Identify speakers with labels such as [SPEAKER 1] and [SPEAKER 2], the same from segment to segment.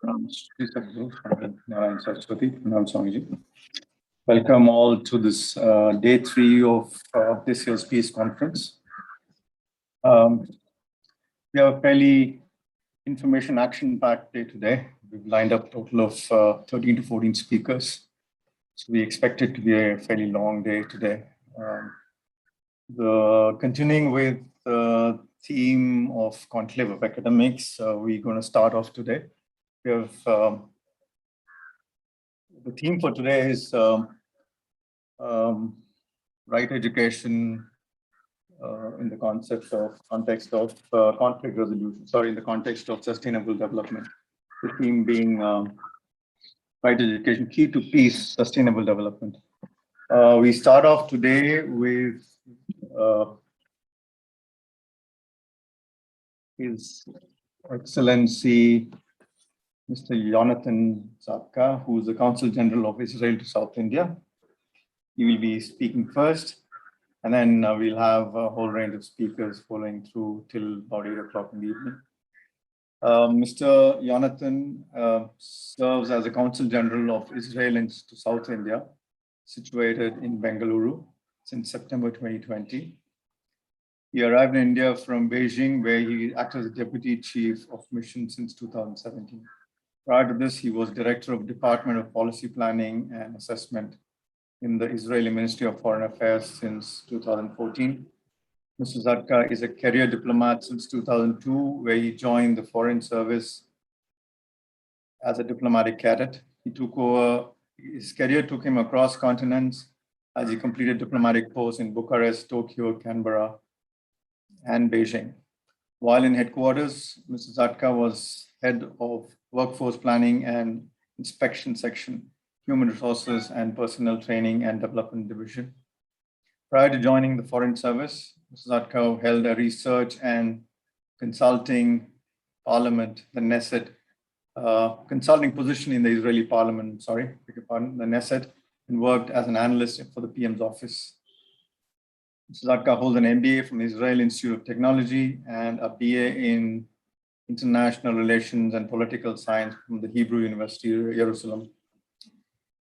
[SPEAKER 1] Shri Sadguru, Swami Narayan Saraswati, Pranam Swamiji. Welcome all to this day 3 of this year's Peace Conference. We have a fairly information action-packed day today. We've lined up a total of 13 to 14 speakers. So we expect it to be a fairly long day today. Continuing with the theme of Conclave of Academics, we're going to start off today. We have the theme for today is right education in the context of conflict resolution. Sorry, in the context of sustainable development. The theme being right education, key to peace, sustainable development. We start off today with His Excellency Mr. Jonathan Zadka, who is the Consul General of Israel to South India. He will be speaking first, and then we'll have a whole range of speakers following through till about 8 o'clock in the evening. Mr. Jonathan serves as a Consul General of Israel to South India, situated in Bengaluru since September 2020. He arrived in India from Beijing, where he acted as Deputy Chief of Mission since 2017. Prior to this, he was Director of Department of Policy Planning and Assessment in the Israeli Ministry of Foreign Affairs since 2014. Mr. Zadka is a career diplomat since 2002, where he joined the Foreign Service as a diplomatic cadet. His career took him across continents as he completed diplomatic posts in Bucharest, Tokyo, Canberra, and Beijing. While in headquarters, Mr. Zadka was head of Workforce Planning and Inspection Section, Human Resources and Personnel Training and Development Division. Prior to joining the Foreign Service, Mr. Zadka held a research and consulting parliament, the Knesset, consulting position in the Israeli parliament, the Knesset, and worked as an analyst for the PM's office. Mr. Zadka holds an MBA from the Israel Institute of Technology and a BA in International Relations and Political Science from the Hebrew University, Jerusalem.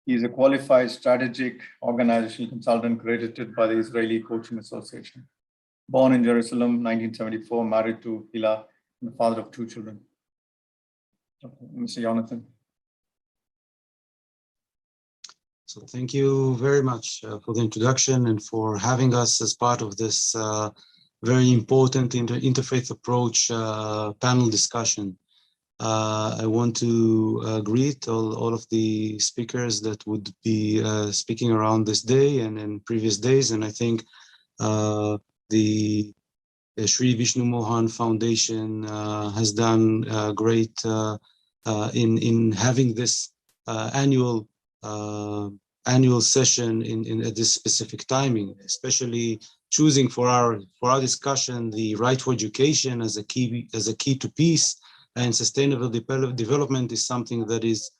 [SPEAKER 1] He is a qualified strategic organizational consultant credited by the Israeli Coaching Association. Born in Jerusalem, 1974, married to Hila, and the father of 2 children. Mr. Jonathan.
[SPEAKER 2] So thank you very much for the introduction and for having us as part of this very important interfaith approach panel discussion. I want to greet all of the speakers that would be speaking around this day and in previous days. And I think the Sri Vishnu Mohan Foundation has done great in having this annual session at this specific timing, especially choosing for our discussion the right to education as a key to peace and sustainable development is something that is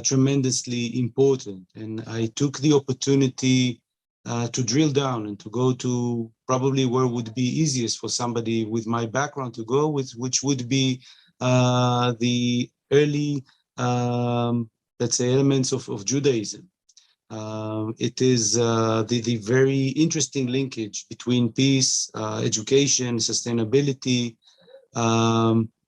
[SPEAKER 2] tremendously important. And I took the opportunity to drill down and to go to probably where would be easiest for somebody with my background to go with, which would be the early, let's say, elements of Judaism. It is the very interesting linkage between peace, education, sustainability,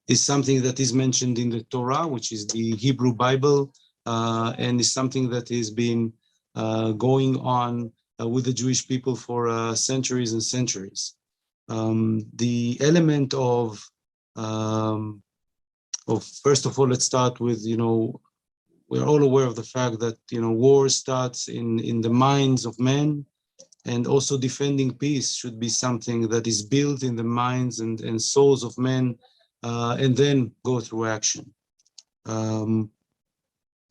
[SPEAKER 2] is something that is mentioned in the Torah, which is the Hebrew Bible, and is something that has been going on with the Jewish people for centuries and centuries. The element of first of all, let's start with, we're all aware of the fact that, war starts in the minds of men, and also defending peace should be something that is built in the minds and souls of men, and then go through action.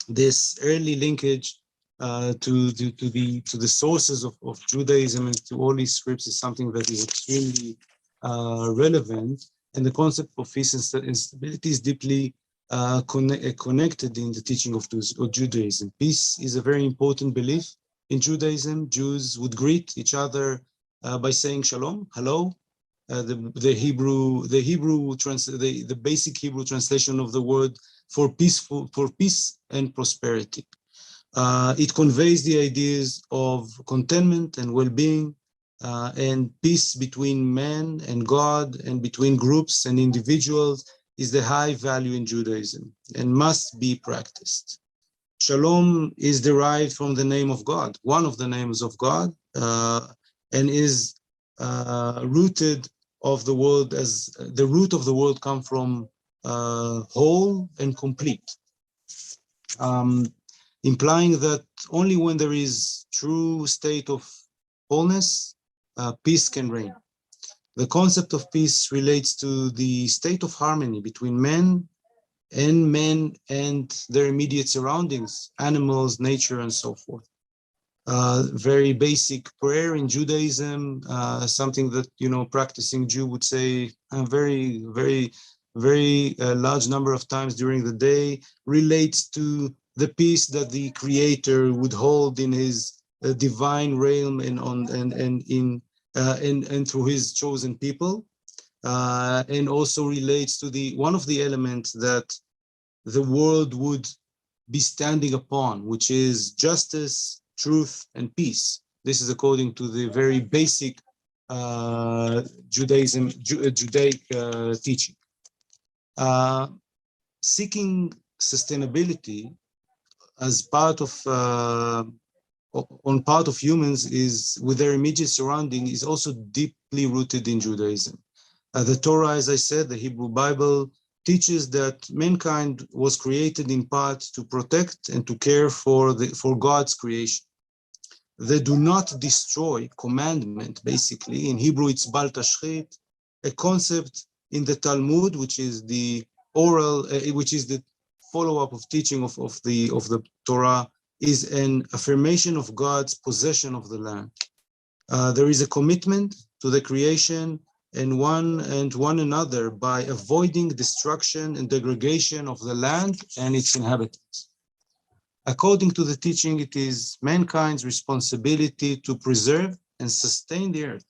[SPEAKER 2] This early linkage to the sources of Judaism and to all these scripts is something that is extremely relevant, and the concept of peace and stability is deeply connected in the teaching of Judaism. Peace is a very important belief in Judaism. Jews would greet each other by saying shalom, hello, the basic Hebrew translation of the word for peace and prosperity. It conveys the ideas of contentment and well-being and peace between man and God and between groups and individuals is the high value in Judaism and must be practiced. Shalom is derived from the name of God, one of the names of God, and is rooted of the word as the root of the word come from whole and complete, implying that only when there is true state of wholeness, peace can reign. The concept of peace relates to the state of harmony between men and their immediate surroundings, animals, nature, and so forth. Very basic prayer in Judaism, something that, practicing Jew would say a very large number of times during the day, relates to the peace that the Creator would hold in His divine realm and through His chosen people. And also relates to one of the elements that the world would be standing upon, which is justice, truth, and peace. This is according to the very basic Judaic teaching. Seeking sustainability as part of on part of humans is with their immediate surrounding is also deeply rooted in Judaism. The Torah, as I said, the Hebrew Bible, teaches that mankind was created in part to protect and to care for God's creation. The do not destroy commandment, basically, in Hebrew it's bal tashchit, a concept in the Talmud, which is the oral, which is the follow-up of teaching of the Torah, is an affirmation of God's possession of the land. There is a commitment to the creation and one another by avoiding destruction and degradation of the land and its inhabitants. According to the teaching, it is mankind's responsibility to preserve and sustain the earth.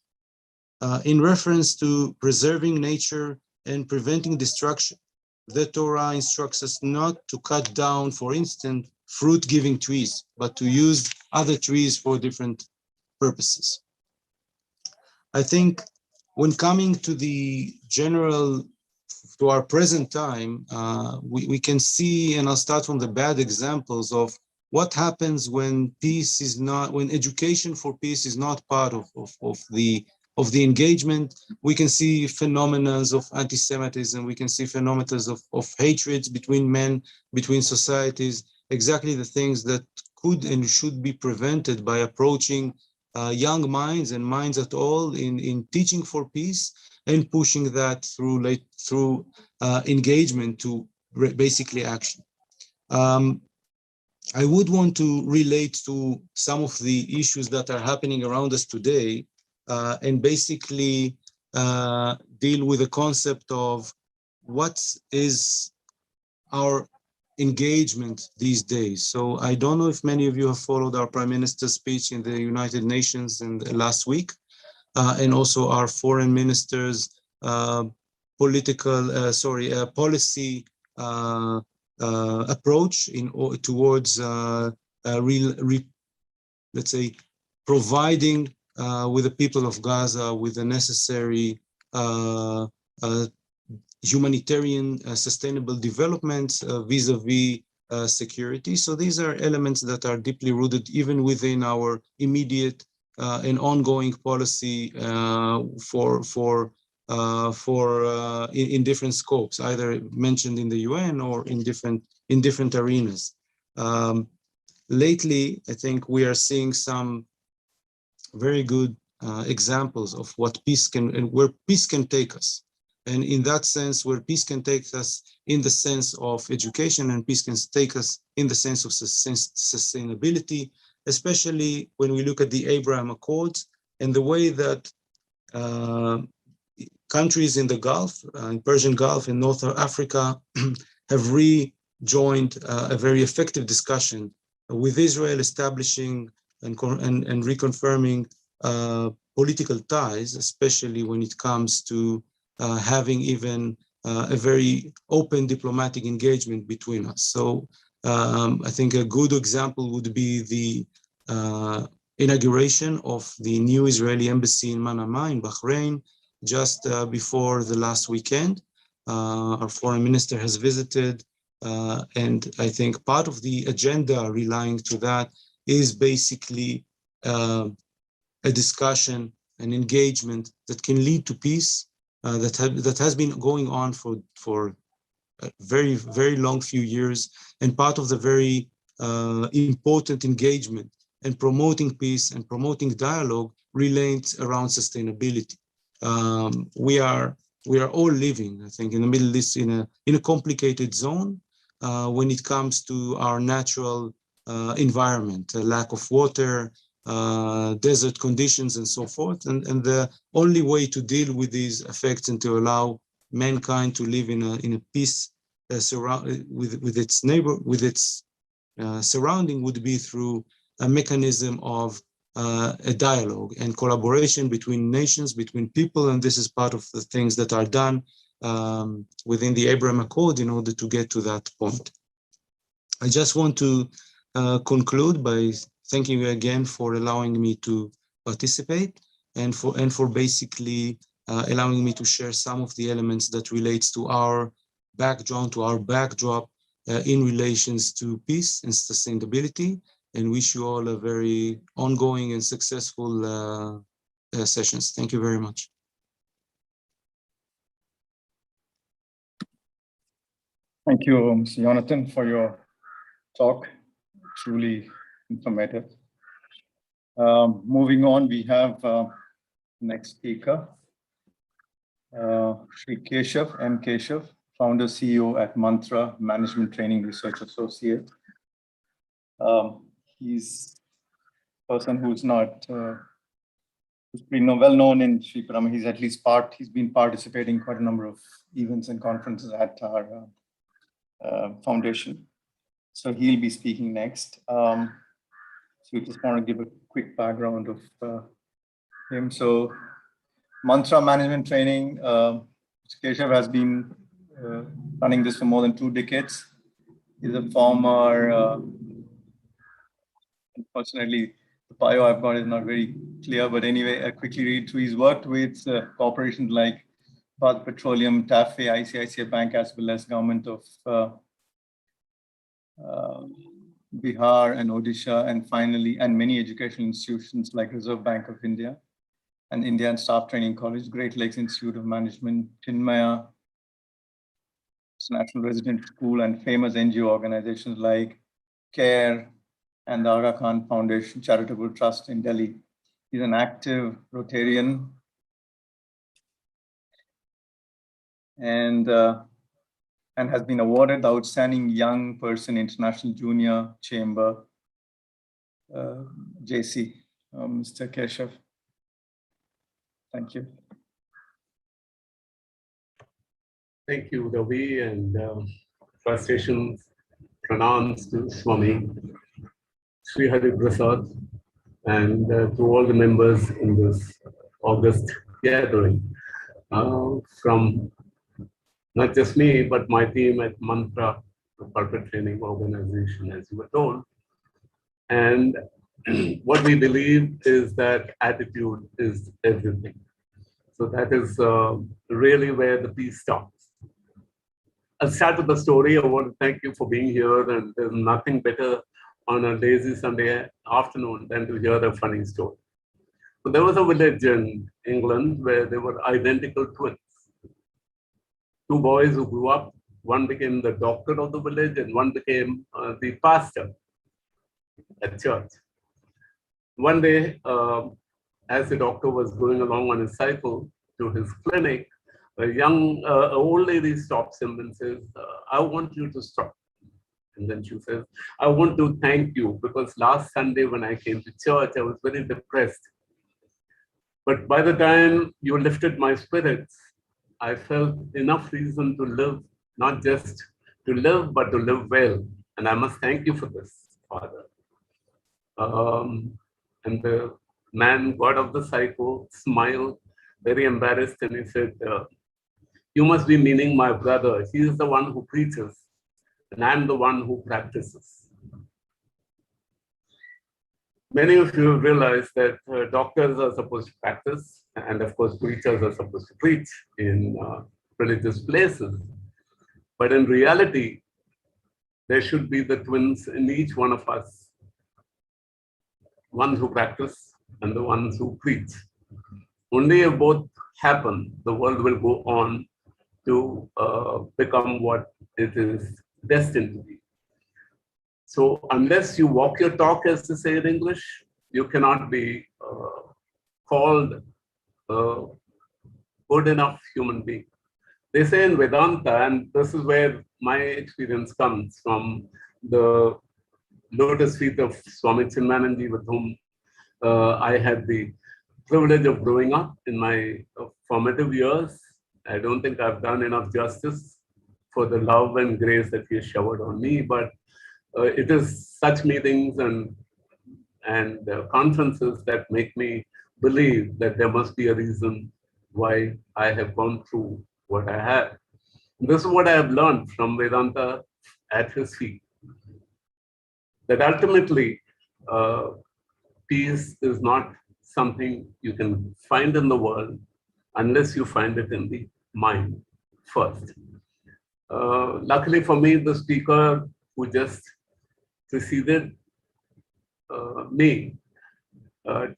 [SPEAKER 2] In reference to preserving nature and preventing destruction, the Torah instructs us not to cut down, for instance, fruit-giving trees, but to use other trees for different purposes. I think when coming to our present time, we can see, and I'll start from the bad examples of what happens when education for peace is not part of the engagement. We can see phenomena of anti-Semitism, we can see phenomena of hatreds between men, between societies, exactly the things that could and should be prevented by approaching young minds and minds at all in teaching for peace and pushing that through engagement to basically action. I would want to relate to some of the issues that are happening around us today and basically deal with the concept of what is our engagement these days. So I don't know if many of you have followed our Prime Minister's speech in the United Nations last week, and also our foreign minister's policy approach towards let's say providing with the people of Gaza with the necessary humanitarian sustainable developments vis-a-vis security. So these are elements that are deeply rooted even within our immediate and ongoing policy in different scopes, either mentioned in the UN or in different arenas. Lately, I think we are seeing some very good examples of what peace can and where peace can take us. And in that sense, where peace can take us in the sense of education and peace can take us in the sense of sustainability, especially when we look at the Abraham Accords and the way that countries in the Gulf, in Persian Gulf and North Africa have rejoined a very effective discussion with Israel establishing and reconfirming political ties, especially when it comes to having even a very open diplomatic engagement between us. So I think a good example would be the inauguration of the new Israeli embassy in Manama in Bahrain just before the last weekend. Our foreign minister has visited, and I think part of the agenda relying to that is basically a discussion, an engagement that can lead to peace that has been going on for a very, very long few years, and part of the very important engagement and promoting peace and promoting dialogue relates around sustainability. We are all living, I think, in the Middle East in a complicated zone when it comes to our natural environment, a lack of water, desert conditions, and so forth. And the only way to deal with these effects and to allow mankind to live in a peace with its neighbor, with its surrounding, would be through a mechanism of a dialogue and collaboration between nations, between people, and this is part of the things that are done within the Abraham Accord in order to get to that point. I just want to conclude by thanking you again for allowing me to participate and for basically allowing me to share some of the elements that relates to our background, to our backdrop in relations to peace and sustainability, and wish you all a very ongoing and successful sessions. Thank you very much.
[SPEAKER 1] Thank you, Mr. Jonathan, for your talk. Truly informative. Moving on, we have next speaker, Shri Keshav, M. Keshav, founder, CEO at Mantra Management Training Research Associate. He's a person who's not, who's pretty well known in Sri Param. He's at least he's been participating in quite a number of events and conferences at our foundation. So he'll be speaking next. So we just want to give a quick background of him. So Mantra Management Training, Keshav has been running this for more than 2 decades. He's a former, unfortunately, the bio I've got is not very clear, but anyway, I quickly read through. He's worked with corporations like Bharat Petroleum, TAFE, ICICI Bank, as well as government of Bihar and Odisha, and finally, and many educational institutions like Reserve Bank of India and Indian Staff Training College, Great Lakes Institute of Management, Chinmaya National Resident School, and famous NGO organizations like CARE and the Aga Khan Foundation Charitable Trust in Delhi. He's an active Rotarian and has been awarded the Outstanding Young Person International Junior Chamber, JC. Mr. Keshav, thank you.
[SPEAKER 3] Thank you, Ravi, and frustrations pronounced to Swami Sri Hari Prasad, and to all the members in this August gathering, from not just me, but my team at Mantra, the corporate training organization, as you were told. And what we believe is that attitude is everything. So that is really where the peace starts. I'll start with the story. I want to thank you for being here, and there's nothing better on a lazy Sunday afternoon than to hear a funny story. So there was a village in England where there were identical twins. 2 boys who grew up, one became the doctor of the village and one became the pastor at church. One day, as the doctor was going along on his cycle to his clinic, a young old lady stops him and says, I want you to stop. And then she says, I want to thank you because last Sunday when I came to church, I was very depressed. But by the time you lifted my spirits, I felt enough reason to live, not just to live, but to live well. And I must thank you for this, Father. And the man got off the cycle, smiled, very embarrassed, and he said, you must be meaning my brother. He is the one who preaches, and I'm the one who practices. Many of you realize that doctors are supposed to practice, and of course, preachers are supposed to preach in religious places. But in reality, there should be the twins in each one of us, ones who practice and the ones who preach. Only if both happen, the world will go on to become what it is destined to be. So unless you walk your talk, as to say in English, you cannot be called a good enough human being. They say in Vedanta, and this is where my experience comes from, the lotus feet of Swami Chinmayananji, with whom I had the privilege of growing up in my formative years. I don't think I've done enough justice for the love and grace that he has showered on me, but it is such meetings and conferences that make me believe that there must be a reason why I have gone through what I have. This is what I have learned from Vedanta at his feet, that ultimately peace is not something you can find in the world unless you find it in the mind first. Luckily for me, the speaker who just preceded me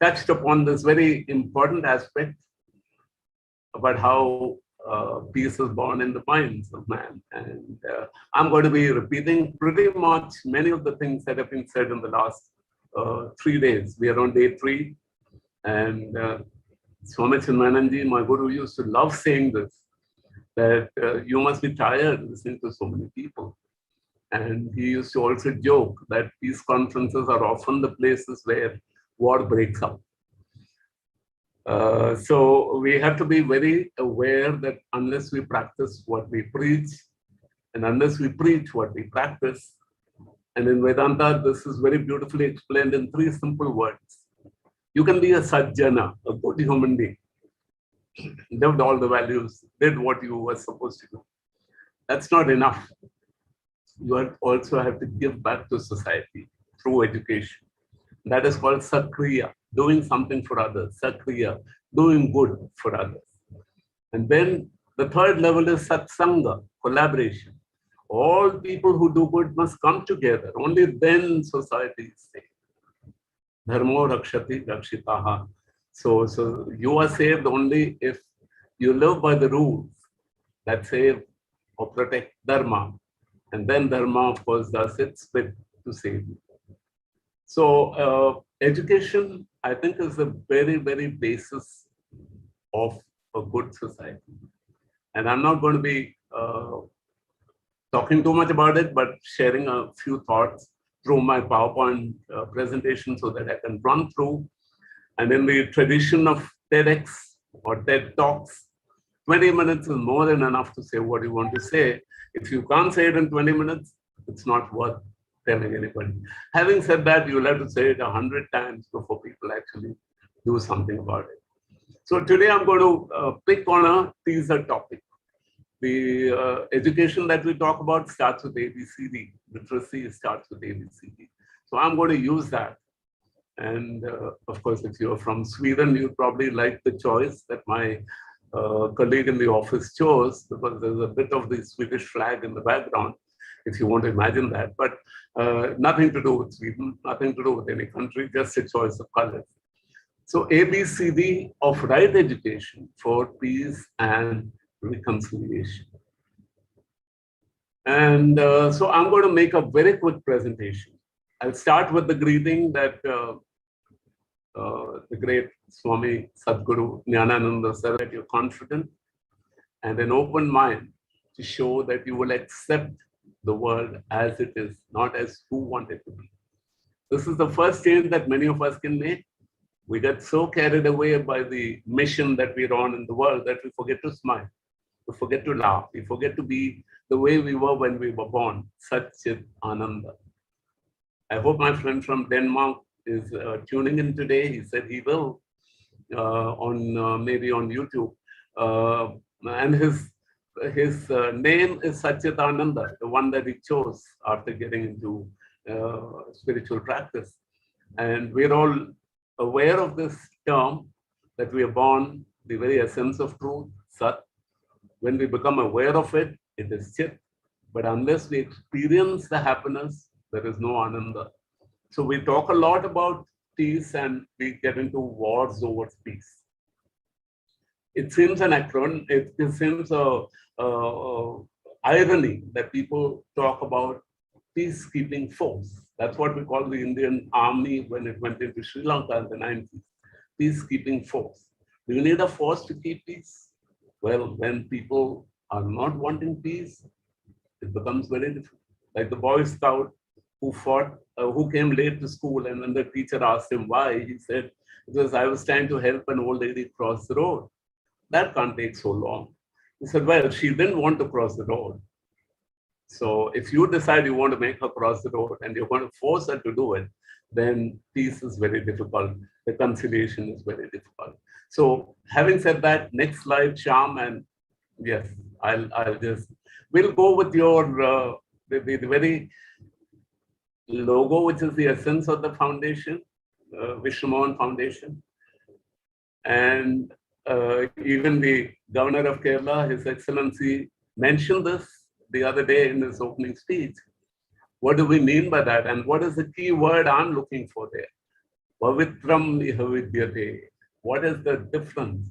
[SPEAKER 3] touched upon this very important aspect about how peace is born in the minds of man. And I'm going to be repeating pretty much many of the things that have been said in the last 3 days. We are on day 3. And Swami Chinmayananji, my guru, used to love saying this, that you must be tired listening to so many people. And he used to also joke that peace conferences are often the places where war breaks out. So we have to be very aware that unless we practice what we preach, and unless we preach what we practice, and in Vedanta, this is very beautifully explained in 3 simple words. You can be a sajjana, a good human being, lived all the values, did what you were supposed to do. That's not enough. You also have to give back to society through education. That is called sakriya, doing something for others, sakriya, doing good for others. And then the 3rd level is satsanga, collaboration. All people who do good must come together. Only then society is safe. Dharmo rakshati rakshitaha. So you are saved only if you live by the rules that save or protect dharma. And then dharma, of course, does its bit to save you. So education, I think, is the very, very basis of a good society. And I'm not going to be talking too much about it, but sharing a few thoughts through my PowerPoint presentation so that I can run through. And in the tradition of TEDx or TED Talks, 20 minutes is more than enough to say what you want to say. If you can't say it in 20 minutes, it's not worth telling anybody. Having said that, you'll have to say it 100 times before people actually do something about it. So today I'm going to pick on a teaser topic. The education that we talk about starts with ABCD. Literacy starts with ABCD. So I'm going to use that. And of course, if you're from Sweden, you probably like the choice that my colleague in the office chose, because there's a bit of the Swedish flag in the background, if you want to imagine that. But nothing to do with Sweden, nothing to do with any country, just a choice of colors. So ABCD of right education for peace and reconciliation. And so I'm going to make a very quick presentation. I'll start with the greeting that the great Swami Sadhguru Jnanananda said, that you're confident and an open mind to show that you will accept the world as it is, not as you want it to be. This is the first change that many of us can make. We get so carried away by the mission that we're on in the world that we forget to smile, we forget to laugh, we forget to be the way we were when we were born, Sat Chit Ananda. I hope my friend from Denmark is tuning in today. He said he will on maybe on YouTube. And his name is Satchitananda, the one that he chose after getting into spiritual practice. And we're all aware of this term, that we are born the very essence of truth, Sat. When we become aware of it, it is Chit. But unless we experience the happiness, there is no Ananda. So we talk a lot about peace and we get into wars over peace. It seems an acronym, it seems a irony that people talk about peacekeeping force. That's what we call the Indian army when it went into Sri Lanka in the 90s. Peacekeeping force. Do you need a force to keep peace? Well, when people are not wanting peace, it becomes very difficult. Like the Boy Scout who came late to school, and when the teacher asked him why, he said, because I was trying to help an old lady cross the road. That can't take so long. He said, well, she didn't want to cross the road. So if you decide you want to make her cross the road and you're going to force her to do it, then peace is very difficult. The conciliation is very difficult. So having said that, next slide, Shyam, and yes, we'll go with your, the very logo, which is the essence of the foundation, Vishnu Mohan Foundation. And even the governor of Kerala, His Excellency, mentioned this the other day in his opening speech. What do we mean by that? And what is the key word I'm looking for there? Pavitram iha vidyate. What is the difference?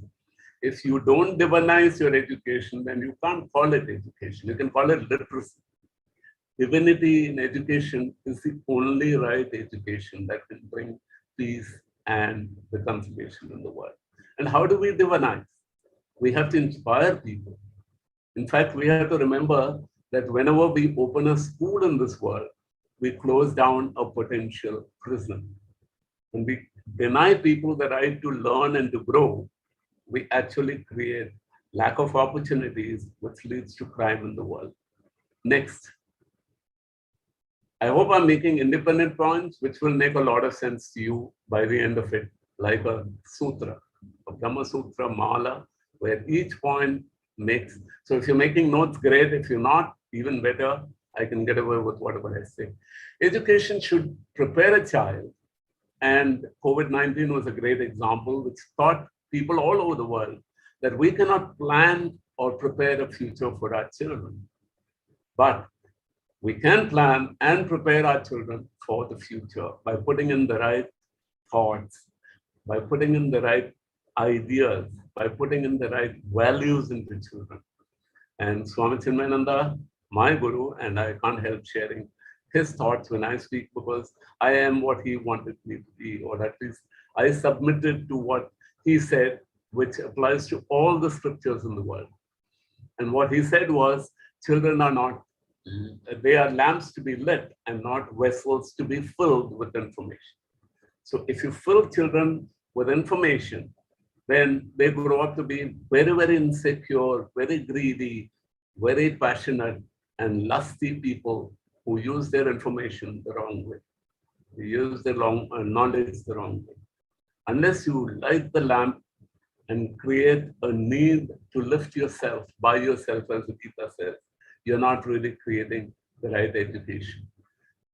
[SPEAKER 3] If you don't divinize your education, then you can't call it education. You can call it literacy. Divinity in education is the only right education that can bring peace and reconciliation in the world. And how do we divinize? We have to inspire people. In fact, we have to remember that whenever we open a school in this world, we close down a potential prison. When we deny people the right to learn and to grow, we actually create lack of opportunities, which leads to crime in the world. Next. I hope I'm making independent points, which will make a lot of sense to you by the end of it, like a sutra, a Brahma Sutra Mala, where each point makes. So if you're making notes, great. If you're not, even better. I can get away with whatever I say. Education should prepare a child, and COVID-19 was a great example, which taught people all over the world that we cannot plan or prepare a future for our children. But we can plan and prepare our children for the future by putting in the right thoughts, by putting in the right ideas, by putting in the right values into children. And Swami Chinmayananda, my guru, and I can't help sharing his thoughts when I speak, because I am what he wanted me to be, or at least I submitted to what he said, which applies to all the scriptures in the world. And what he said was, children are not, they are lamps to be lit and not vessels to be filled with information. So if you fill children with information, then they grow up to be very, very insecure, very greedy, very passionate, and lusty people who use their information the wrong way. They use their knowledge the wrong way. Unless you light the lamp and create a need to lift yourself by yourself, as the Gita says, you're not really creating the right education.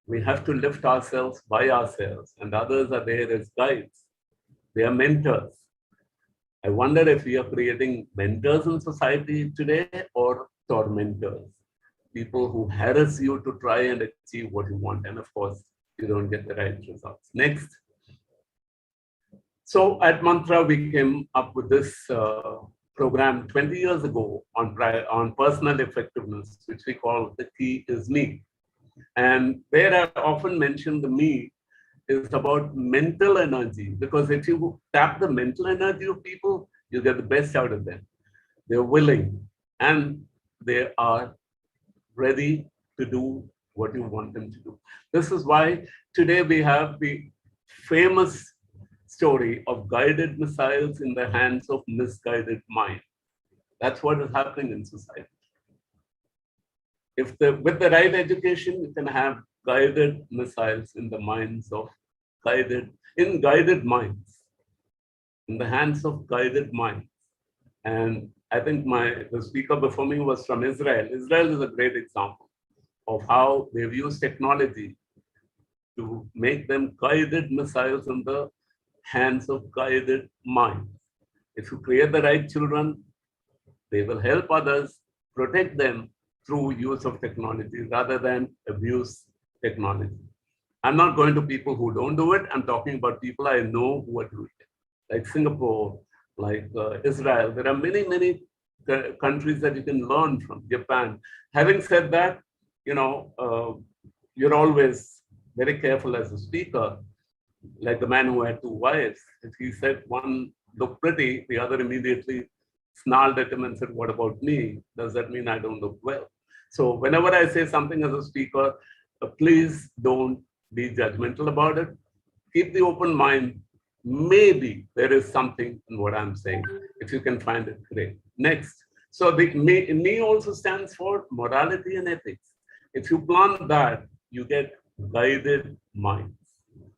[SPEAKER 3] We have to lift ourselves by ourselves, and others are there as guides. They are mentors. I wonder if we are creating mentors in society today or tormentors, people who harass you to try and achieve what you want. And of course, you don't get the right results. Next. So at Mantra, we came up with this program 20 years ago on personal effectiveness, which we call The Key is Me. And there I often mention the me is about mental energy, because if you tap the mental energy of people, you get the best out of them. They're willing and they are ready to do what you want them to do. This is why today we have the famous story of guided missiles in the hands of misguided mind. That's what is happening in society. With the right education, you can have guided missiles in the minds of guided minds, in the hands of guided minds. And I think the speaker before me was from Israel. Israel is a great example of how they've used technology to make them guided missiles in the hands of guided minds. If you create the right children, they will help others, protect them through use of technology rather than abuse technology. I'm not going to people who don't do it. I'm talking about people I know who are doing it, like Singapore, like Israel. There are many, many countries that you can learn from, Japan. Having said that, you're always very careful as a speaker, like the man who had two wives. If he said one looked pretty, the other immediately snarled at him and said, what about me? Does that mean I don't look well? So whenever I say something as a speaker, please don't be judgmental about it. Keep the open mind. Maybe there is something in what I'm saying. If you can find it, great. Next. So the me also stands for morality and ethics. If you plant that, you get guided minds.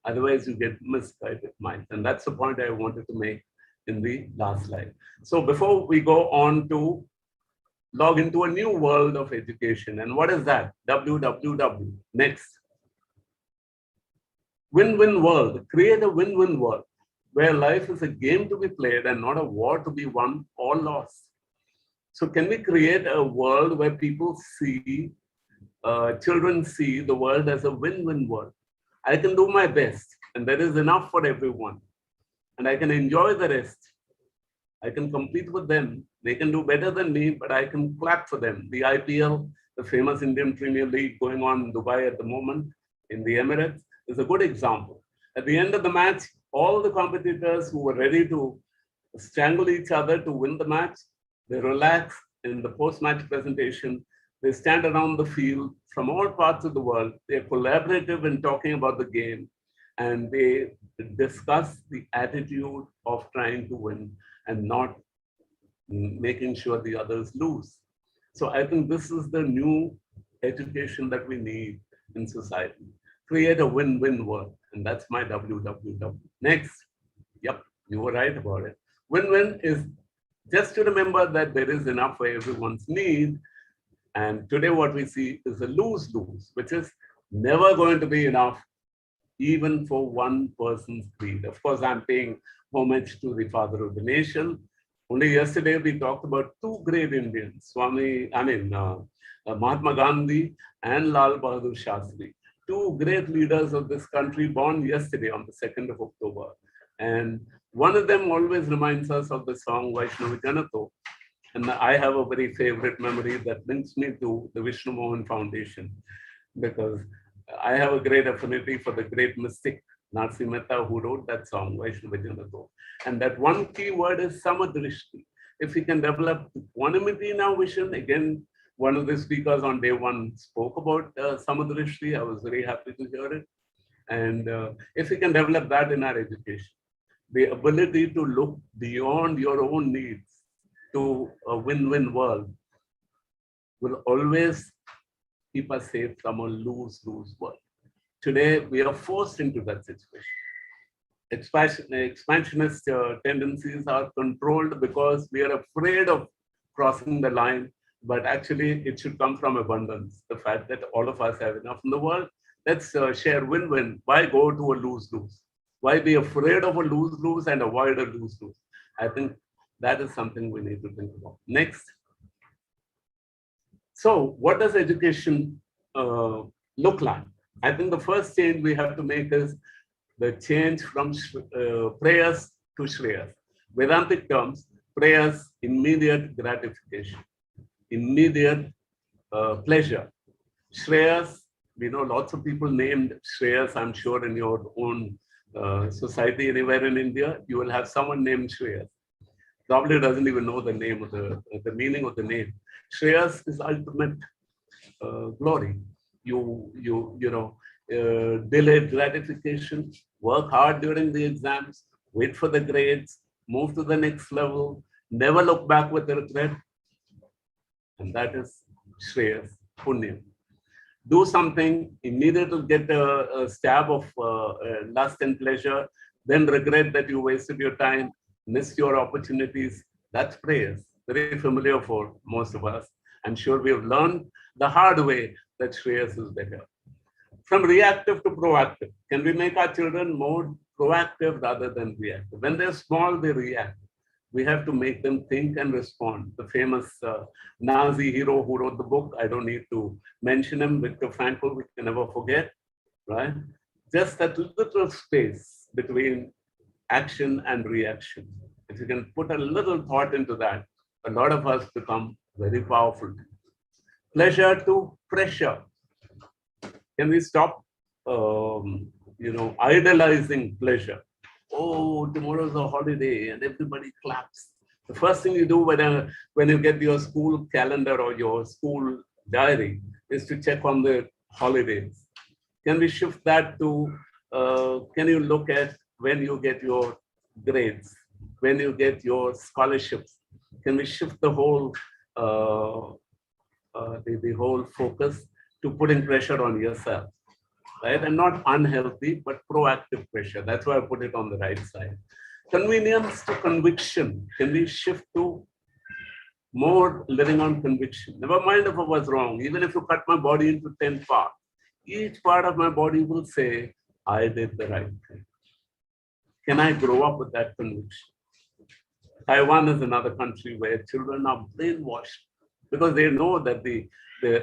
[SPEAKER 3] Otherwise, you get misguided minds. And that's the point I wanted to make in the last slide. So before we go on to log into a new world of education, and what is that? WWW. Next. Win-win world. Create a win-win world where life is a game to be played and not a war to be won or lost. So can we create a world where people see, children see the world as a win-win world? I can do my best and there is enough for everyone. And I can enjoy the rest. I can compete with them. They can do better than me, but I can clap for them. The IPL, the famous Indian Premier League going on in Dubai at the moment, in the Emirates, is a good example. At the end of the match, all the competitors who were ready to strangle each other to win the match, they relax in the post-match presentation. They stand around the field from all parts of the world. They're collaborative in talking about the game, and they discuss the attitude of trying to win and not making sure the others lose. So I think this is the new education that we need in society. Create a win-win world, and that's my WWW. Next. Yep, you were right about it. Win-win is just to remember that there is enough for everyone's need. And today what we see is a lose-lose, which is never going to be enough even for one person's greed. Of course, I'm paying homage to the father of the nation. Only yesterday we talked about two great Indians, Mahatma Gandhi and Lal Bahadur Shastri, two great leaders of this country born yesterday on the 2nd of October. And one of them always reminds us of the song Vaishnavi Janato. And I have a very favorite memory that links me to the Vishnu Mohan Foundation, because I have a great affinity for the great mystic Narsi Mehta, who wrote that song, Vaishnavi Janato. And that one key word is Samadrishti. If we can develop equanimity in our vision, again, one of the speakers on day one spoke about Samadrishti. I was very happy to hear it. And if we can develop that in our education, the ability to look beyond your own needs to a win-win world will always keep us safe from a lose-lose world. Today, we are forced into that situation. Expansionist tendencies are controlled because we are afraid of crossing the line, but actually it should come from abundance. The fact that all of us have enough in the world, let's share win-win. Why go to a lose-lose? Why be afraid of a lose-lose and avoid a lose-lose? I think that is something we need to think about. Next. So what does education look like? I think the first change we have to make is the change from prayers to Shreyas. Vedantic terms, prayers, immediate gratification, immediate pleasure. Shreyas, we know lots of people named Shreyas, I'm sure in your own society anywhere in India, you will have someone named Shreyas. Probably doesn't even know the name of the meaning of the name. Shreyas is ultimate glory. Delayed gratification, work hard during the exams, wait for the grades, move to the next level, never look back with regret. And that is Shreyas, Punya. do something, immediately get a stab of lust and pleasure, then regret that you wasted your time, missed your opportunities. That's prayers, very familiar for most of us. I'm sure we have learned the hard way that Shreyas is better. From reactive to proactive, can we make our children more proactive rather than reactive? When they're small, they react. We have to make them think and respond. The famous Nazi hero who wrote the book, I don't need to mention him, Viktor Frankl, we can never forget, right? Just that little space between action and reaction. If you can put a little thought into that, a lot of us become very powerful. Pleasure to pressure. Can we stop, idolizing pleasure? Oh, tomorrow's a holiday and everybody claps. The first thing you do when you get your school calendar or your school diary is to check on the holidays. Can we shift that to, can you look at when you get your grades, when you get your scholarships? Can we shift the whole, the whole focus to putting pressure on yourself, right? And not unhealthy, but proactive pressure. That's why I put it on the right side. Convenience to conviction. Can we shift to more living on conviction? Never mind if I was wrong. Even if you cut my body into 10 parts, each part of my body will say, I did the right thing. Can I grow up with that conviction? Taiwan is another country where children are brainwashed because they know that the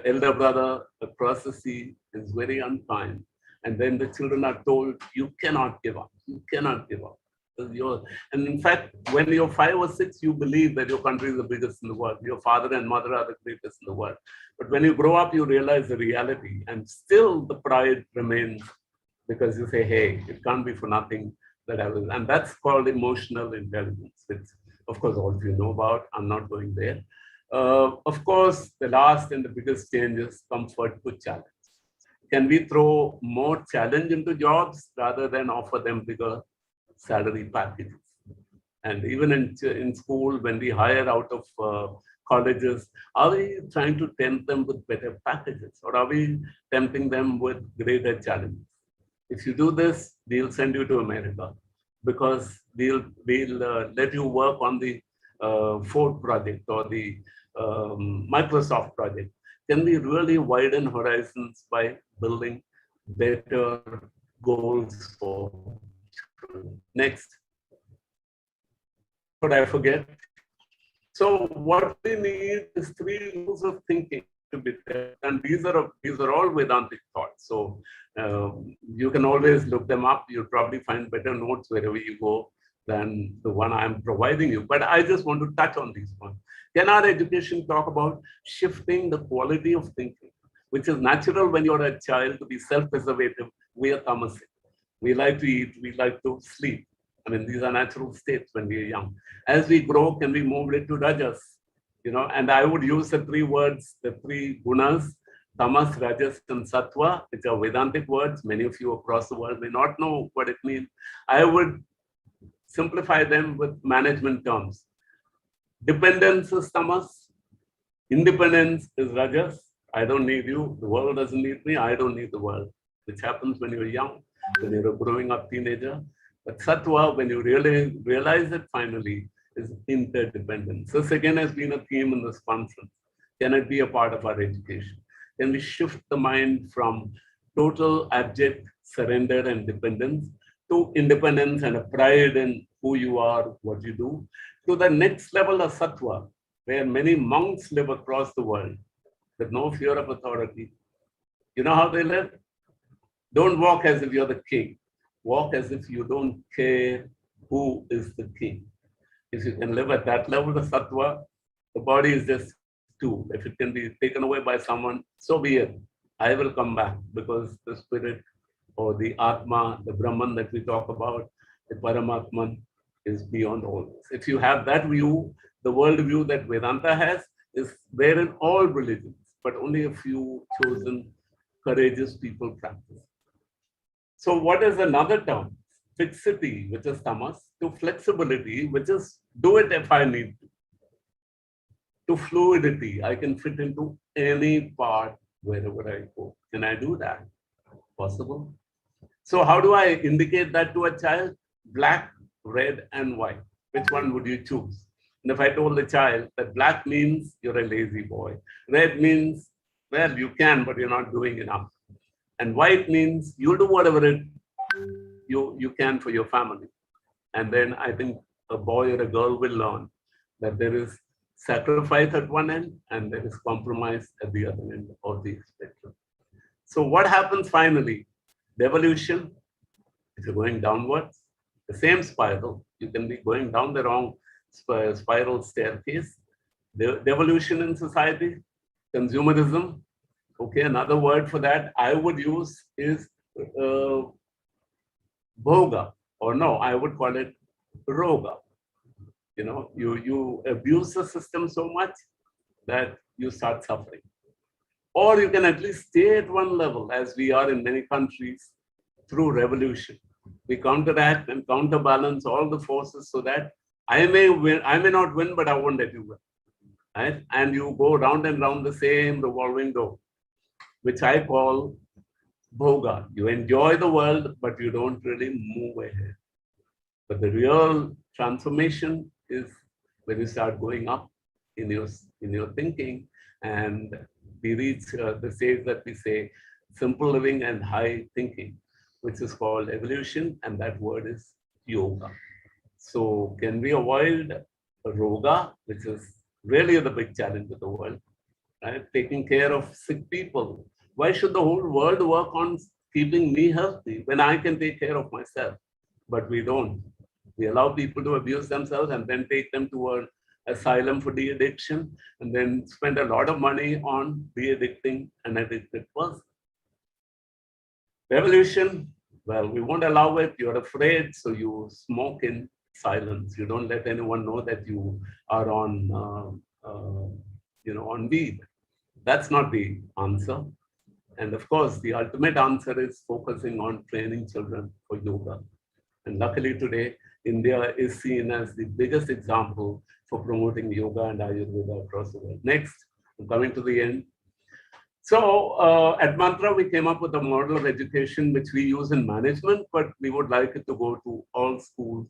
[SPEAKER 3] elder brother across the sea is very unkind. And then the children are told, you cannot give up. You cannot give up. And in fact, when you're 5 or 6, you believe that your country is the biggest in the world. Your father and mother are the greatest in the world. But when you grow up, you realize the reality. And still the pride remains because you say, hey, it can't be for nothing that I will. And that's called emotional intelligence, which of course all of you know about. I'm not going there. Of course, the last and the biggest change is comfort to challenge. Can we throw more challenge into jobs rather than offer them bigger salary packages? And even in school, when we hire out of colleges, are we trying to tempt them with better packages, or are we tempting them with greater challenges? If you do this, we'll send you to America because we'll let you work on the Ford project or the Microsoft project. Can we really widen horizons by building better goals for children? Next. What I forget? So what we need is 3 rules of thinking to be there, and these are all Vedantic thoughts. So you can always look them up. You'll probably find better notes wherever you go than the one I'm providing you. But I just want to touch on these ones. Can our education talk about shifting the quality of thinking, which is natural when you're a child to be self-preservative? We are tamasic. We like to eat, we like to sleep. I mean, these are natural states when we are young. As we grow, can we move it to rajas? And I would use the 3 words, the 3 gunas, tamas, rajas, and sattva, which are Vedantic words. Many of you across the world may not know what it means. I would simplify them with management terms. Dependence is tamas. Independence is rajas. I don't need you. The world doesn't need me. I don't need the world, which happens when you're young, when you're a growing up teenager. But sattva, when you really realize it finally, is interdependence. This again has been a theme in this conference. Can it be a part of our education? Can we shift the mind from total abject surrender and dependence to independence and a pride in who you are, what you do, to the next level of sattva, where many monks live across the world with no fear of authority. You know how they live? Don't walk as if you're the king. Walk as if you don't care who is the king. If you can live at that level of sattva, the body is just two. If it can be taken away by someone, so be it. I will come back because the spirit or the Atma, the Brahman that we talk about, the Paramatman is beyond all this. If you have that view, the world view that Vedanta has is there in all religions, but only a few chosen courageous people practice. So what is another term? Fixity, which is tamas, to flexibility, which is do it if I need to fluidity, I can fit into any part wherever I go. Can I do that? Possible. So how do I indicate that to a child? Black, red, and white. Which one would you choose? And if I told the child that black means you're a lazy boy, red means, well, you can, but you're not doing enough. And white means you'll do whatever you can for your family. And then I think a boy or a girl will learn that there is sacrifice at one end and there is compromise at the other end of the spectrum. So what happens finally? Devolution, if you're going downwards, the same spiral, you can be going down the wrong spiral staircase. The devolution in society, consumerism. Okay, another word for that I would use is bhoga, or no, I would call it roga. You know, you abuse the system so much that you start suffering. Or you can at least stay at one level, as we are in many countries, through revolution. We counteract and counterbalance all the forces so that I may win, I may not win, but I won't let you win. Right? And you go round and round the same revolving door, which I call bhoga. You enjoy the world, but you don't really move ahead. But the real transformation is when you start going up in your thinking, and we reach the stage that we say simple living and high thinking, which is called evolution, and that word is yoga. So can we avoid roga, which is really the big challenge of the world, right? Taking care of sick people. Why should the whole world work on keeping me healthy when I can take care of myself? But we don't. We allow people to abuse themselves and then take them to an asylum for de-addiction and then spend a lot of money on de-addicting an addicted person. Revolution, well, we won't allow it. You're afraid, so you smoke in silence. You don't let anyone know that you are on, on weed. That's not the answer. And of course, the ultimate answer is focusing on training children for yoga. And luckily today, India is seen as the biggest example for promoting yoga and Ayurveda across the world. Next, I'm coming to the end. So at Mantra, we came up with a model of education which we use in management, but we would like it to go to all schools.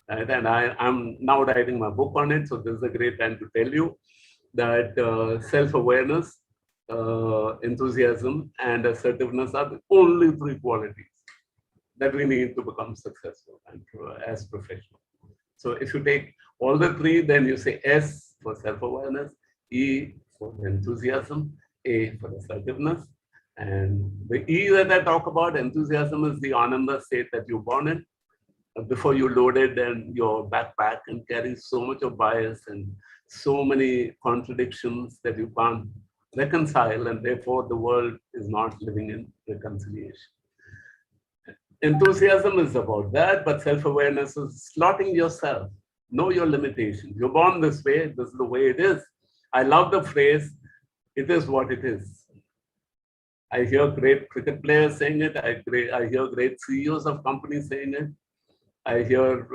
[SPEAKER 3] Right? And I'm now writing my book on it, so this is a great time to tell you that self-awareness, enthusiasm, and assertiveness are the only three qualities that we need to become successful and as professional. So if you take all the three, then you say S for self-awareness, E for enthusiasm, A for assertiveness. And the E that I talk about, enthusiasm, is the Ananda state that you're born in before you loaded and your backpack and carry so much of bias and so many contradictions that you can't reconcile, and therefore the world is not living in reconciliation. Enthusiasm is about that, but self-awareness is slotting yourself. Know your limitations. You're born this way. This is the way it is. I love the phrase, it is what it is. I hear great cricket players saying it. I hear great CEOs of companies saying it. I hear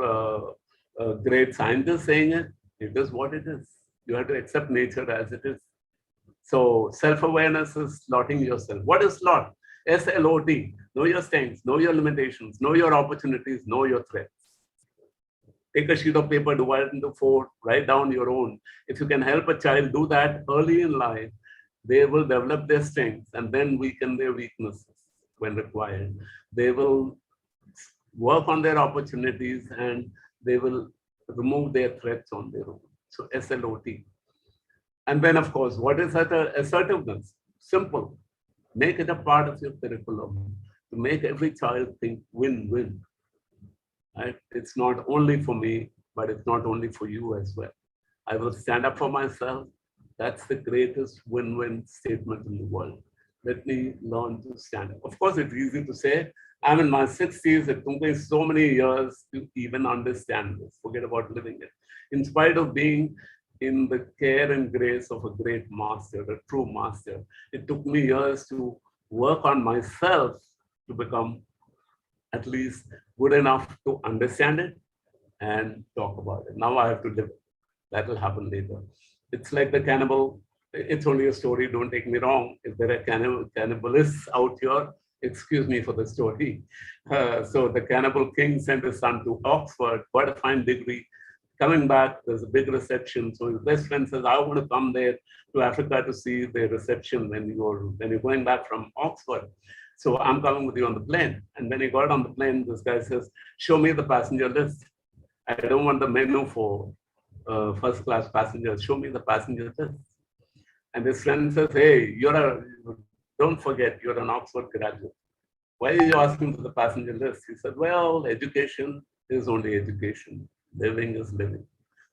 [SPEAKER 3] great scientists saying it. It is what it is. You have to accept nature as it is. So self-awareness is slotting yourself. What is slot? S-L-O-T. Know your strengths, know your limitations, know your opportunities, know your threats. Take a sheet of paper, divide it into 4, write down your own. If you can help a child do that early in life, they will develop their strengths and then weaken their weaknesses when required. They will work on their opportunities and they will remove their threats on their own. So S-L-O-T. And then, of course, what is assertiveness? Simple. Make it a part of your curriculum to make every child think win-win. Right? It's not only for me, but it's not only for you as well. I will stand up for myself. That's the greatest win-win statement in the world. Let me learn to stand up. Of course, it's easy to say. I'm in my 60s. It took me so many years to even understand this. Forget about living it. In spite of being in the care and grace of a great master, a true master, it took me years to work on myself to become at least good enough to understand it and talk about it. Now I have to live it. That will happen later. It's like the cannibal it's only a story, don't take me wrong. If there are cannibalists out here, excuse me for the story. So the cannibal king sent his son to Oxford, got a fine degree. Coming back, there's a big reception. So his best friend says, I want to come there to Africa to see the reception when you're going back from Oxford. So I'm coming with you on the plane. And when he got on the plane, this guy says, show me the passenger list. I don't want the menu for first class passengers. Show me the passenger list. And his friend says, hey, don't forget, you're an Oxford graduate. Why are you asking for the passenger list? He said, well, education is only education. Living is living.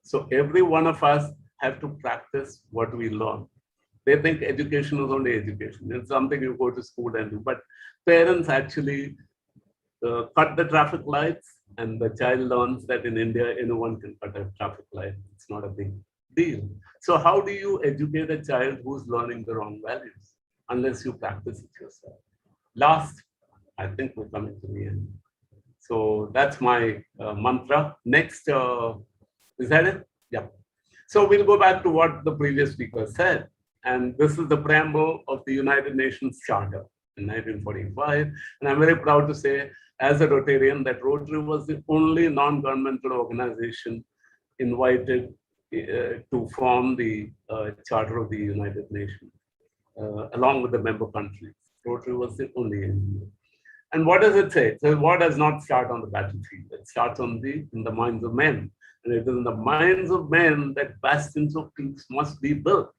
[SPEAKER 3] So every one of us have to practice what we learn. They think education is only education. It's something you go to school and do. But parents actually cut the traffic lights, and the child learns that in India, anyone can cut a traffic light. It's not a big deal. So how do you educate a child who's learning the wrong values unless you practice it yourself? Last, I think we're coming to the end. So that's my mantra. Next, is that it? Yeah. So we'll go back to what the previous speaker said. And this is the preamble of the United Nations Charter in 1945. And I'm very proud to say, as a Rotarian, that Rotary was the only non-governmental organization invited to form the Charter of the United Nations, along with the member countries. Rotary was the only NGO. And what does it say? It says, war does not start on the battlefield. It starts in the minds of men. And it is in the minds of men that bastions of peace must be built.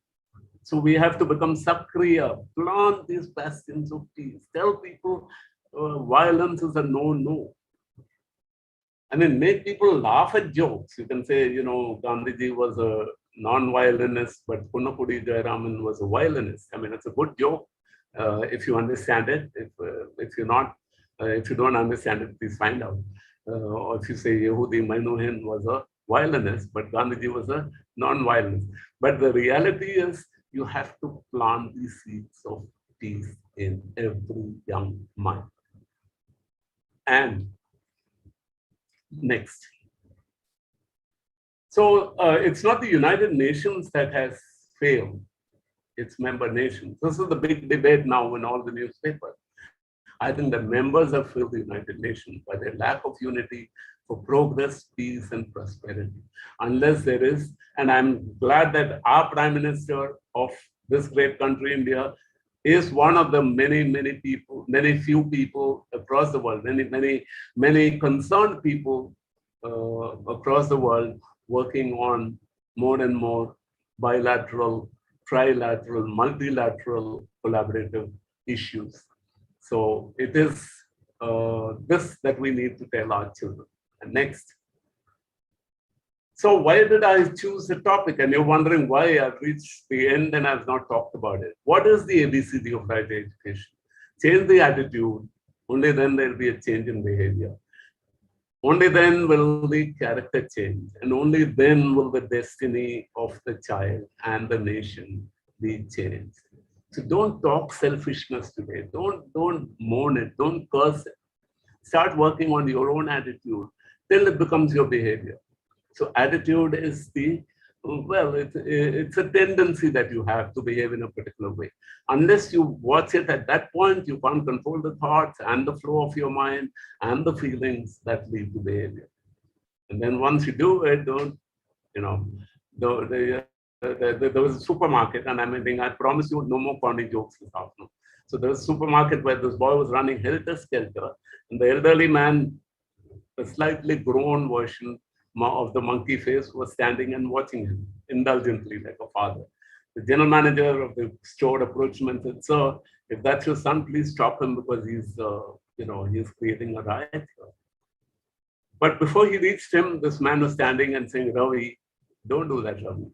[SPEAKER 3] So we have to become Sakriya, plant these bastions of peace. Tell people violence is a no-no. I mean, make people laugh at jokes. You can say, Gandhiji was a non-violinist, but Punnapudi Jayaraman was a violinist. I mean, it's a good joke. If you understand it, if you don't understand it, please find out. Or if you say Yehudi Menuhin was a violinist, but Gandhiji was a non-violinist. But the reality is, you have to plant these seeds of peace in every young mind. And next. So it's not the United Nations that has failed. Its member nations. This is the big debate now in all the newspapers. I think the members have failed the United Nations by their lack of unity for progress, peace, and prosperity. Unless there is, and I'm glad that our Prime Minister of this great country, India, is one of the many few people across the world, many concerned people across the world working on more and more bilateral, trilateral, multilateral collaborative issues. So it is this that we need to tell our children. And next. So why did I choose the topic? And you're wondering why I've reached the end and I've not talked about it. What is the ABCD of right education? Change the attitude. Only then there'll be a change in behavior. Only then will the character change. And only then will the destiny of the child and the nation be changed. So don't talk selfishness today. Don't mourn it. Don't curse it. Start working on your own attitude till it becomes your behavior. So attitude is it's a tendency that you have to behave in a particular way. Unless you watch it at that point, you can't control the thoughts and the flow of your mind and the feelings that lead to behavior. And then once you do it, there was a supermarket, and I promise you no more corny jokes this afternoon. So there was a supermarket where this boy was running helter-skelter, and the elderly man, a slightly grown version of the monkey face, was standing and watching him indulgently like a father. The general manager of the store approached him and said, "Sir, if that's your son, please stop him because he's creating a riot." But before he reached him, this man was standing and saying, "Ravi, don't do that, Ravi.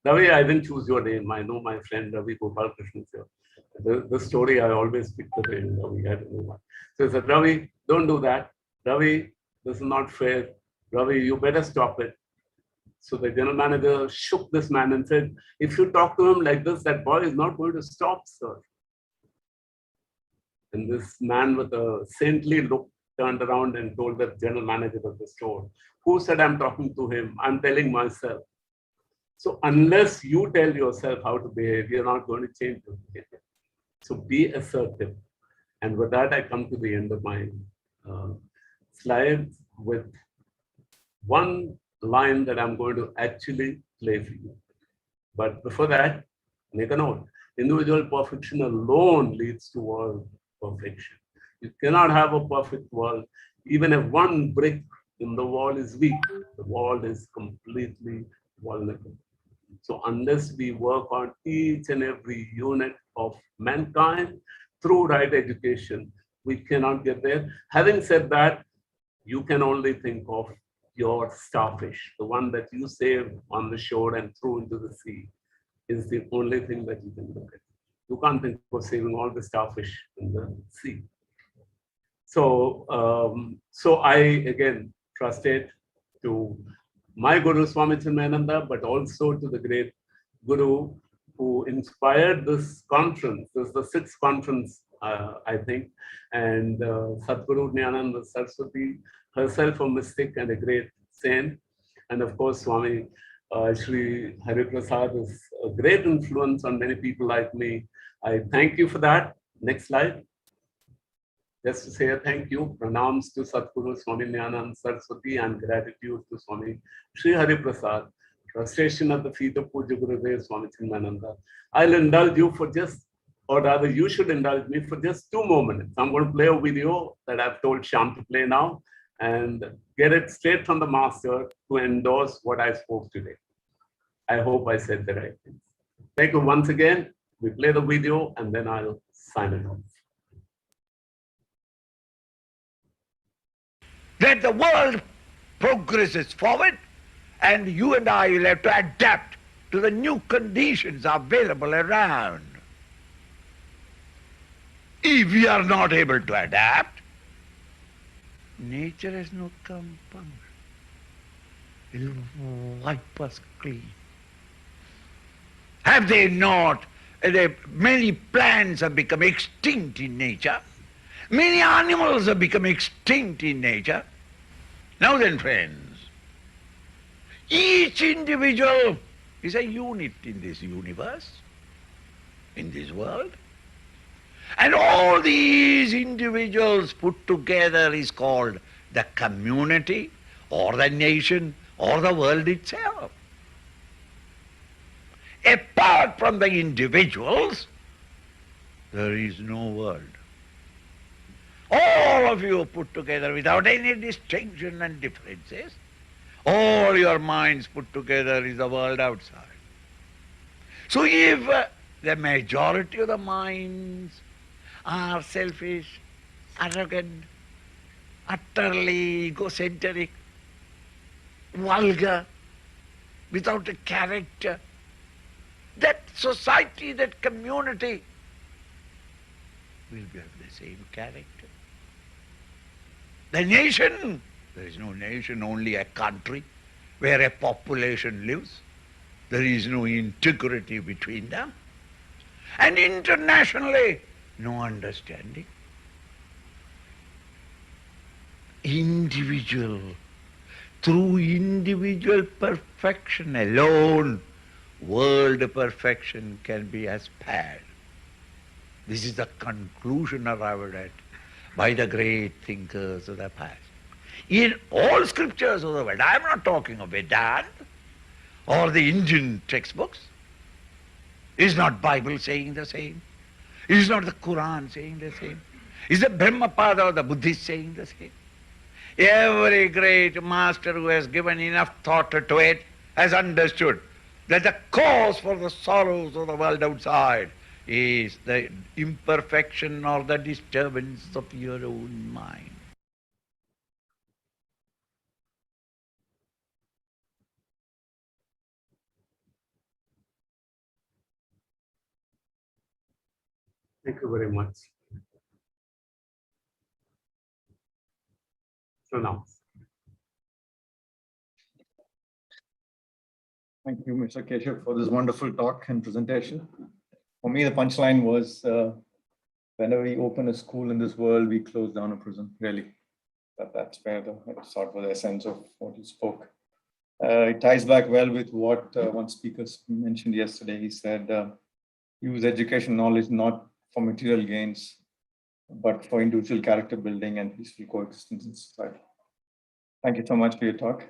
[SPEAKER 3] Ravi, I didn't choose your name. I know my friend Ravi Gopalakrishnan here. The story I always pick the name Ravi. I don't know why." So he said, "Ravi, don't do that. Ravi, this is not fair. Ravi, you better stop it." So the general manager shook this man and said, "If you talk to him like this, that boy is not going to stop, sir." And this man with a saintly look turned around and told the general manager of the store, "Who said I'm talking to him? I'm telling myself." So unless you tell yourself how to behave, you're not going to change your behavior. So be assertive. And with that, I come to the end of my slides with one line that I'm going to actually play for you. But before that, make a note. Individual perfection alone leads to world perfection. You cannot have a perfect world. Even if one brick in the wall is weak, the wall is completely vulnerable. So unless we work on each and every unit of mankind through right education, we cannot get there. Having said that, you can only think of your starfish, the one that you saved on the shore and threw into the sea, is the only thing that you can look at. You can't think of saving all the starfish in the sea. So I again trusted to my Guru Swami Chinmayananda, but also to the great Guru who inspired this conference. This is the sixth conference, I think, and Sadhguru Jnananda Saraswati, herself a mystic and a great saint, and of course Swami Shri Hari Prasad is a great influence on many people like me. I thank you for that. Next slide. Just to say a thank you, pranams to Sadhguru Swami Jnananda Saraswati and gratitude to Swami Shri Hari Prasad, frustration at the feet of Puja Gurudev Swami Chinmayananda. I'll indulge you for just, or rather you should indulge me for just 2 more minutes. I'm going to play a video that I've told Shyam to play now and get it straight from the master to endorse what I spoke today. I hope I said the right things. Thank you once again. We play the video and then I'll sign it off.
[SPEAKER 4] That the world progresses forward and you and I will have to adapt to the new conditions available around. If we are not able to adapt, nature has no compunction. It will wipe us clean. Have they not? Many plants have become extinct in nature. Many animals have become extinct in nature. Now then, friends, each individual is a unit in this universe, in this world. And all these individuals put together is called the community or the nation or the world itself. Apart from the individuals, there is no world. All of you put together without any distinction and differences, all your minds put together is the world outside. So if the majority of the minds are selfish, arrogant, utterly egocentric, vulgar, without a character, that society, that community will have the same character. The nation, there is no nation, only a country where a population lives. There is no integrity between them. And internationally, no understanding. Individual, through individual perfection alone, world perfection can be aspired. This is the conclusion arrived at by the great thinkers of the past. In all scriptures of the world, I am not talking of Vedanta or the Indian textbooks. Is not Bible saying the same? Is not the Quran saying the same? Is the Brahmapada or the Buddhist saying the same? Every great master who has given enough thought to it has understood that the cause for the sorrows of the world outside is the imperfection or the disturbance of your own mind.
[SPEAKER 3] Thank you very much. So now.
[SPEAKER 1] Thank you, Mr. Keshav, for this wonderful talk and presentation. For me, the punchline was, whenever we open a school in this world, we close down a prison, really. That's where the sort of the essence of what you spoke. It ties back well with what one speaker mentioned yesterday. He said, use education knowledge not for material gains, but for individual character building and peaceful coexistence in society. Thank you so much for your talk.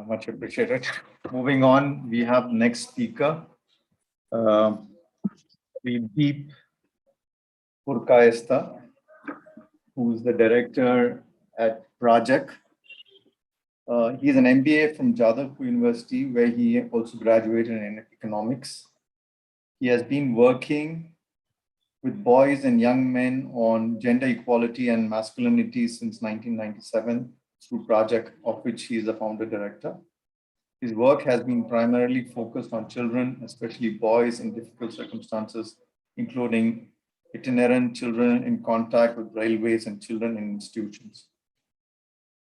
[SPEAKER 1] Much appreciated. Moving on, we have next speaker, Deep Purkaesta, who is the director at Prajak. He's an MBA from Jadavpur University, where he also graduated in economics. He has been working with boys and young men on gender equality and masculinity since 1997 through Prajak, of which he is the founder director. His work has been primarily focused on children, especially boys in difficult circumstances, including itinerant children in contact with railways and children in institutions.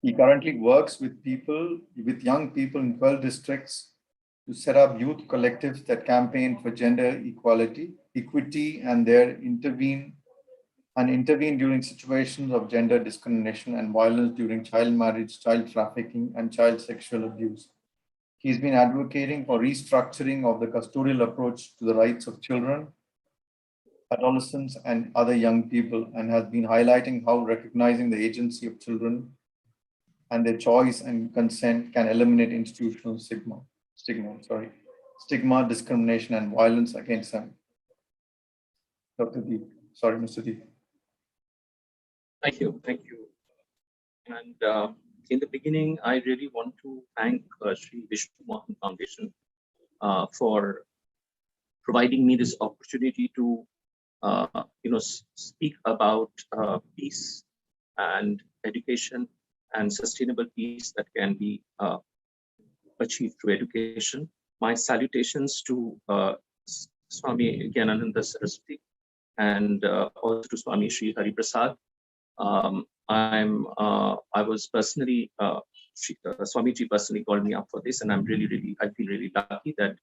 [SPEAKER 1] He currently works with young people in 12 districts to set up youth collectives that campaign for gender equity, and intervene during situations of gender discrimination and violence during child marriage, child trafficking, and child sexual abuse. He's been advocating for restructuring of the custodial approach to the rights of children, adolescents, and other young people, and has been highlighting how recognizing the agency of children and their choice and consent can eliminate institutional stigma, discrimination, and violence against them. Dr. Deep, sorry, Mr. Deep.
[SPEAKER 5] Thank you. And in the beginning, I really want to thank Sri Vishnu Mohan Foundation for providing me this opportunity to, speak about peace and education and sustainable peace that can be achieved through education. My salutations to Swami Gyanananda Saraswati and also to Swami Sri Hari Prasad. I was personally, Swamiji personally called me up for this, and I feel really lucky that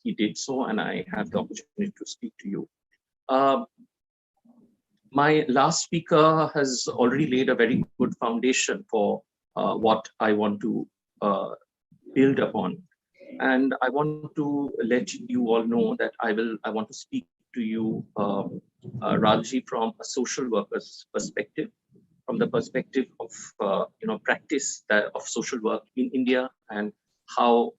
[SPEAKER 5] he did so, and I have the opportunity to speak to you. My last speaker has already laid a very good foundation for what I want to build upon. And I want to let you all know that I want to speak to you, Raji, from a social worker's perspective, from the perspective of practice of social work in India, and how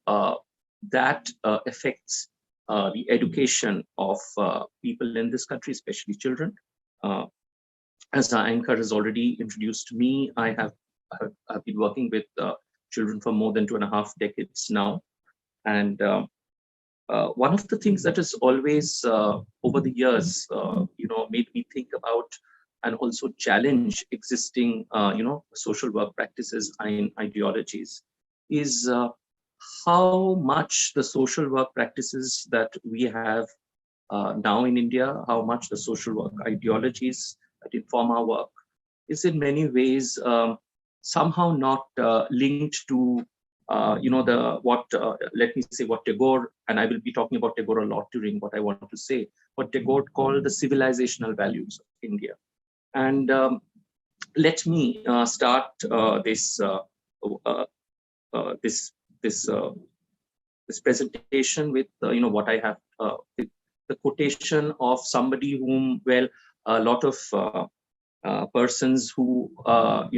[SPEAKER 5] that affects the education of people in this country, especially children. As our anchor has already introduced me, I have been working with children for more than 2.5 decades now. And one of the things that has always over the years, made me think about and also challenge existing, social work practices and ideologies is how much the social work practices that we have now in India, how much the social work ideologies that inform our work is in many ways somehow not linked to let me say what Tagore, and I will be talking about Tagore a lot during what I want to say, what Tagore called the civilizational values of India. And let me start this presentation with what I have, with the quotation of somebody whom, well, a lot of persons who are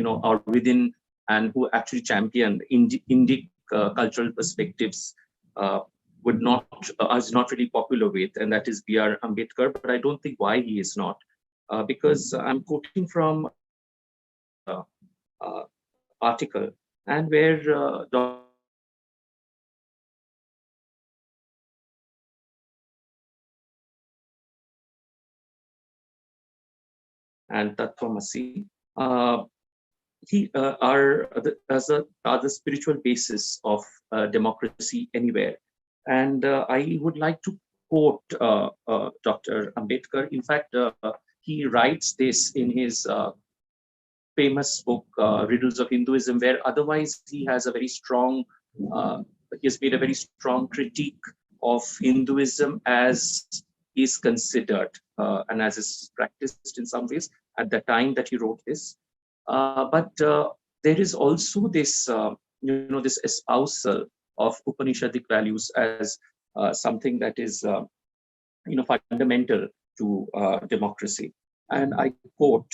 [SPEAKER 5] within and who actually champion Indic cultural perspectives is not really popular with, and that is B.R. Ambedkar. But I don't think why he is not, because I'm quoting from article, and where and Tattvamasi, he are the spiritual basis of democracy anywhere. And I would like to quote Dr. Ambedkar. In fact, he writes this in his famous book, Riddles of Hinduism, where otherwise he has a very strong, he has made a very strong critique of Hinduism as is considered and as is practiced in some ways at the time that he wrote this. But there is also this this espousal of Upanishadic values as something that is fundamental to democracy. And I quote,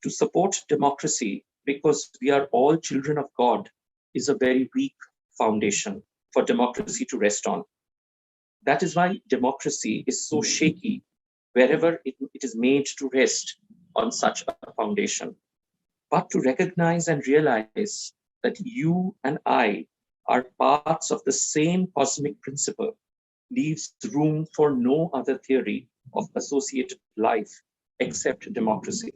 [SPEAKER 5] "To support democracy because we are all children of God is a very weak foundation for democracy to rest on. That is why democracy is so shaky wherever it is made to rest on such a foundation. But to recognize and realize that you and I are parts of the same cosmic principle leaves room for no other theory of associated life except democracy.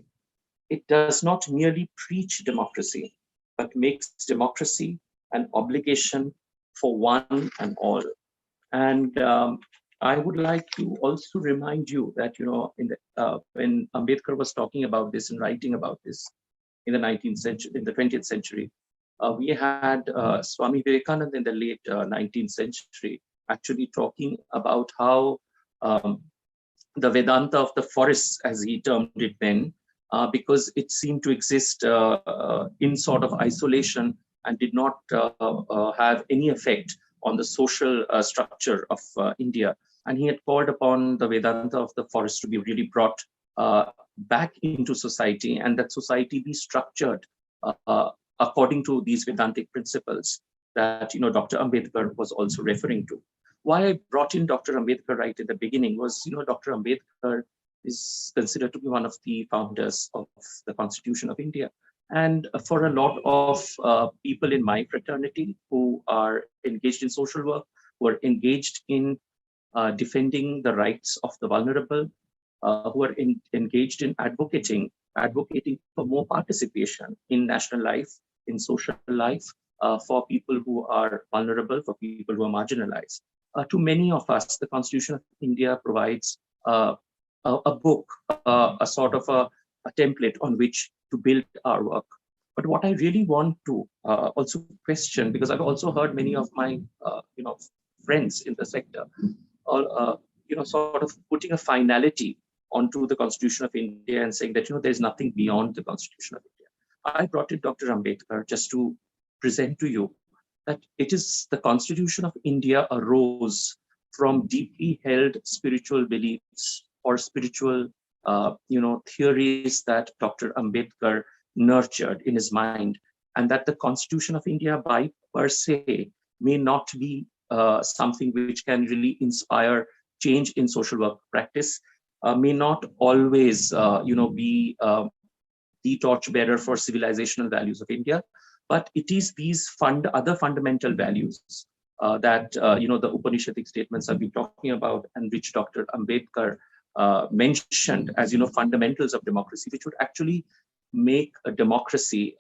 [SPEAKER 5] It does not merely preach democracy, but makes democracy an obligation for one and all." And I would like to also remind you that, when Ambedkar was talking about this and writing about this in the 19th century, in the 20th century, we had Swami Vivekananda in the late 19th century actually talking about how the Vedanta of the forests, as he termed it then, because it seemed to exist in sort of isolation and did not have any effect on the social structure of India. And he had called upon the Vedanta of the forest to be really brought back into society, and that society be structured according to these Vedantic principles that Dr. Ambedkar was also referring to. Why I brought in Dr. Ambedkar right at the beginning was, Dr. Ambedkar is considered to be one of the founders of the Constitution of India. And for a lot of people in my fraternity who are engaged in social work, who are engaged in defending the rights of the vulnerable, who are engaged in advocating for more participation in national life, in social life, for people who are vulnerable, for people who are marginalized. To many of us, the Constitution of India provides a book, a sort of a template on which to build our work. But what I really want to also question, because I've also heard many of my friends in the sector, sort of putting a finality onto the Constitution of India and saying that there's nothing beyond the Constitution of India. I brought in Dr. Ambedkar just to present to you that it is the Constitution of India arose from deeply held spiritual beliefs or spiritual theories that Dr. Ambedkar nurtured in his mind, and that the Constitution of India by per se may not be something which can really inspire change in social work practice, may not always be the torchbearer for civilizational values of India, but it is these other fundamental values that the Upanishadic statements I've been talking about, and which Dr. Ambedkar mentioned as fundamentals of democracy, which would actually make a democracy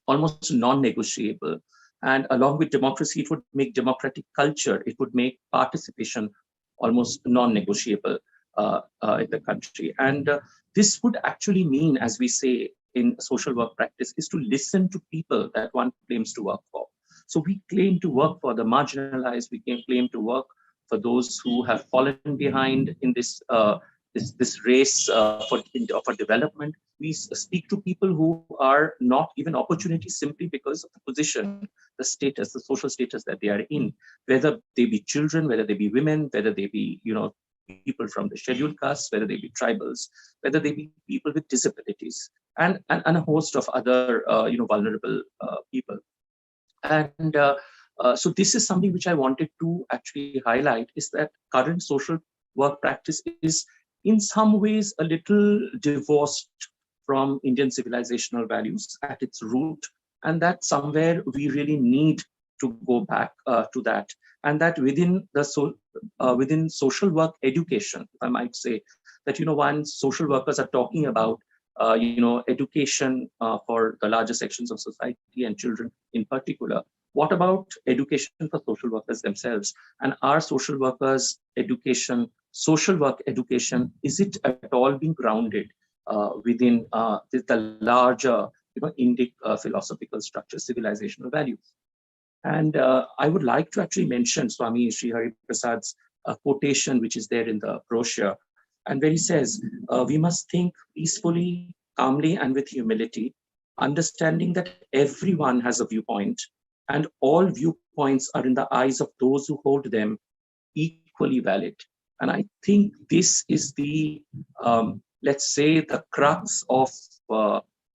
[SPEAKER 5] almost non-negotiable. And along with democracy, it would make democratic culture, it would make participation almost non-negotiable in the country. And this would actually mean, as we say in social work practice, is to listen to people that one claims to work for. So we claim to work for the marginalized, we claim to work for those who have fallen behind in this race for development. We speak to people who are not given opportunities simply because of the position, the status, the social status that they are in, whether they be children, whether they be women, whether they be people from the scheduled castes, whether they be tribals, whether they be people with disabilities, and a host of other vulnerable people. And so this is something which I wanted to actually highlight, is that current social work practice is in some ways a little divorced from Indian civilizational values at its root, and that somewhere we really need to go back to that, and that within social work education, if I might say, that when social workers are talking about education for the larger sections of society and children in particular, what about education for social workers themselves? And are social workers' education, social work education, is it at all being grounded within the larger Indic philosophical structure, civilizational values? And I would like to actually mention Swami Sri Hari Prasad's quotation, which is there in the brochure, and where he says, we must think peacefully, calmly, and with humility, understanding that everyone has a viewpoint and all viewpoints are in the eyes of those who hold them equally valid. And I think this is the, let's say, the crux of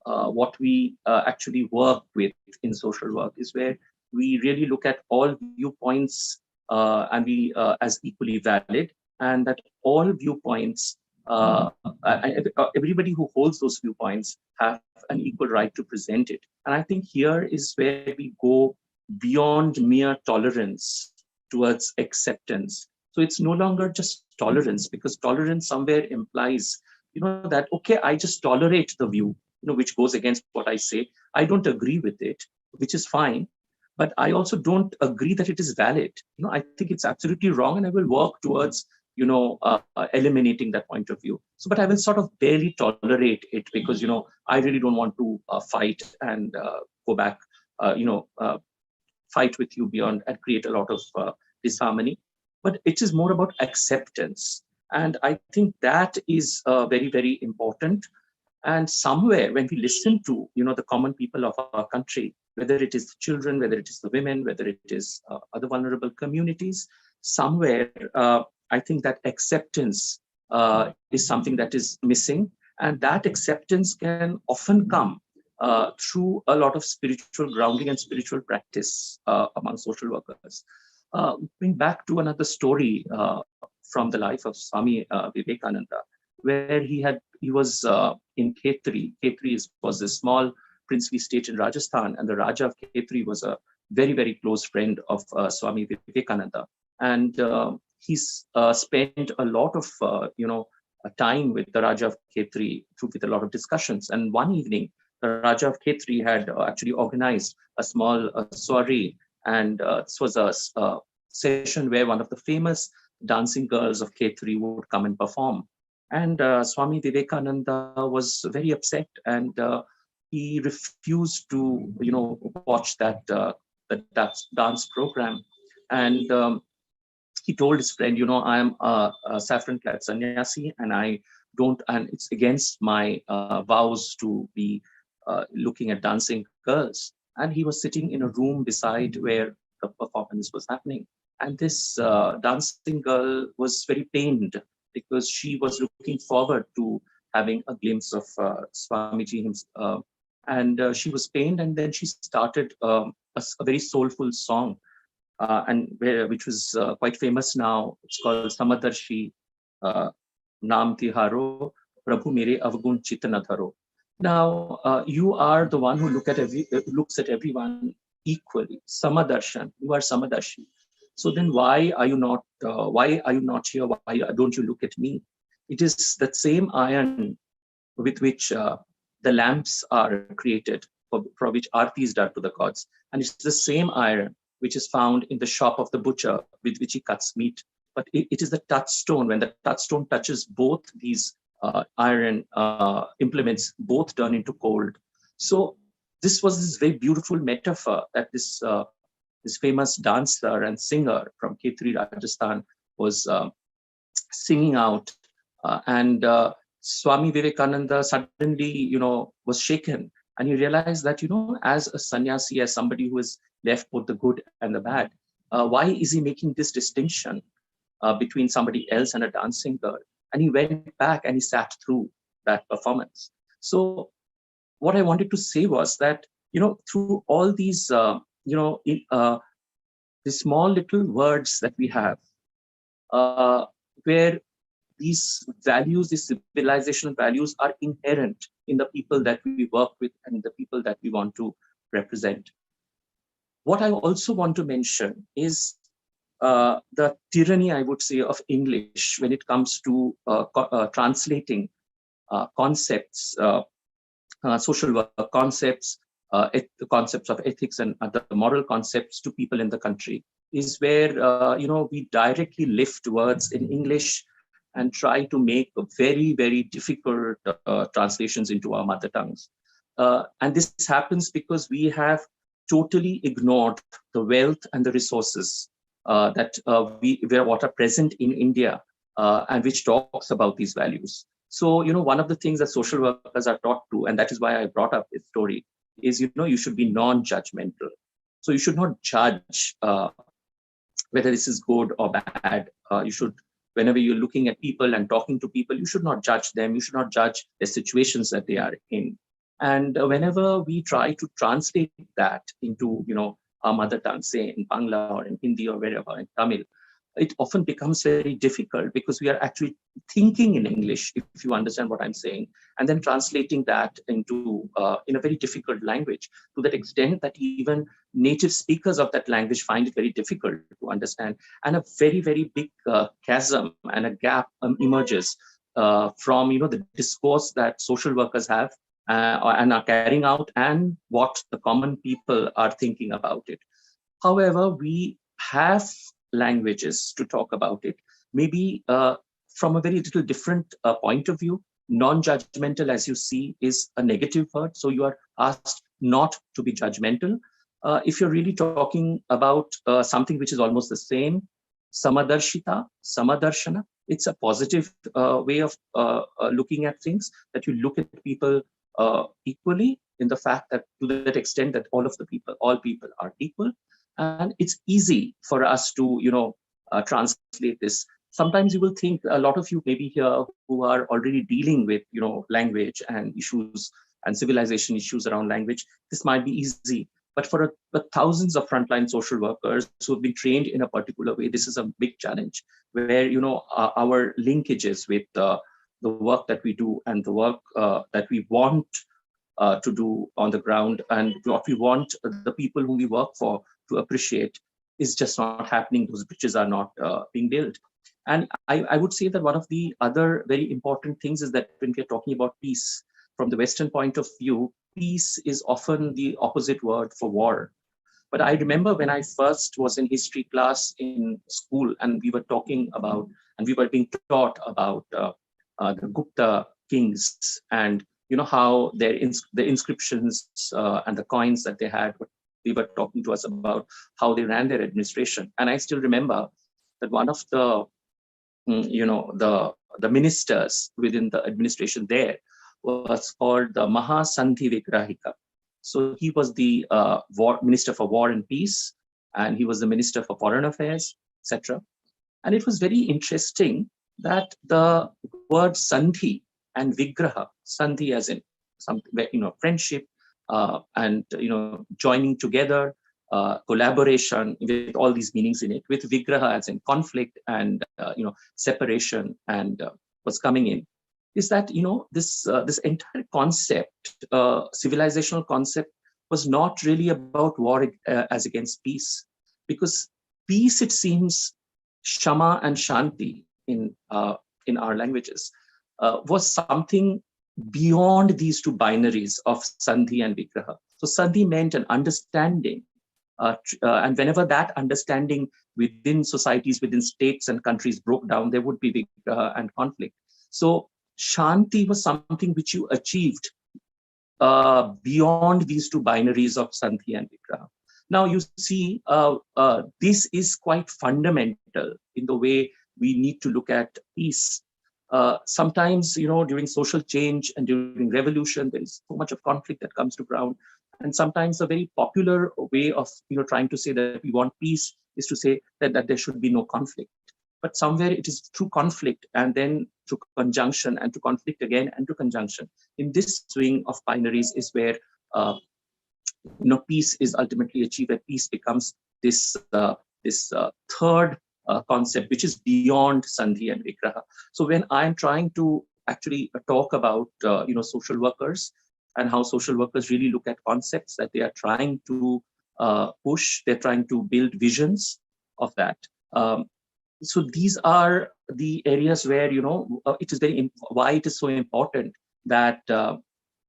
[SPEAKER 5] what we actually work with in social work, is where we really look at all viewpoints and we as equally valid, and that all viewpoints, everybody who holds those viewpoints have an equal right to present it. And I think here is where we go beyond mere tolerance towards acceptance. So it's no longer just tolerance, because tolerance somewhere implies, that, okay, I just tolerate the view, which goes against what I say. I don't agree with it, which is fine, but I also don't agree that it is valid. I think it's absolutely wrong, and I will work towards, eliminating that point of view. So, but I will sort of barely tolerate it because, I really don't want to fight and go back, fight with you beyond and create a lot of disharmony. But it is more about acceptance. And I think that is very, very important. And somewhere when we listen to, the common people of our country, whether it is the children, whether it is the women, whether it is other vulnerable communities, somewhere I think that acceptance is something that is missing. And that acceptance can often come through a lot of spiritual grounding and spiritual practice among social workers. Going back to another story from the life of Swami Vivekananda, where he was in Khetri. Khetri was a small princely state in Rajasthan, and the Raja of Khetri was a very, very close friend of Swami Vivekananda. And he's spent a lot of, time with the Raja of Khetri with a lot of discussions. And one evening, the Raja of Khetri had actually organized a small soiree, and this was a session where one of the famous dancing girls of Khetri would come and perform. And Swami Vivekananda was very upset, and he refused to, watch that dance program. And he told his friend, I am a saffron-clad sannyasi, and it's against my vows to be looking at dancing girls. And he was sitting in a room beside where the performance was happening. And this dancing girl was very pained because she was looking forward to having a glimpse of Swamiji himself. And she was pained, and then she started a very soulful song, which was quite famous now. It's called Samadarshi Naam Tiharo Prabhu Mere Avgun Chitana Dharo. Now, you are the one who looks at everyone equally. Samadarshan, you are Samadarshi. So then why are you not here? Why don't you look at me? It is that same iron with which the lamps are created, for which aarti is done to the gods. And it's the same iron which is found in the shop of the butcher with which he cuts meat. But it is the touchstone. When the touchstone touches both these iron implements, both turn into gold. So this was this very beautiful metaphor that this famous dancer and singer from Khetri, Rajasthan, was singing out. And Swami Vivekananda suddenly, was shaken. And he realized that, as a sannyasi, as somebody who has left both the good and the bad, why is he making this distinction between somebody else and a dancing girl? And he went back and he sat through that performance. So what I wanted to say was that, through all these, the small little words that we have, where these values, these civilizational values, are inherent in the people that we work with and the people that we want to represent. What I also want to mention is the tyranny, I would say, of English when it comes to translating concepts, social work concepts, the concepts of ethics and other moral concepts to people in the country, is where we directly lift words in English and try to make very, very difficult translations into our mother tongues. And this happens because we have totally ignored the wealth and the resources that what are present in India and which talks about these values. So, one of the things that social workers are taught to, and that is why I brought up this story, is, you should be non-judgmental. So you should not judge whether this is good or bad. You should, whenever you're looking at people and talking to people, you should not judge them. You should not judge the situations that they are in. And whenever we try to translate that into, our mother tongue, say in Bangla or in Hindi or wherever, in Tamil, it often becomes very difficult because we are actually thinking in English, if you understand what I'm saying, and then translating that into in a very difficult language, to that extent that even native speakers of that language find it very difficult to understand, and a very, very big chasm and a gap emerges from the discourse that social workers have and are carrying out, and what the common people are thinking about it. However, we have languages to talk about it, maybe from a very little different point of view. Non-judgmental, as you see, is a negative word. So you are asked not to be judgmental. If you're really talking about something which is almost the same, samadarshita, samadarshana, it's a positive way of looking at things, that you look at people equally, in the fact that to that extent that all people are equal. And it's easy for us to, translate this. Sometimes you will think, a lot of you maybe here who are already dealing with, language and issues and civilization issues around language, this might be easy. But for thousands of frontline social workers who have been trained in a particular way, this is a big challenge, where, our linkages with the work that we do and the work that we want to do on the ground, and what we want the people whom we work for to appreciate, is just not happening. Those bridges are not being built. And I would say that one of the other very important things is that when we're talking about peace, from the Western point of view, peace is often the opposite word for war. But I remember when I first was in history class in school, and we were talking about, and we were being taught about the Gupta kings, and how the inscriptions and the coins that they had, they were talking to us about how they ran their administration. And I still remember that one of the the ministers within the administration there was called the Mahasandhi Vigrahika. So he was the minister for war and peace, and he was the minister for foreign affairs, etc. And it was very interesting that the word Sandhi and Vigraha, Sandhi as in something, friendship, and joining together, collaboration, with all these meanings in it, with Vigraha as in conflict and separation, and what's coming in, is that this entire concept, civilizational concept, was not really about war as against peace, because peace, it seems, Shama and Shanti in our languages, was something beyond these two binaries of Sandhi and Vigraha. So Sandhi meant an understanding, and whenever that understanding within societies, within states and countries broke down, there would be Vigraha and conflict. So Shanti was something which you achieved beyond these two binaries of Sandhi and Vigraha. Now you see, this is quite fundamental in the way we need to look at peace. Sometimes, during social change and during revolution, there is so much of conflict that comes to ground. And sometimes a very popular way of, trying to say that we want peace is to say that there should be no conflict. But somewhere it is through conflict, and then through conjunction, and to conflict again, and to conjunction. In this swing of binaries is where, peace is ultimately achieved, where peace becomes this third concept, which is beyond Sandhi and Vigraha. So when I'm trying to actually talk about, social workers, and how social workers really look at concepts that they are trying to push, they're trying to build visions of that. So these are the areas where, it is why it is so important that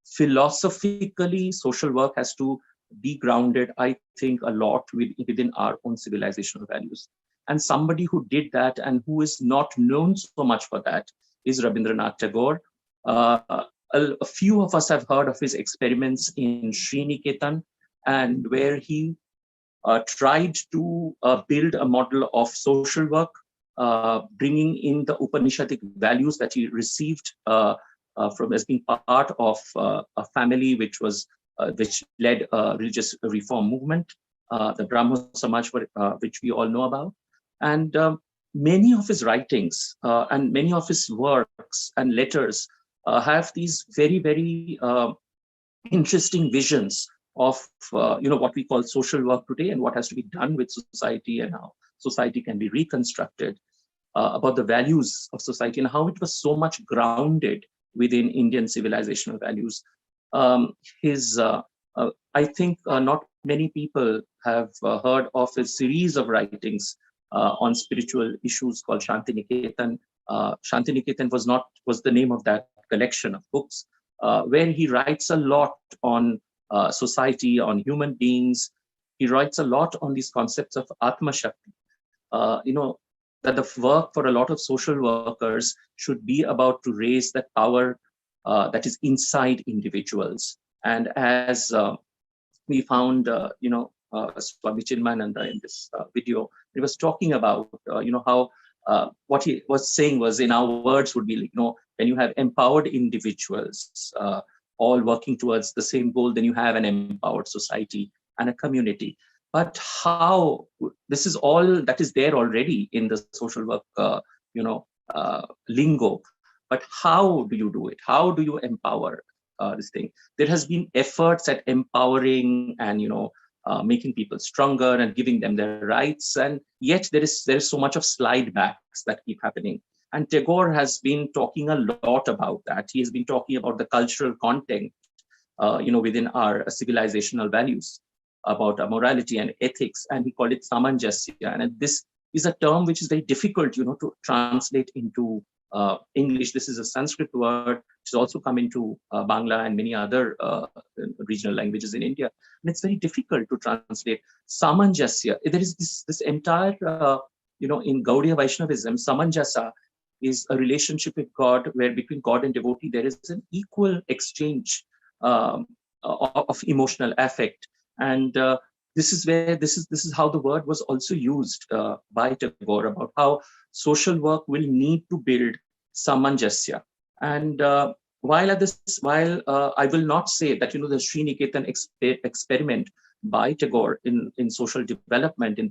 [SPEAKER 5] philosophically social work has to be grounded, I think, a lot within our own civilizational values. And somebody who did that, and who is not known so much for that, is Rabindranath Tagore. A few of us have heard of his experiments in Sriniketan, and where he tried to build a model of social work, bringing in the Upanishadic values that he received from as being part of a family which led a religious reform movement, the Brahmo Samaj, which we all know about. And many of his writings and many of his works and letters have these very, very interesting visions of what we call social work today and what has to be done with society and how society can be reconstructed, about the values of society and how it was so much grounded within Indian civilizational values. I think not many people have heard of a series of writings on spiritual issues called Shantiniketan. Shantiniketan was the name of that collection of books, where he writes a lot on society, on human beings. He writes a lot on these concepts of Atma Shakti. That the work for a lot of social workers should be about to raise that power that is inside individuals. And as we found, Swami Chinmayananda in this video, he was talking about, how what he was saying was, in our words, would be, when you have empowered individuals all working towards the same goal, then you have an empowered society and a community. But how, this is all that is there already in the social work, lingo. But how do you do it? How do you empower this thing? There has been efforts at empowering and, making people stronger and giving them their rights. And yet there is so much of slide backs that keep happening. And Tagore has been talking a lot about that. He has been talking about the cultural content, within our civilizational values, about morality and ethics, and he called it samanjasya. And this is a term which is very difficult, to translate into English. This is a Sanskrit word, which has also come into Bangla and many other regional languages in India. And it's very difficult to translate. Samanjasya, there is this entire, in Gaudiya Vaishnavism, samanjasa is a relationship with God, where between God and devotee, there is an equal exchange of emotional affect. And this is how the word was also used by Tagore, about how social work will need to build samanjasya. And while I will not say that, the Sriniketan experiment by Tagore in social development, in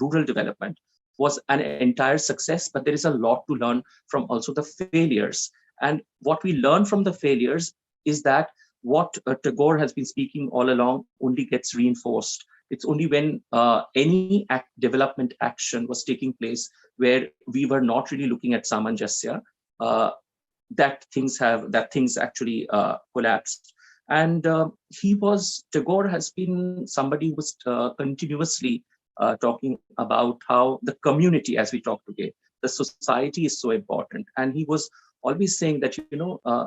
[SPEAKER 5] rural development, was an entire success, but there is a lot to learn from also the failures. And what we learn from the failures is that what Tagore has been speaking all along only gets reinforced. It's only when any development action was taking place where we were not really looking at samanjasya, that things actually collapsed. And Tagore has been somebody who was continuously talking about how the community, as we talk today, the society is so important. And he was always saying that,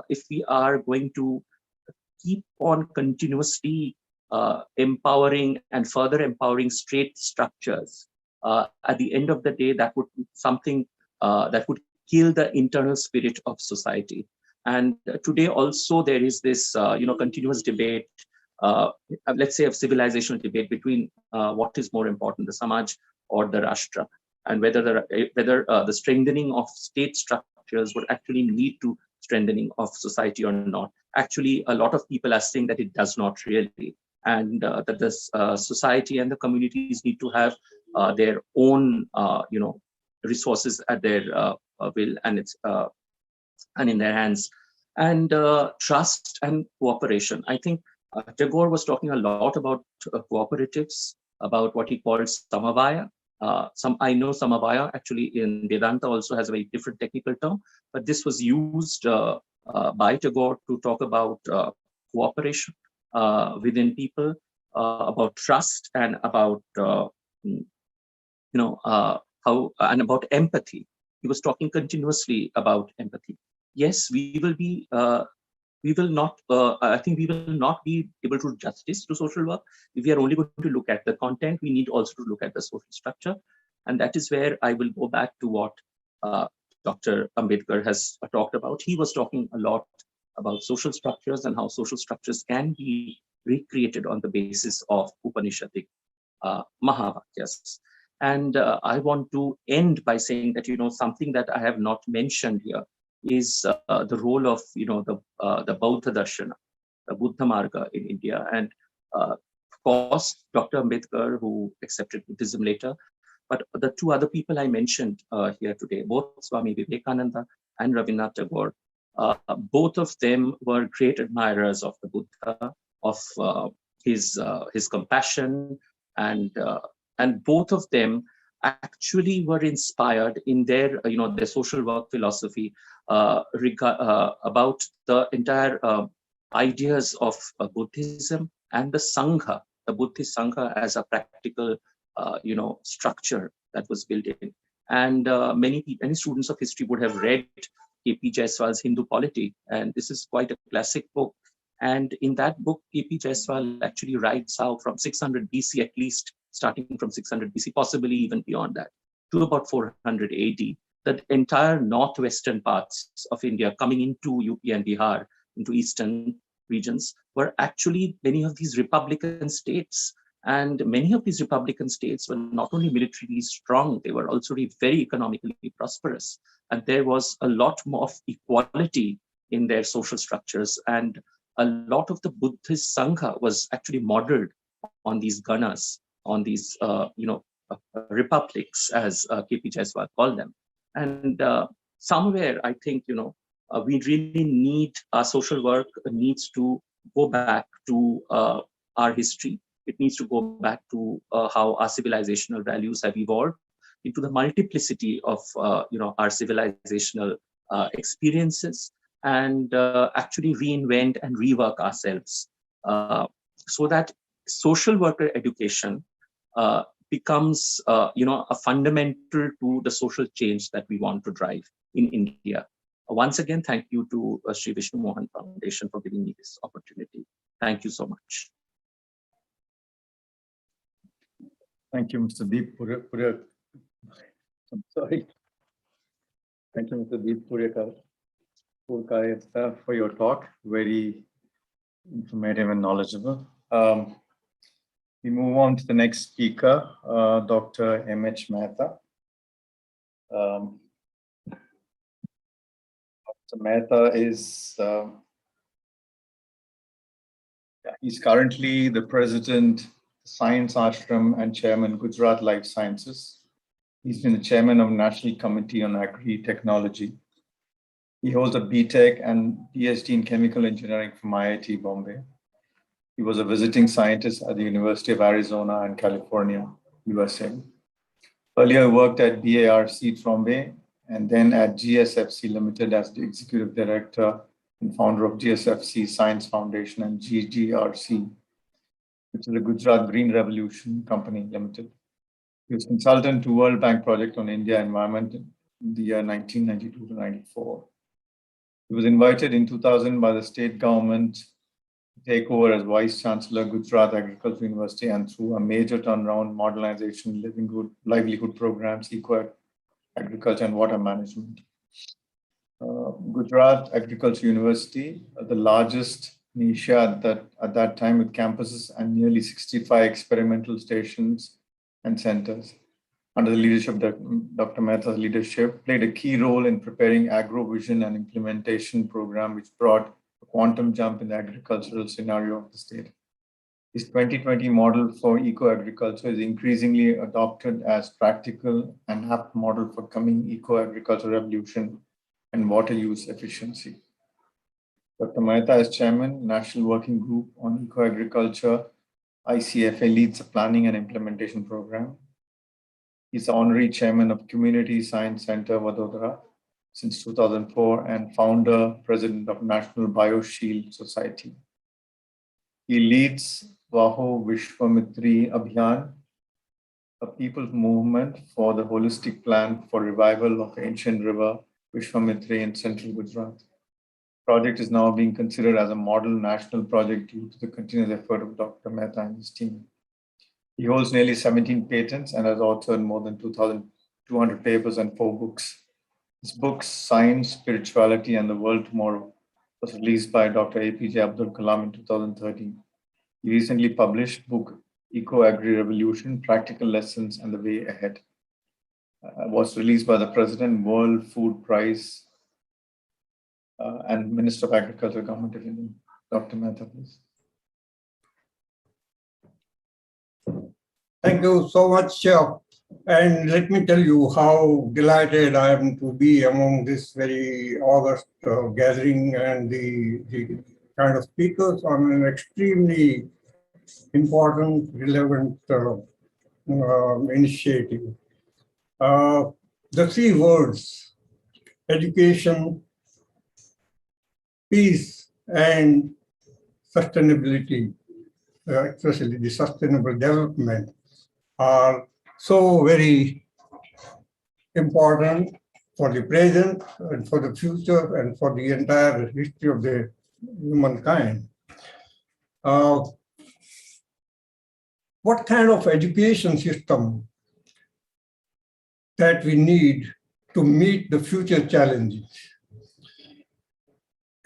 [SPEAKER 5] if we are going to keep on continuously empowering and further empowering state structures, at the end of the day, that would be something that would kill the internal spirit of society. And today also there is this, continuous debate, let's say a civilizational debate between what is more important, the Samaj or the Rashtra, and whether the strengthening of state structures would actually lead to strengthening of society or not. Actually, a lot of people are saying that it does not really, and that the society and the communities need to have their own, resources at their will and in their hands, and trust and cooperation. I think Tagore was talking a lot about cooperatives, about what he calls samavaya. I know samavaya actually in Vedanta also has a very different technical term, but this was used by Tagore to talk about cooperation within people, about trust, and about how, and about empathy. He was talking continuously about empathy. Yes, we will not be able to do justice to social work if we are only going to look at the content. We need also to look at the social structure. And that is where I will go back to what Dr. Ambedkar has talked about. He was talking a lot about social structures and how social structures can be recreated on the basis of Upanishadic Mahavakyas. And I want to end by saying that, something that I have not mentioned here is the role of, the Bauddha Darshana, the Buddha Marga in India. And course, Dr. Ambedkar, who accepted Buddhism later, but the two other people I mentioned here today, both Swami Vivekananda and Rabindranath Tagore, both of them were great admirers of the Buddha, of his compassion, and both of them actually were inspired in their their social work philosophy about the entire ideas of Buddhism and the Sangha, the Buddhist Sangha as a practical structure that was built in. And many students of history would have read K.P. Jaiswal's Hindu Polity, and this is quite a classic book. And in that book, K.P. Jaiswal actually writes how from 600 BC, at least starting from 600 BC, possibly even beyond that, to about 400 AD, the entire northwestern parts of India coming into UP and Bihar, into eastern regions, were actually many of these republican states. And many of these republican states were not only militarily strong, they were also very economically prosperous. And there was a lot more of equality in their social structures. And a lot of the Buddhist Sangha was actually modeled on these ganas, on these, republics, as K.P. Jaiswal called them. And somewhere, I think, we really need, our social work needs to go back to our history. It needs to go back to how our civilizational values have evolved into the multiplicity of our civilizational experiences, and actually reinvent and rework ourselves so that social worker education becomes a fundamental to the social change that we want to drive in India. Once again, thank you to Sri Vishnu Mohan Foundation for giving me this opportunity. Thank you so much.
[SPEAKER 1] Thank you, Mr. Deep Purya. I'm sorry. Thank you, Mr. Deep Purkayastha, for your talk. Very informative and knowledgeable. We move on to the next speaker, Dr. M.H. Mehta. Dr. Mehta is he's currently the president, Science Ashram, and chairman, Gujarat Life Sciences. He's been the chairman of National Committee on Agri-Technology. He holds a BTech and PhD in Chemical Engineering from IIT Bombay. He was a visiting scientist at the University of Arizona and California, USA. Earlier, he worked at BARC Trombay and then at GSFC Limited as the executive director and founder of GSFC Science Foundation and GGRC, which is the Gujarat Green Revolution Company Limited. He was consultant to World Bank project on India environment in the year 1992 to 94. He was invited in 2000 by the state government to take over as Vice Chancellor, Gujarat Agricultural University, and through a major turnaround, modernization, livelihood programs, eco-agriculture, and water management. Gujarat Agricultural University, the largest in Asia at that time, with campuses and nearly 65 experimental stations and centers. Under the leadership of Dr. Mehta's leadership, played a key role in preparing AgroVision and implementation program, which brought a quantum jump in the agricultural scenario of the state. His 2020 model for eco-agriculture is increasingly adopted as practical and apt model for coming eco-agriculture revolution and water use efficiency. Dr. Mehta, as chairman, National Working Group on Eco-Agriculture, ICFA, leads the planning and implementation program. He's the honorary chairman of Community Science Center, Vadodara, since 2004, and founder, president of National BioShield Society. He leads Vaho Vishwamitri Abhiyan, a people's movement for the holistic plan for revival of the ancient river Vishwamitri in central Gujarat. The project is now being considered as a model national project due to the continuous effort of Dr. Mehta and his team. He holds nearly 17 patents and has authored more than 2,200 papers and 4 books. His books, Science, Spirituality, and the World Tomorrow, was released by Dr. APJ Abdul Kalam in 2013. He recently published book Eco-Agri Revolution, Practical Lessons and the Way Ahead. Was released by the President, World Food Prize, and Minister of Agriculture, Government of India. Dr. Mehta, please.
[SPEAKER 6] Thank you so much. And let me tell you how delighted I am to be among this very august gathering and the kind of speakers on an extremely important, relevant initiative. The three words, education, peace, and sustainability, especially the sustainable development, are so very important for the present and for the future and for the entire history of the humankind. What kind of education system that we need to meet the future challenges?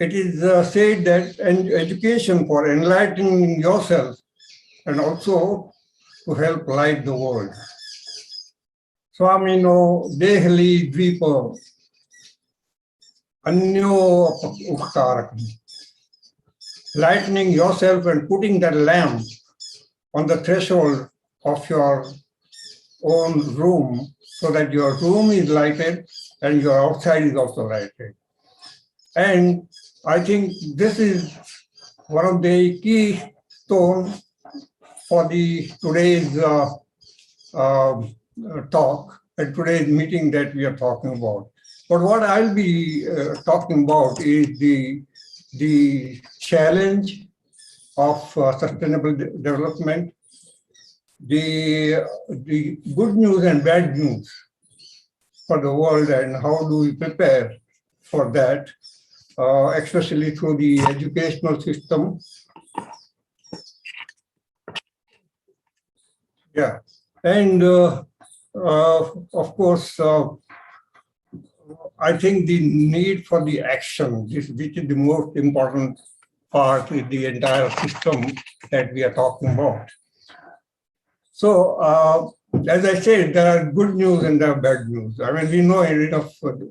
[SPEAKER 6] It is said that education for enlightening yourself and also to help light the world. Swamino Dehli Dvipa Anyo Upkarakam. Lightening yourself and putting that lamp on the threshold of your own room so that your room is lighted and your outside is also lighted. And I think this is one of the key stones for today's talk and today's meeting that we are talking about. But what I'll be talking about is the challenge of sustainable development, the good news and bad news for the world, and how do we prepare for that, especially through the educational system. Yeah, and of course, I think the need for the action, which is the most important part in the entire system that we are talking about. So, as I said, there are good news and there are bad news. I mean, we know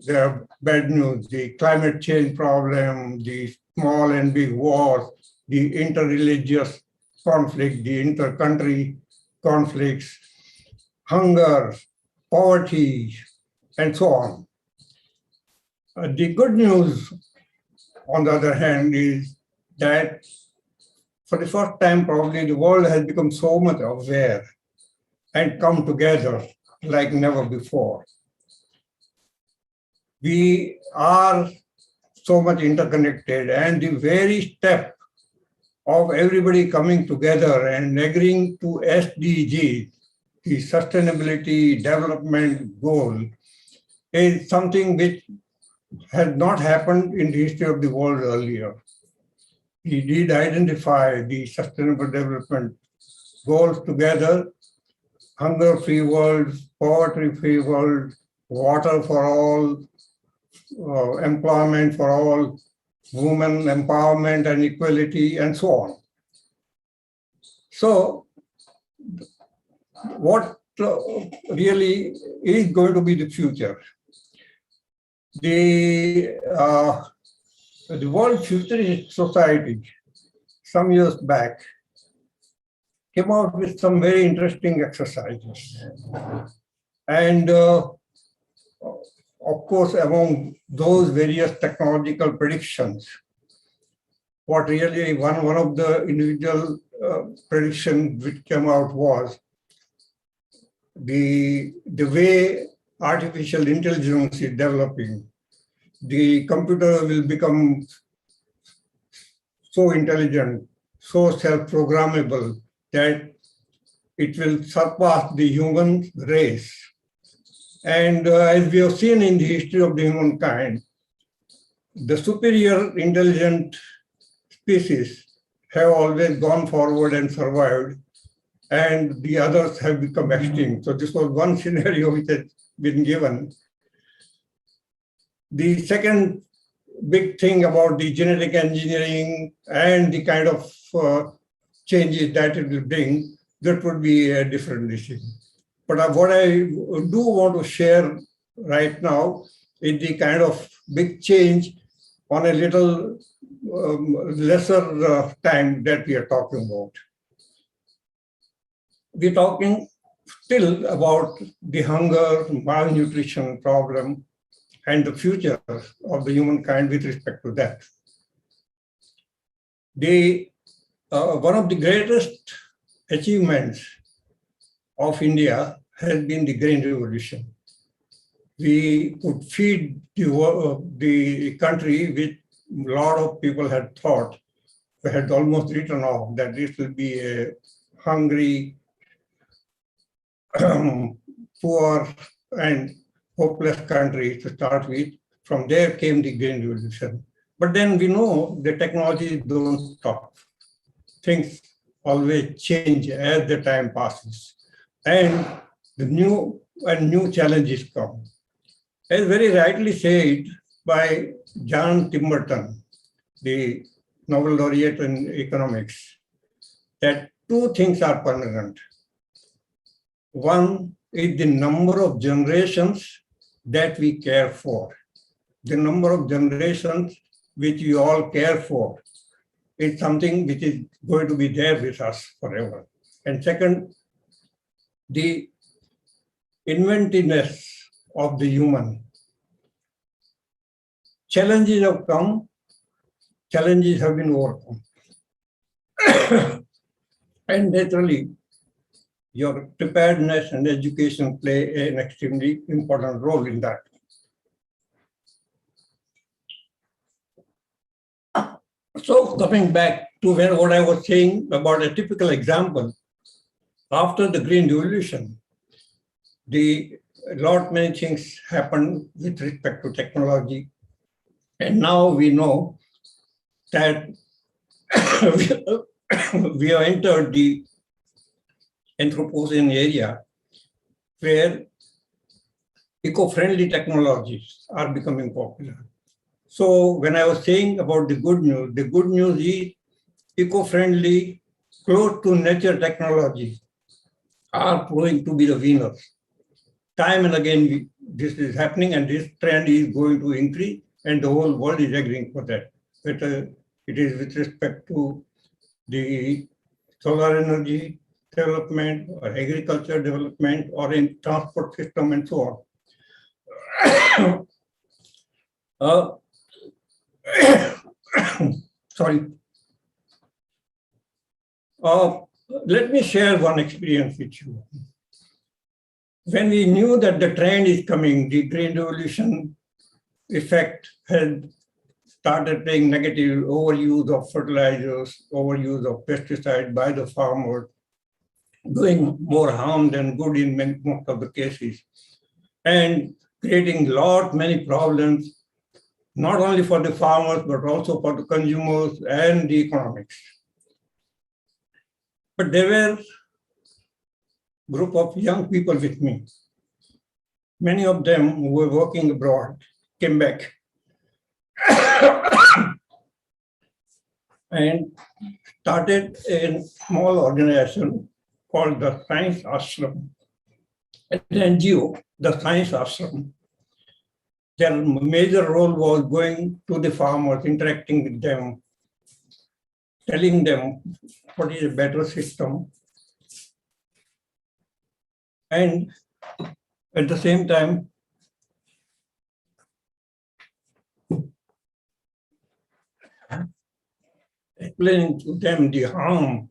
[SPEAKER 6] there are bad news, the climate change problem, the small and big wars, the interreligious conflict, the inter-country conflicts, hunger, poverty, and so on. The good news, on the other hand, is that for the first time, probably the world has become so much aware and come together like never before. We are so much interconnected, and the very step of everybody coming together and agreeing to SDG, the Sustainability Development Goal, is something which has not happened in the history of the world earlier. We did identify the Sustainable Development Goals together: hunger-free world, poverty-free world, water for all, employment for all, women empowerment and equality, and so on. So, what really is going to be the future? The World Futurist Society, some years back, came out with some very interesting exercises. And of course, among those various technological predictions, what really one of the individual predictions which came out was the way artificial intelligence is developing. The computer will become so intelligent, so self-programmable that it will surpass the human race. And as we have seen in the history of the humankind, the superior intelligent species have always gone forward and survived, and the others have become extinct. So this was one scenario which has been given. The second big thing about the genetic engineering and the kind of changes that it will bring, that would be a different issue. But what I do want to share right now is the kind of big change on a little lesser time that we are talking about. We're talking still about the hunger, malnutrition problem, and the future of the humankind with respect to that. One of the greatest achievements of India has been the Green Revolution. We could feed the country which a lot of people had thought, had almost written off, that this will be a hungry, poor and hopeless country to start with. From there came the Green Revolution. But then we know the technology don't stop. Things always change as the time passes. And the new challenges come. As very rightly said by John Timberton, the Nobel laureate in economics, that two things are permanent. One is the number of generations that we care for. The number of generations which we all care for is something which is going to be there with us forever. And second, the inventiveness of the human. Challenges have come, challenges have been overcome. And naturally, your preparedness and education play an extremely important role in that. So coming back to what I was saying about a typical example, after the Green Revolution, many things happened with respect to technology. And now we know that we have entered the Anthropocene area where eco-friendly technologies are becoming popular. So when I was saying about the good news is eco-friendly, close to nature technologies are proving to be the winners. Time and again, this is happening and this trend is going to increase and the whole world is agreeing for that. Whether it is with respect to the solar energy development or agriculture development or in transport system and so on. Sorry. Let me share one experience with you. When we knew that the trend is coming, the Green Revolution effect had started playing negative, overuse of fertilizers, overuse of pesticides by the farmers, doing more harm than good in most of the cases, and creating many problems, not only for the farmers, but also for the consumers and the economics. But there were a group of young people with me. Many of them who were working abroad came back and started a small organization called the Science Ashram, an NGO, the Science Ashram. Their major role was going to the farmers, interacting with them, telling them what is a better system. And at the same time, explaining to them the harm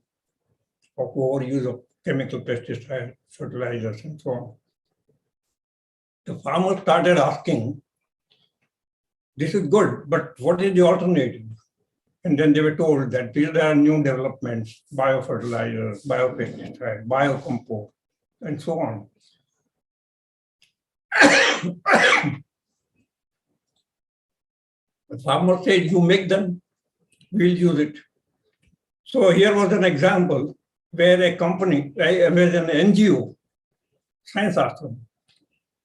[SPEAKER 6] of overuse of chemical pesticides, fertilizers, and so on. The farmers started asking, this is good, but what is the alternative? And then they were told that there are new developments, biofertilizers, biopesticides, biocompost, and so on. The farmer said, you make them, we'll use it. So here was an example where a company, where an NGO, Science Ashram,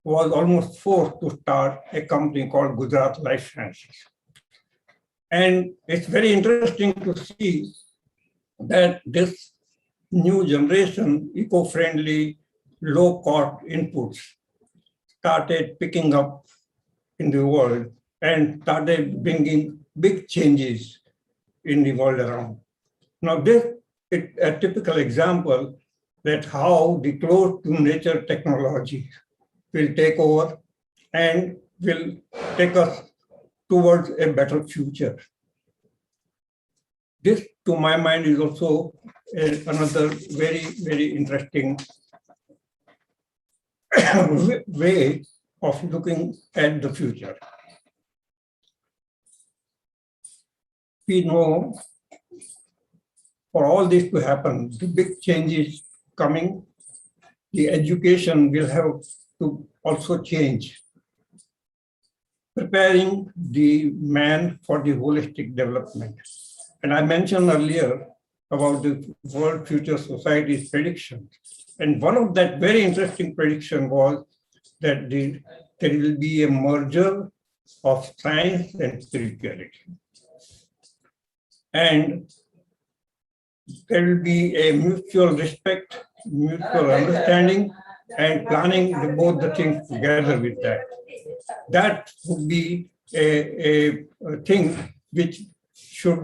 [SPEAKER 6] was almost forced to start a company called Gujarat Life Sciences. And it's very interesting to see that this new generation, eco-friendly, low-cost inputs started picking up in the world and started bringing big changes in the world around. Now, this is a typical example that how the close to nature technology will take over and will take us towards a better future. This, to my mind, is also another very, very interesting way of looking at the future. We know for all this to happen, the big changes coming, the education will have to also change, preparing the man for the holistic development. And I mentioned earlier about the World Future Society's predictions. And one of that very interesting prediction was that there will be a merger of science and spirituality. And there will be a mutual respect, mutual understanding, and planning both the things together with that. That would be a thing which should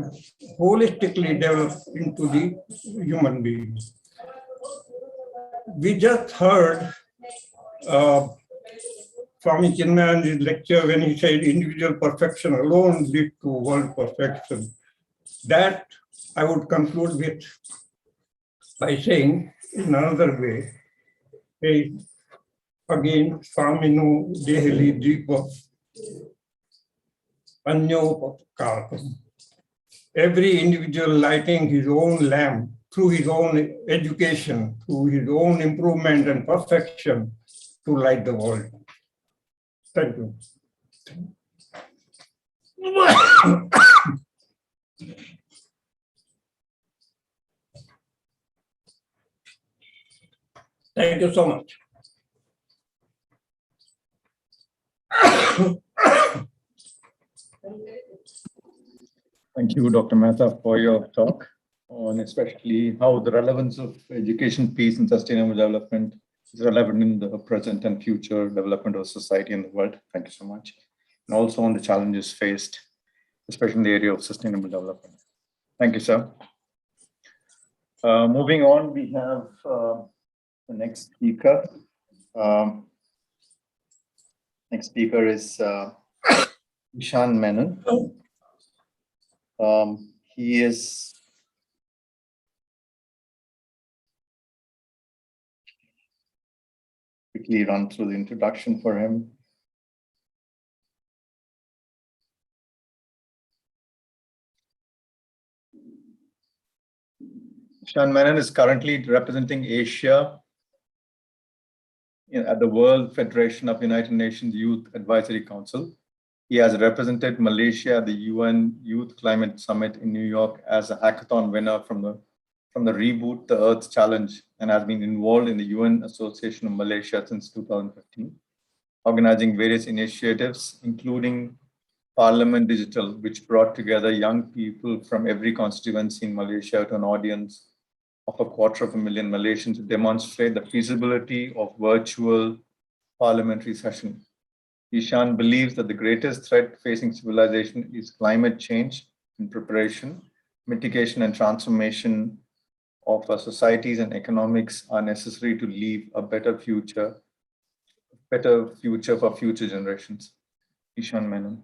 [SPEAKER 6] holistically develop into the human being. We just heard Swami Chinmayan's lecture when he said individual perfection alone leads to world perfection. That I would conclude with by saying in another way, again, Swamino Dehali Deepa Anyopakātam. Every individual lighting his own lamp through his own education, through his own improvement and perfection to light the world. Thank you. Thank you so much.
[SPEAKER 1] Thank you, Dr. Mehta, for your talk on especially how the relevance of education, peace, and sustainable development is relevant in the present and future development of society and the world. Thank you so much. And also on the challenges faced, especially in the area of sustainable development. Thank you, sir. Moving on, we have the next speaker. Next speaker is Ishan Menon. He is quickly run through the introduction for him. Ishan Menon is currently representing Asia at the World Federation of United Nations Youth Advisory Council. He has represented Malaysia at the UN Youth Climate Summit in New York as a hackathon winner from the Reboot the Earth Challenge, and has been involved in the UN Association of Malaysia since 2015, organizing various initiatives, including Parliament Digital, which brought together young people from every constituency in Malaysia to an audience of 250,000 Malaysians to demonstrate the feasibility of virtual parliamentary session. Ishan believes that the greatest threat facing civilization is climate change, and preparation, mitigation, and transformation of our societies and economics are necessary to leave a better future for future generations. Ishan Menon.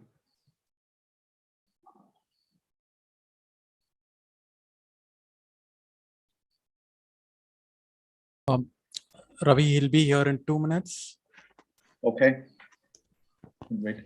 [SPEAKER 7] Ravi, he'll be here in 2 minutes.
[SPEAKER 1] Okay. Wait.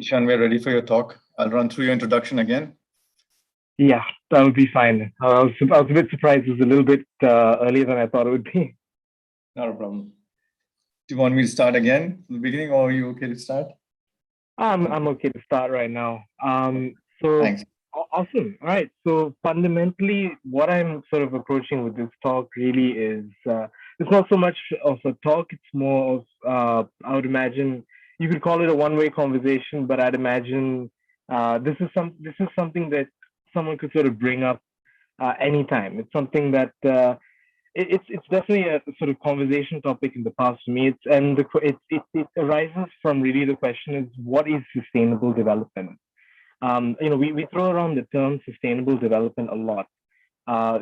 [SPEAKER 1] Ishan, we're ready for your talk. I'll run through your introduction again.
[SPEAKER 8] Yeah, that would be fine. I was a bit surprised. It was a little bit earlier than I thought it would be.
[SPEAKER 1] Not a problem. Do you want me to start again from the beginning, or are you okay to start?
[SPEAKER 8] I'm okay to start right now. So
[SPEAKER 1] Thanks.
[SPEAKER 8] awesome. All right. So fundamentally, what I'm sort of approaching with this talk really is it's not so much of a talk. It's more of I would imagine you could call it a one-way conversation, but I'd imagine this is something that someone could sort of bring up anytime. It's something that it's definitely a sort of conversation topic in the past for me. It arises from really the question is what is sustainable development? We throw around the term sustainable development a lot.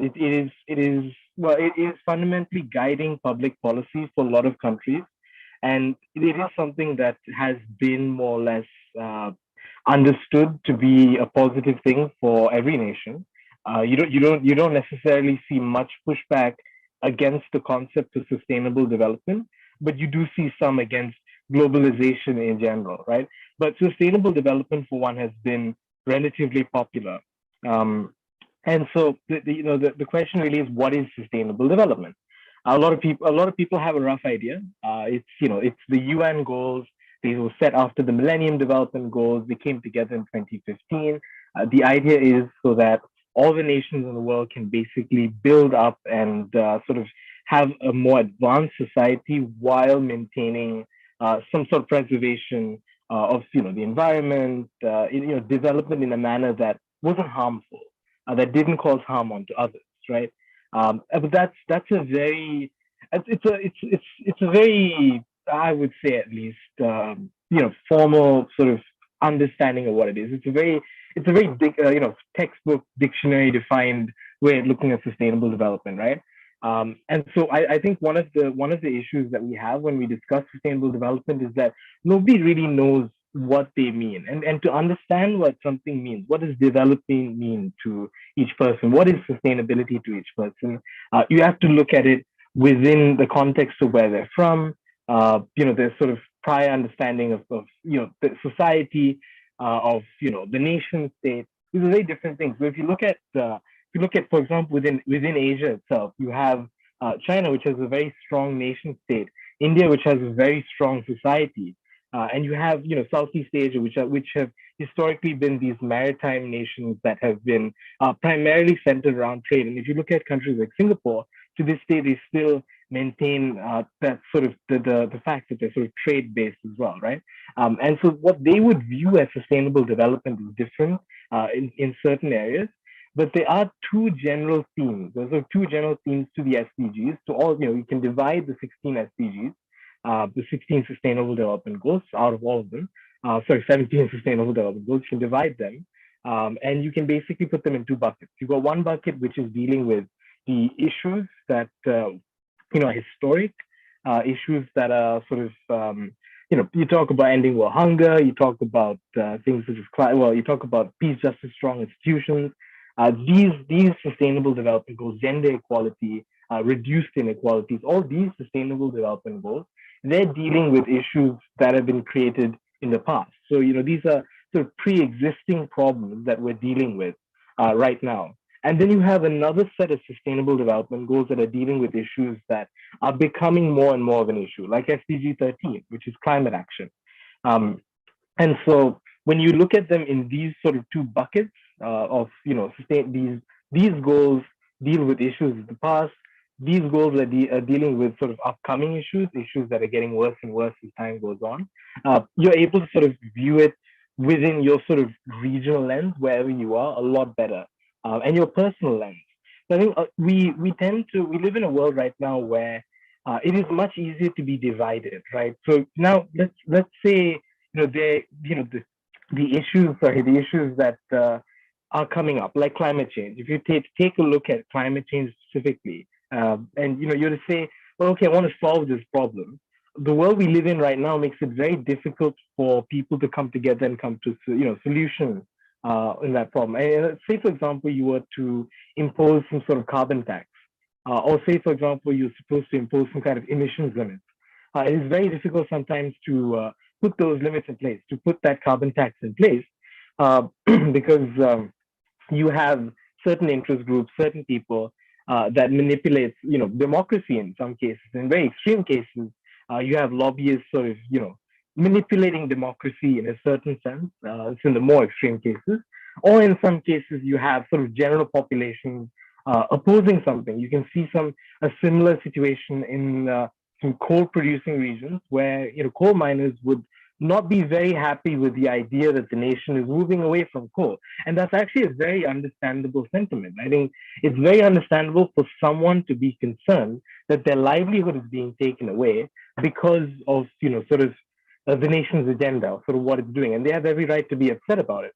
[SPEAKER 8] It is fundamentally guiding public policy for a lot of countries, and it is something that has been more or less understood to be a positive thing for every nation. You don't necessarily see much pushback against the concept of sustainable development, but you do see some against globalization in general, right? But sustainable development, for one, has been relatively popular. And so the question really is what is sustainable development? A lot of people have a rough idea. It's the UN goals. They were set after the Millennium Development Goals. They came together in 2015. The idea is so that all the nations in the world can basically build up and sort of have a more advanced society while maintaining some sort of preservation of the environment, development in a manner that wasn't harmful, that didn't cause harm onto others, right? But that's a very it's a very, I would say at least formal sort of understanding of what it is. It's a very textbook dictionary defined way of looking at sustainable development, right? And so I think one of the issues that we have when we discuss sustainable development is that nobody really knows what they mean. And to understand what something means, what does developing mean to each person? What is sustainability to each person? You have to look at it within the context of where they're from, their sort of prior understanding of the society, of the nation state. These are very different things. So if you look at for example within Asia itself, you have China, which has a very strong nation state, India, which has a very strong society, and you have Southeast Asia, which have historically been these maritime nations that have been primarily centered around trade. And if you look at countries like Singapore, to this day they still maintain that sort of the fact that they're sort of trade based as well, right? And so what they would view as sustainable development is different in certain areas, but there are two general themes. Those are two general themes to the SDGs. To all, you can divide the 16 SDGs, the 16 Sustainable Development Goals out of all of them. 17 Sustainable Development Goals. You can divide them, and you can basically put them in two buckets. You've got one bucket which is dealing with the issues that historic issues that are sort of you talk about ending world hunger, you talk about things such as you talk about peace, justice, strong institutions. These sustainable development goals, gender equality, reduced inequalities, all these sustainable development goals, they're dealing with issues that have been created in the past. So these are sort of pre-existing problems that we're dealing with right now. And then you have another set of sustainable development goals that are dealing with issues that are becoming more and more of an issue, like SDG 13, which is climate action. And so when you look at them in these sort of two buckets of, these goals deal with issues of the past. These goals are dealing with sort of upcoming issues that are getting worse and worse as time goes on. You're able to sort of view it within your sort of regional lens, wherever you are, a lot better. And your personal lens. So I think we live in a world right now where it is much easier to be divided, right? So now let's say the issues that are coming up, like climate change. If you take a look at climate change specifically, and you're to say, well, okay, I want to solve this problem. The world we live in right now makes it very difficult for people to come together and come to solutions in that problem. And say, for example, you were to impose some sort of carbon tax, or say, for example, you're supposed to impose some kind of emissions limits. It is very difficult sometimes to put those limits in place, to put that carbon tax in place, because you have certain interest groups, certain people that manipulate, democracy in some cases. In very extreme cases, you have lobbyists sort of, manipulating democracy in a certain sense. It's in the more extreme cases, or in some cases you have sort of general populations opposing something. You can see a similar situation in some coal-producing regions where coal miners would not be very happy with the idea that the nation is moving away from coal. And that's actually a very understandable sentiment. I think it's very understandable for someone to be concerned that their livelihood is being taken away because of, sort of the nation's agenda, sort of what it's doing. And they have every right to be upset about it.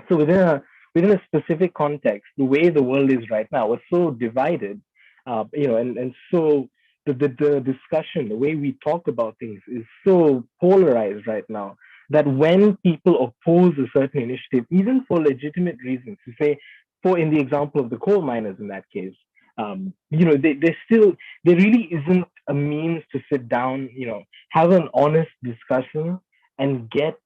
[SPEAKER 8] So within a specific context, the way the world is right now, we're so divided, and so the discussion, the way we talk about things is so polarized right now that when people oppose a certain initiative, even for legitimate reasons, to say, in the example of the coal miners in that case, there really isn't a means to sit down, have an honest discussion and get,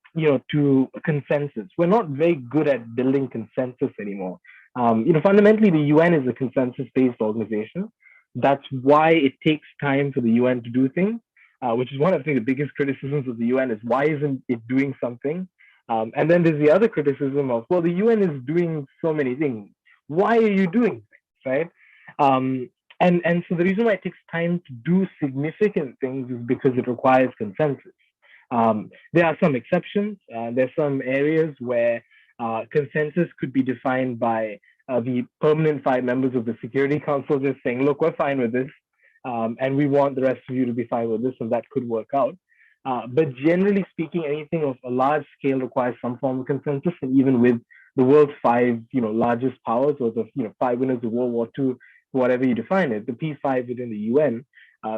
[SPEAKER 8] to a consensus. We're not very good at building consensus anymore. Fundamentally, the UN is a consensus-based organization. That's why it takes time for the UN to do things, which is one of the biggest criticisms of the UN is why isn't it doing something? And then there's the other criticism of, well, the UN is doing so many things. Why are you doing things, right? And so the reason why it takes time to do significant things is because it requires consensus. There are some exceptions. There's some areas where consensus could be defined by the permanent 5 members of the Security Council just saying, look, we're fine with this, and we want the rest of you to be fine with this, and that could work out. But generally speaking, anything of a large scale requires some form of consensus, and even with the world's 5, largest powers, or the 5 winners of World War II, whatever you define it, the P5 within the UN,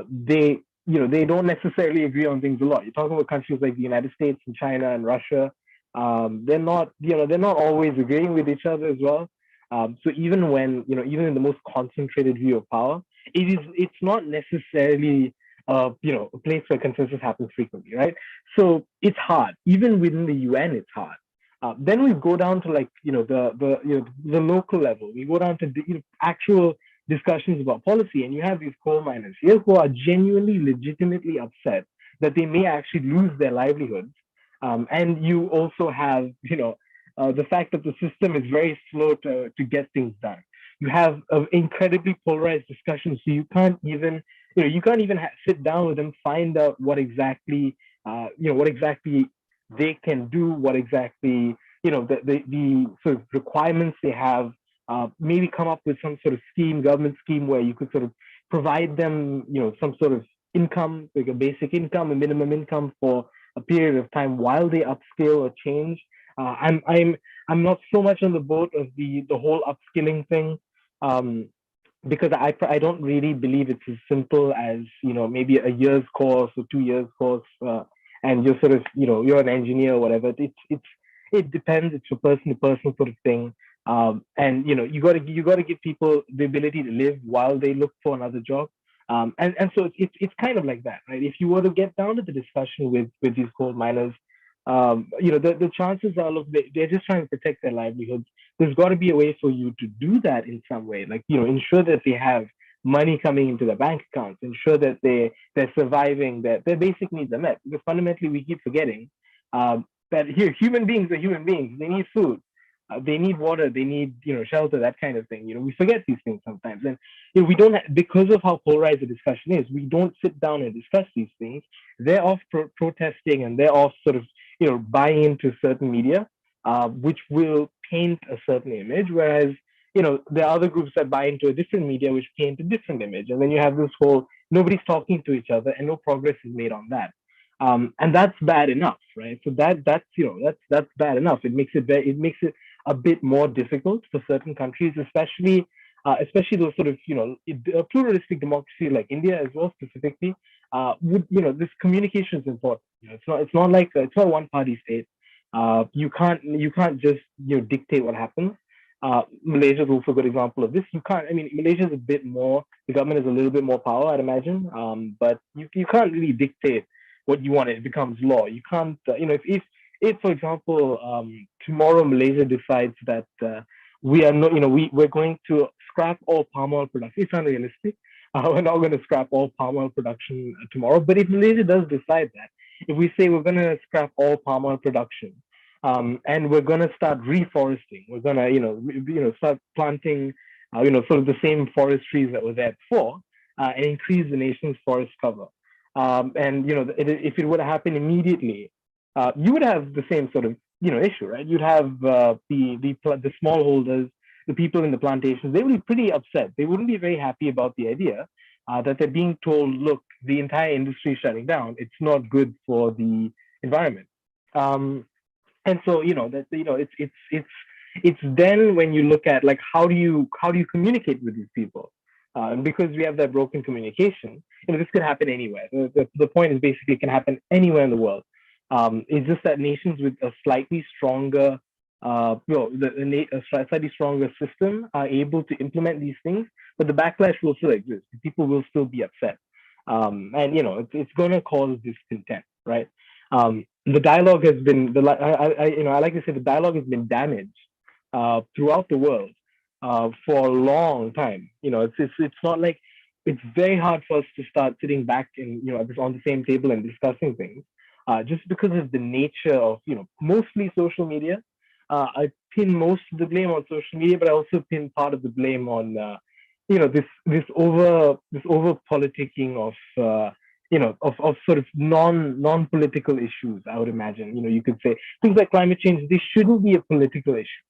[SPEAKER 8] they don't necessarily agree on things a lot. You're talking about countries like the United States and China and Russia. They're not always agreeing with each other as well. So even when, even in the most concentrated view of power, it's not necessarily, a place where consensus happens frequently, right? So it's hard. Even within the UN, it's hard. Then we go down to the local level. We go down to the actual discussions about policy, and you have these coal miners here who are genuinely, legitimately upset that they may actually lose their livelihoods. And you also have, the fact that the system is very slow to get things done. You have an incredibly polarized discussion, so you can't even, sit down with them, find out what exactly, they can do, what exactly, the sort of requirements they have. Maybe come up with some sort of government scheme where you could sort of provide them, some sort of income, like a basic income, a minimum income for a period of time while they upscale or change. I'm not so much on the boat of the whole upskilling thing, because I don't really believe it's as simple as maybe a year's course or 2 years course, and you're sort of you're an engineer or whatever. It depends. It's a person to person sort of thing. And you got to give people the ability to live while they look for another job. And so it's kind of like that, right? If you were to get down to the discussion with these coal miners, the chances are, look, they're just trying to protect their livelihoods. There's got to be a way for you to do that in some way, like ensure that they have money coming into their bank accounts, ensure that they're surviving, that their basic needs are met. Because fundamentally, we keep forgetting that here human beings are human beings. They need food. They need water, they need, shelter, that kind of thing. We forget these things sometimes. And we don't, because of how polarized the discussion is, we don't sit down and discuss these things. They're off protesting, and they're off sort of, buying into certain media, which will paint a certain image. Whereas, there are other groups that buy into a different media, which paint a different image. And then you have this whole, nobody's talking to each other and no progress is made on that. And that's bad enough, right? So that's bad enough. It makes it a bit more difficult for certain countries, especially those sort of a pluralistic democracy like India as well, specifically. This communication is important. It's not a one party state. You can't just dictate what happens. Malaysia is also a good example of this. Malaysia is a bit more. The government has a little bit more power, I'd imagine. But you can't really dictate what you want, it becomes law. You can't, if for example, tomorrow Malaysia decides that we are not, we're going to scrap all palm oil production. It's unrealistic. We're not going to scrap all palm oil production tomorrow. But if Malaysia does decide that, if we say we're going to scrap all palm oil production, and we're going to start reforesting, we're going to, start planting, sort of the same forest trees that were there before, and increase the nation's forest cover. And if it were to happen immediately, you would have the same sort of issue, right? You'd have the smallholders, the people in the plantations. They would be pretty upset. They wouldn't be very happy about the idea that they're being told, look, the entire industry is shutting down. It's not good for the environment. And so it's then when you look at, like, how do you communicate with these people? Because we have that broken communication, this could happen anywhere. The point is basically it can happen anywhere in the world. It's just that nations with a slightly stronger, a slightly stronger system are able to implement these things, but the backlash will still exist. People will still be upset, and it's going to cause discontent, right? The dialogue has been, I like to say, the dialogue has been damaged throughout the world for a long time. It's not like, it's very hard for us to start sitting back and on the same table and discussing things, just because of the nature of mostly social media. I pin most of the blame on social media, but I also pin part of the blame on this over politicking of of sort of non-political issues. I would imagine you could say things like climate change. This shouldn't be a political issue.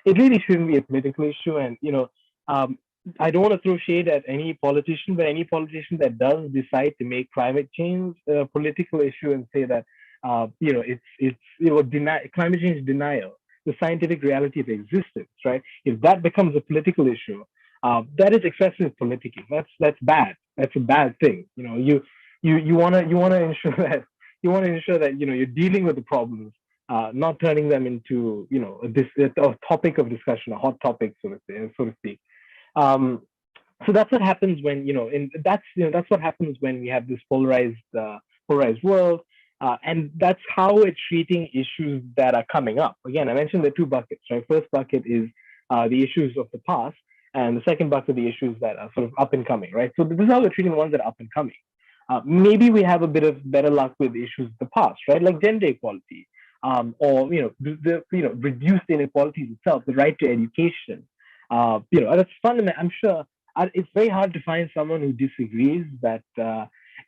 [SPEAKER 8] It really shouldn't be a political issue. And I don't want to throw shade at any politician, but any politician that does decide to make climate change a political issue and say that it's climate change denial, the scientific reality of existence, right? If that becomes a political issue, that is excessive politicking. That's bad. That's a bad thing. You want to ensure that you're dealing with the problems, not turning them into a topic of discussion, a hot topic, so to speak. So that's what happens when that's what happens when we have this polarized world. And that's how we're treating issues that are coming up. Again, I mentioned the two buckets, right? First bucket is the issues of the past, and the second bucket, the issues that are sort of up and coming, right? So this is how we're treating the ones that are up and coming. Maybe we have a bit of better luck with issues of the past, right? Like gender equality, or reduced inequalities itself, the right to education. That's fundamental. I'm sure it's very hard to find someone who disagrees that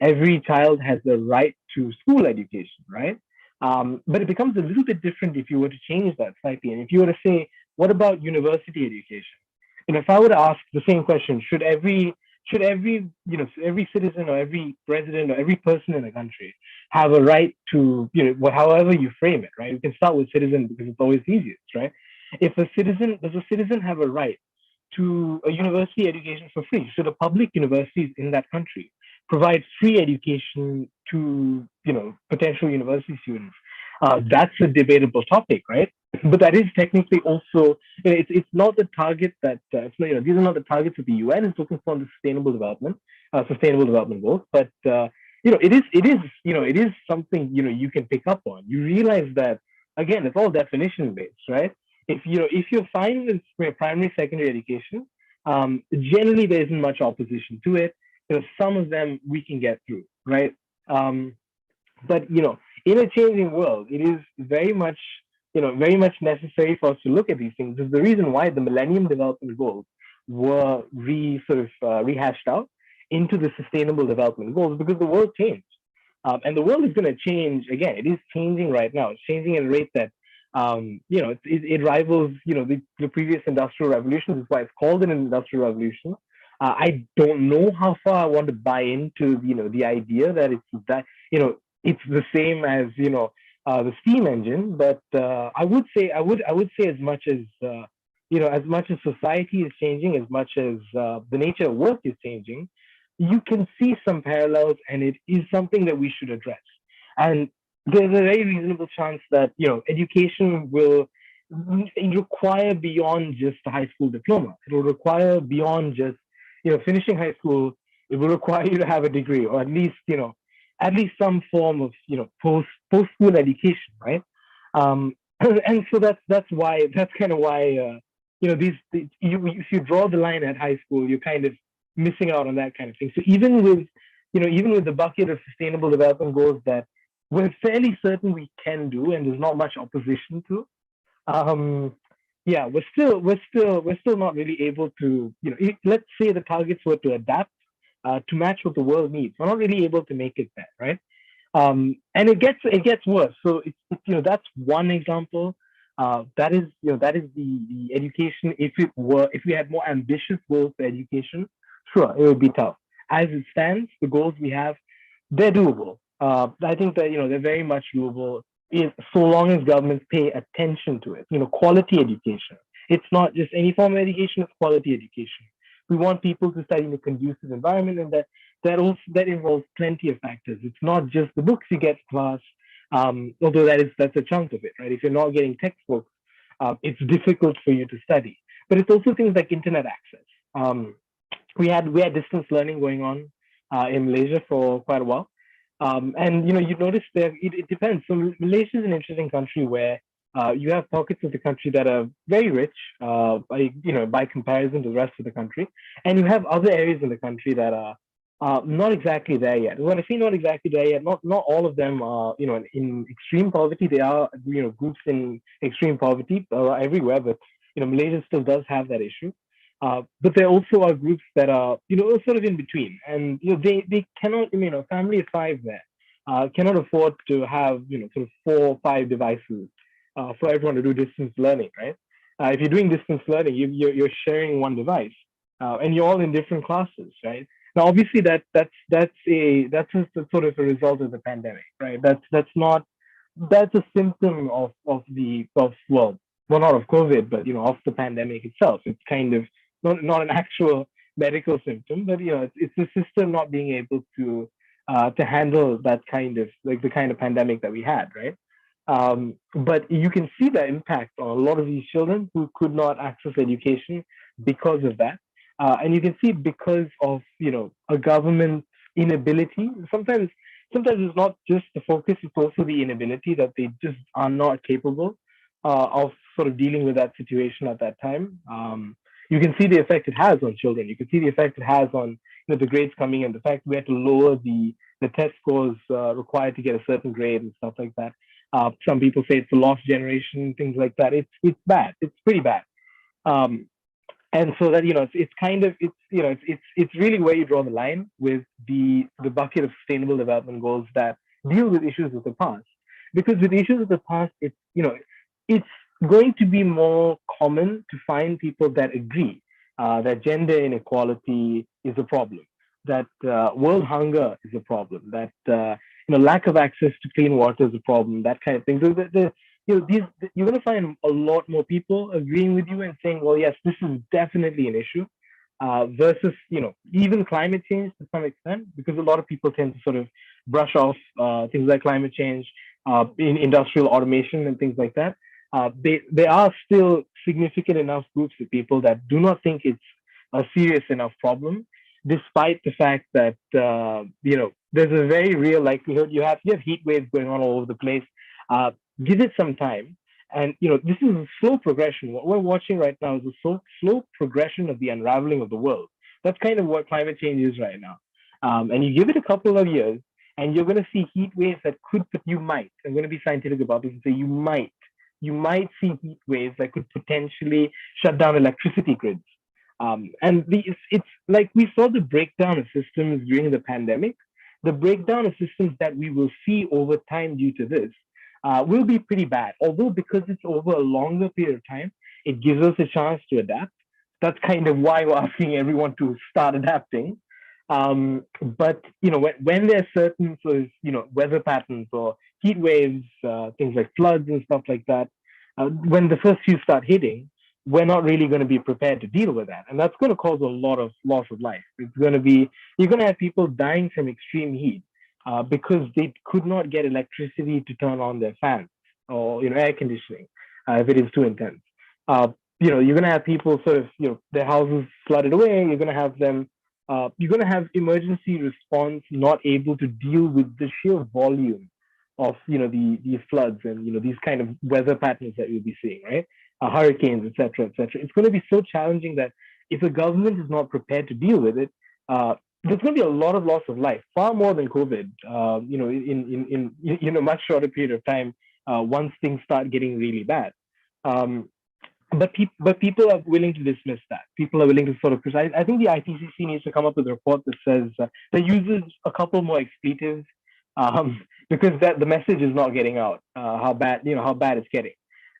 [SPEAKER 8] every child has the right to school education, right? But it becomes a little bit different if you were to change that slightly. And if you were to say, what about university education? If I were to ask the same question, should every citizen or every resident or every person in the country have a right to, however you frame it, right? You can start with citizen because it's always easiest, right? Does a citizen have a right to a university education for free? Should the public universities in that country provide free education to, potential university students? That's a debatable topic, right? But that is technically also, it's not the target that, these are not the targets that the UN is looking for in the sustainable development goals. But, it is something, you can pick up on. You realize that, again, it's all definition based, right? If you're fine with primary, secondary education, generally there isn't much opposition to it. Some of them we can get through, right? But in a changing world, it is very much necessary for us to look at these things. This is the reason why the Millennium Development Goals were rehashed out into the Sustainable Development Goals, because the world changed, and the world is going to change again. It is changing right now. It's changing at a rate that it rivals the previous industrial revolution. That's why it's called an industrial revolution. I don't know how far I want to buy into the idea that it's the same as the steam engine, but I would say as much as society is changing, as much as the nature of work is changing, you can see some parallels, and it is something that we should address. And there's a very reasonable chance that education will require beyond just a high school diploma. It will require beyond just finishing high school. It will require you to have a degree, or at least at least some form of post school education, right? And so that's kind of why if you draw the line at high school, you're kind of missing out on that kind of thing. So even with the bucket of sustainable development goals that we're fairly certain we can do, and there's not much opposition to, yeah, we're still not really able to, let's say the targets were to adapt to match what the world needs. We're not really able to make it there, right? And it gets worse. So that's one example. That is the education. If we had more ambitious goals for education, sure, it would be tough. As it stands, the goals we have, they're doable. I think that they're very much doable, if so long as governments pay attention to it. Quality education. It's not just any form of education; it's quality education. We want people to study in a conducive environment, and that involves plenty of factors. It's not just the books you get to class, although that's a chunk of it, right? If you're not getting textbooks, it's difficult for you to study. But it's also things like internet access. We had distance learning going on in Malaysia for quite a while, and you notice that it depends. So Malaysia is an interesting country where you have pockets of the country that are very rich, by comparison to the rest of the country, and you have other areas in the country that are not exactly there yet. When I say not exactly there yet, not all of them are in extreme poverty. There are groups in extreme poverty everywhere, but Malaysia still does have that issue. But there also are groups that are sort of in between, and they cannot, family of five there cannot afford to have sort of 4 or 5 devices for everyone to do distance learning, right? If you're doing distance learning, you're sharing one device, and you're all in different classes, right? Now, obviously, that's just a sort of a result of the pandemic, right? That's a symptom of not of COVID, but of the pandemic itself. It's kind of not an actual medical symptom, but it's the system not being able to handle that kind of the kind of pandemic that we had, right? But you can see the impact on a lot of these children who could not access education because of that. And you can see because of a government's inability. Sometimes it's not just the focus; it's also the inability that they just are not capable of sort of dealing with that situation at that time. You can see the effect it has on children. You can see the effect it has on the grades coming in. The fact we had to lower the test scores required to get a certain grade and stuff like that. Some people say it's a lost generation, things like that. It's bad. It's pretty bad. And so that it's really where you draw the line with the bucket of sustainable development goals that deal with issues of the past. Because with issues of the past, it's going to be more common to find people that agree that gender inequality is a problem, that world hunger is a problem, that lack of access to clean water is a problem, that kind of thing. So you're going to find a lot more people agreeing with you and saying, well, yes, this is definitely an issue, versus, even climate change to some extent, because a lot of people tend to sort of brush off things like climate change, in industrial automation and things like that. There are still significant enough groups of people that do not think it's a serious enough problem, despite the fact that, there's a very real likelihood you have heat waves going on all over the place. Give it some time. And, this is a slow progression. What we're watching right now is a slow progression of the unraveling of the world. That's kind of what climate change is right now. And you give it a couple of years, and you're going to see heat waves that I'm going to be scientific about this and say you might see heat waves that could potentially shut down electricity grids. And it's like we saw the breakdown of systems during the pandemic. The breakdown of systems that we will see over time due to this will be pretty bad. Although because it's over a longer period of time, it gives us a chance to adapt. That's kind of why we're asking everyone to start adapting. But when there's certain sort of weather patterns or heat waves, things like floods and stuff like that, when the first few start hitting, we're not really going to be prepared to deal with that, and that's going to cause a lot of loss of life. You're going to have people dying from extreme heat because they could not get electricity to turn on their fans or air conditioning if it is too intense. You're going to have people sort of their houses flooded away. You're going to have them you're going to have emergency response not able to deal with the sheer volume of the floods and these kind of weather patterns that you'll be seeing, right? Hurricanes, etc., etc. It's going to be so challenging that if the government is not prepared to deal with it, there's going to be a lot of loss of life, far more than COVID. In a much shorter period of time, once things start getting really bad. But people are willing to dismiss that. People are willing to sort of criticize. I think the IPCC needs to come up with a report that says that uses a couple more expletives, because that the message is not getting out how bad it's getting.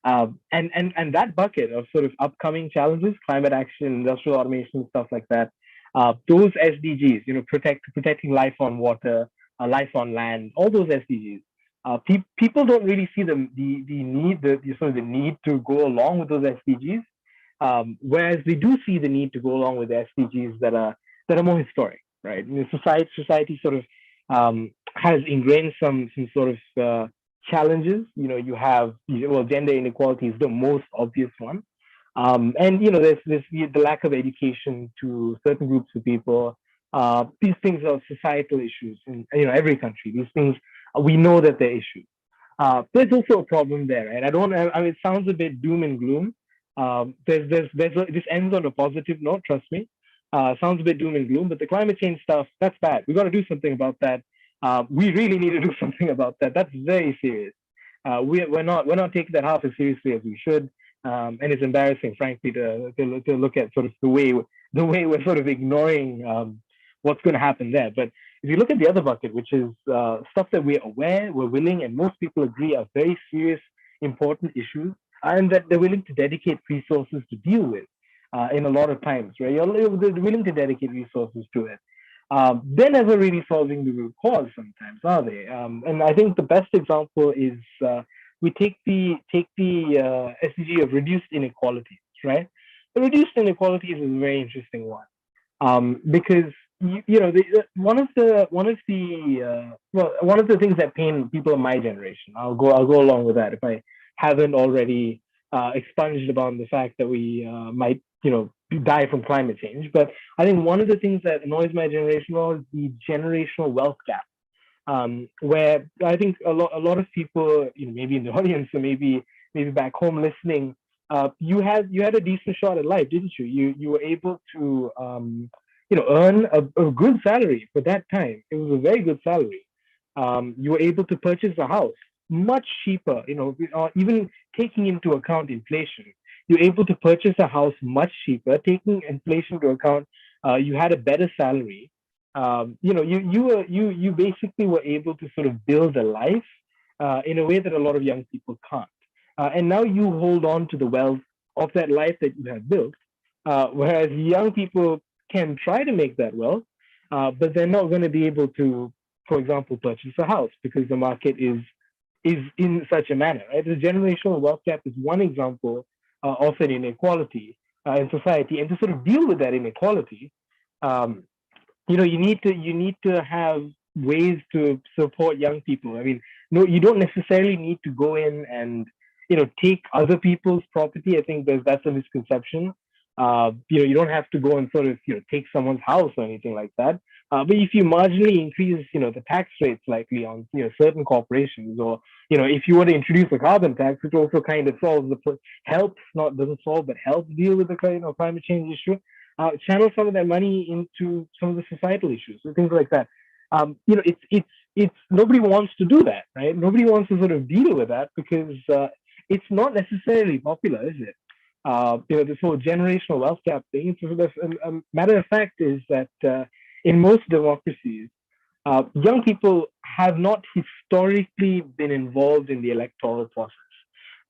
[SPEAKER 8] And that bucket of sort of upcoming challenges, climate action, industrial automation, stuff like that. Those SDGs, protecting life on water, life on land, all those SDGs. People don't really see the need, the need to go along with those SDGs, whereas they do see the need to go along with the SDGs that are more historic, right? Society sort of has ingrained some sort of challenges. You have gender inequality is the most obvious one, and there's the lack of education to certain groups of people. These things are societal issues in every country. These things, we know that they're issues. There's also a problem there, right? It sounds a bit doom and gloom. This ends on a positive note, trust me. Sounds a bit doom and gloom, but the climate change stuff, that's bad. We got to do something about that. We really need to do something about that. That's very serious. We're not taking that half as seriously as we should, and it's embarrassing, frankly, to look at sort of the way we're sort of ignoring what's going to happen there. But if you look at the other bucket, which is stuff that we're aware, we're willing, and most people agree are very serious, important issues, and that they're willing to dedicate resources to deal with in a lot of times, right? They're willing to dedicate resources to it. They're never really solving the root cause sometimes, are they? And I think the best example is we take the SDG of reduced inequalities, right? The reduced inequalities is a very interesting one, because one of the things that pain people of my generation, I'll go along with that if I haven't already expunged upon the fact that we might die from climate change. But I think one of the things that annoys my generation was the generational wealth gap, where I think a lot of people, maybe in the audience or maybe back home listening, you had a decent shot at life, didn't you? You were able to earn a good salary for that time. It was a very good salary. You were able to purchase a house much cheaper, even taking into account inflation. You're able to purchase a house much cheaper, taking inflation into account. You had a better salary. You basically were able to sort of build a life in a way that a lot of young people can't. And now you hold on to the wealth of that life that you have built, whereas young people can try to make that wealth, but they're not going to be able to, for example, purchase a house because the market is in such a manner, right? The generational wealth gap is one example of an inequality in society, and to sort of deal with that inequality, you need to have ways to support young people. I mean, no, you don't necessarily need to go in and take other people's property. I think that's a misconception. You don't have to go and sort of take someone's house or anything like that. But if you marginally increase the tax rates slightly on certain corporations, or if you were to introduce a carbon tax, which also kind of doesn't solve but helps deal with the climate change issue, channel some of that money into some of the societal issues, so things like that. It's nobody wants to do that, right? Nobody wants to sort of deal with that because it's not necessarily popular, is it? This whole generational wealth gap thing. A matter of fact is that in most democracies, young people have not historically been involved in the electoral process.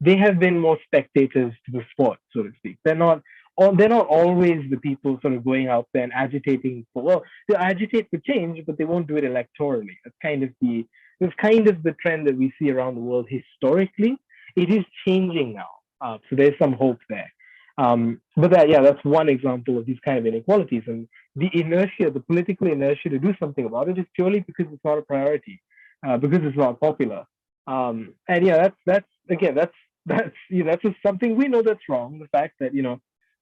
[SPEAKER 8] They have been more spectators to the sport, so to speak. They're not always the people sort of going out there and agitating they agitate for change, but they won't do it electorally. That's kind of the trend that we see around the world historically. It is changing now. So there's some hope there. But that's one example of these kind of inequalities, and the inertia, the political inertia to do something about it is purely because it's not a priority, because it's not popular. That's something we know that's wrong. The fact that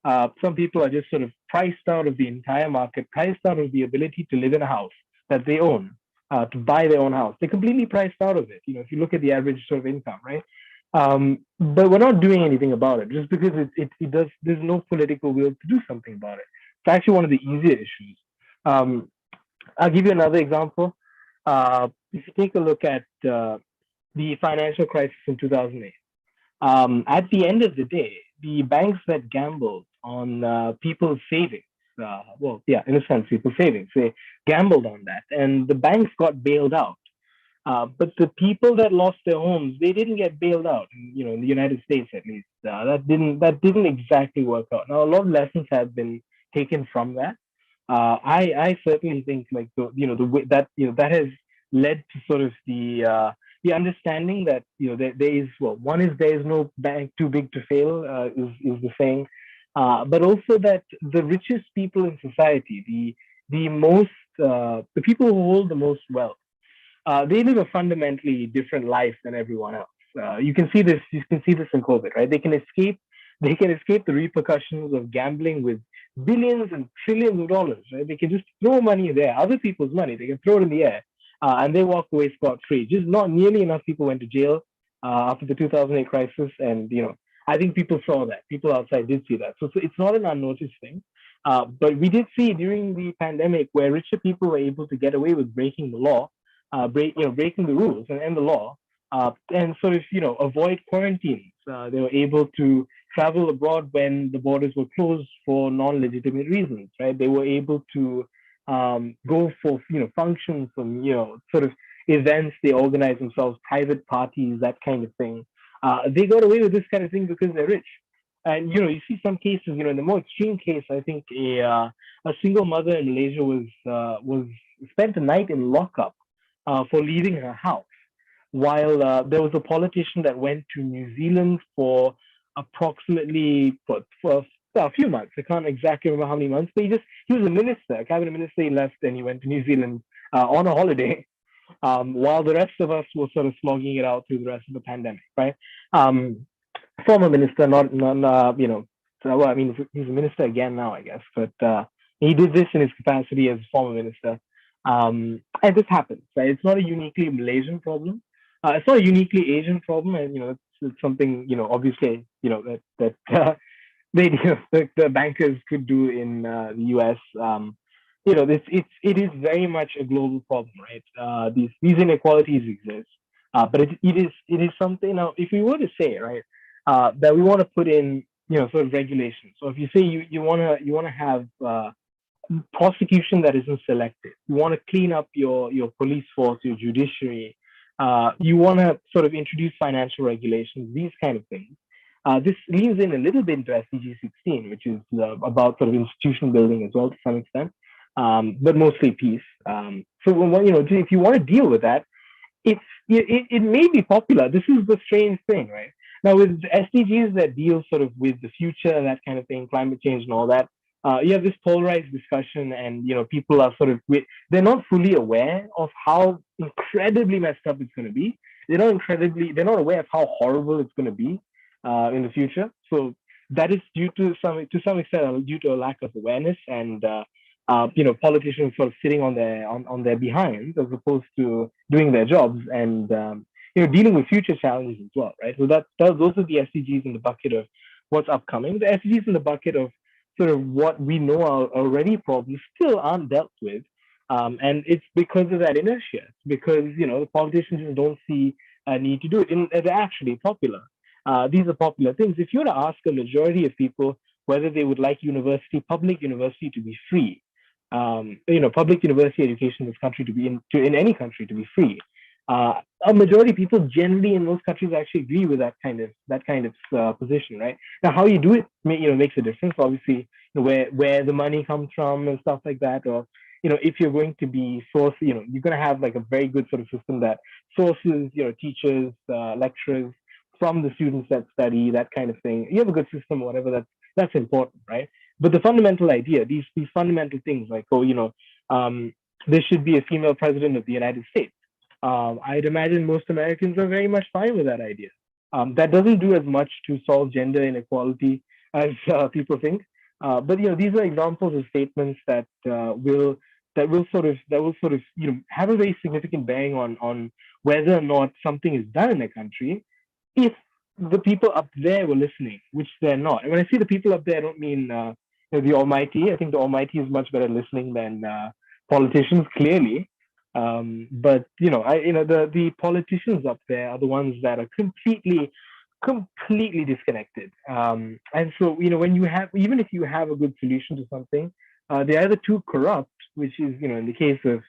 [SPEAKER 8] Some people are just sort of priced out of the entire market, priced out of the ability to live in a house that they own, to buy their own house. They're completely priced out of it. If you look at the average sort of income, right? But we're not doing anything about it just because there's no political will to do something about it. It's actually one of the easier issues. I'll give you another example. If you take a look at the financial crisis in 2008, at the end of the day, the banks that gambled on people's savings, in a sense, people's savings, they gambled on that, and the banks got bailed out. But the people that lost their homes, they didn't get bailed out. In the United States, at least, that didn't exactly work out. Now, a lot of lessons have been taken from that. I certainly think the way that has led to sort of the understanding that there is there is no bank too big to fail, is the saying, but also that the richest people in society, the people who hold the most wealth, they live a fundamentally different life than everyone else. You can see this. You can see this in COVID, right? They can escape the repercussions of gambling with billions and trillions of dollars, right? They can just throw money there, other people's money. They can throw it in the air, and they walk away scot-free. Just not nearly enough people went to jail after the 2008 crisis, and I think people saw that. People outside did see that. So it's not an unnoticed thing. But we did see during the pandemic where richer people were able to get away with breaking the law, breaking the rules and the law, and sort of avoid quarantines. They were able to travel abroad when the borders were closed for non-legitimate reasons, right? They were able to go for functions and sort of events. They organize themselves, private parties, that kind of thing. They got away with this kind of thing because they're rich. And you see some cases. In the more extreme case, I think a single mother in Malaysia was spent a night in lockup for leaving her house, while there was a politician that went to New Zealand for approximately for a few months. I can't exactly remember how many months, but he was a minister, a cabinet minister. He left and he went to New Zealand on a holiday, while the rest of us were sort of slogging it out through the rest of the pandemic, right? Former minister, not so, well, I mean, he's a minister again now, I guess, but he did this in his capacity as former minister. And this happens, right? It's not a uniquely Malaysian problem. It's not a uniquely Asian problem, and it's something obviously that the bankers could do in the US. It is very much a global problem, right? These inequalities exist, but it is something. Now, if we were to say, right, that we want to put in sort of regulations. So if you say you want to have prosecution that isn't selective, you want to clean up your police force, your judiciary, you want to sort of introduce financial regulations, these kind of things. This leans in a little bit into SDG 16, which is about sort of institution building as well to some extent, but mostly peace. So if you want to deal with that, it may be popular. This is the strange thing, right? Now with SDGs that deal sort of with the future, that kind of thing, climate change and all that, you have this polarized discussion, and people are sort of they're not fully aware of how incredibly messed up it's going to be. They're not aware of how horrible it's going to be in the future. So that is due to some extent due to a lack of awareness and politicians sort of sitting on their behinds as opposed to doing their jobs and dealing with future challenges as well, right? So those are the SDGs in the bucket of what's upcoming. The SDGs in the bucket of sort of what we know are already problems still aren't dealt with, and it's because of that inertia. It's because the politicians just don't see a need to do it, and they're actually popular. These are popular things. If you were to ask a majority of people whether they would like public university to be free, public university education in this country to be in any country to be free, a majority of people generally in most countries actually agree with that kind of position, right? Now, how you do it makes a difference. Obviously, where the money comes from and stuff like that, or if you're going to be you're going to have like a very good sort of system that sources teachers, lecturers from the students that study, that kind of thing. You have a good system, whatever. That's important, right? But the fundamental idea, these fundamental things, like there should be a female president of the United States. I'd imagine most Americans are very much fine with that idea. That doesn't do as much to solve gender inequality as people think. But these are examples of statements that will sort of have a very significant bearing on whether or not something is done in a country if the people up there were listening, which they're not. And when I say the people up there, I don't mean the Almighty. I think the Almighty is much better listening than politicians, clearly. But the politicians up there are the ones that are completely disconnected. And so when you have, even if you have a good solution to something, they're either too corrupt, which is in the case of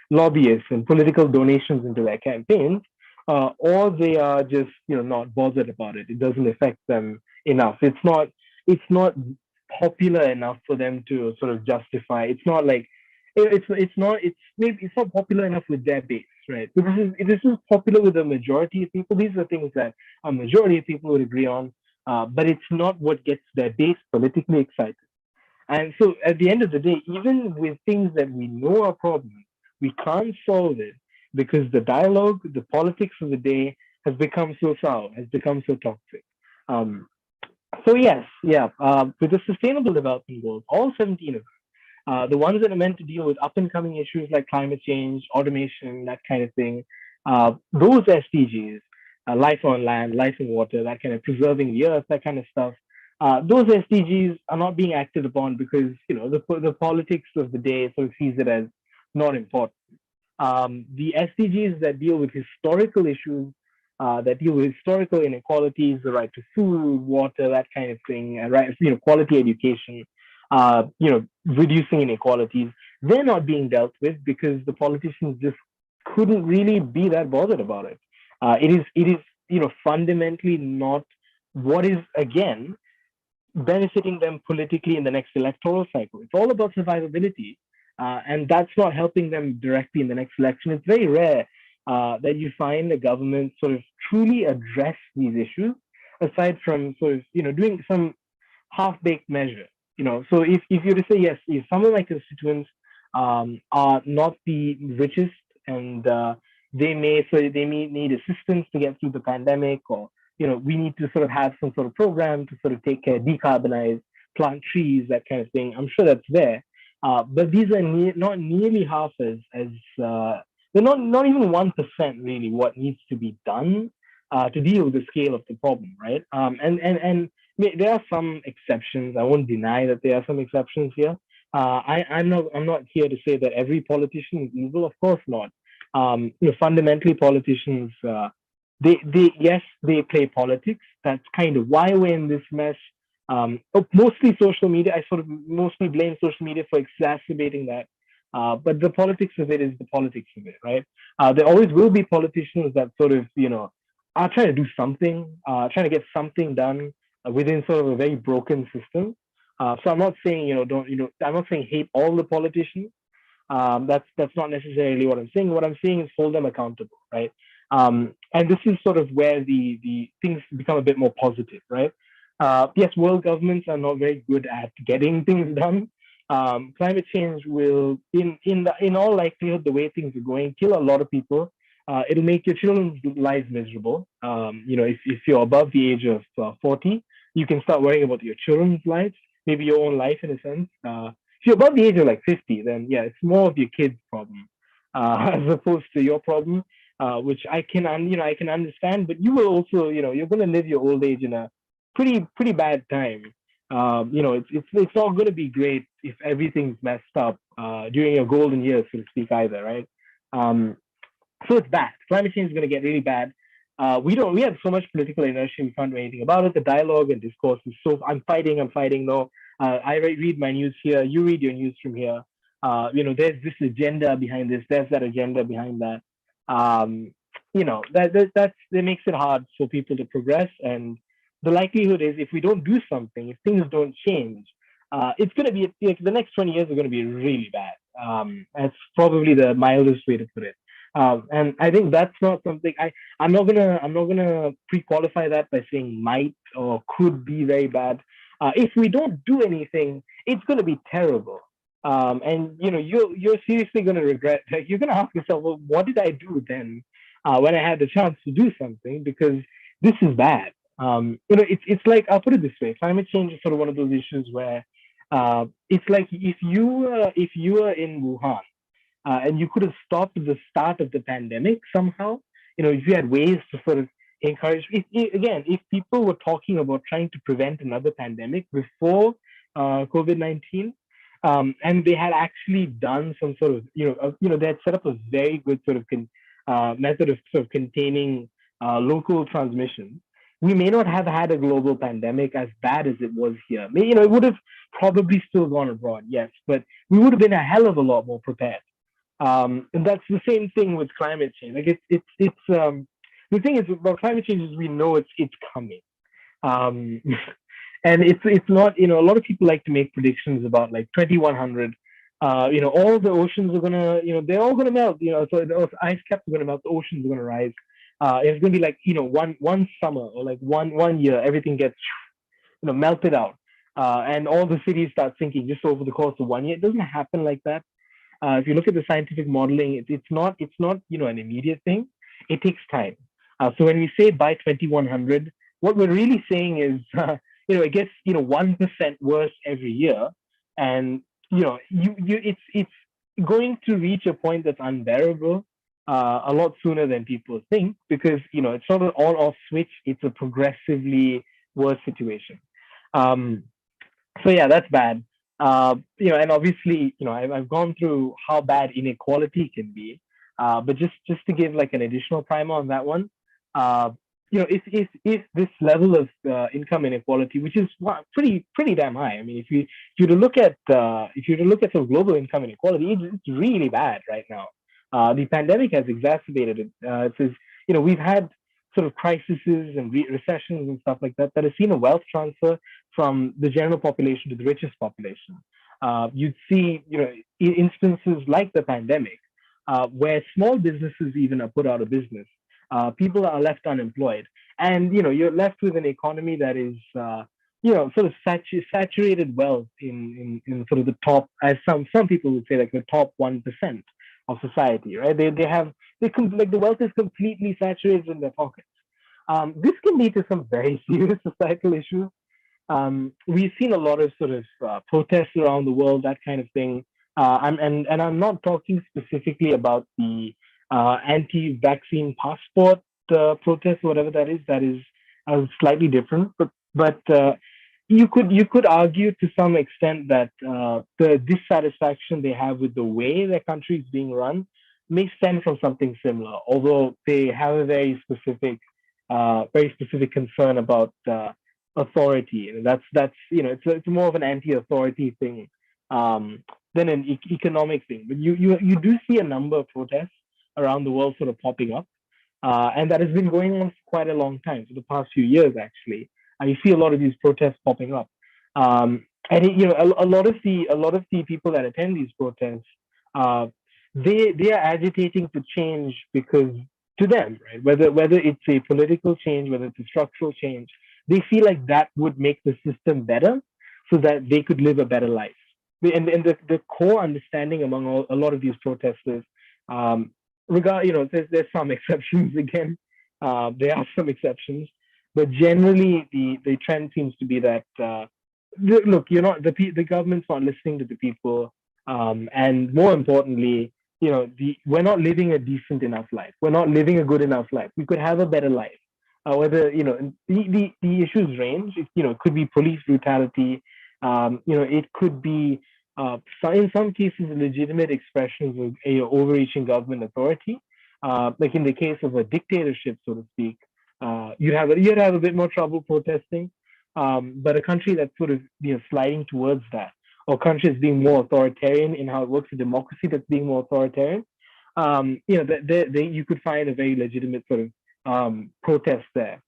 [SPEAKER 8] lobbyists and political donations into their campaigns, or they are just not bothered about it. It doesn't affect them enough. It's not popular enough for them to sort of justify. It's not like it's not popular enough with their base, right? But this is popular with the majority of people. These are things that a majority of people would agree on, but it's not what gets their base politically excited. And so at the end of the day, even with things that we know are problems, we can't solve it because the dialogue, the politics of the day has become so sour, has become so toxic. So yes, yeah, with the Sustainable Development Goals, all 17 of them, the ones that are meant to deal with up and coming issues like climate change, automation, that kind of thing, those SDGs, life on land, life in water, that kind of preserving the earth, that kind of stuff, those SDGs are not being acted upon because the politics of the day sort of sees it as not important. The SDGs that deal with historical issues, that deal with historical inequalities, the right to food, water, that kind of thing, right, quality education, reducing inequalities, they're not being dealt with because the politicians just couldn't really be that bothered about it. It is fundamentally not what is, again, benefiting them politically in the next electoral cycle. It's all about survivability, and that's not helping them directly in the next election. It's very rare that you find a government sort of truly address these issues, aside from sort of doing some half-baked measure. So if you were to say yes, if some of my constituents are not the richest and they may need assistance to get through the pandemic, or we need to sort of have some sort of program to sort of take care, decarbonize, plant trees, that kind of thing. I'm sure that's there, but these are not nearly half as they're not even 1% really what needs to be done to deal with the scale of the problem, right? And there are some exceptions. I won't deny that there are some exceptions here. I'm not here to say that every politician is evil. Of course not. Fundamentally, politicians they play politics. That's kind of why we're in this mess. Mostly social media. I sort of mostly blame social media for exacerbating that. But the politics of it is the politics of it, right? There always will be politicians that sort of are trying to do something, trying to get something done within sort of a very broken system. So I'm not saying I'm not saying hate all the politicians. That's not necessarily what I'm saying. What I'm saying is hold them accountable, right? And this is sort of where the things become a bit more positive, right? Yes, world governments are not very good at getting things done. Climate change will, in all likelihood, the way things are going, kill a lot of people. It'll make your children's lives miserable. If you're above the age of 40, you can start worrying about your children's lives, maybe your own life in a sense. If you're above the age of like 50, then yeah, it's more of your kids' problem as opposed to your problem, which I can understand. But you will also, you're going to live your old age in a pretty bad time. It's not going to be great if everything's messed up during your golden years, so to speak, either, right? So it's bad. Climate change is going to get really bad. We have so much political inertia, we can't do anything about it. The dialogue and discourse is so, I'm fighting. No, I read my news here. You read your news from here. There's this agenda behind this. There's that agenda behind that. That makes it hard for people to progress. And the likelihood is if we don't do something, if things don't change, it's going to be, the next 20 years are going to be really bad. That's probably the mildest way to put it. And I think that's not something I'm not gonna pre-qualify that by saying might or could be very bad. If we don't do anything, it's gonna be terrible. And you're seriously gonna regret. You're gonna ask yourself, well, what did I do then when I had the chance to do something? Because this is bad. It's like, I'll put it this way: climate change is sort of one of those issues where it's like if you were in Wuhan and you could have stopped the start of the pandemic somehow. If you had ways to sort of encourage, if people were talking about trying to prevent another pandemic before COVID-19, and they had actually done some sort of, they had set up a very good sort of method of sort of containing local transmission. We may not have had a global pandemic as bad as it was here. It would have probably still gone abroad, yes, but we would have been a hell of a lot more prepared. And that's the same thing with climate change. Like it's the thing is about climate change is we know it's coming. Um, and it's not, a lot of people like to make predictions about like 2100. All the oceans are gonna, they're all gonna melt. So the ice caps are gonna melt, the oceans are gonna rise. It's gonna be like, one summer or like one year, everything gets, melted out, and all the cities start sinking just over the course of 1 year. It doesn't happen like that. If you look at the scientific modeling, it's not an immediate thing. It takes time. So when we say by 2100, what we're really saying is it gets 1% worse every year, and it's going to reach a point that's unbearable a lot sooner than people think, because it's not an on-off switch. It's a progressively worse situation. So yeah, that's bad. And obviously, I've gone through how bad inequality can be. But just to give like an additional primer on that one, if this level of income inequality, which is pretty damn high. I mean, if you were to look at sort of global income inequality, it's really bad right now. The pandemic has exacerbated it. It says, we've had sort of crises and recessions and stuff like that has seen a wealth transfer from the general population to the richest population. You'd see, instances like the pandemic, where small businesses even are put out of business. People are left unemployed, and you're left with an economy that is, sort of saturated wealth in sort of the top, as some people would say, like the top 1% of society, right? Like the wealth is completely saturated in their pockets. This can lead to some very serious societal issues. We've seen a lot of sort of protests around the world, that kind of thing. I'm not talking specifically about the anti-vaccine passport protest, whatever that is. That is slightly different, but you could argue to some extent that the dissatisfaction they have with the way their country is being run may stem from something similar, although they have a very specific concern about authority. And that's it's more of an anti-authority thing than an economic thing. But you do see a number of protests around the world sort of popping up, and that has been going on for quite a long time, for the past few years actually. And you see a lot of these protests popping up, and a lot of the people that attend these protests, they are agitating for change because, to them, right, whether it's a political change, whether it's a structural change, they feel like that would make the system better, so that they could live a better life. And the core understanding among a lot of these protesters, there's some exceptions again. There are some exceptions, but generally the trend seems to be that look, the government's not listening to the people, and more importantly, we're not living a decent enough life. We're not living a good enough life. We could have a better life. Whether the issues range. It could be police brutality. It could be in some cases legitimate expressions of overreaching government authority. Like in the case of a dictatorship, so to speak, you'd have a bit more trouble protesting. But a country that's sort of sliding towards that, or countries being more authoritarian in how it works, a democracy that's being more authoritarian, you could find a very legitimate sort of protest there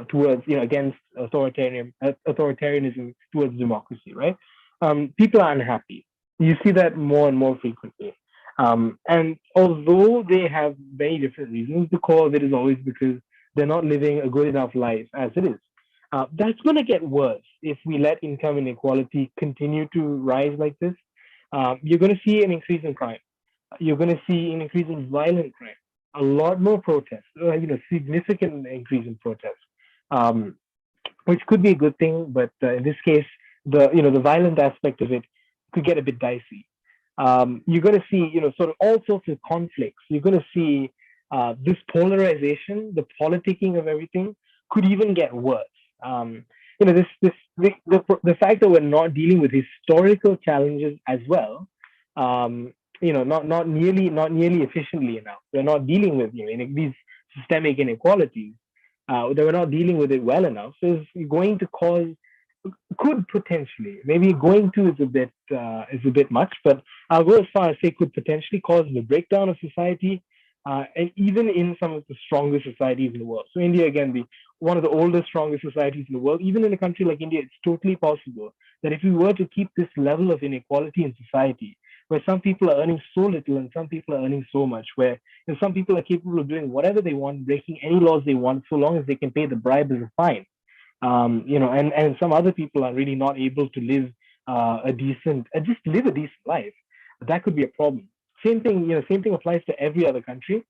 [SPEAKER 8] towards against authoritarianism towards democracy, right? People are unhappy. You see that more and more frequently. And although they have very different reasons, the core of it is always because they're not living a good enough life as it is. That's going to get worse if we let income inequality continue to rise like this. You're going to see an increase in crime. You're going to see an increase in violent crime. A lot more protests, significant increase in protests. which could be a good thing, but in this case, the violent aspect of it could get a bit dicey. You're going to see, sort of all sorts of conflicts. You're going to see this polarization, the politicking of everything could even get worse. The fact that we're not dealing with historical challenges as well, not nearly efficiently enough. We're not dealing with these systemic inequalities. That we're not dealing with it well enough is going to cause, could potentially, maybe going to is a bit much, but I'll go as far as say could potentially cause the breakdown of society, and even in some of the strongest societies in the world. So India, again, one of the oldest, strongest societies in the world. Even in a country like India, it's totally possible that if we were to keep this level of inequality in society, where some people are earning so little and some people are earning so much, where some people are capable of doing whatever they want, breaking any laws they want, so long as they can pay the bribe as a fine. And some other people are really not able to live just live a decent life. That could be a problem. Same thing applies to every other country.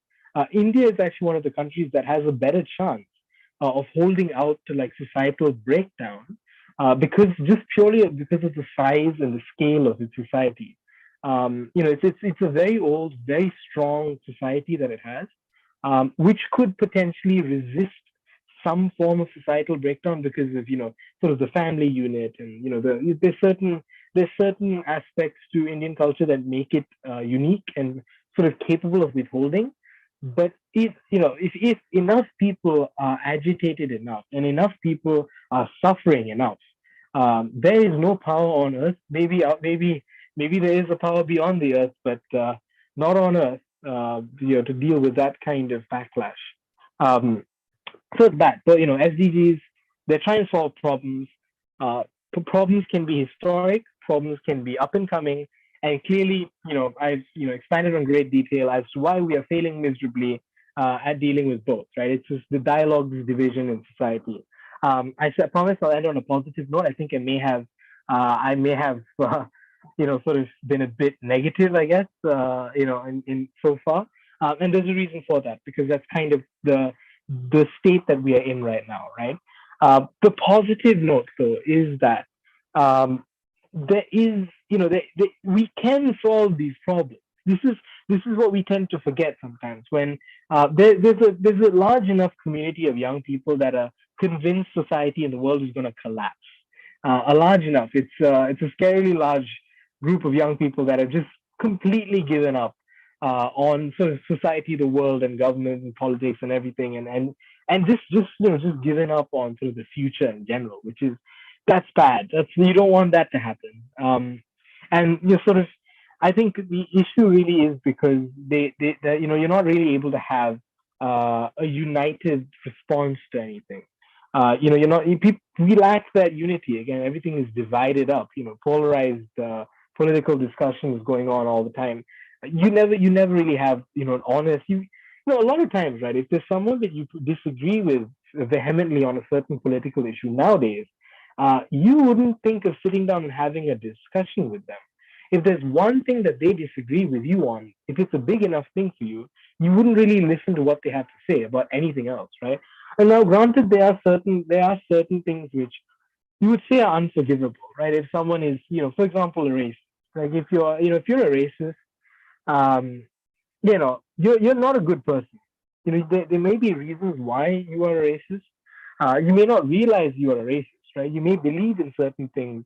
[SPEAKER 8] India is actually one of the countries that has a better chance of holding out to like societal breakdown, because purely because of the size and the scale of its society. It's a very old, very strong society that it has, which could potentially resist some form of societal breakdown because of sort of the family unit, and there's certain aspects to Indian culture that make it unique and sort of capable of withholding. But if enough people are agitated enough and enough people are suffering enough, there is no power on earth. Maybe there is a power beyond the earth, but not on earth. To deal with that kind of backlash. So it's bad. But SDGs, they're trying to solve problems. Problems can be historic. Problems can be up and coming. And clearly, I've expanded on great detail as to why we are failing miserably at dealing with both. Right? It's just the dialogue, the division in society. I promise I'll end on a positive note. I think I may have sort of been a bit negative, I guess, in so far. And there's a reason for that, because that's kind of the state that we are in right now, right? The positive note, though, is that there is, we can solve these problems. This is what we tend to forget sometimes when there's a large enough community of young people that are convinced society and the world is going to collapse. A large enough. It's a scarily large group of young people that have just completely given up on sort of society, the world, and government and politics and everything, and just given up on sort of the future in general, that's bad. You don't want that to happen. And sort of, I think the issue really is because you're not really able to have a united response to anything. We lack that unity. Again, everything is divided up. Polarized political discussions going on all the time. You never really have an honest. A lot of times, right? If there's someone that you disagree with vehemently on a certain political issue nowadays, you wouldn't think of sitting down and having a discussion with them. If there's one thing that they disagree with you on, if it's a big enough thing for you, you wouldn't really listen to what they have to say about anything else, right? And now, granted, there are certain things which you would say are unforgivable, right? If someone is, for example, a racist, like if you're a racist, you're not a good person. There may be reasons why you are a racist. You may not realize you are a racist, right? You may believe in certain things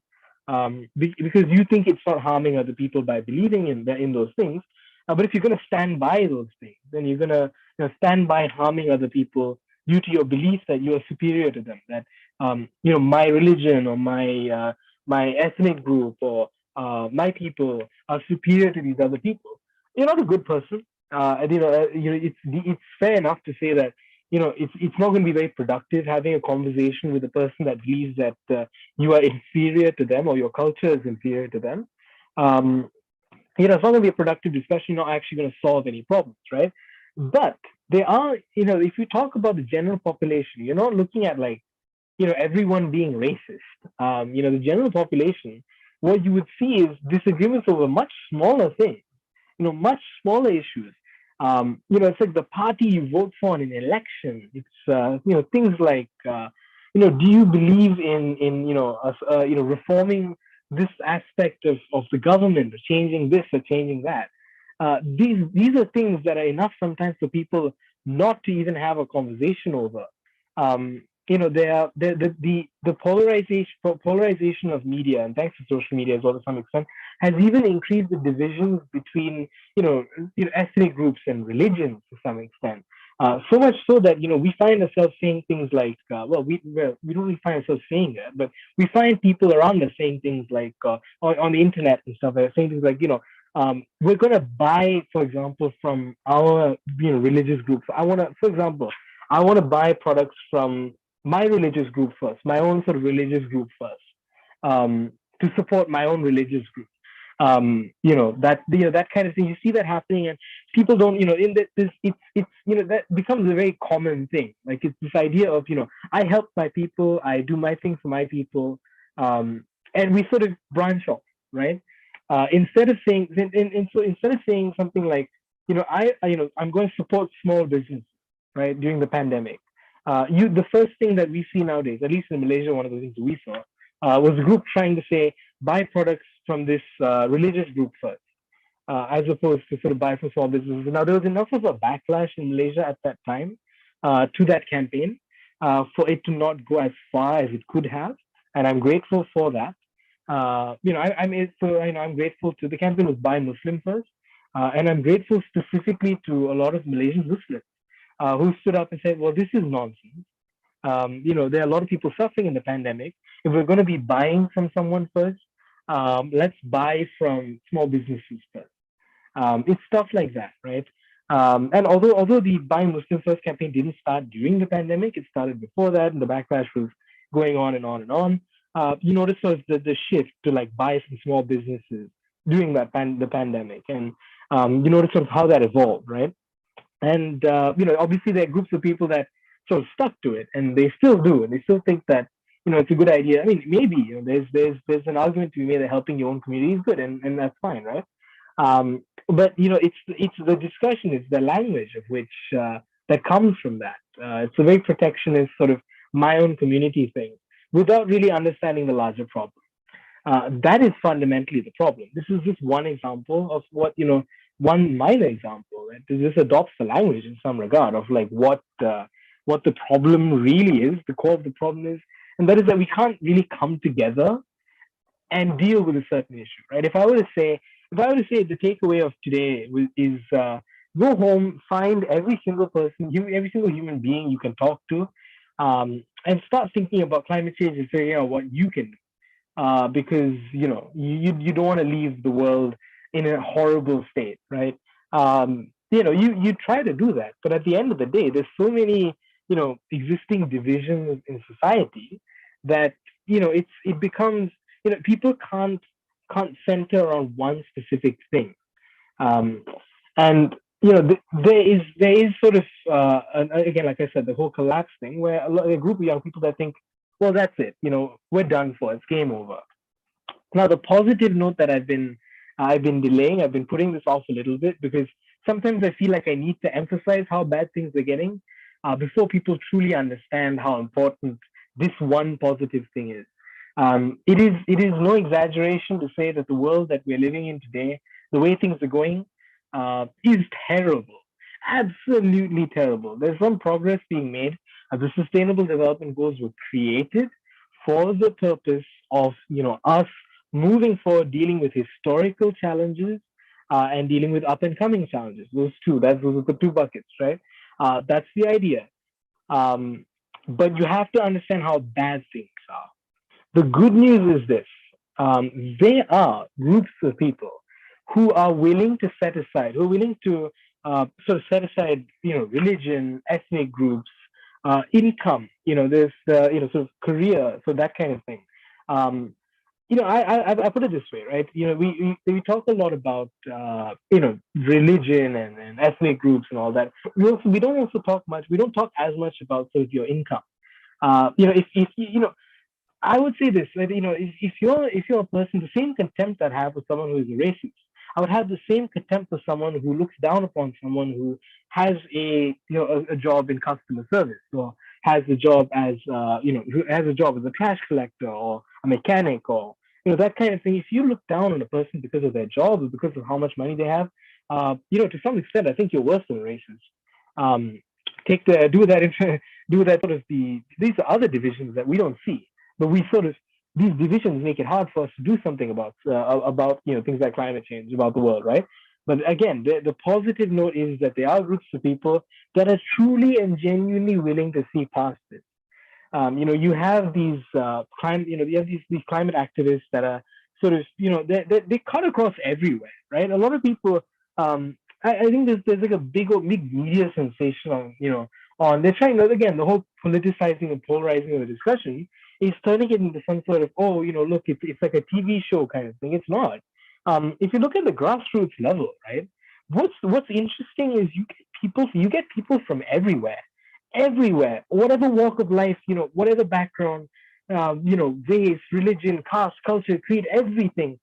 [SPEAKER 8] because you think it's not harming other people by believing in those things. But if you're going to stand by those things, then you're going to stand by harming other people due to your belief that you are superior to them. That my religion or my ethnic group or my people are superior to these other people. You're not a good person. It's fair enough to say that it's not going to be very productive having a conversation with a person that believes that you are inferior to them or your culture is inferior to them. It's not going to be a productive discussion. You're not actually going to solve any problems, right? But there are, if you talk about the general population, you're not looking at everyone being racist. The general population, what you would see is disagreements over much smaller things, much smaller issues. It's like the party you vote for in an election. It's, things like do you believe in reforming this aspect of the government, or changing this or changing that? These are things that are enough sometimes for people not to even have a conversation over. They are the polarization of media, and thanks to social media as well to some extent, has even increased the divisions between ethnic groups and religions to some extent. So much so that we find ourselves saying things like, we don't really find ourselves saying that, but we find people around us saying things like on the internet and stuff, saying things like, we're going to buy, for example, from our religious group. For example, I want to buy products from my religious group first, my own sort of religious group first, to support my own religious group. That kind of thing. You see that happening, and people don't, in this, it's that becomes a very common thing. Like, it's this idea of, I help my people, I do my thing for my people, and we sort of branch off, right? Instead of saying, so instead of saying something like, I'm going to support small business, right, during the pandemic. The first thing that we see nowadays, at least in Malaysia, one of the things we saw was a group trying to say, buy products from this religious group first, as opposed to sort of buy from small businesses. Now, there was enough of a backlash in Malaysia at that time to that campaign for it to not go as far as it could have, and I'm grateful for that. I'm grateful to the campaign was Buy Muslim First, and I'm grateful specifically to a lot of Malaysian Muslims who stood up and said, well, this is nonsense. There are a lot of people suffering in the pandemic. If we're going to be buying from someone first, let's buy from small businesses first. It's stuff like that, right? And although the Buy Muslim First campaign didn't start during the pandemic, it started before that, and the backlash was going on and on and on. You notice sort of the shift to like buy from small businesses during that the pandemic, and you notice sort of how that evolved, right? And obviously there are groups of people that sort of stuck to it, and they still do, and they still think that it's a good idea. I mean, maybe there's an argument to be made that helping your own community is good, and that's fine, right? But it's the discussion, it's the language of which that comes from that. It's a very protectionist sort of my own community thing, without really understanding the larger problem. That is fundamentally the problem. This is just one example of what one minor example. Right? This adopts the language in some regard of like what the problem really is, the core of the problem is, and that is that we can't really come together and deal with a certain issue, right? If I were to say the takeaway of today is go home, find every single person, every single human being you can talk to, and start thinking about climate change and figuring out what you can do, because you don't want to leave the world in a horrible state, right? You try to do that, but at the end of the day, there's so many existing divisions in society that it becomes people can't center around one specific thing, and there is sort of again, like I said, the whole collapse thing, where a group of young people that think, well, that's it, we're done for, it's game over. Now, the positive note that I've been delaying, I've been putting this off a little bit, because sometimes I feel like I need to emphasize how bad things are getting before people truly understand how important this one positive thing is. It is no exaggeration to say that the world that we're living in today, the way things are going, is terrible, absolutely terrible. There's some progress being made. The Sustainable Development Goals were created for the purpose of us moving forward, dealing with historical challenges and dealing with up and coming challenges. Those are the two buckets, right? That's the idea. But you have to understand how bad things are. The good news is this: there are groups of people who are willing to set aside, sort of set aside, religion, ethnic groups, income, there's sort of career, so that kind of thing. I put it this way, right? We talk a lot about religion and ethnic groups and all that. We don't talk as much about sort of your income. I would say this, right? If you're a person, the same contempt that I have for someone who is a racist, I would have the same contempt for someone who looks down upon someone who has a job in customer service, or has a job as who has a job as a trash collector or a mechanic or that kind of thing. If you look down on a person because of their job or because of how much money they have, to some extent, I think you're worse than racist. Take the do that do that sort of these are other divisions that we don't see, but we sort of these divisions make it hard for us to do something about things like climate change, about the world, right? But again, the positive note is that there are groups of people that are truly and genuinely willing to see past this. You have these these climate activists that are sort of they cut across everywhere, right? A lot of people, I think there's like a big media sensation on they're trying again the whole politicizing and polarizing of the discussion is turning it into some sort of look it's like a TV show kind of thing. It's not. If you look at the grassroots level, right? What's interesting is you get people from everywhere, whatever walk of life, whatever background, race, religion, caste, culture, creed, everything,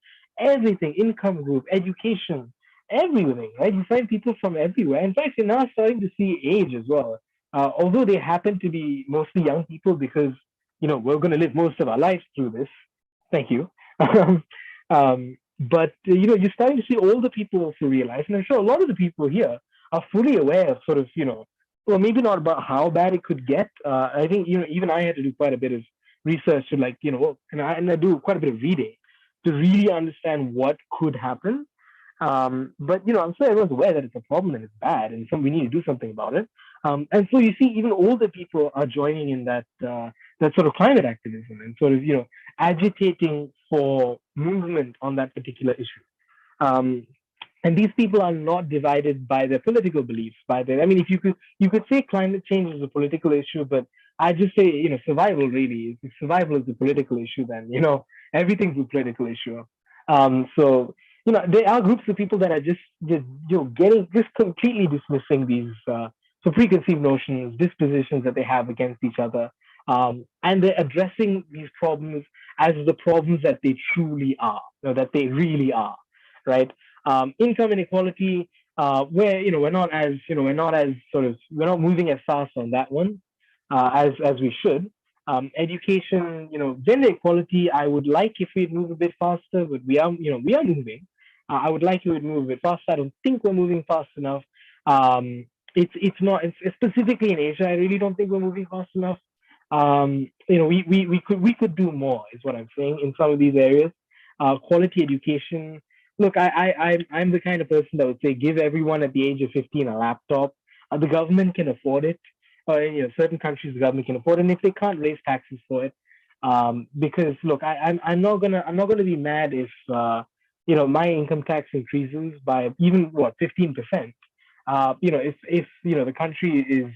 [SPEAKER 8] income group, education, everything, right? You find people from everywhere. In fact, you're now starting to see age as well. Although they happen to be mostly young people because, we're going to live most of our lives through this. Thank you. But you're starting to see older people also realize, and I'm sure a lot of the people here are fully aware of sort of, well, maybe not about how bad it could get. I think, even I had to do quite a bit of research to and I do quite a bit of reading to really understand what could happen. But, I'm sure everyone's aware that it's a problem and it's bad and we need to do something about it. And so you see, even older people are joining in that sort of climate activism and sort of, agitating for movement on that particular issue. And these people are not divided by their political beliefs. If you could say climate change is a political issue, but I just say, survival really. If survival is a political issue, then, everything's a political issue. So, there are groups of people that are just completely dismissing these preconceived notions, dispositions that they have against each other. And they're addressing these problems as the problems that they truly are, that they really are, right? Income inequality, where we're not moving as fast on that one as we should. Education, gender equality, I would like if we'd move a bit faster, but we are moving. I would like it would move a bit faster. I don't think we're moving fast enough. It's not specifically in Asia. I really don't think we're moving fast enough. We could do more, is what I'm saying, in some of these areas. Quality education. Look, I'm the kind of person that would say give everyone at the age of 15 a laptop. The government can afford it. Certain countries the government can afford it, and if they can't, raise taxes for it. Because look, I'm not gonna be mad if my income tax increases by even 15%. If the country is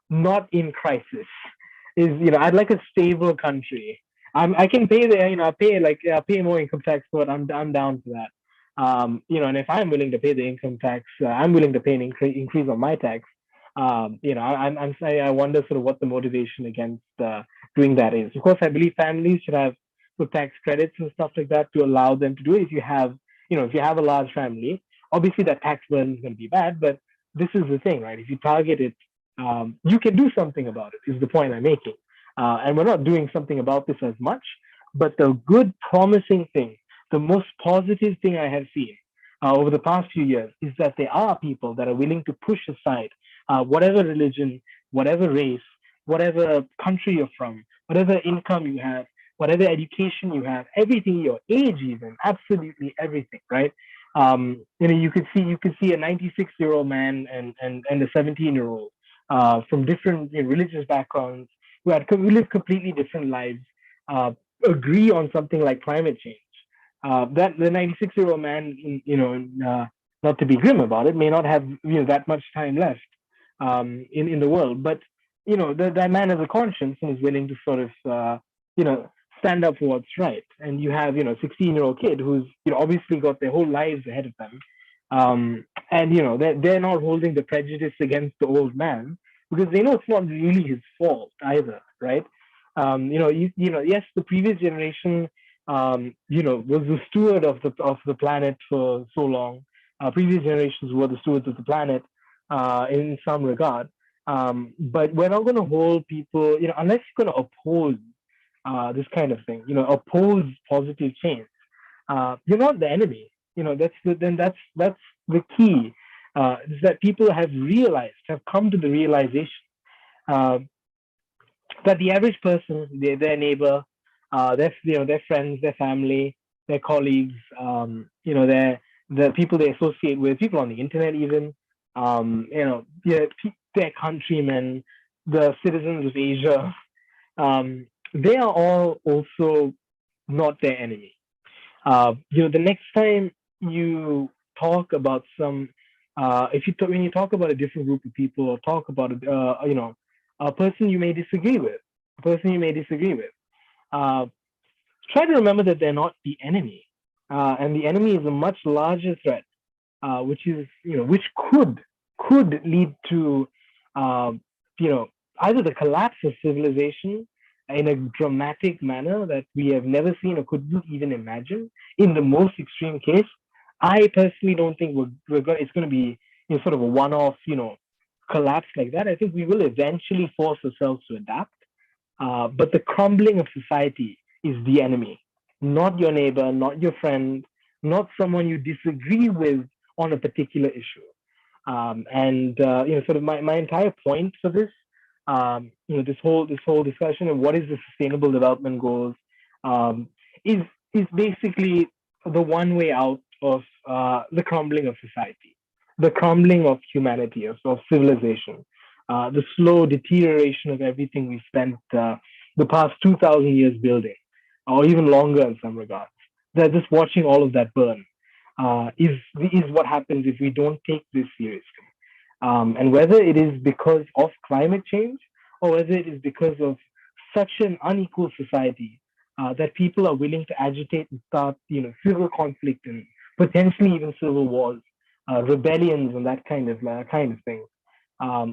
[SPEAKER 8] not in crisis, I'd like a stable country. I can pay I pay more income tax for it. I'm down for that. And if I'm willing to pay the income tax, I'm willing to pay an increase on my tax. I wonder sort of what the motivation against doing that is. Of course, I believe families should have tax credits and stuff like that to allow them to do it. If you have a large family, obviously that tax burden is going to be bad, but this is the thing, right? If you target it, you can do something about it, is the point I'm making. And we're not doing something about this as much, but the good, promising thing, the most positive thing I have seen over the past few years is that there are people that are willing to push aside whatever religion, whatever race, whatever country you're from, whatever income you have, whatever education you have, everything, your age even, absolutely everything, right? You could see a 96-year-old man and a 17-year-old from different religious backgrounds who live completely different lives, agree on something like climate change. That the 96-year-old man, not to be grim about it, may not have that much time left in the world, but that man has a conscience and is willing to sort of stand up for what's right. And you have 16-year-old kid who's obviously got their whole lives ahead of them, and they're not holding the prejudice against the old man because they know it's not really his fault either, right? Yes, the previous generation was the steward of the planet for so long. Previous generations were the stewards of the planet in some regard. But we're not going to hold people, unless you're going to oppose this kind of thing, oppose positive change. You're not the enemy. That's the key. Is that people have come to the realization uh, that the average person, their neighbor, their friends, their family, their colleagues, the people they associate with, people on the internet, even, their countrymen, the citizens of Asia, they are all also not their enemy. The next time you talk about when you talk about a different group of people, or talk about a person you may disagree with, uh, try to remember that they're not the enemy, and the enemy is a much larger threat, which is which could lead to uh, either the collapse of civilization in a dramatic manner that we have never seen or couldn't even imagine. In the most extreme case, I personally don't think it's going to be sort of a one-off, collapse like that. I think we will eventually force ourselves to adapt. But the crumbling of society is the enemy, not your neighbor, not your friend, not someone you disagree with on a particular issue. And sort of my entire point for this, this whole discussion of what is the sustainable development goals, um, is basically the one way out of the crumbling of society, the crumbling of humanity, of civilization, the slow deterioration of everything we spent the past 2,000 years building, or even longer in some regards. They're just watching all of that burn. Is what happens if we don't take this seriously. And whether it is because of climate change, or whether it is because of such an unequal society that people are willing to agitate and start, civil conflict and potentially even civil wars, rebellions, and that kind of thing.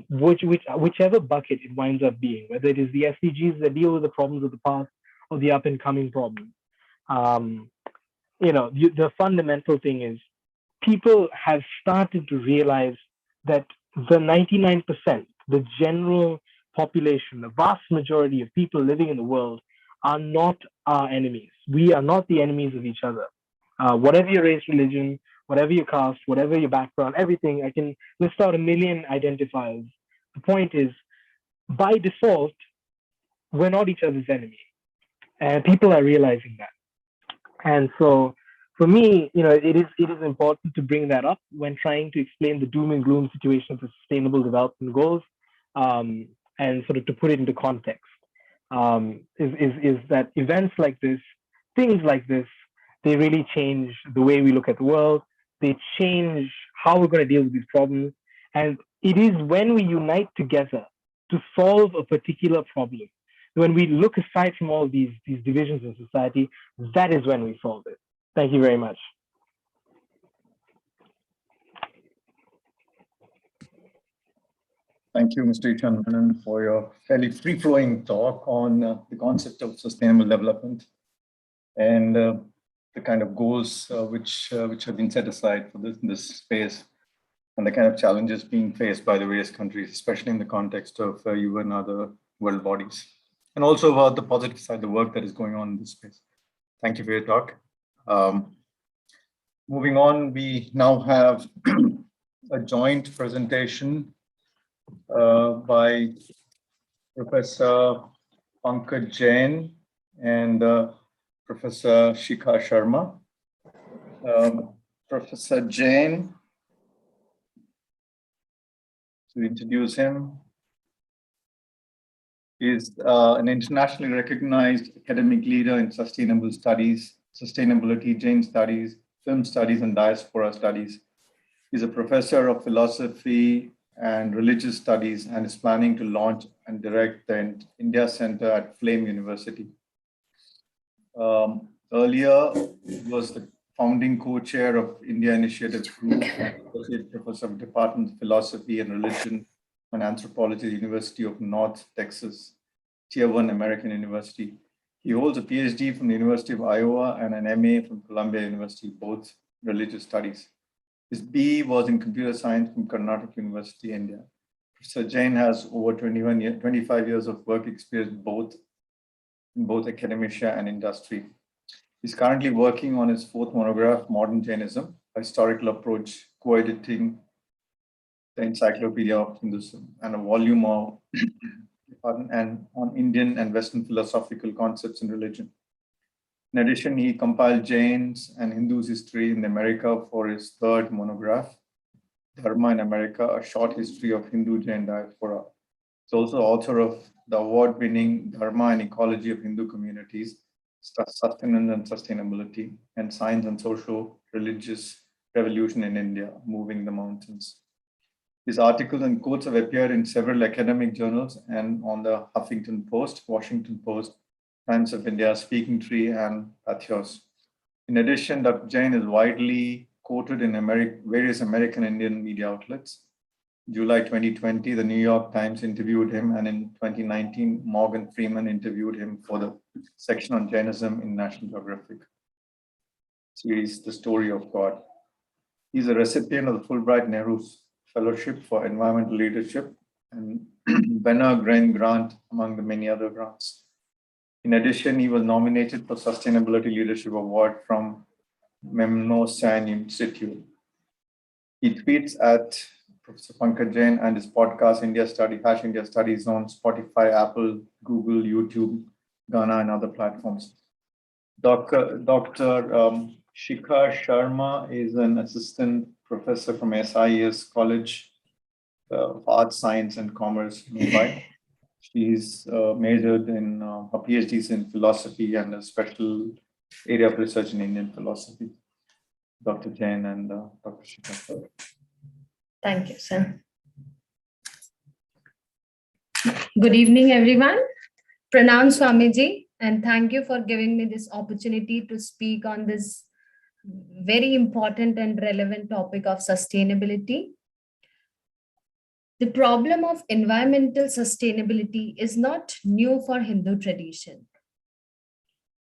[SPEAKER 8] Whichever bucket it winds up being, whether it is the SDGs that deal with the problems of the past or the up and coming problems. The fundamental thing is people have started to realize that the 99%, the general population, the vast majority of people living in the world are not our enemies. We are not the enemies of each other. Whatever your race, religion, whatever your caste, whatever your background, everything, I can list out a million identifiers. The point is, by default, we're not each other's enemy. And people are realizing that. And so for me, it is important to bring that up when trying to explain the doom and gloom situation of the sustainable development goals, and sort of to put it into context. Is that events like this, things like this, they really change the way we look at the world. They change how we're going to deal with these problems. And it is when we unite together to solve a particular problem, when we look aside from all these divisions in society, that is when we solve it. Thank you very much.
[SPEAKER 1] Thank you, Mr. Chandranan, for your fairly free-flowing talk on the concept of sustainable development and the kind of goals which have been set aside for this space, and the kind of challenges being faced by the various countries, especially in the context of UN and other world bodies, and also about the positive side, the work that is going on in this space. Thank you for your talk. Moving on, we now have a joint presentation by Professor Pankaj Jain and Professor Shikha Sharma. Professor Jain, to introduce him, is an internationally recognized academic leader in sustainable studies, sustainability, Jain studies, film studies, and diaspora studies. He's a professor of philosophy and religious studies and is planning to launch and direct the India Center at Flame University. Earlier, he was the founding co-chair of India Initiative Group and associate professor of Department of Philosophy and Religion and Anthropology at the University of North Texas, Tier 1 American University. He holds a PhD from the University of Iowa and an MA from Columbia University, both religious studies. His B was in computer science from Karnataka University, India. Professor Jain has over 25 years of work experience in both academia and industry. He's currently working on his fourth monograph, Modern Jainism, a historical approach, co-editing the Encyclopedia of Hinduism, and a volume of and on Indian and Western philosophical concepts in religion. In addition, he compiled Jains and Hindus' history in America for his third monograph, Dharma in America, a short history of Hindu-Jain diaspora. He's also author of the award-winning Dharma and Ecology of Hindu Communities, Sustenance and Sustainability, and Science and Social Religious Revolution in India, Moving the Mountains. His articles and quotes have appeared in several academic journals and on the Huffington Post, Washington Post, Times of India, Speaking Tree, and Pathos. In addition, Dr. Jain is widely quoted in various American Indian media outlets. July 2020, the New York Times interviewed him, and in 2019, Morgan Freeman interviewed him for the section on Jainism in National Geographic series, The Story of God. He's a recipient of the Fulbright Nehru Fellowship for Environmental Leadership and Benner Grain Grant, among the many other grants. In addition, he was nominated for Sustainability Leadership Award from Memno San Institute. He tweets at Professor Pankaj Jain, and his podcast, India Studies, on Spotify, Apple, Google, YouTube, Ghana, and other platforms. Dr. Shikha Sharma is an assistant professor from SIES College of Arts, Science, and Commerce, Mumbai. She's majored in her PhDs in philosophy and a special area of research in Indian philosophy. Dr. Jain and Dr. Shikha.
[SPEAKER 9] Thank you, sir. Good evening, everyone. Pranam Swamiji, and thank you for giving me this opportunity to speak on this very important and relevant topic of sustainability. The problem of environmental sustainability is not new for Hindu tradition.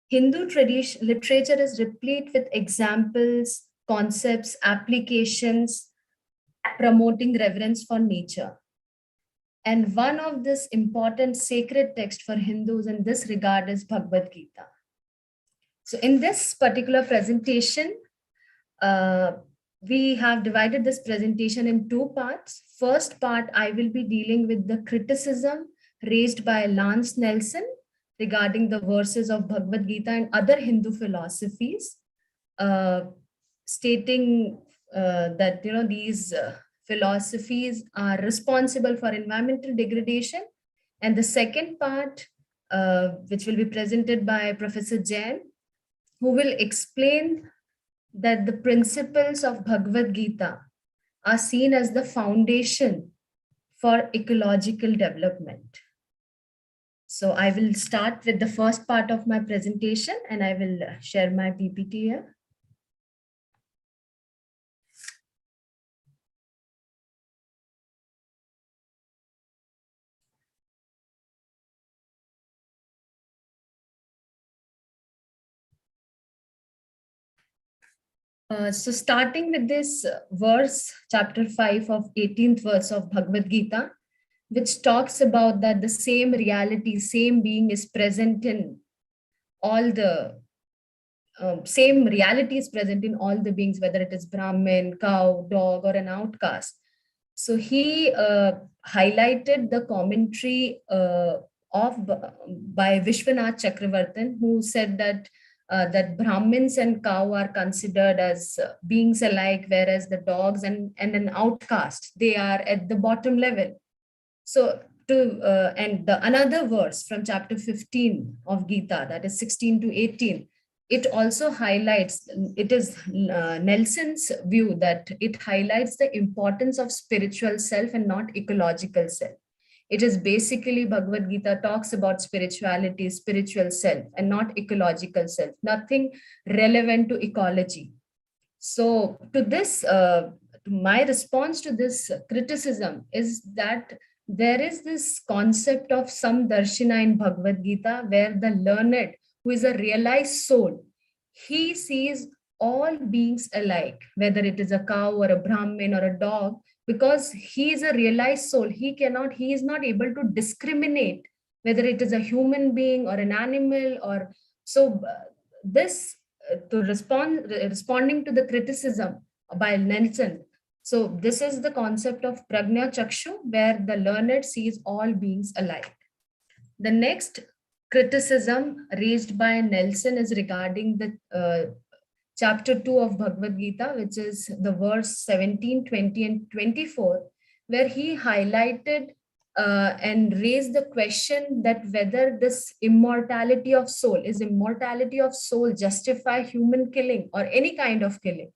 [SPEAKER 9] Hindu tradition literature is replete with examples, concepts, applications, promoting reverence for nature. And one of this important sacred text for Hindus in this regard is Bhagavad Gita. So in this particular presentation, we have divided this presentation in two parts. First part, I will be dealing with the criticism raised by Lance Nelson regarding the verses of Bhagavad Gita and other Hindu philosophies, stating that these philosophies are responsible for environmental degradation. And the second part, which will be presented by Professor Jain, who will explain that the principles of Bhagavad Gita are seen as the foundation for ecological development. So I will start with the first part of my presentation, and I will share my PPT here. So starting with this verse, chapter 5 of 18th verse of Bhagavad Gita, which talks about that the same reality, same being is present in all the, same reality is present in all the beings, whether it is Brahmin, cow, dog, or an outcast. So he highlighted the commentary by Vishwanath Chakravartin, who said that that Brahmins and cow are considered as beings alike, whereas the dogs and an outcast, they are at the bottom level. So another verse from chapter 15 of Gita, that is 16 to 18, it also highlights, it is Nelson's view that it highlights the importance of spiritual self and not ecological self. It is basically Bhagavad Gita talks about spirituality, spiritual self, and not ecological self, nothing relevant to ecology. So to this, my response to this criticism is that there is this concept of samdarshina in Bhagavad Gita, where the learned, who is a realized soul, he sees all beings alike, whether it is a cow or a Brahmin or a dog, because he is a realized soul. He is not able to discriminate whether it is a human being or an animal or so. Responding to the criticism by Nelson. So this is the concept of Prajna Chakshu, where the learned sees all beings alike. The next criticism raised by Nelson is regarding the chapter 2 of Bhagavad Gita, which is the verse 17, 20, and 24, where he highlighted and raised the question that whether this immortality of soul justify human killing or any kind of killing.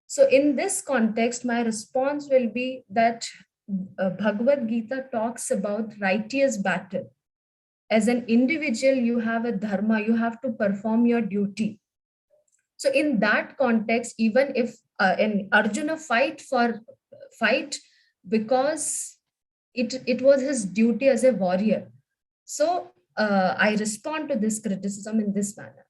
[SPEAKER 9] So in this context, my response will be that Bhagavad Gita talks about righteous battle. As an individual, you have a dharma, you have to perform your duty. So in that context, even if an Arjuna fight because it was his duty as a warrior. So I respond to this criticism in this manner.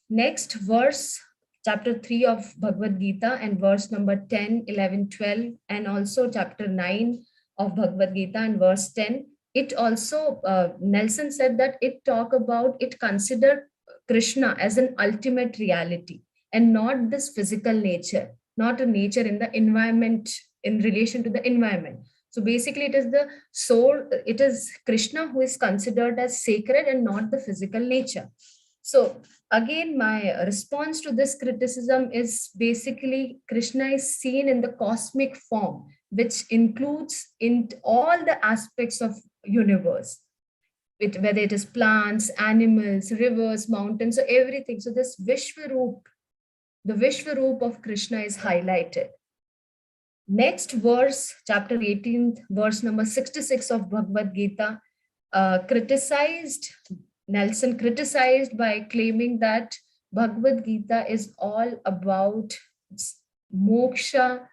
[SPEAKER 9] Next verse, chapter 3 of Bhagavad Gita and verse number 10, 11, 12, and also chapter 9 of Bhagavad Gita and verse 10. It also, Nelson said that it considered Krishna as an ultimate reality and not this physical nature, not a nature in the environment, in relation to the environment. So basically it is the soul, it is Krishna who is considered as sacred and not the physical nature. So again, my response to this criticism is basically Krishna is seen in the cosmic form, which includes in all the aspects of universe, whether it is plants, animals, rivers, mountains, so everything. So this Vishwaroop, the Vishwaroop of Krishna is highlighted. Next verse, chapter 18, verse number 66 of Bhagavad Gita, Nelson criticized by claiming that Bhagavad Gita is all about moksha.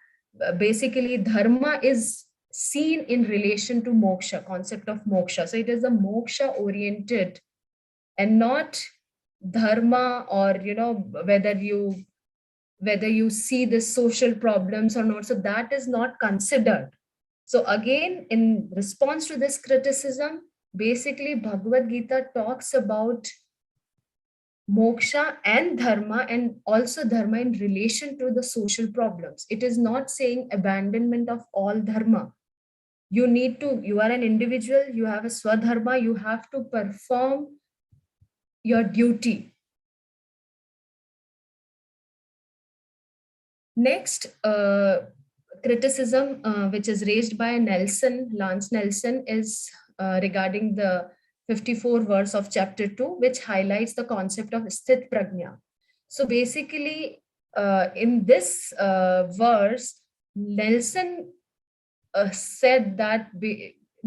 [SPEAKER 9] Basically, dharma is seen in relation to moksha, concept of moksha. So it is a moksha oriented and not dharma, or whether you see the social problems or not. So that is not considered. So again, in response to this criticism, basically Bhagavad Gita talks about moksha and also dharma in relation to the social problems. It is not saying abandonment of all dharma. You are an individual, you have a swadharma, you have to perform your duty. Next criticism which is raised by Lance Nelson is regarding the 54 verse of chapter 2, which highlights the concept of Sthit Prajna. So basically in this verse, Nelson said that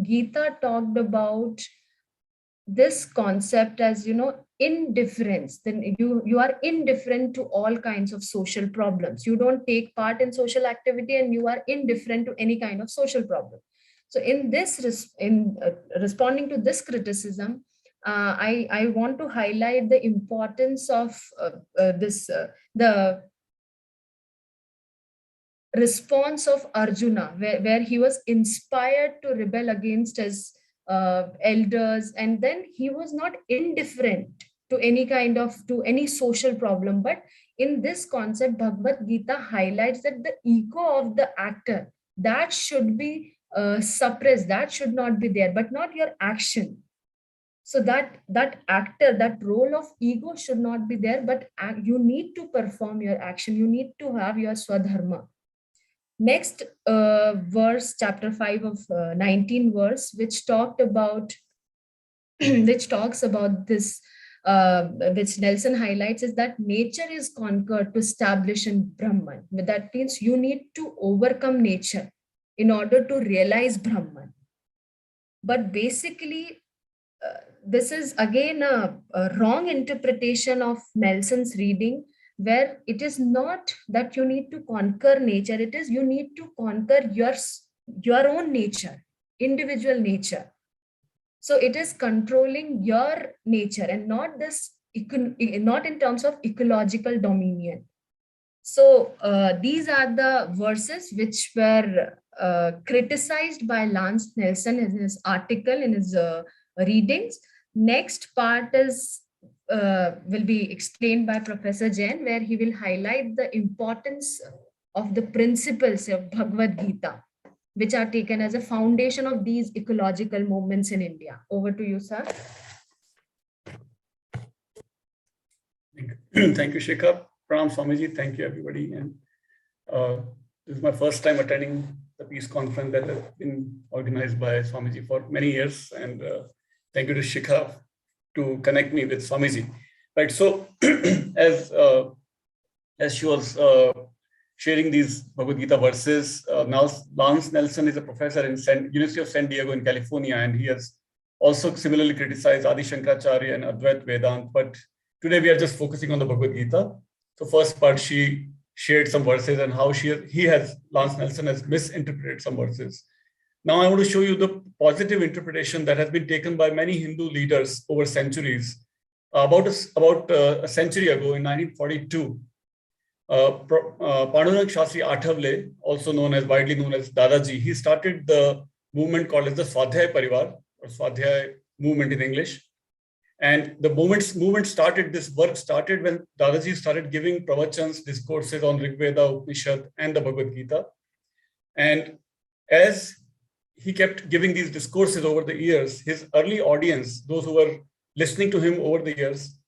[SPEAKER 9] Gita talked about this concept as, indifference. Then you are indifferent to all kinds of social problems. You don't take part in social activity and you are indifferent to any kind of social problem. So in responding to this criticism, I want to highlight the importance of the response of Arjuna, where he was inspired to rebel against his elders, and then he was not indifferent to any social problem. But in this concept, Bhagavad Gita highlights that the ego of the actor, that should be suppressed, that should not be there, but not your action. So that actor, that role of ego should not be there, but you need to perform your action, you need to have your swadharma. Next verse, chapter 5 of 19 verse, which talks about this, which Nelson highlights, is that nature is conquered to establish in Brahman. That means you need to overcome nature in order to realize Brahman. But basically, this is again a wrong interpretation of Nelson's reading, where it is not that you need to conquer nature, it is you need to conquer your own nature, individual nature. So it is controlling your nature and not in terms of ecological dominion. So these are the verses which were criticized by Lance Nelson in his article, in his readings. Next part is will be explained by Professor Jain, where he will highlight the importance of the principles of Bhagavad Gita, which are taken as a foundation of these ecological movements in India. Over to you, sir.
[SPEAKER 10] Thank you, Shikhar. Pranam Swamiji. Thank you, everybody. And this is my first time attending the peace conference that has been organized by Swamiji for many years. And thank you to Shikhar to connect me with Swamiji. Right. So as she was sharing these Bhagavad Gita verses, now Lance Nelson is a professor in University of San Diego in California, and he has also similarly criticized Adi Shankaracharya and Advait Vedant. But today we are just focusing on the Bhagavad Gita. So first part, she shared some verses and how Lance Nelson has misinterpreted some verses. Now I want to show you the positive interpretation that has been taken by many Hindu leaders over centuries. About a century ago, in 1942, Pandurang Shastri Athavale, also widely known as Dadaji, he started the movement called as the Swadhyay Parivar, or Swadhyay movement in English. And the movement started, this work started when Dadaji started giving pravachans, discourses on Rig Veda, Upanishad, and the Bhagavad Gita. And as he kept giving these discourses over the years, his early audience, those who were listening to him over the years,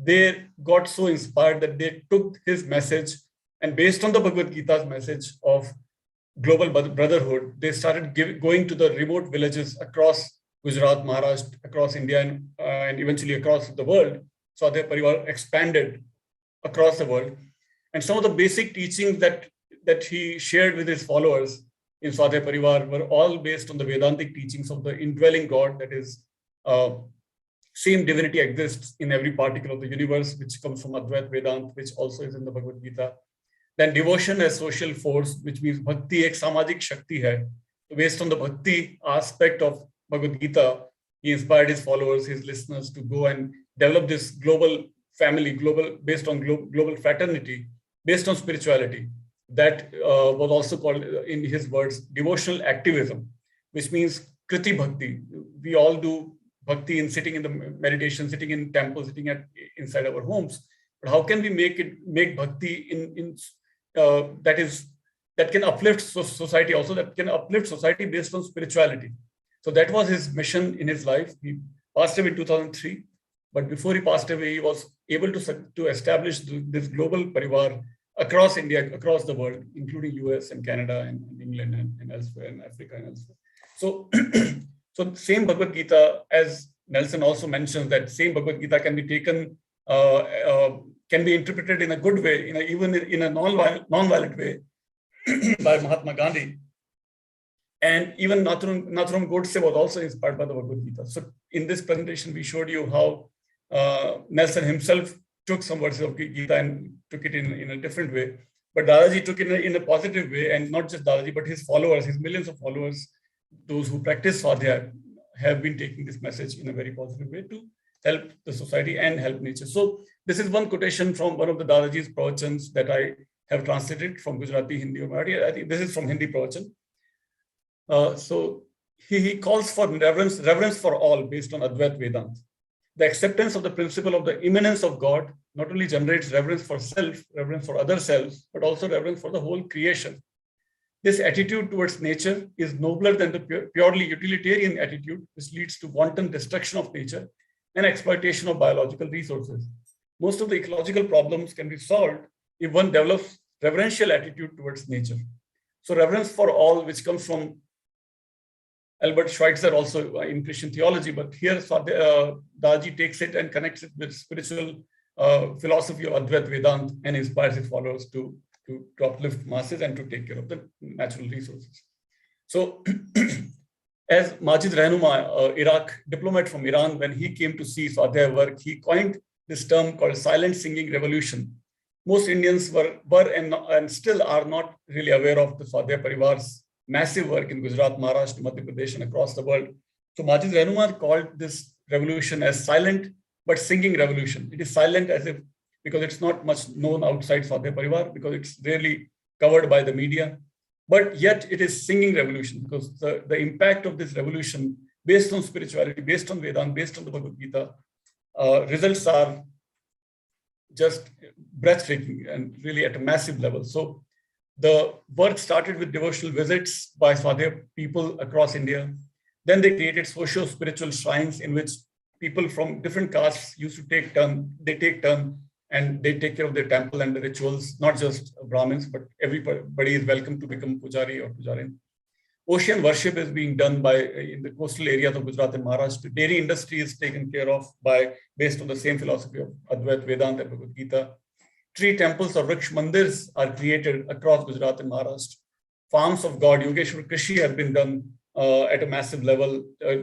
[SPEAKER 10] they got so inspired that they took his message, and based on the Bhagavad Gita's message of global brotherhood, they started going to the remote villages across Gujarat, Maharashtra, across India, and eventually across the world. Swadhyay Parivar expanded across the world. And some of the basic teachings that he shared with his followers in Swadhyay Parivar were all based on the Vedantic teachings of the indwelling God, that is, same divinity exists in every particle of the universe, which comes from Advait Vedant, which also is in the Bhagavad Gita. Then devotion as social force, which means bhakti ek samajik shakti hai. So based on the bhakti aspect of Bhagavad Gita, he inspired his followers, his listeners, to go and develop this global family, based on global fraternity, based on spirituality. That was also called, in his words, devotional activism, which means kriti bhakti. We all do bhakti in sitting in the meditation, sitting in temples, sitting inside our homes. But how can we make bhakti that can uplift society also, that can uplift society based on spirituality? So that was his mission in his life. He passed away in 2003, but before he passed away, he was able to establish this global parivar across India, across the world, including US and Canada and England and elsewhere, and Africa and elsewhere. So, so same Bhagavad Gita, as Nelson also mentions, that same Bhagavad Gita can be taken, can be interpreted in a good way, even in a non-violent way by Mahatma Gandhi. And even Nathuram Godse was also inspired by the Bhagavad Gita. So in this presentation, we showed you how Nelson himself took some verses of Gita and took it in a different way. But Dadaji took it in a positive way, and not just Dadaji, but his followers, his millions of followers, those who practice Swadhyaya, have been taking this message in a very positive way to help the society and help nature. So this is one quotation from one of the Dadaji's pravachans that I have translated from Gujarati, Hindi, or Marathi. I think this is from Hindi pravachan. So he calls for reverence for all based on Advait Vedant. The acceptance of the principle of the immanence of God not only generates reverence for self, reverence for other selves, but also reverence for the whole creation. This attitude towards nature is nobler than the purely utilitarian attitude, which leads to wanton destruction of nature and exploitation of biological resources. Most of the ecological problems can be solved if one develops reverential attitude towards nature. So reverence for all, which comes from Albert Schweitzer, also in Christian theology, but here Dadaji takes it and connects it with spiritual philosophy of Advait Vedant and inspires his followers to uplift masses and to take care of the natural resources. So as Majid Rahnuma, Iraq diplomat from Iran, when he came to see Swadhyaya work, he coined this term called silent singing revolution. Most Indians were and still are not really aware of the Swadhyaya Parivar's massive work in Gujarat, Maharashtra, Madhya Pradesh, and across the world. So Majid Rahnuma called this revolution as silent but singing revolution. It is silent because it's not much known outside Swadhyaya Parivar, because it's rarely covered by the media. but yet it is singing revolution, because the impact of this revolution based on spirituality, based on Vedanta, based on the Bhagavad Gita, results are just breathtaking and really at a massive level. So the work started with devotional visits by Swadhyaya people across India. Then they created socio-spiritual shrines in which people from different castes used to take turn. They take turn and they take care of their temple and the rituals, not just Brahmins, but everybody is welcome to become Pujari or Pujarin. Ocean worship is being done in the coastal areas of Gujarat and Maharashtra. Dairy industry is taken care of based on the same philosophy of Advaita, Vedanta, and Bhagavad Gita. Tree temples or Vriksha Mandirs are created across Gujarat and Maharashtra. Farms of God, Yogeshwar Krishi, have been done at a massive level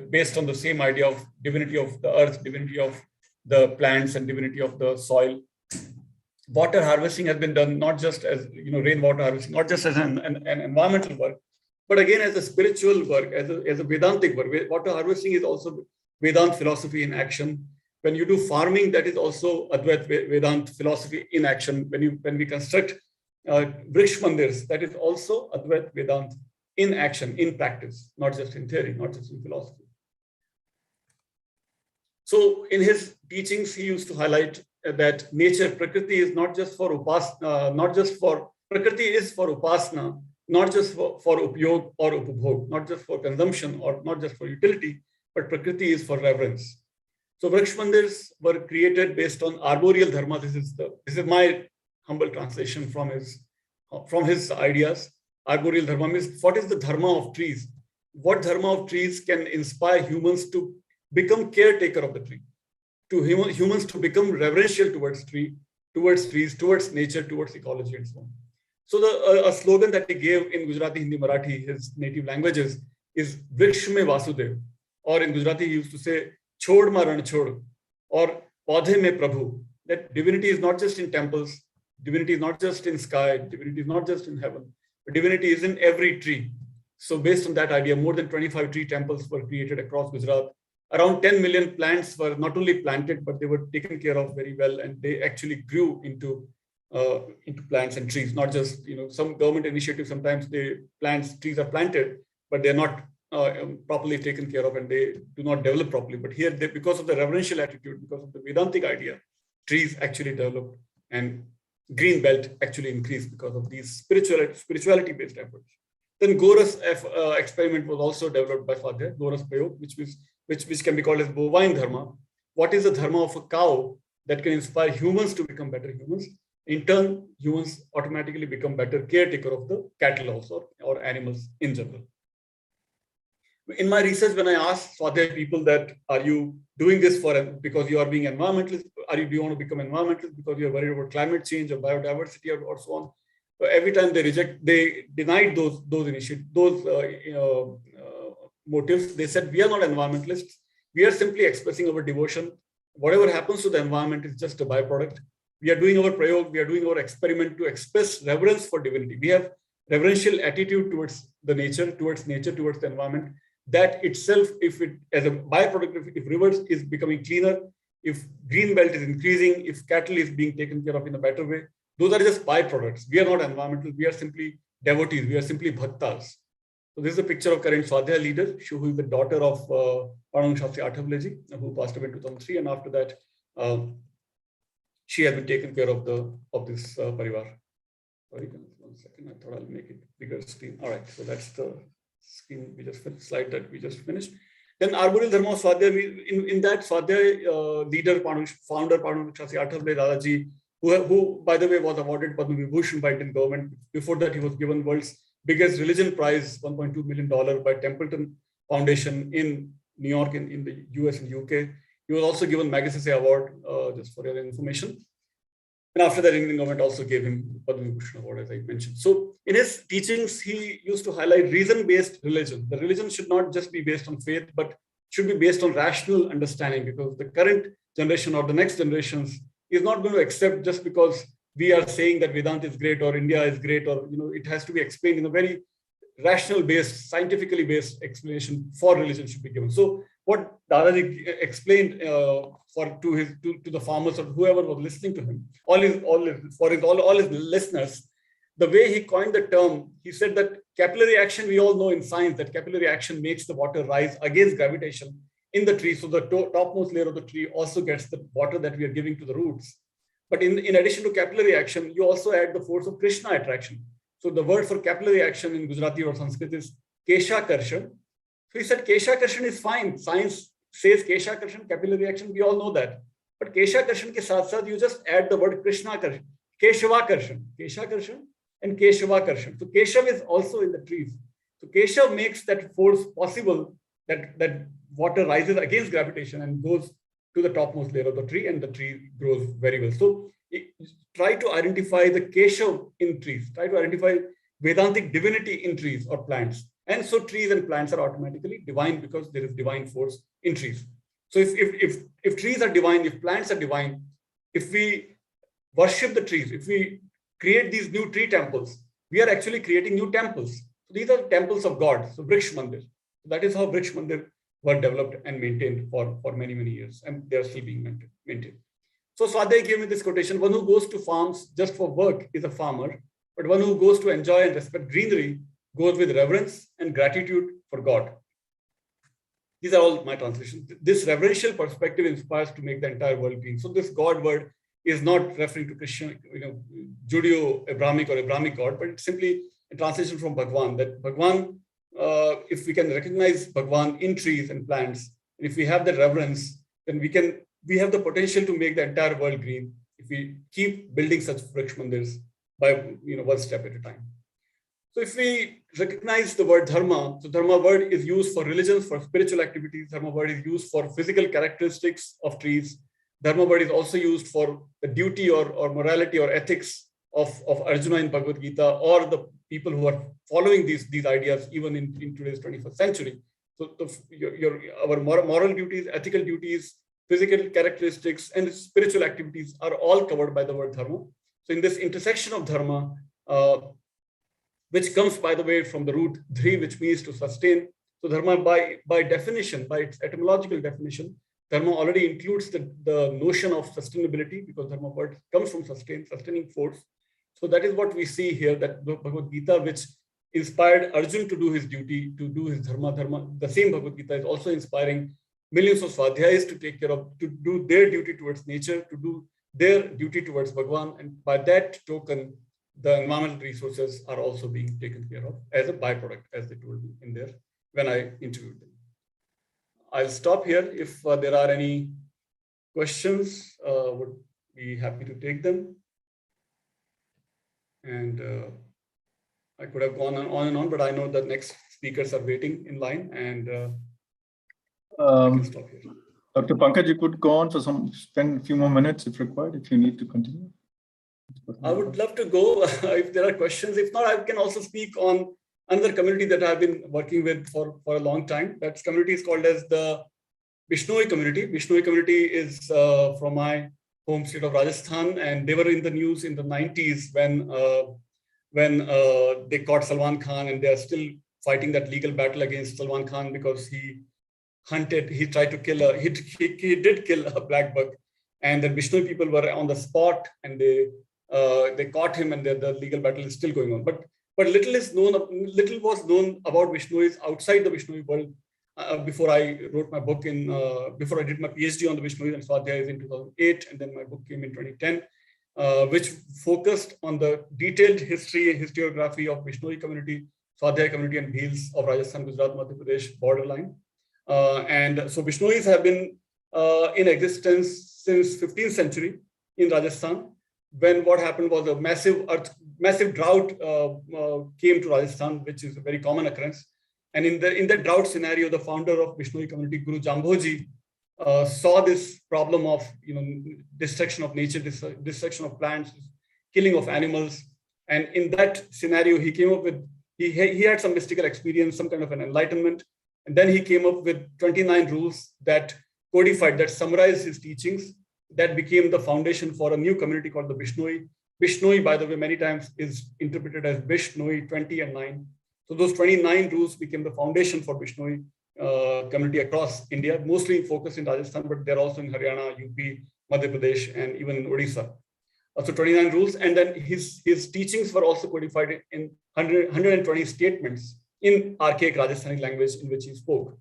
[SPEAKER 10] based on the same idea of divinity of the earth, divinity of the plants, and divinity of the soil. Water harvesting has been done not just as rainwater harvesting, not just as an environmental work, but again as a spiritual work, as a Vedantic work. Water harvesting is also Vedanta philosophy in action. When you do farming, that is also Advaita Vedanta philosophy in action. When we construct Vriksha Mandirs, that is also Advaita Vedanta in action, in practice, not just in theory, not just in philosophy. So in his teachings, he used to highlight that nature, Prakriti, is not just for upasana, Prakriti is for upasana, not just for upyog or upabhog, not just for consumption or not just for utility, but Prakriti is for reverence. So Vriksha Mandirs were created based on arboreal dharma. This is my humble translation from his ideas. Arboreal dharma means what is the dharma of trees? What dharma of trees can inspire humans to become caretaker of the tree? To humans to become reverential towards trees, towards nature, towards ecology, and so on. So a slogan that he gave in Gujarati, Hindi, Marathi, his native languages, is Vriksha mein Vasudev. Or in Gujarati, he used to say, Chod ma ran chod, or Paudhe mein Prabhu. That divinity is not just in temples, divinity is not just in sky, divinity is not just in heaven, but divinity is in every tree. So based on that idea, more than 25 tree temples were created across Gujarat. Around 10 million plants were not only planted, but they were taken care of very well, and they actually grew into plants and trees. Not just some government initiatives. Sometimes trees are planted, but they're not properly taken care of, and they do not develop properly. But here, because of the reverential attitude, because of the Vedantic idea, trees actually developed, and green belt actually increased because of these spirituality-based efforts. Then Goras experiment was also developed by Swadhyaya, Goras Prayog, which can be called as bovine dharma. What is the dharma of a cow that can inspire humans to become better humans? In turn, humans automatically become better caretaker of the cattle also, or animals in general. In my research, when I asked Swadhyaya people that, are you doing this because you are being environmentalist? Do you want to become environmentalist because you're worried about climate change or biodiversity or so on? Every time they denied those motives. They said, we are not environmentalists. We are simply expressing our devotion. Whatever happens to the environment is just a byproduct. We are doing our prayog, we are doing our experiment to express reverence for divinity. We have reverential attitude towards the nature, towards the environment. That itself, as a byproduct, if rivers is becoming cleaner, if green belt is increasing, if cattle is being taken care of in a better way, those are just byproducts. We are not environmental. We are simply devotees. We are simply bhaktas. So this is a picture of current Swadhyaya leader, who is the daughter of Paramahansa Shastri Athavaleji, who passed away in 2003. And after that, she has been taken care of this parivar. Sorry, 1 second. I thought I'll make it bigger screen. All right, so that's the screen slide that we just finished. Then Arboreal Dharma of Swadhyaya. In that, Swadhyaya leader, founder Paramahansa Shastri Athavale Dadaji, who by the way was awarded Padma Vibhushan by Indian government. Before that, he was given world's biggest religion prize, $1.2 million by Templeton Foundation in New York, in the US and UK. He was also given Magsaysay Award, just for your information. And after that, Indian government also gave him Padma Vibhushan Award, as I mentioned. So in his teachings, he used to highlight reason-based religion. The religion should not just be based on faith, but should be based on rational understanding, because the current generation or the next generations is not going to accept just because we are saying that Vedanta is great or India is great, or it has to be explained in a very rational based, scientifically based explanation for religion should be given. So what Dadaji explained to the farmers or whoever was listening to him, all his listeners, the way he coined the term, he said that capillary action, we all know in science that capillary action makes the water rise against gravitation in the tree. So the topmost layer of the tree also gets the water that we are giving to the roots. But in addition to capillary action, you also add the force of Krishna attraction. So the word for capillary action in Gujarati or Sanskrit is Kesha Karshan. So he said Kesha Karshan is fine. Science says Kesha Karshan, capillary action, we all know that. But Kesha Karshan ke saath saath, you just add the word Krishna Karshan, Keshava Karshan, Kesha Karshan and Keshava Karshan. So Keshav is also in the trees. So Keshav makes that force possible, that water rises against gravitation and goes to the topmost layer of the tree, and the tree grows very well. So try to identify the Keshav in trees, try to identify Vedantic divinity in trees or plants. And so trees and plants are automatically divine because there is divine force in trees. So if trees are divine, if plants are divine, if we worship the trees, if we create these new tree temples, we are actually creating new temples. So these are temples of God. So Vriksha Mandir. That is how Vriksha Mandir were developed and maintained for many, many years, and they are still being maintained. So Swadhyay gave me this quotation: one who goes to farms just for work is a farmer, but one who goes to enjoy and respect greenery goes with reverence and gratitude for God. These are all my translations. This reverential perspective inspires to make the entire world green. So this God word is not referring to Christian, Judeo-Abrahamic or Abrahamic God, but it's simply a translation from Bhagwan, that Bhagwan, if we can recognize Bhagwan in trees and plants, and if we have that reverence, then we have the potential to make the entire world green if we keep building such Vriksha Mandirs by one step at a time. So if we recognize the word dharma, so dharma word is used for religions, for spiritual activities. Dharma word is used for physical characteristics of trees. Dharma word is also used for the duty or morality or ethics of Arjuna in Bhagavad Gita, or the people who are following these ideas even in today's 21st century. So our moral duties, ethical duties, physical characteristics, and spiritual activities are all covered by the word dharma. So in this intersection of dharma, which comes, by the way, from the root dhri, which means to sustain. So dharma, by definition, by its etymological definition, dharma already includes the notion of sustainability, because dharma word comes from sustaining force. So that is what we see here, that the Bhagavad Gita, which inspired Arjun to do his duty, to do his dharma, the same Bhagavad Gita is also inspiring millions of Swadhyayis to take care of, to do their duty towards nature, to do their duty towards Bhagwan. And by that token, the environmental resources are also being taken care of as a byproduct, as they told me in there when I interviewed them. I'll stop here. If there are any questions, would be happy to take them. And I could have gone on and on, but I know the next speakers are waiting in line, and I can stop here.
[SPEAKER 1] Dr. Pankaj, you could go on for spend a few more minutes if required, if you need to continue.
[SPEAKER 10] I would love to go if there are questions. If not, I can also speak on another community that I've been working with for a long time. That community is called as the Bishnoi community. Bishnoi community is from my home state of Rajasthan, and they were in the news in the 90s when they caught Salman Khan, and they are still fighting that legal battle against Salman Khan because he tried to kill he did kill a black buck, and the Bishnoi people were on the spot, and they caught him, and the legal battle is still going on. But little was known about Bishnois outside the Bishnoi world before I wrote my book before I did my PhD on the Bishnois and Swadhyayas in 2008, and then my book came in 2010, which focused on the detailed historiography of Bishnoi community, Swadhyaya community, and Bhils of Rajasthan, Gujarat, Madhya Pradesh borderline. And so Bishnois have been in existence since 15th century in Rajasthan, when what happened was a massive drought came to Rajasthan, which is a very common occurrence. And in that drought scenario, the founder of Bishnoi community, Guru Jambhoji, saw this problem of destruction of nature, destruction of plants, killing of animals. And in that scenario, he came up with, he had some mystical experience, some kind of an enlightenment. And then he came up with 29 rules that codified, that summarized his teachings, that became the foundation for a new community called the Bishnoi. Bishnoi, by the way, many times is interpreted as Bishnoi 20 and 9. So those 29 rules became the foundation for Bishnoi community across India, mostly focused in Rajasthan, but they're also in Haryana, UP, Madhya Pradesh, and even in Odisha. So 29 rules, and then his teachings were also codified in 120 statements in archaic Rajasthani language in which he spoke.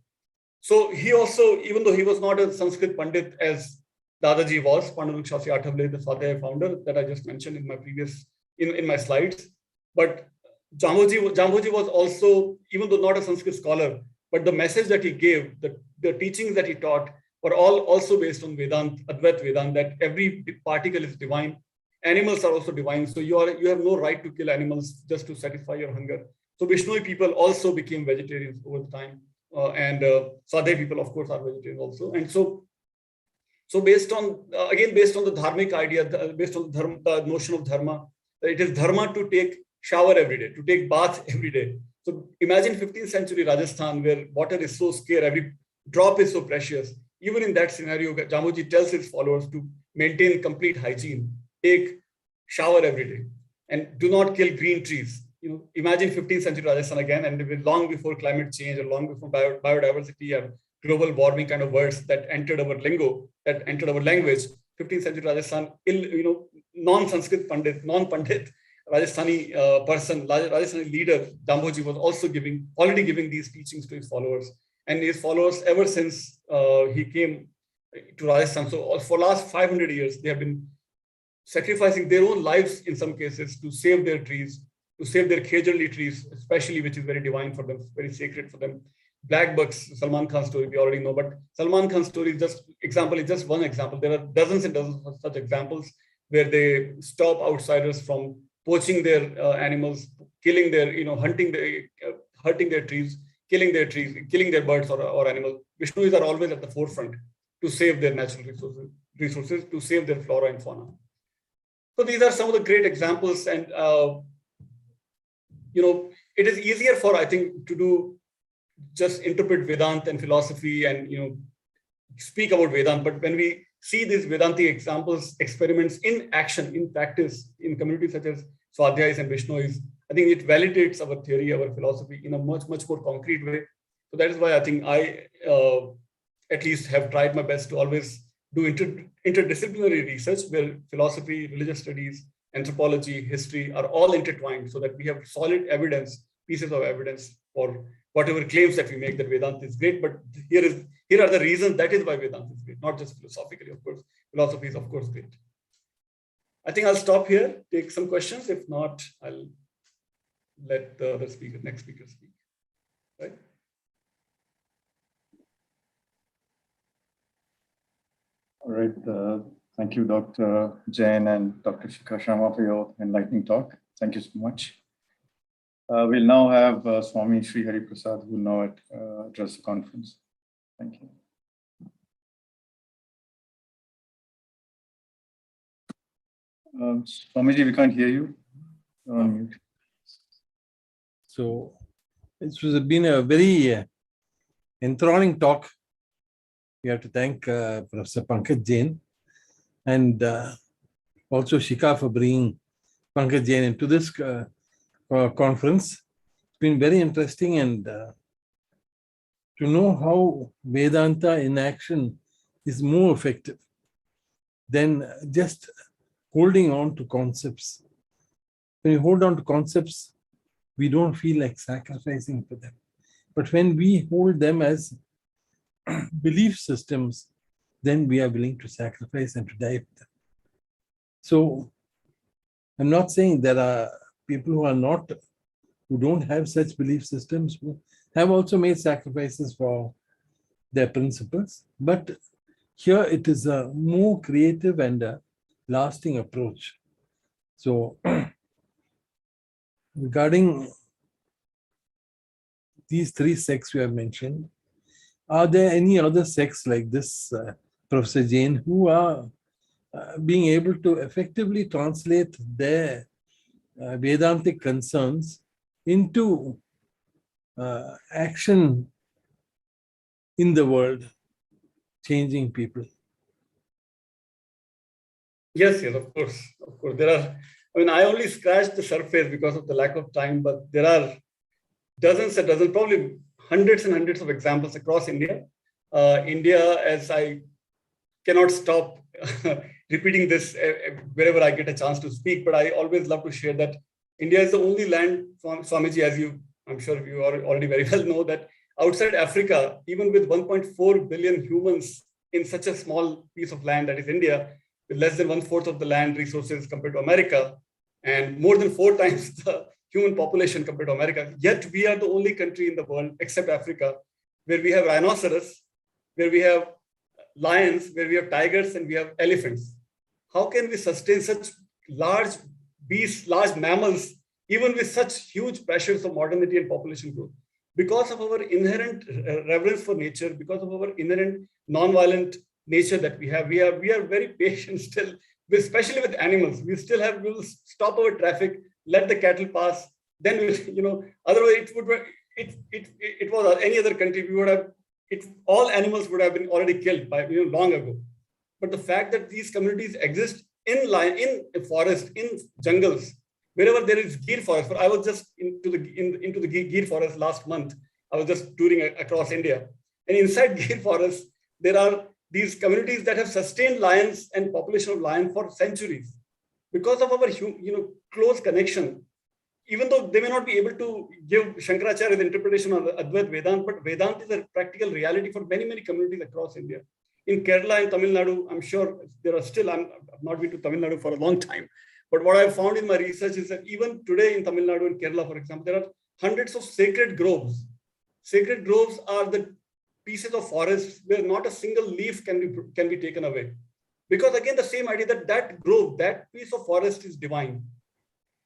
[SPEAKER 10] So he also, even though he was not a Sanskrit Pandit as Dadaji was, Pandurang Shastri Athavale, the Swadhyaya founder that I just mentioned in my previous, in my slides, but Jambhoji was also, even though not a Sanskrit scholar, but the message that he gave, the teachings that he taught were all also based on Vedant, Advait Vedant, that every particle is divine. Animals are also divine. So you have no right to kill animals just to satisfy your hunger. So Vishnoi people also became vegetarians over the time. And Swadhyaya people, of course, are vegetarians also. And so based on, again, based on the dharmic idea, based on the notion of dharma, it is dharma to take shower every day, to take bath every day. So imagine 15th century Rajasthan, where water is so scarce, every drop is so precious. Even in that scenario, Jambhoji tells his followers to maintain complete hygiene, take shower every day, and do not kill green trees. Imagine 15th century Rajasthan again, and long before climate change or long before biodiversity or global warming kind of words that entered our lingo, that entered our language, 15th century Rajasthan, non-Sanskrit Pandit, non-Pandit Rajasthani person, Rajasthani leader, Jambhoji was also already giving these teachings to his followers. And his followers, ever since he came to Rajasthan, so for last 500 years, they have been sacrificing their own lives in some cases to save their trees, to save their Khejarli trees, especially, which is very divine for them, very sacred for them. Black bucks, Salman Khan story, we already know, but Salman Khan story is just one example. There are dozens and dozens of such examples where they stop outsiders from poaching their animals, killing their, hurting their trees, killing their birds or animals. Vishnus are always at the forefront to save their natural resources, to save their flora and fauna. So these are some of the great examples, and it is easier for, I think, to just interpret Vedanta and philosophy and speak about Vedanta. But when we see these Vedantic experiments in action, in practice, in communities such as Swadhyayas and Vishnois, I think it validates our theory, our philosophy in a much, much more concrete way. So that is why I think I at least have tried my best to always do interdisciplinary research where philosophy, religious studies, anthropology, history are all intertwined, so that we have solid evidence, pieces of evidence for whatever claims that we make that Vedanta is great. But here are the reasons that is why Vedanta is great, not just philosophically, of course. Philosophy is, of course, great. I think I'll stop here, take some questions. If not, I'll let the other next speaker speak. Right?
[SPEAKER 1] All right. Thank you, Dr. Jain and Dr. Shikha Sharma, for your enlightening talk. Thank you so much. We'll now have Swami Sri Hari Prasad, who will now address the conference. Thank you. Swamiji, we can't hear you. You're on mute.
[SPEAKER 11] So it has been a very enthralling talk. We have to thank Professor Pankaj Jain and also Shikha for bringing Pankaj Jain into this conference. It's been very interesting, and to know how Vedanta in action is more effective than just holding on to concepts. When we hold on to concepts, we don't feel like sacrificing for them. But when we hold them as belief systems, then we are willing to sacrifice and to die for them. So I'm not saying there are people who don't have such belief systems, who have also made sacrifices for their principles. But here it is a more creative and a lasting approach. So regarding these three sects we have mentioned, are there any other sects like this, Professor Jain, who are being able to effectively translate their Vedantic concerns into action in the world, changing people?
[SPEAKER 10] Yes, of course. Of course. There are, I only scratched the surface because of the lack of time, but there are dozens and dozens, probably hundreds and hundreds of examples across India. India, as I cannot stop repeating this wherever I get a chance to speak, but I always love to share that India is the only land, Swamiji, as I'm sure you already very well know, that outside Africa, even with 1.4 billion humans in such a small piece of land that is India, with less than 1/4 of the land resources compared to America, and more than 4 times the human population compared to America, yet we are the only country in the world, except Africa, where we have rhinoceros, where we have lions, where we have tigers, and we have elephants. How can we sustain such large beasts, large mammals, even with such huge pressures of modernity and population growth? Because of our inherent reverence for nature, because of our inherent non-violent nature that we have, we are very patient still, especially with animals. We will stop our traffic, let the cattle pass. Then otherwise it was any other country, we would have, all animals would have been already killed by long ago. But the fact that these communities exist in forest, in jungles, wherever there is Gir forest. I was just into the Gir forest last month. I was just touring across India, and inside Gir forest there are these communities that have sustained lions and population of lions for centuries because of our close connection. Even though they may not be able to give Shankaracharya's interpretation of Advaita Vedanta, but Vedanta is a practical reality for many, many communities across India. In Kerala and Tamil Nadu, I'm sure there are still, I've not been to Tamil Nadu for a long time, but what I've found in my research is that even today in Tamil Nadu and Kerala, for example, there are hundreds of sacred groves. Sacred groves are the pieces of forest where not a single leaf can be taken away. Because again, the same idea that grove, that piece of forest is divine.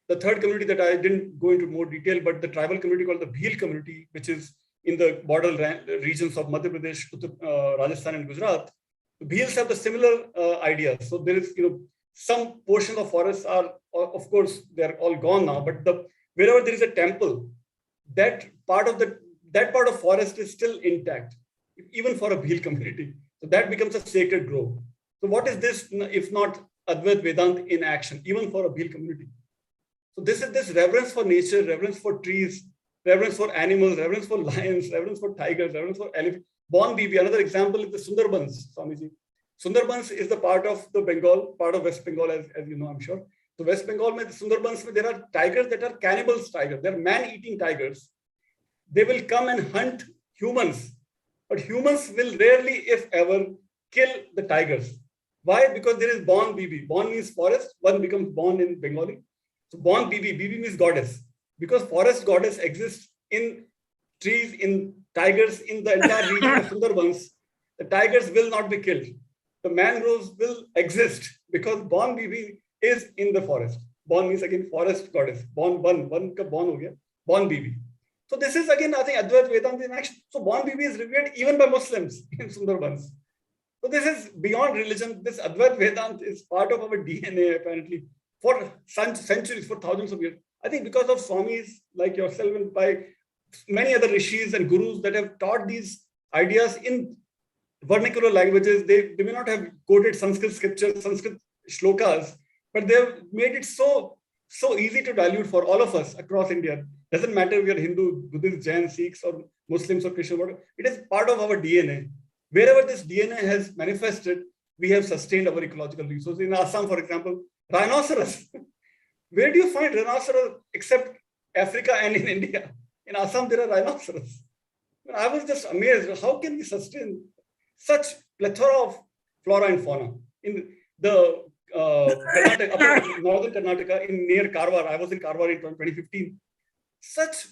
[SPEAKER 10] The third community that I didn't go into more detail, but the tribal community called the Bhil community, which is in the border regions of Madhya Pradesh, Rajasthan, and Gujarat, the Bhils have the similar idea. So there is, some portions of forests are, of course, they're all gone now. But wherever there is a temple, that part of forest is still intact, even for a Bhil community. So that becomes a sacred grove. So what is this if not Advaita Vedanta in action, even for a Bhil community? So this is this reverence for nature, reverence for trees, reverence for animals, reverence for lions, reverence for tigers, reverence for elephants. Bon Bibi, another example is the Sundarbans, Swamiji. Sundarbans is the part of the Bengal, part of West Bengal, as you know, I'm sure. So West Bengal, the Sundarbans, there are tigers that are cannibals tigers. They're man-eating tigers. They will come and hunt humans, but humans will rarely, if ever, kill the tigers. Why? Because there is Bon Bibi. Bon means forest. One becomes Bon in Bengali. So Bon Bibi, Bibi means goddess. Because forest goddess exists in trees, in tigers, in the entire region of Sundarbans, the tigers will not be killed. The mangroves will exist because Bon Bibi is in the forest. Bon means again forest goddess. Bon ka Bon ho gaya. Bon Bibi. So this is again, I think, Advaita Vedanta in action. So Bon Bibi is revered even by Muslims in Sundarbans. So this is beyond religion. This Advaita Vedanta is part of our DNA apparently for centuries, for thousands of years. I think because of Swamis like yourself and by many other rishis and gurus that have taught these ideas in vernacular languages, they may not have quoted Sanskrit scriptures, Sanskrit shlokas, but they've made it so easy to dilute for all of us across India. Doesn't matter if we are Hindu, Buddhist, Jain, Sikhs, or Muslims or Christian, whatever. It is part of our DNA. Wherever this DNA has manifested, we have sustained our ecological resources. In Assam, for example, rhinoceros. Where do you find rhinoceros except Africa and in India? In Assam, there are rhinoceros. I was just amazed. How can we sustain such plethora of flora and fauna? In the northern Karnataka, near Karwar, I was in Karwar in 2015. Such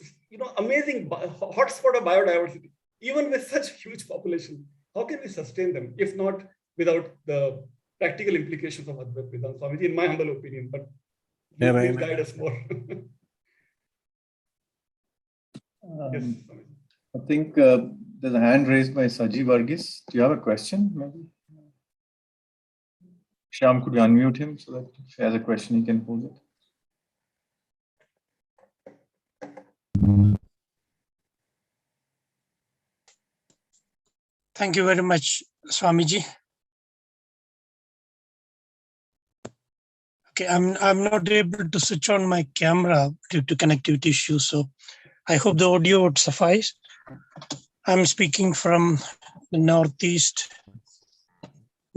[SPEAKER 10] amazing hotspot of biodiversity, even with such huge population. How can we sustain them if not without the practical implications of Advaita Vedanta, Swamiji, in my humble opinion, but please guide us more. Yes,
[SPEAKER 1] I think there's a hand raised by Saji Varghese. Do you have a question? Maybe Shyam, could you unmute him so that if he has a question, he can pose it?
[SPEAKER 12] Thank you very much, Swamiji. Okay, I'm not able to switch on my camera due to connectivity issues, so I hope the audio would suffice. I'm speaking from the northeast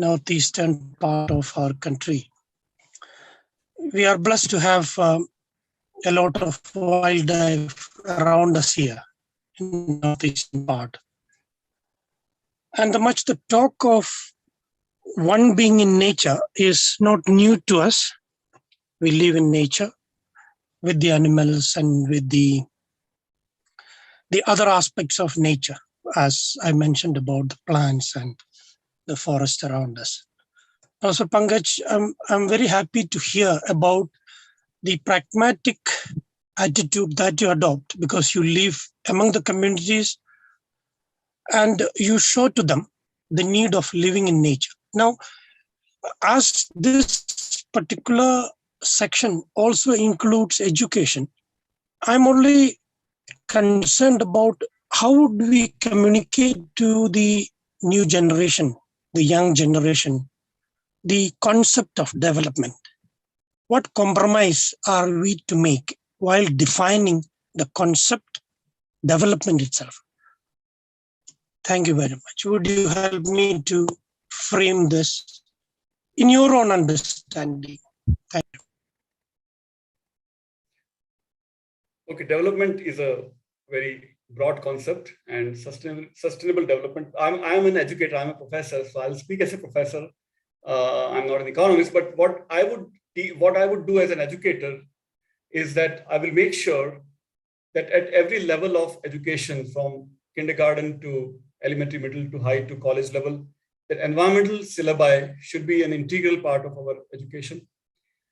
[SPEAKER 12] northeastern part of our country. We are blessed to have a lot of wildlife around us here in the northeastern part. And the talk of one being in nature is not new to us. We live in nature with the animals and with the other aspects of nature, as I mentioned about the plants and the forest around us. Also, Pankaj, I'm very happy to hear about the pragmatic attitude that you adopt, because you live among the communities and you show to them the need of living in nature. Now, as this particular section also includes education, I'm only concerned about how would we communicate to the new generation, the young generation, the concept of development. What compromise are we to make while defining the concept development itself? Thank you very much. Would you help me to frame this in your own understanding? Thank you.
[SPEAKER 10] Okay, development is a very broad concept, and sustainable development. I'm an educator, I'm a professor, so I'll speak as a professor. I'm not an economist, but what I would do as an educator is that I will make sure that at every level of education, from kindergarten to elementary, middle to high to college level, that environmental syllabi should be an integral part of our education.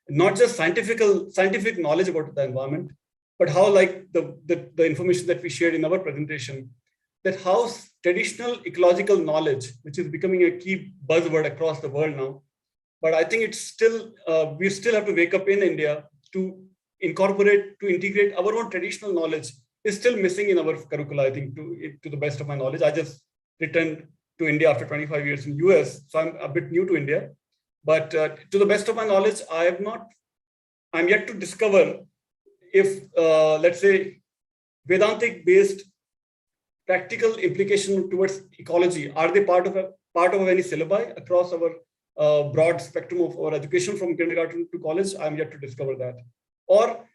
[SPEAKER 10] Not just scientific knowledge about the environment, but how, like the information that we shared in our presentation, that how traditional ecological knowledge, which is becoming a key buzzword across the world now, but I think it's still, we still have to wake up in India to integrate our own traditional knowledge, is still missing in our curricula, I think, to the best of my knowledge. I just returned to India after 25 years in US, so I'm a bit new to India. But to the best of my knowledge, I'm yet to discover if, let's say, Vedantic-based practical implication towards ecology, are they part of any syllabi across our broad spectrum of our education from kindergarten to college? I'm yet to discover that. Or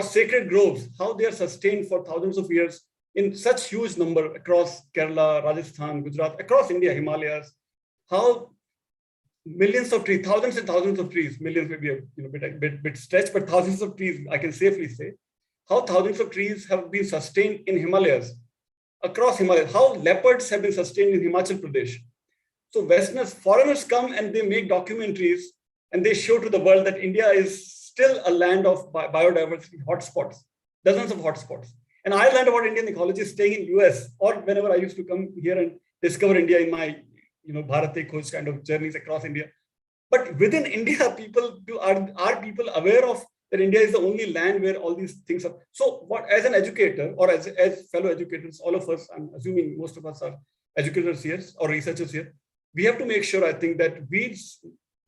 [SPEAKER 10] sacred groves, how they are sustained for thousands of years in such huge number across Kerala, Rajasthan, Gujarat, across India, Himalayas, how millions of trees, thousands and thousands of trees, millions maybe a bit stretched, but thousands of trees, I can safely say, how thousands of trees have been sustained in Himalayas, across Himalayas, how leopards have been sustained in Himachal Pradesh. So Westerners, foreigners come and they make documentaries and they show to the world that India is still a land of biodiversity hotspots, dozens of hotspots. And I learned about Indian ecology staying in US, or whenever I used to come here and discover India in my Bharat Ek Khoj kind of journeys across India. But within India, are people aware of that India is the only land where all these things are? So what, as an educator, or as fellow educators, all of us, I'm assuming most of us are educators here or researchers here, we have to make sure, I think, that we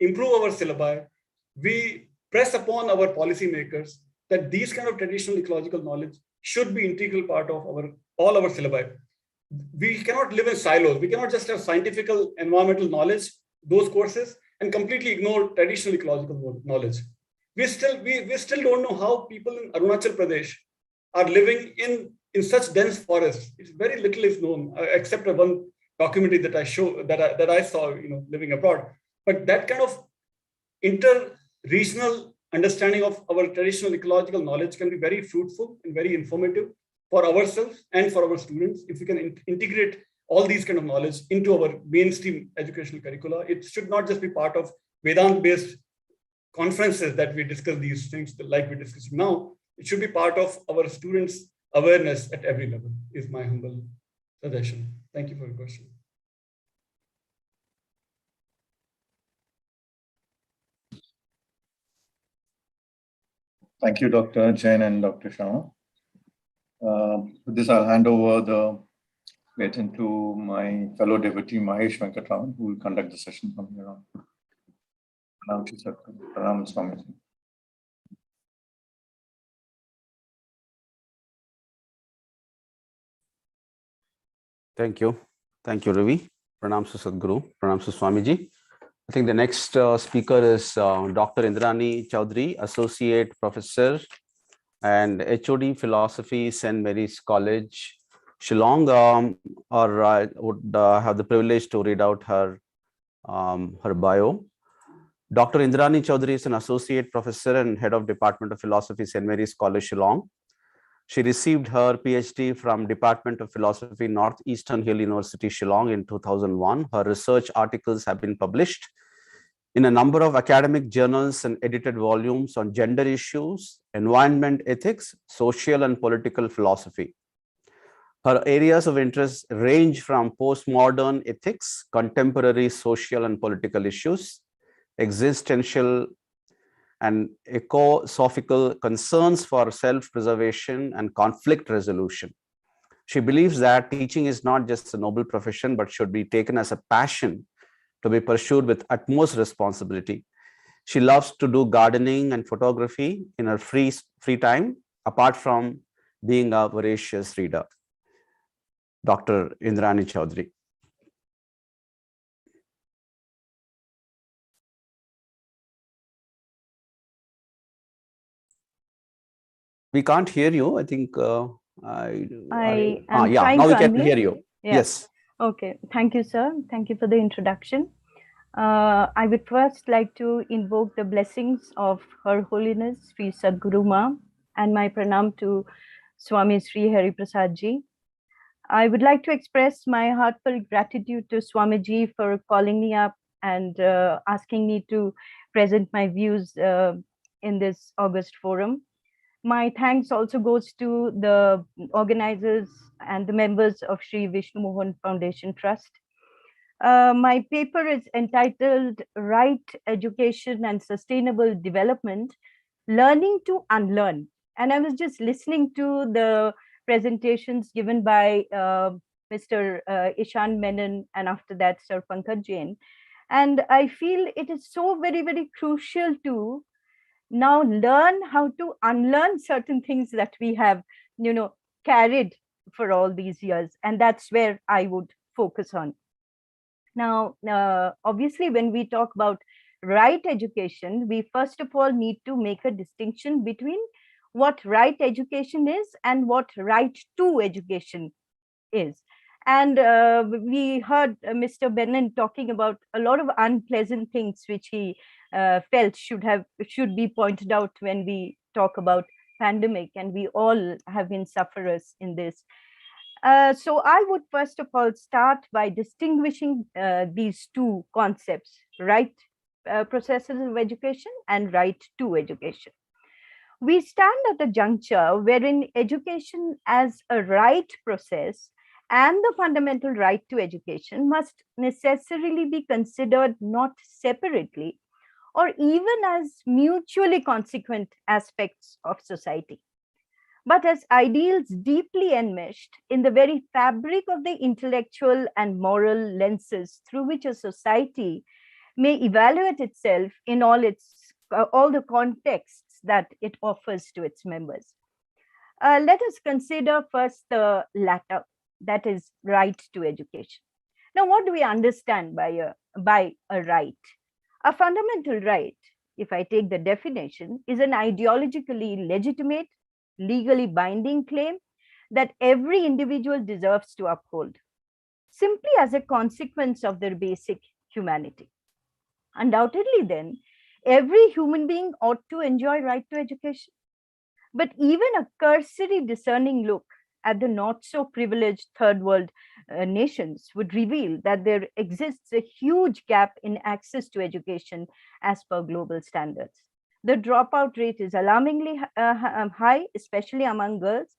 [SPEAKER 10] improve our syllabi, we press upon our policymakers that these kind of traditional ecological knowledge should be integral part of all our syllabi. We cannot live in silos. We cannot just have scientific environmental knowledge, those courses, and completely ignore traditional ecological knowledge. We still don't know how people in Arunachal Pradesh are living in such dense forests. It's very little is known, except one documentary that I saw, living abroad. But that kind of inter-regional understanding of our traditional ecological knowledge can be very fruitful and very informative for ourselves and for our students. If we can integrate all these kind of knowledge into our mainstream educational curricula, it should not just be part of Vedant-based conferences that we discuss these things like we're discussing now. It should be part of our students' awareness at every level, is my humble suggestion. Thank you for your question.
[SPEAKER 1] Thank you, Dr. Jain and Dr. Sharma. With this, I'll hand over the baton to my fellow devotee, Mahesh Venkatraman, who will conduct the session from here on.
[SPEAKER 13] Thank you. Thank you, Ravi. Pranam to Sadhguru, Pranam to Swamiji. I think the next speaker is Dr. Indrani Chaudhary, Associate Professor and HOD Philosophy, St. Mary's College, Shillong. I would have the privilege to read out her bio. Dr. Indrani Chaudhary is an Associate Professor and Head of Department of Philosophy, St. Mary's College, Shillong. She received her PhD from Department of Philosophy, Northeastern Hill University, Shillong in 2001. Her research articles have been published in a number of academic journals and edited volumes on gender issues, environment ethics, social and political philosophy. Her areas of interest range from postmodern ethics, contemporary social and political issues, existential and ecosophical concerns for self-preservation and conflict resolution. She believes that teaching is not just a noble profession, but should be taken as a passion to be pursued with utmost responsibility. She loves to do gardening and photography in her free time, apart from being a voracious reader. Dr. Indrani Chaudhary. We can't hear you. I think
[SPEAKER 14] am
[SPEAKER 13] yeah, now we can hear you.
[SPEAKER 14] Yeah.
[SPEAKER 13] Yes.
[SPEAKER 14] Okay. Thank you, sir. Thank you for the introduction. I would first like to invoke the blessings of Her Holiness Sri Sadhguru Ma and my pranam to Swami Sri Hari Prasad Ji. I would like to express my heartfelt gratitude to Swamiji for calling me up and asking me to present my views in this August forum. My thanks also goes to the organizers and the members of Sri Vishnu Mohan Foundation Trust. My paper is entitled Right Education and Sustainable Development, Learning to Unlearn. And I was just listening to the presentations given by Mr. Ishan Menon and after that Sir Pankaj Jain. And I feel it is so very, very crucial to now learn how to unlearn certain things that we have, carried for all these years. And that's where I would focus on. Now, obviously, when we talk about right education, we first of all need to make a distinction between what right education is and what right to education is. And we heard Mr. Benin talking about a lot of unpleasant things which he felt should be pointed out when we talk about pandemic, and we all have been sufferers in this. So I would first of all start by distinguishing these two concepts, right processes of education and right to education. We stand at a juncture wherein education as a right process and the fundamental right to education must necessarily be considered not separately or even as mutually consequent aspects of society, but as ideals deeply enmeshed in the very fabric of the intellectual and moral lenses through which a society may evaluate itself in all the contexts that it offers to its members. Let us consider first the latter, that is right to education. Now, what do we understand by a right? A fundamental right, if I take the definition, is an ideologically legitimate, legally binding claim that every individual deserves to uphold, simply as a consequence of their basic humanity. Undoubtedly, then, every human being ought to enjoy right to education. But even a cursory discerning look at the not so privileged third world nations would reveal that there exists a huge gap in access to education as per global standards. The dropout rate is alarmingly high, especially among girls,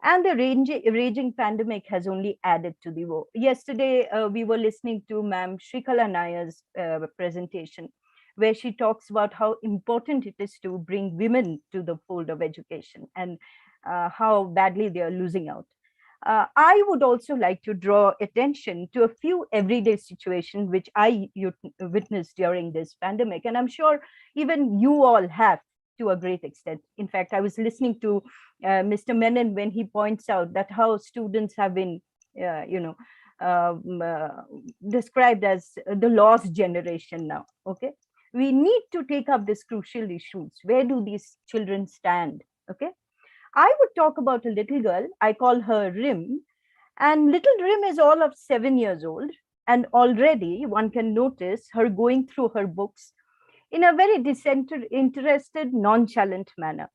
[SPEAKER 14] and the raging pandemic has only added to the woe. Yesterday, we were listening to Ma'am Shrikala Nayar's presentation, where she talks about how important it is to bring women to the fold of education and how badly they are losing out. I would also like to draw attention to a few everyday situations which I witnessed during this pandemic, and I'm sure even you all have to a great extent. In fact, I was listening to Mr. Menon when he points out that how students have been, described as the lost generation now. Okay, we need to take up these crucial issues. Where do these children stand? Okay, I would talk about a little girl. I call her Rim, and little Rim is all of 7 years old, and already one can notice her going through her books in a very disinterested, nonchalant manner.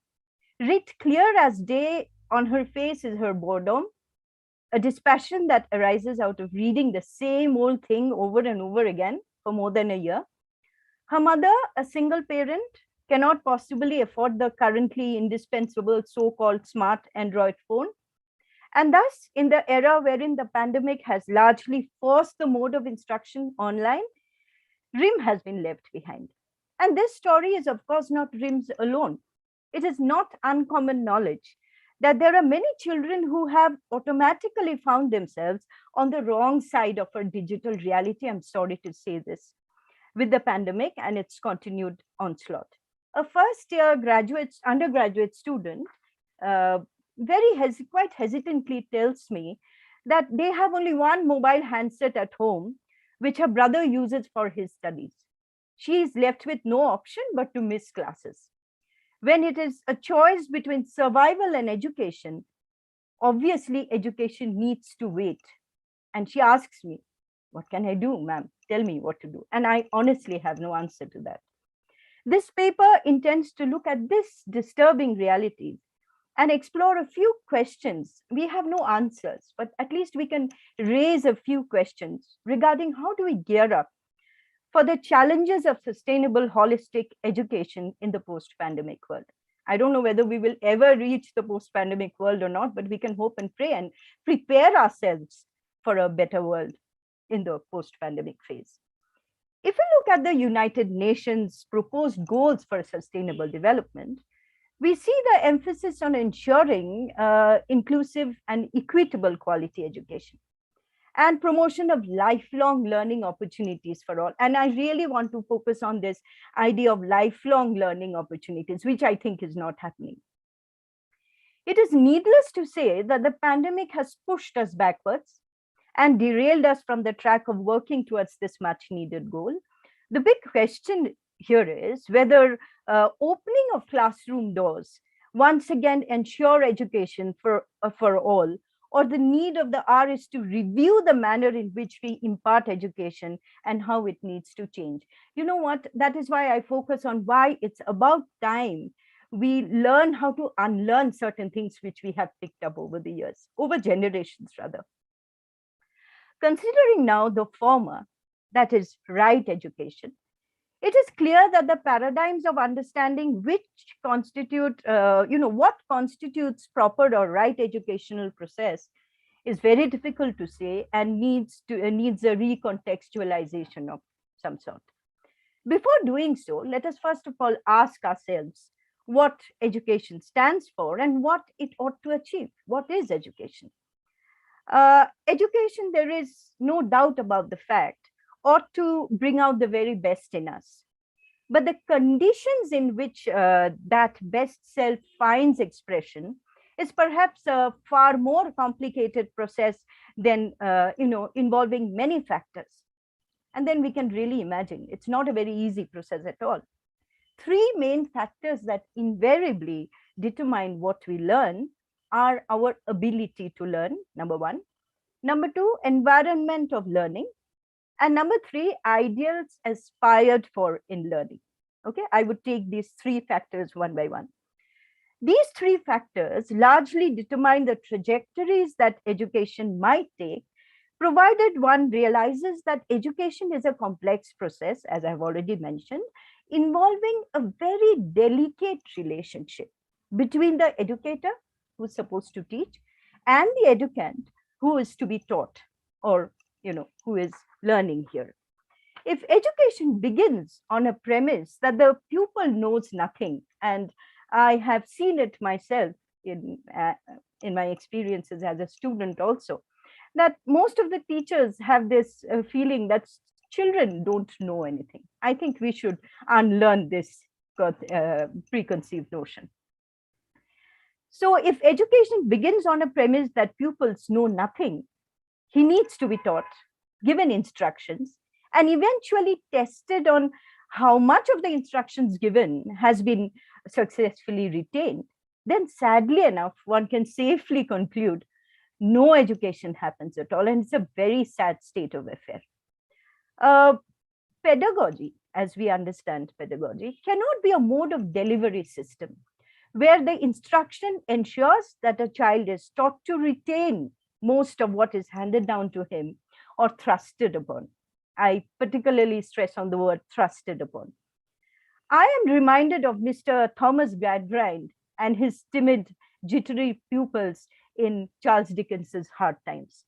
[SPEAKER 14] Writ clear as day on her face is her boredom, a dispassion that arises out of reading the same old thing over and over again for more than a year. Her mother, a single parent, cannot possibly afford the currently indispensable so-called smart Android phone. And thus, in the era wherein the pandemic has largely forced the mode of instruction online, Rim has been left behind. And this story is, of course, not Rim's alone. It is not uncommon knowledge that there are many children who have automatically found themselves on the wrong side of a digital reality. I'm sorry to say this, with the pandemic and its continued onslaught. A first-year undergraduate student quite hesitantly tells me that they have only one mobile handset at home, which her brother uses for his studies. She is left with no option but to miss classes. When it is a choice between survival and education, obviously education needs to wait. And she asks me, what can I do, ma'am? Tell me what to do. And I honestly have no answer to that. This paper intends to look at this disturbing reality and explore a few questions. We have no answers, but at least we can raise a few questions regarding how do we gear up for the challenges of sustainable holistic education in the post-pandemic world. I don't know whether we will ever reach the post-pandemic world or not, but we can hope and pray and prepare ourselves for a better world in the post-pandemic phase. If we look at the United Nations proposed goals for sustainable development, we see the emphasis on ensuring inclusive and equitable quality education and promotion of lifelong learning opportunities for all. And I really want to focus on this idea of lifelong learning opportunities, which I think is not happening. It is needless to say that the pandemic has pushed us backwards and derailed us from the track of working towards this much needed goal. The big question here is whether opening of classroom doors once again ensure education for all, or the need of the hour is to review the manner in which we impart education and how it needs to change. You know what? That is why I focus on why it's about time we learn how to unlearn certain things which we have picked up over the years, over generations rather. Considering now the former, that is right education, it is clear that the paradigms of understanding which constitute, what constitutes proper or right educational process is very difficult to say and needs a recontextualization of some sort. Before doing so, let us first of all ask ourselves what education stands for and what it ought to achieve. What is education? Education, there is no doubt about the fact, ought to bring out the very best in us. But the conditions in which that best self finds expression is perhaps a far more complicated process than, involving many factors. And then we can really imagine it's not a very easy process at all. Three main factors that invariably determine what we learn are our ability to learn, number one. Number two, environment of learning. And number three, ideals aspired for in learning. Okay, I would take these three factors one by one. These three factors largely determine the trajectories that education might take, provided one realizes that education is a complex process, as I've already mentioned, involving a very delicate relationship between the educator, who's supposed to teach, and the educand, who is to be taught, or who is learning here. If education begins on a premise that the pupil knows nothing, and I have seen it myself in my experiences as a student also, that most of the teachers have this feeling that children don't know anything. I think we should unlearn this preconceived notion. So if education begins on a premise that pupils know nothing, He needs to be taught, given instructions, and eventually tested on how much of the instructions given has been successfully retained, then sadly enough, one can safely conclude no education happens at all. And it's a very sad state of affair. Pedagogy, as we understand pedagogy, cannot be a mode of delivery system where the instruction ensures that a child is taught to retain most of what is handed down to him or thrusted upon. I particularly stress on the word thrusted upon. I am reminded of Mr. Thomas Gradgrind and his timid, jittery pupils in Charles Dickens's Hard Times.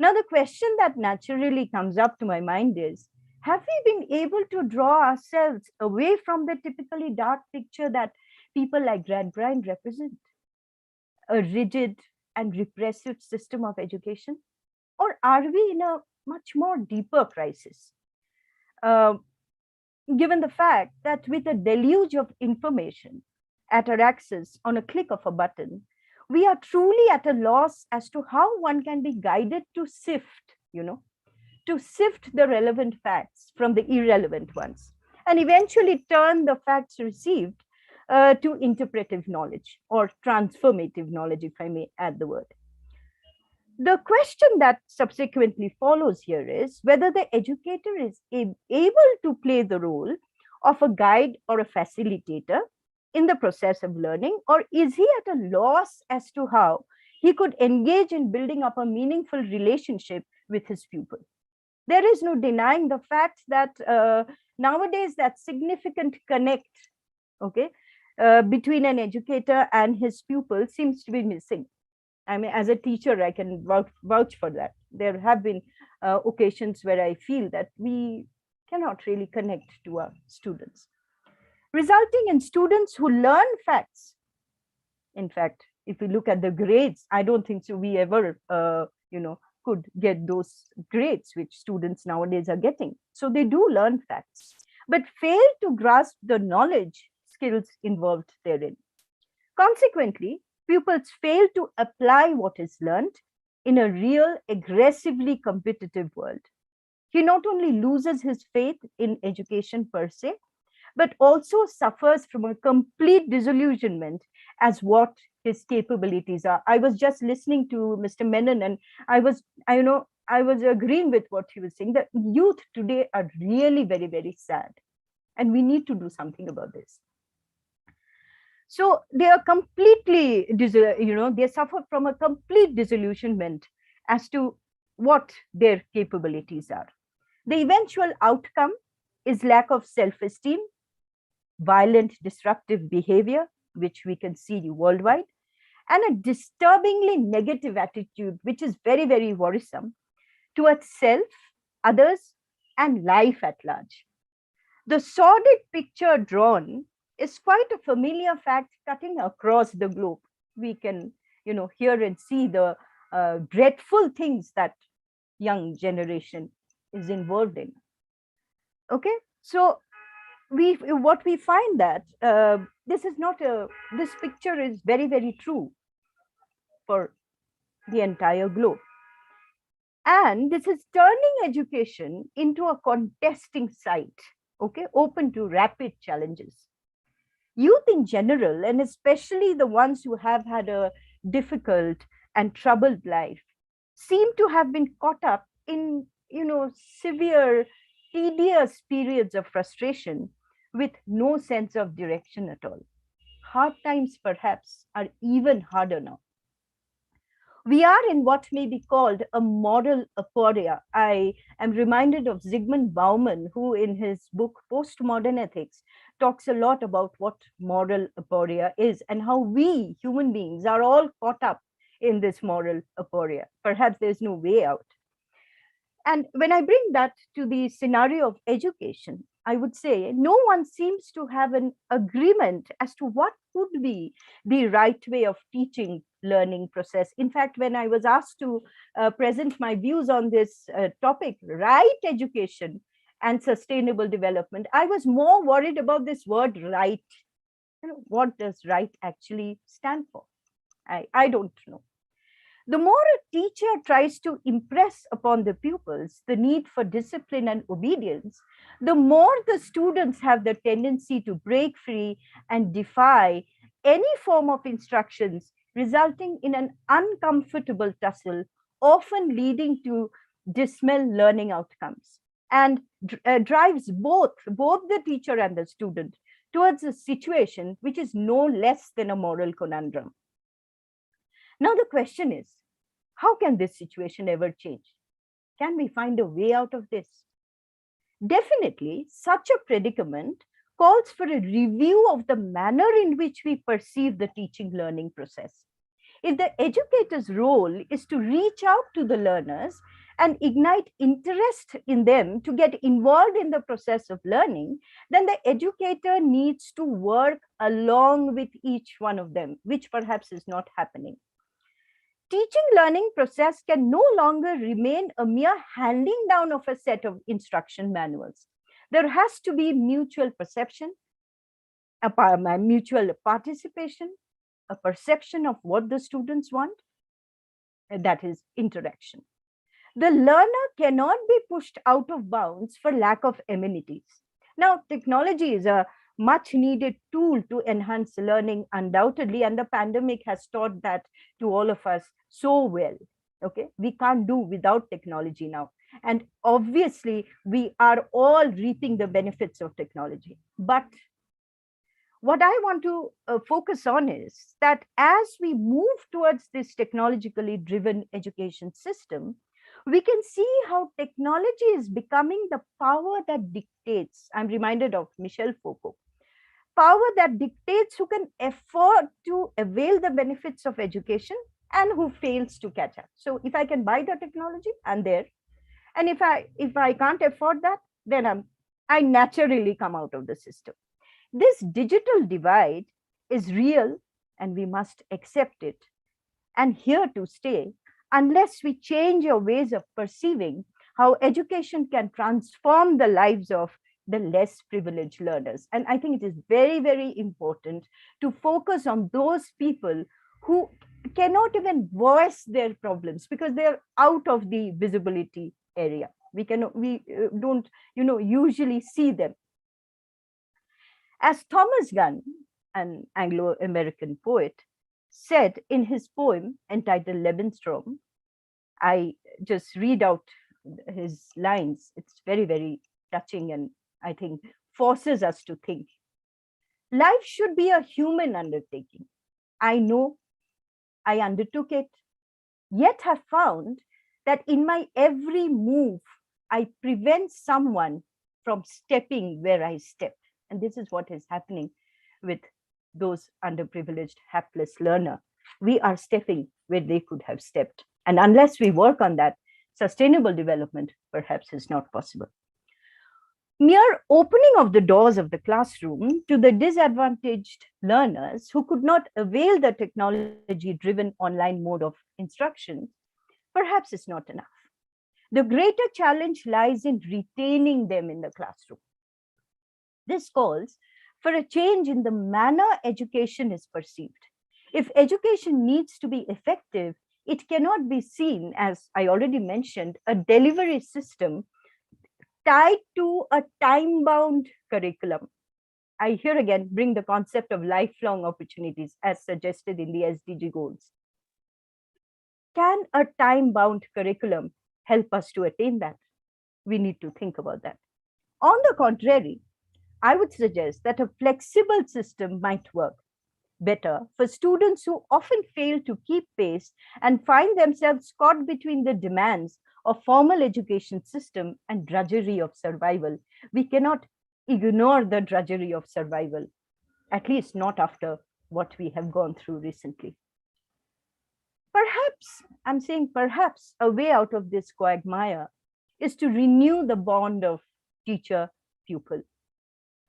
[SPEAKER 14] Now, the question that naturally comes up to my mind is, have we been able to draw ourselves away from the typically dark picture that people like Gradgrind represent? A rigid and repressive system of education? Or are we in a much more deeper crisis? Given the fact that with a deluge of information at our access on a click of a button, we are truly at a loss as to how one can be guided to sift, to sift the relevant facts from the irrelevant ones, and eventually turn the facts received to interpretive knowledge or transformative knowledge, if I may add the word. The question that subsequently follows here is whether the educator is able to play the role of a guide or a facilitator in the process of learning, or is he at a loss as to how he could engage in building up a meaningful relationship with his pupil? There is no denying the fact that nowadays that significant connect, between an educator and his pupil seems to be missing. I mean, as a teacher, I can vouch for that. There have been occasions where I feel that we cannot really connect to our students, resulting in students who learn facts. In fact, if we look at the grades, I don't think so we ever, could get those grades which students nowadays are getting. So they do learn facts, but fail to grasp the knowledge skills involved therein. Consequently, pupils fail to apply what is learned in a real, aggressively competitive world. He not only loses his faith in education per se, but also suffers from a complete disillusionment as what his capabilities are. I was just listening to Mr. Menon, and I was agreeing with what he was saying, that youth today are really very, very sad, and we need to do something about this. So they are completely, they suffer from a complete disillusionment as to what their capabilities are. The eventual outcome is lack of self-esteem, violent, disruptive behavior, which we can see worldwide, and a disturbingly negative attitude, which is very, very worrisome, towards self, others, and life at large. The sordid picture drawn is quite a familiar fact cutting across the globe. We can, hear and see the dreadful things that young generation is involved in. Okay, so what we find that this picture is very, very true for the entire globe. And this is turning education into a contesting site, open to rapid challenges. Youth in general, and especially the ones who have had a difficult and troubled life, seem to have been caught up in, severe, tedious periods of frustration with no sense of direction at all. Hard times, perhaps, are even harder now. We are in what may be called a moral aporia. I am reminded of Zygmunt Bauman, who in his book Postmodern Ethics talks a lot about what moral aporia is and how we human beings are all caught up in this moral aporia. Perhaps there's no way out. And when I bring that to the scenario of education, I would say no one seems to have an agreement as to what would be the right way of teaching learning process. In fact, when I was asked to present my views on this topic, right education and sustainable development, I was more worried about this word right. What does right actually stand for? I don't know. The more a teacher tries to impress upon the pupils the need for discipline and obedience, the more the students have the tendency to break free and defy any form of instructions, resulting in an uncomfortable tussle, often leading to dismal learning outcomes, and drives both the teacher and the student towards a situation which is no less than a moral conundrum. Now the question is, how can this situation ever change? Can we find a way out of this? Definitely, such a predicament calls for a review of the manner in which we perceive the teaching learning process. If the educator's role is to reach out to the learners and ignite interest in them to get involved in the process of learning, then the educator needs to work along with each one of them, which perhaps is not happening. Teaching learning process can no longer remain a mere handing down of a set of instruction manuals. There has to be mutual perception, a mutual participation, a perception of what the students want, and that is interaction. The learner cannot be pushed out of bounds for lack of amenities. Now, technology is a much needed tool to enhance learning, undoubtedly, and the pandemic has taught that to all of us so well. Okay, we can't do without technology now. And obviously, we are all reaping the benefits of technology. But what I want to focus on is that as we move towards this technologically driven education system, we can see how technology is becoming the power that dictates. I'm reminded of Michel Foucault. Power that dictates who can afford to avail the benefits of education and who fails to catch up. So if I can buy the technology, I'm there. And if I can't afford that, then I naturally come out of the system. This digital divide is real and we must accept it and here to stay unless we change our ways of perceiving how education can transform the lives of the less privileged learners. And I think it is very, very important to focus on those people who cannot even voice their problems because they're out of the visibility area. We don't usually see them. As Thomas Gunn, an Anglo-American poet, said in his poem entitled Lebensraum, I just read out his lines. It's very, very touching and I think forces us to think. Life should be a human undertaking. I know I undertook it, yet have found that in my every move, I prevent someone from stepping where I step. And this is what is happening with those underprivileged, hapless learner. We are stepping where they could have stepped. And unless we work on that, sustainable development perhaps is not possible. Mere opening of the doors of the classroom to the disadvantaged learners who could not avail the technology-driven online mode of instruction perhaps is not enough. The greater challenge lies in retaining them in the classroom. This calls for a change in the manner education is perceived. If education needs to be effective, it cannot be seen, as I already mentioned, a delivery system tied to a time-bound curriculum. I here again bring the concept of lifelong opportunities as suggested in the SDG goals. Can a time-bound curriculum help us to attain that? We need to think about that. On the contrary, I would suggest that a flexible system might work better for students who often fail to keep pace and find themselves caught between the demands of formal education system and drudgery of survival. We cannot ignore the drudgery of survival, at least not after what we have gone through recently. Perhaps, I'm saying perhaps, a way out of this quagmire is to renew the bond of teacher-pupil.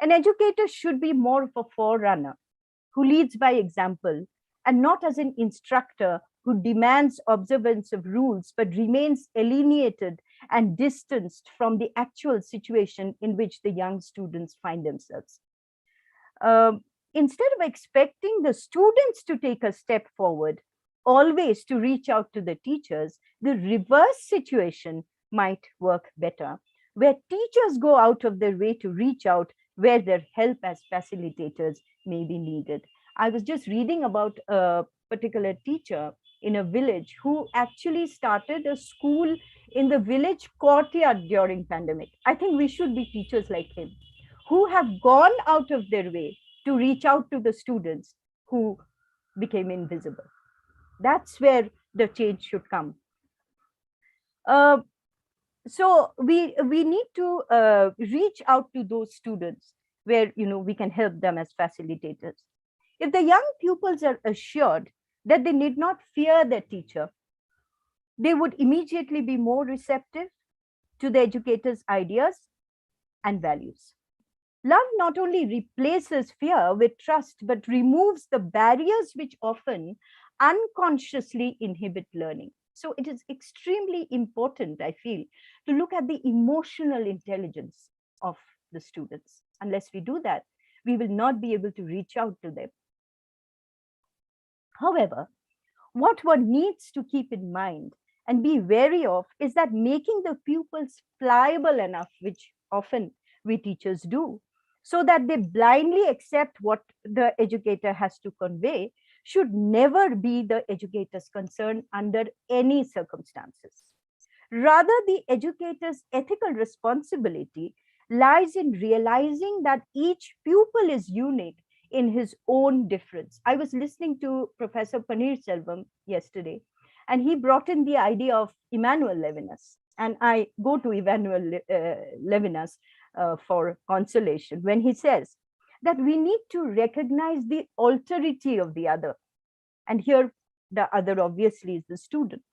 [SPEAKER 14] An educator should be more of a forerunner who leads by example and not as an instructor who demands observance of rules but remains alienated and distanced from the actual situation in which the young students find themselves. Instead of expecting the students to take a step forward, always to reach out to the teachers, the reverse situation might work better, where teachers go out of their way to reach out where their help as facilitators may be needed. I was just reading about a particular teacher in a village who actually started a school in the village courtyard during pandemic. I think we should be teachers like him, who have gone out of their way to reach out to the students who became invisible. That's where the change should come. So we need to reach out to those students where we can help them as facilitators. If the young pupils are assured that they need not fear their teacher, they would immediately be more receptive to the educator's ideas and values. Love not only replaces fear with trust, but removes the barriers which often unconsciously inhibit learning. So it is extremely important, I feel, to look at the emotional intelligence of the students. Unless we do that, we will not be able to reach out to them. However, what one needs to keep in mind and be wary of is that making the pupils pliable enough, which often we teachers do, so that they blindly accept what the educator has to convey, should never be the educator's concern under any circumstances. Rather, the educator's ethical responsibility lies in realizing that each pupil is unique in his own difference. I was listening to Professor Paneerselvam yesterday, and he brought in the idea of Emmanuel Levinas. And I go to Emmanuel Levinas for consolation when he says that we need to recognize the alterity of the other. And here, the other obviously is the student.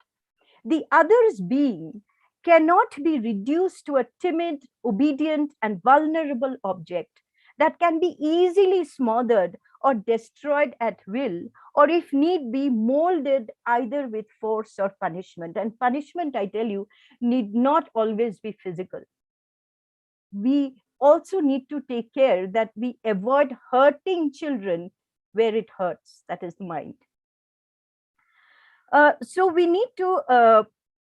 [SPEAKER 14] The other's being cannot be reduced to a timid, obedient, and vulnerable object that can be easily smothered or destroyed at will, or if need be, molded either with force or punishment. And punishment, I tell you, need not always be physical. We also need to take care that we avoid hurting children where it hurts, that is the mind. So we need to,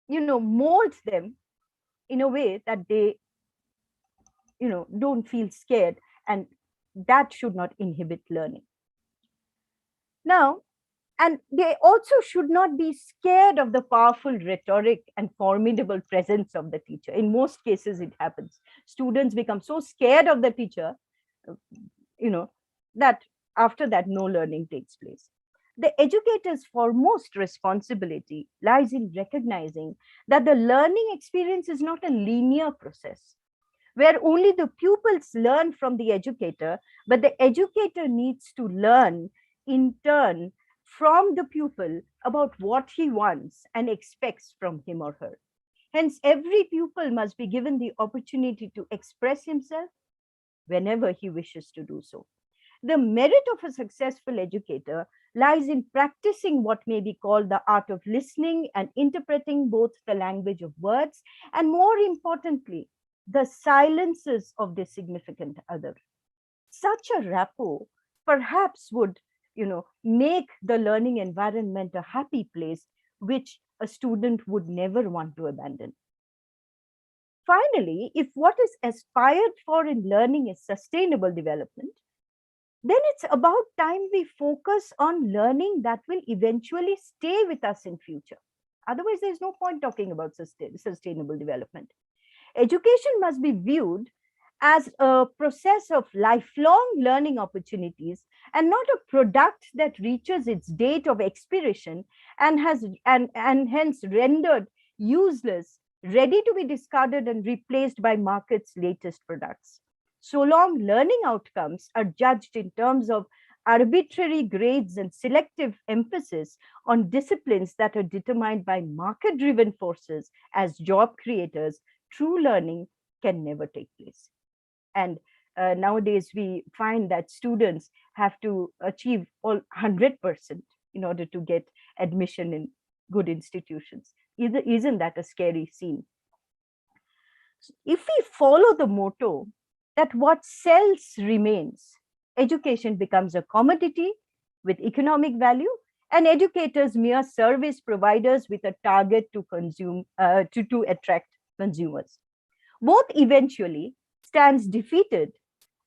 [SPEAKER 14] mold them in a way that they, don't feel scared, and that should not inhibit learning. Now, and they also should not be scared of the powerful rhetoric and formidable presence of the teacher. In most cases, it happens. Students become so scared of the teacher, that after that, no learning takes place. The educator's foremost responsibility lies in recognizing that the learning experience is not a linear process, where only the pupils learn from the educator, but the educator needs to learn in turn from the pupil about what he wants and expects from him or her. Hence, every pupil must be given the opportunity to express himself whenever he wishes to do so. The merit of a successful educator lies in practicing what may be called the art of listening and interpreting both the language of words and, more importantly, the silences of the significant other. Such a rapport perhaps would, make the learning environment a happy place, which a student would never want to abandon. Finally, if what is aspired for in learning is sustainable development, then it's about time we focus on learning that will eventually stay with us in future. Otherwise, there's no point talking about sustainable development. Education must be viewed as a process of lifelong learning opportunities and not a product that reaches its date of expiration and hence rendered useless, ready to be discarded and replaced by market's latest products. So long learning outcomes are judged in terms of arbitrary grades and selective emphasis on disciplines that are determined by market-driven forces as job creators, true learning can never take place. And nowadays, we find that students have to achieve all 100% in order to get admission in good institutions. Isn't that a scary scene? If we follow the motto that what sells remains, education becomes a commodity with economic value and educators mere service providers with a target to consume to attract consumers. Both eventually stands defeated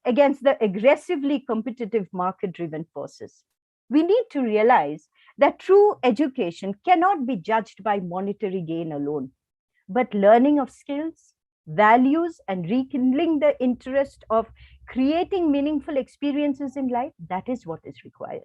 [SPEAKER 14] against the aggressively competitive market-driven forces. We need to realize that true education cannot be judged by monetary gain alone, but learning of skills, values, and rekindling the interest of creating meaningful experiences in life, that is what is required.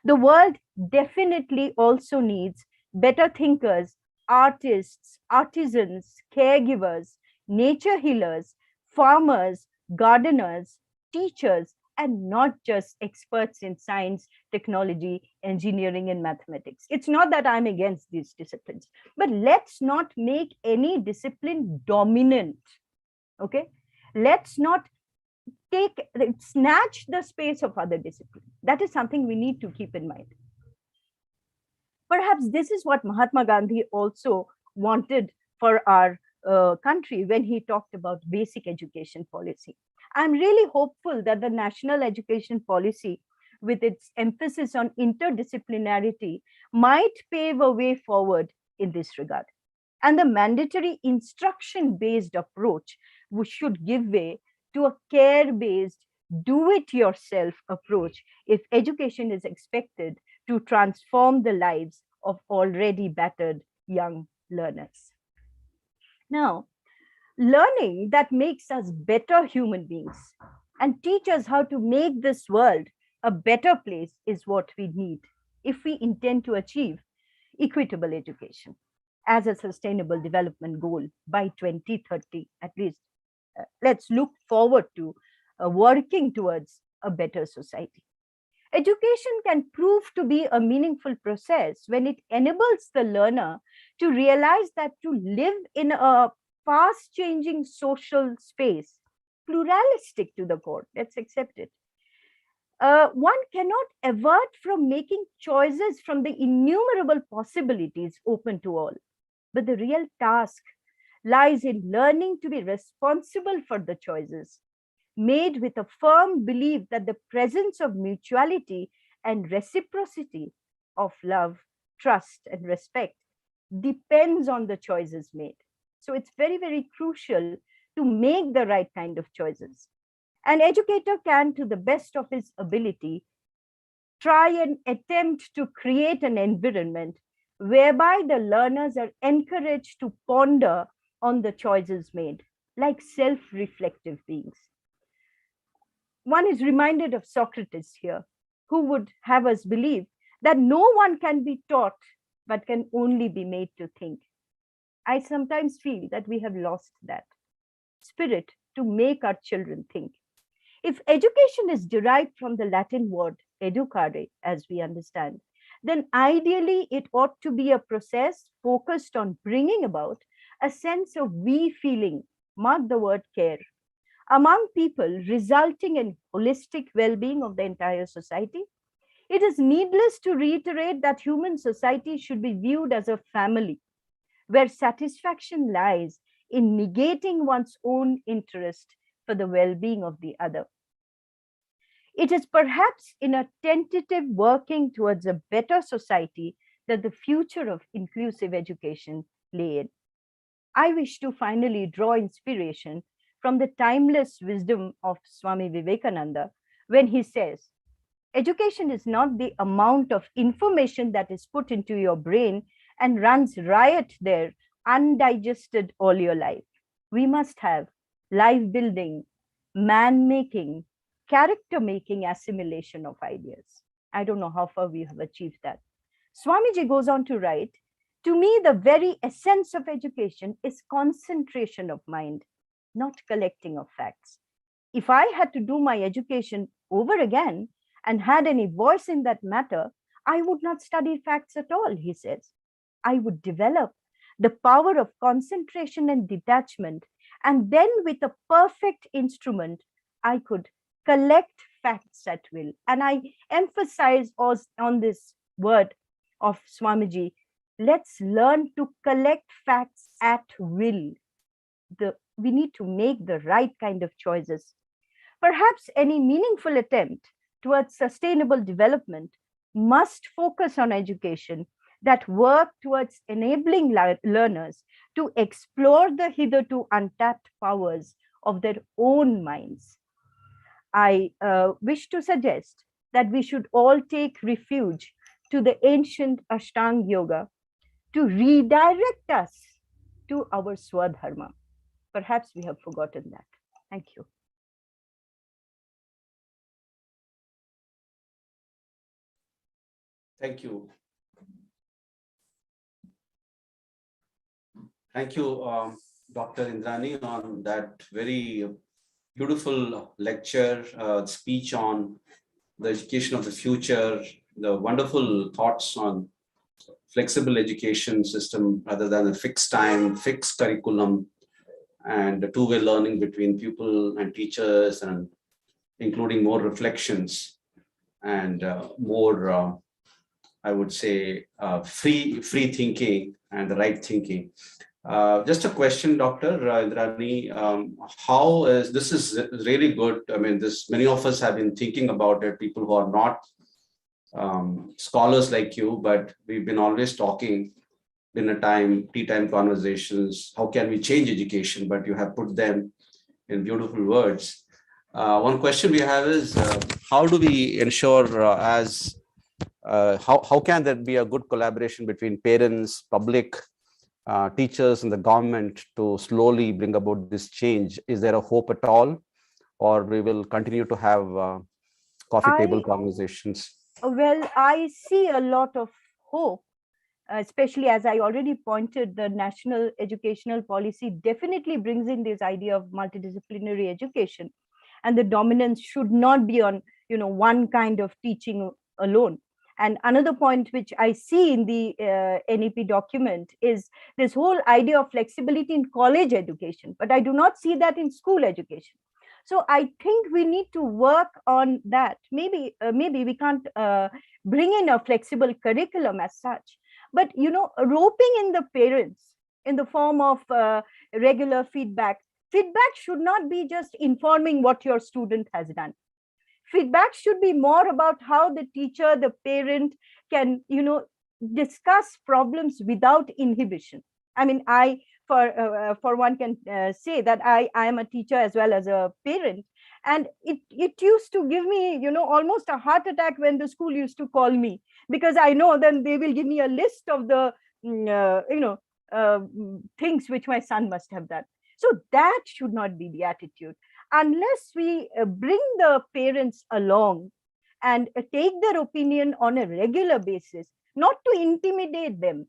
[SPEAKER 14] The world definitely also needs better thinkers, artists, artisans, caregivers, nature healers, farmers, gardeners, teachers, and not just experts in science, technology, engineering, and mathematics. It's not that I'm against these disciplines, but let's not make any discipline dominant, okay? Let's not snatch the space of other disciplines. That is something we need to keep in mind. Perhaps this is what Mahatma Gandhi also wanted for our country when he talked about basic education policy. I'm really hopeful that the national education policy, with its emphasis on interdisciplinarity, might pave a way forward in this regard. And the mandatory instruction-based approach, which should give way to a care-based, do-it-yourself approach if education is expected to transform the lives of already battered young learners. Now, learning that makes us better human beings and teach us how to make this world a better place is what we need if we intend to achieve equitable education as a sustainable development goal by 2030 at least. Let's look forward to working towards a better society. Education can prove to be a meaningful process when it enables the learner to realize that to live in a fast-changing social space, pluralistic to the core, let's accept it. One cannot avert from making choices from the innumerable possibilities open to all. But the real task lies in learning to be responsible for the choices, made with a firm belief that the presence of mutuality and reciprocity of love, trust, and respect depends on the choices made. So it's very, very crucial to make the right kind of choices. An educator can, to the best of his ability, try and attempt to create an environment whereby the learners are encouraged to ponder on the choices made, like self-reflective beings. One is reminded of Socrates here, who would have us believe that no one can be taught, but can only be made to think. I sometimes feel that we have lost that spirit to make our children think. If education is derived from the Latin word educare, as we understand, then ideally it ought to be a process focused on bringing about a sense of we feeling, mark the word care, among people, resulting in holistic well-being of the entire society. It is needless to reiterate that human society should be viewed as a family, where satisfaction lies in negating one's own interest for the well-being of the other. It is perhaps in a tentative working towards a better society that the future of inclusive education lay in. I wish to finally draw inspiration from the timeless wisdom of Swami Vivekananda when he says, education is not the amount of information that is put into your brain and runs riot there undigested all your life. We must have life building, man making, character making assimilation of ideas. I don't know how far we have achieved that. Swamiji goes on to write, to me, the very essence of education is concentration of mind, not collecting of facts. If I had to do my education over again and had any voice in that matter, I would not study facts at all, he says. I would develop the power of concentration and detachment, and then with a perfect instrument, I could collect facts at will. And I emphasize on this word of Swamiji, let's learn to collect facts at will. We need to make the right kind of choices. Perhaps any meaningful attempt towards sustainable development must focus on education that work towards enabling learners to explore the hitherto untapped powers of their own minds. I wish to suggest that we should all take refuge to the ancient Ashtanga Yoga to redirect us to our Swadharma. Perhaps we have forgotten that. Thank you.
[SPEAKER 13] Thank you. Thank you, Dr. Indrani, on that very beautiful lecture, speech on the education of the future, the wonderful thoughts on flexible education system rather than a fixed time, fixed curriculum, and the two-way learning between pupil and teachers, and including more reflections and more, I would say, free thinking and the right thinking. Just a question, Dr. Indrani, how is, this is really good. I mean, many of us have been thinking about it, people who are not scholars like you, but we've been always talking dinner time, tea time conversations, how can we change education, but you have put them in beautiful words. One question we have is, how do we ensure how can there be a good collaboration between parents, public, teachers and the government to slowly bring about this change? Is there a hope at all, or we will continue to have coffee table conversations?
[SPEAKER 14] Well, I see a lot of hope, especially as I already pointed, the national educational policy definitely brings in this idea of multidisciplinary education, and the dominance should not be on, one kind of teaching alone. And another point which I see in the NEP document is this whole idea of flexibility in college education, but I do not see that in school education. So I think we need to work on that. Maybe we can't bring in a flexible curriculum as such, but roping in the parents in the form of regular feedback. Feedback should not be just informing what your student has done. Feedback should be more about how the teacher, the parent can, discuss problems without inhibition. I mean, I, for one, can say that I am a teacher as well as a parent, and it used to give me, almost a heart attack when the school used to call me, because I know then they will give me a list of the, things which my son must have done. So that should not be the attitude. Unless we bring the parents along and take their opinion on a regular basis, not to intimidate them.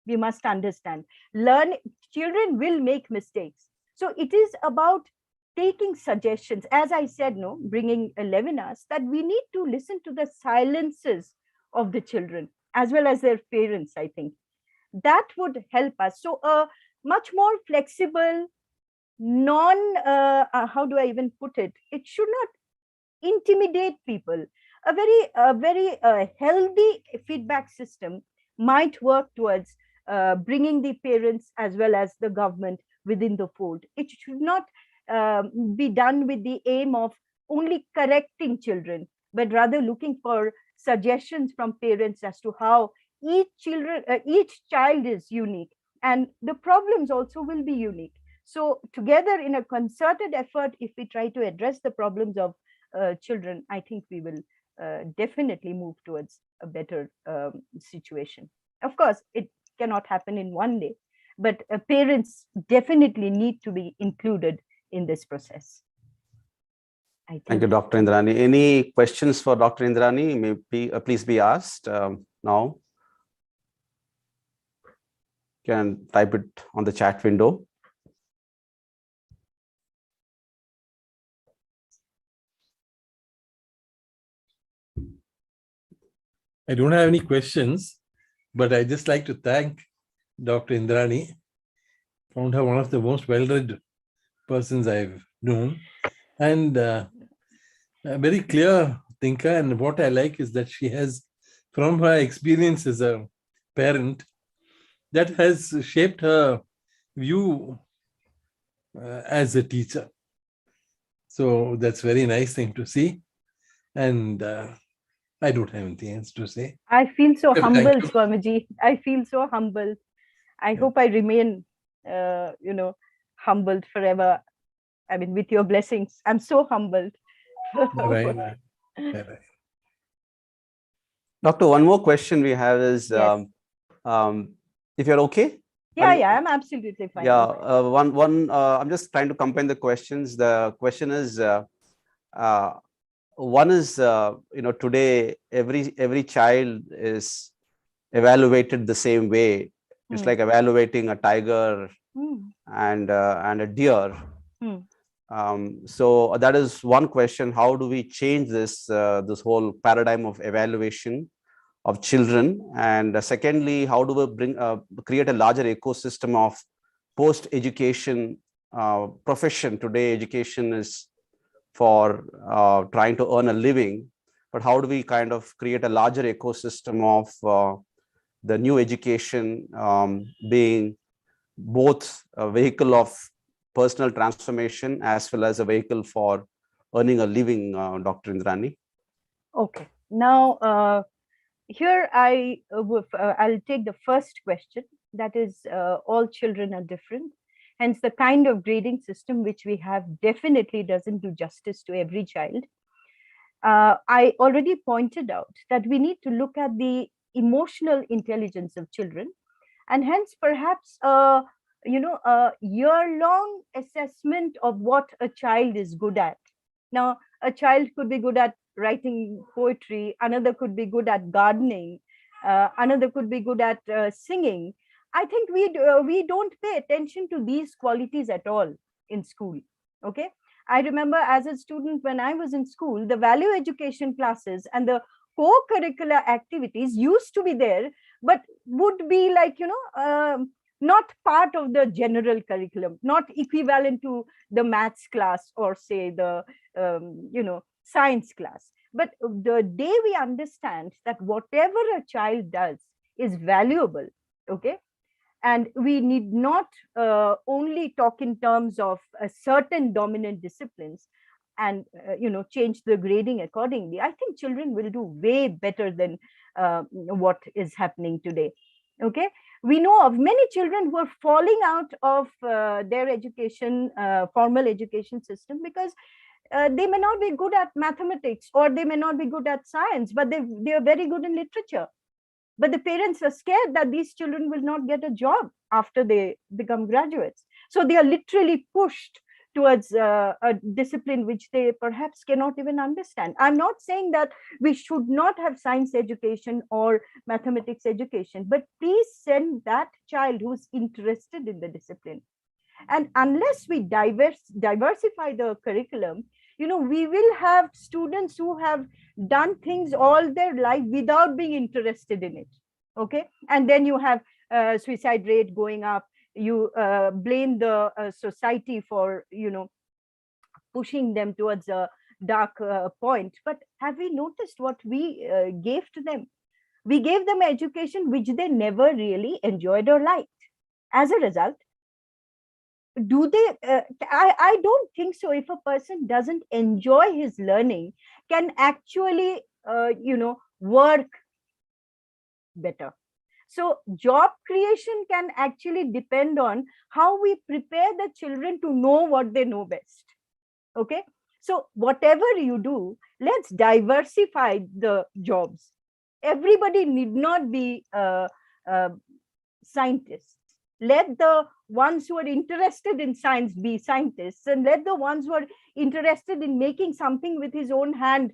[SPEAKER 14] We must understand, children will make mistakes. So it is about taking suggestions, as I said, bringing Levinas, that we need to listen to the silences of the children as well as their parents. I think that would help us. So a much more flexible, how do I even put it? It should not intimidate people. A very healthy feedback system might work towards bringing the parents as well as the government within the fold. It should not be done with the aim of only correcting children, but rather looking for suggestions from parents as to how each child is unique, and the problems also will be unique. So together in a concerted effort, if we try to address the problems of children, I think we will definitely move towards a better situation. Of course, it cannot happen in one day, but parents definitely need to be included in this process.
[SPEAKER 13] Thank you, Dr. Indrani. Any questions for Dr. Indrani? Please be asked now. You can type it on the chat window.
[SPEAKER 11] I don't have any questions, but I just like to thank Dr. Indrani. Found her one of the most well-read persons I've known, and a very clear thinker. And what I like is that she has, from her experience as a parent, that has shaped her view as a teacher. So that's very nice thing to see. And I don't have anything else to say.
[SPEAKER 14] I feel so
[SPEAKER 11] Thank
[SPEAKER 14] humble,
[SPEAKER 11] you.
[SPEAKER 14] Swamiji. I feel so humble. I hope I remain, humbled forever. I mean, with your blessings, I'm so humbled.
[SPEAKER 11] Right.
[SPEAKER 13] Doctor, one more question we have is,
[SPEAKER 14] Yes.
[SPEAKER 13] if you're okay?
[SPEAKER 14] Yeah, I'm absolutely fine.
[SPEAKER 13] Yeah, I'm just trying to combine the questions. The question is, one is, today every child is evaluated the same way. It's like evaluating a tiger and a deer. So that is one question. How do we change this whole paradigm of evaluation of children? And secondly, how do we create a larger ecosystem of post-education profession? Today, education is for trying to earn a living, but how do we kind of create a larger ecosystem of the new education being both a vehicle of personal transformation as well as a vehicle for earning a living, Dr. Indrani?
[SPEAKER 14] Okay. Now, here I'll take the first question. That is, all children are different. Hence, the kind of grading system which we have definitely doesn't do justice to every child. I already pointed out that we need to look at the emotional intelligence of children, and hence perhaps a year-long assessment of what a child is good at. Now, a child could be good at writing poetry, another could be good at gardening, another could be good at singing. I think we don't pay attention to these qualities at all in school. Okay, I remember as a student when I was in school, the value education classes and the co-curricular activities used to be there, but would be like not part of the general curriculum, not equivalent to the maths class or say the science class. But the day we understand that whatever a child does is valuable, okay, and we need not only talk in terms of certain dominant disciplines and change the grading accordingly, I think children will do way better than what is happening today. Okay, we know of many children who are falling out of their education, formal education system, because they may not be good at mathematics or they may not be good at science, but they are very good in literature. But the parents are scared that these children will not get a job after they become graduates. So they are literally pushed towards a discipline which they perhaps cannot even understand. I'm not saying that we should not have science education or mathematics education, but please send that child who's interested in the discipline. And unless we diversify the curriculum, we will have students who have done things all their life without being interested in it. Okay, and then you have suicide rate going up. You blame the society for pushing them towards a dark point. But have we noticed what we gave to them? We gave them education which they never really enjoyed or liked. As a result, do they I don't think so. If a person doesn't enjoy his learning, can actually work better. So job creation can actually depend on how we prepare the children to know what they know best. Okay, so whatever you do, let's diversify the jobs. Everybody need not be scientists. Let the ones who are interested in science be scientists, and let the ones who are interested in making something with his own hand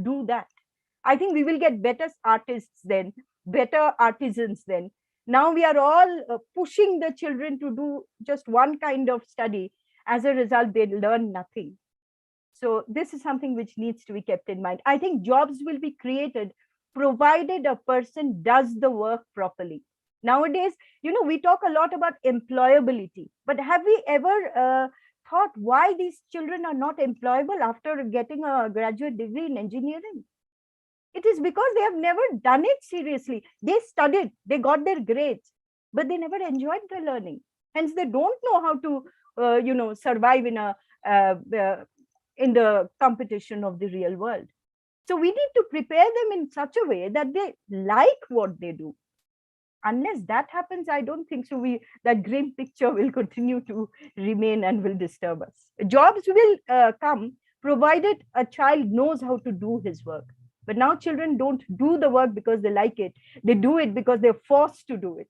[SPEAKER 14] do that. I think we will get better artists then, better artisans then. Now we are all pushing the children to do just one kind of study. As a result, they learn nothing. So this is something which needs to be kept in mind. I think jobs will be created provided a person does the work properly. Nowadays, we talk a lot about employability, but have we ever thought why these children are not employable after getting a graduate degree in engineering? It is because they have never done it seriously. They studied, they got their grades, but they never enjoyed the learning. Hence, they don't know how to, survive in the competition of the real world. So we need to prepare them in such a way that they like what they do. Unless that happens, I don't think so. That grim picture will continue to remain and will disturb us. Jobs will come provided a child knows how to do his work. But now children don't do the work because they like it. They do it because they're forced to do it.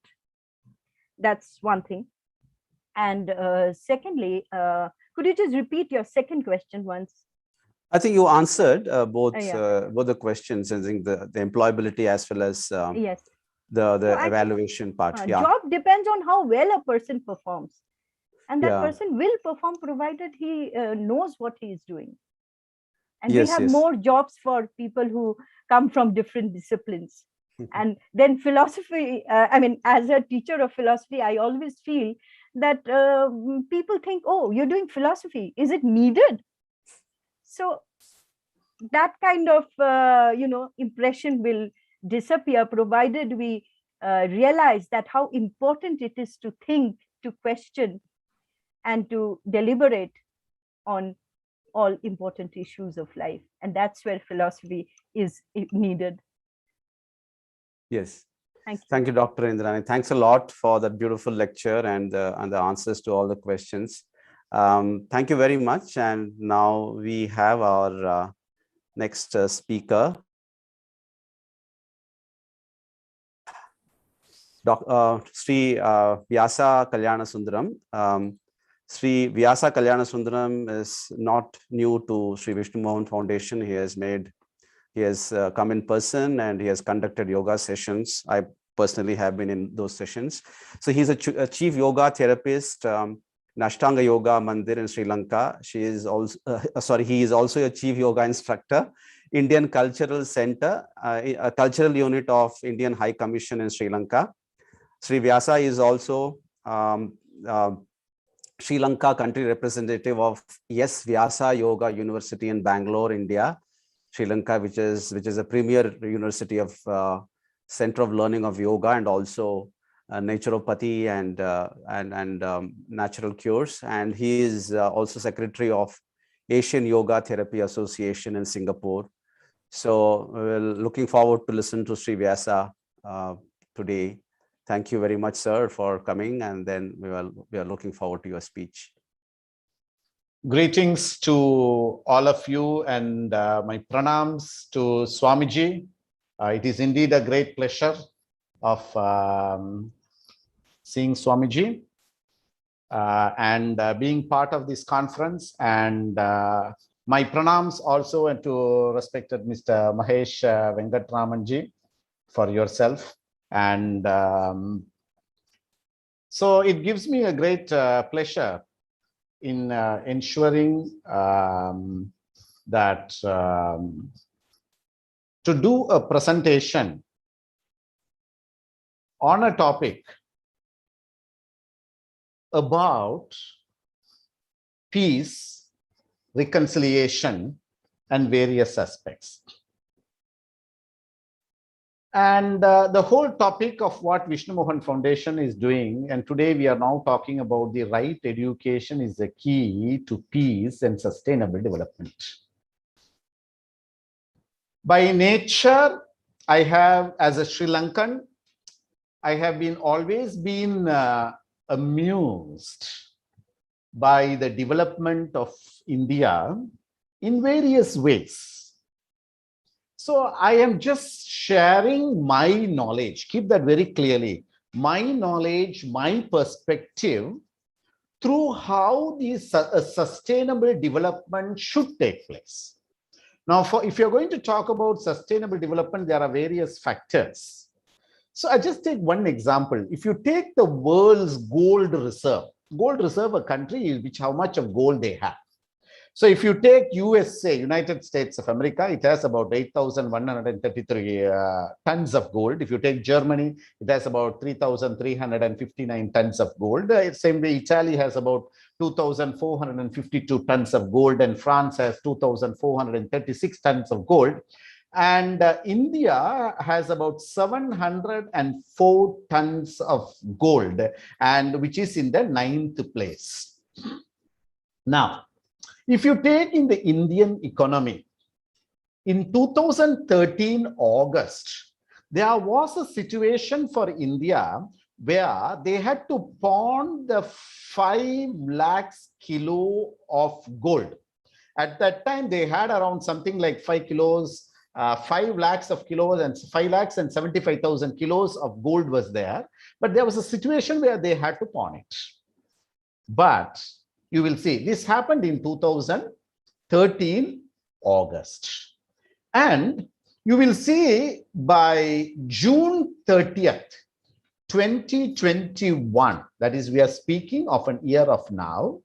[SPEAKER 14] That's one thing. And secondly, could you just repeat your second question once?
[SPEAKER 13] I think you answered both
[SPEAKER 14] Yeah.
[SPEAKER 13] both the questions. I think the employability as well as
[SPEAKER 14] Yes.
[SPEAKER 13] the
[SPEAKER 14] So I
[SPEAKER 13] evaluation part. Yeah.
[SPEAKER 14] Job depends on how well a person performs. And that
[SPEAKER 13] Yeah.
[SPEAKER 14] person will perform provided he knows what he is doing. And
[SPEAKER 13] Yes,
[SPEAKER 14] we have
[SPEAKER 13] yes.
[SPEAKER 14] more jobs for people who come from different disciplines. And then philosophy, I mean, as a teacher of philosophy, I always feel that people think, oh, you're doing philosophy. Is it needed? So that kind of, impression will disappear provided we realize that how important it is to think, to question, and to deliberate on all important issues of life. And that's where philosophy is needed.
[SPEAKER 13] Yes.
[SPEAKER 14] Thank you.
[SPEAKER 13] Thank you, Dr. Indrani. Thanks a lot for that beautiful lecture and the answers to all the questions. Thank you very much. And now we have our next speaker, Sri Vyasa Kalyana Sundaram. Sri Vyasa Kalyana Sundaram is not new to Sri Vishnu Mohan Foundation. He has come in person and he has conducted yoga sessions. I personally have been in those sessions. So he's a chief yoga therapist, Ashtanga Yoga Mandir in Sri Lanka. He is also a chief yoga instructor, Indian Cultural Center, a cultural unit of Indian High Commission in Sri Lanka. Sri Vyasa is also Sri Lanka country representative of Yes Vyasa Yoga University in Bangalore, India, Sri Lanka, which is a premier university of Center of Learning of Yoga and also naturopathy and natural cures. And he is also secretary of Asian Yoga Therapy Association in Singapore. So we're looking forward to listen to Sri Vyasa today. Thank you very much, sir, for coming. And then we are looking forward to your speech.
[SPEAKER 15] Greetings to all of you and my pranams to Swamiji. It is indeed a great pleasure of seeing Swamiji and being part of this conference. And my pranams also and to respected Mr. Mahesh Venkatramanji for yourself. And so it gives me a great pleasure in ensuring that to do a presentation on a topic about peace, reconciliation, and various aspects. And the whole topic of what Vishnu Mohan Foundation is doing, and today we are now talking about the right education is the key to peace and sustainable development. By nature, I have, as a Sri Lankan, I have always been amused by the development of India in various ways. So I am just sharing my knowledge, keep that very clearly, my knowledge, my perspective through how this sustainable development should take place. Now, if you're going to talk about sustainable development, there are various factors. So I just take one example. If you take the world's gold reserve, a country which how much of gold they have. So if you take USA, United States of America, it has about 8,133 tons of gold. If you take Germany, it has about 3,359 tons of gold. Same way, Italy has about 2,452 tons of gold, and France has 2,436 tons of gold. And India has about 704 tons of gold, and which is in the 9th place. Now, if you take in the Indian economy, in 2013 August, there was a situation for India where they had to pawn the 5 lakhs kilo of gold. At that time, they had around something like 5 kilos, 5 lakhs of kilos and 5 lakhs and 75,000 kilos of gold was there. But there was a situation where they had to pawn it. But you will see this happened in 2013 August. And you will see by June 30th, 2021, that is, we are speaking of an year of now,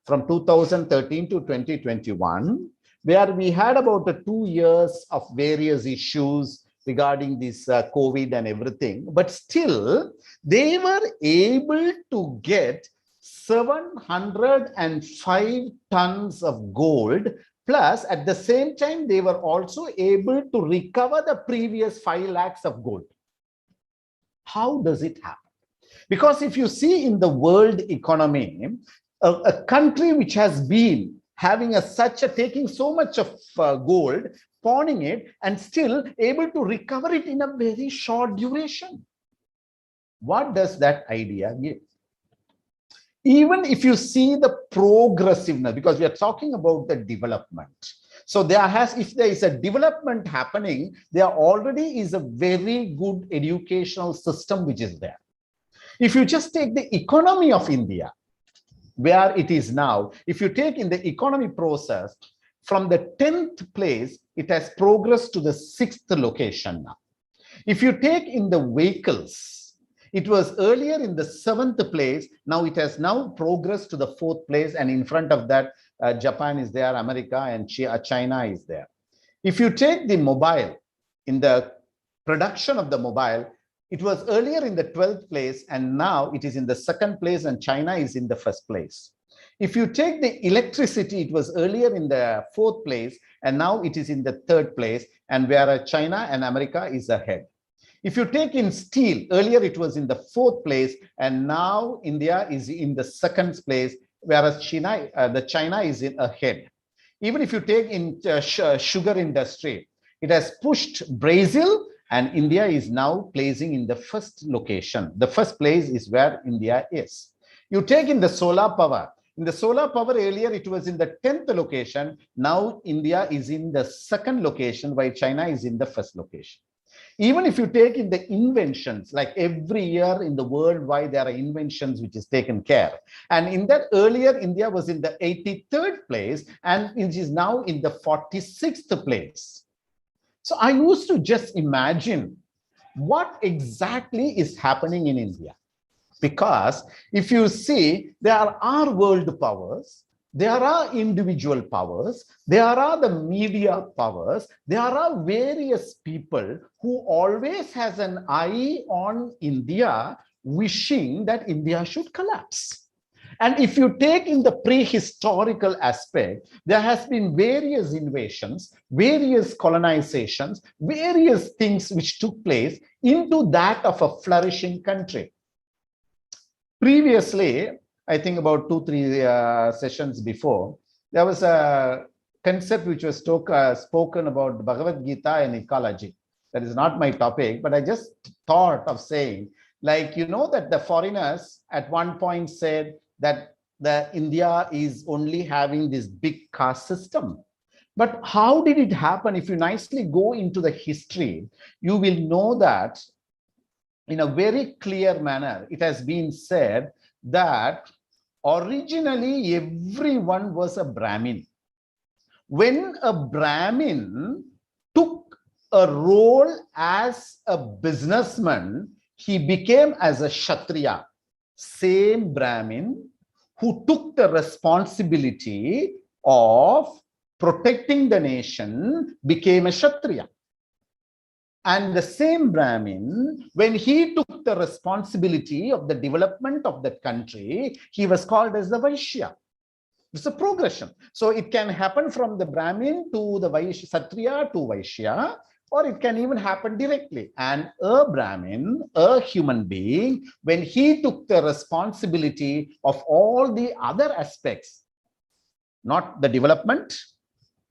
[SPEAKER 15] from 2013 to 2021, where we had about 2 years of various issues regarding this COVID and everything, but still they were able to get 705 tons of gold, plus at the same time they were also able to recover the previous 5 lakhs of gold. How does it happen? Because if you see in the world economy, a country which has been having taking so much of gold, pawning it, and still able to recover it in a very short duration. What does that idea give? Even if you see the progressiveness, because we are talking about the development. So if there is a development happening, there already is a very good educational system which is there. If you just take the economy of India, where it is now, if you take in the economy process, from the 10th place, it has progressed to the 6th location now. If you take in the vehicles, it was earlier in the 7th place. Now it has now progressed to the 4th place. And in front of that, Japan is there, America and China is there. If you take the mobile, in the production of the mobile, it was earlier in the 12th place and now it is in the 2nd place and China is in the 1st place. If you take the electricity, it was earlier in the 4th place and now it is in the 3rd place, and whereas China and America is ahead. If you take in steel, earlier it was in the 4th place and now India is in the 2nd place, whereas China is ahead. Even if you take in sugar industry, it has pushed Brazil, and India is now placing in the 1st location. The 1st place is where India is. You take in the solar power. In the solar power earlier, it was in the 10th location. Now India is in the 2nd location, while China is in the 1st location. Even if you take in the inventions, like every year in the worldwide, there are inventions which is taken care. And in that earlier, India was in the 83rd place and it is now in the 46th place. So I used to just imagine what exactly is happening in India. Because if you see, there are world powers, there are individual powers, there are the media powers, there are various people who always has an eye on India, wishing that India should collapse. And if you take in the prehistorical aspect, there has been various invasions, various colonizations, various things which took place into that of a flourishing country. Previously, I think about 2-3 sessions before, there was a concept which was spoken about Bhagavad Gita and ecology. That is not my topic, but I just thought of saying, like, you know, that the foreigners at one point said that India is only having this big caste system. But how did it happen? If you nicely go into the history, you will know that in a very clear manner, it has been said that originally everyone was a Brahmin. When a Brahmin took a role as a businessman, he became as a Kshatriya. Same Brahmin who took the responsibility of protecting the nation became a Kshatriya. And the same Brahmin, when he took the responsibility of the development of the country, he was called as the Vaishya. It's a progression. So it can happen from the Brahmin to the Vaishya, Kshatriya to Vaishya, or it can even happen directly. And a Brahmin, a human being, when he took the responsibility of all the other aspects, not the development,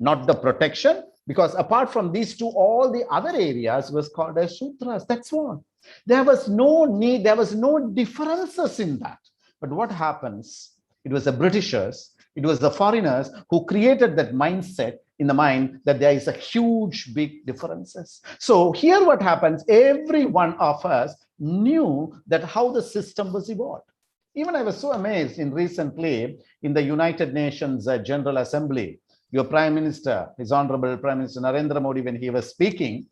[SPEAKER 15] not the protection, Because apart from these two, all the other areas was called as Shudras. That's what. There was no need, there was no differences in that. But what happens? It was the Britishers, it was the foreigners who created that mindset in the mind that there is a huge, big differences. So here what happens, every one of us knew that how the system was evolved. Even I was so amazed in recently in the United Nations General Assembly, your Prime Minister, His Honorable Prime Minister Narendra Modi, when he was speaking,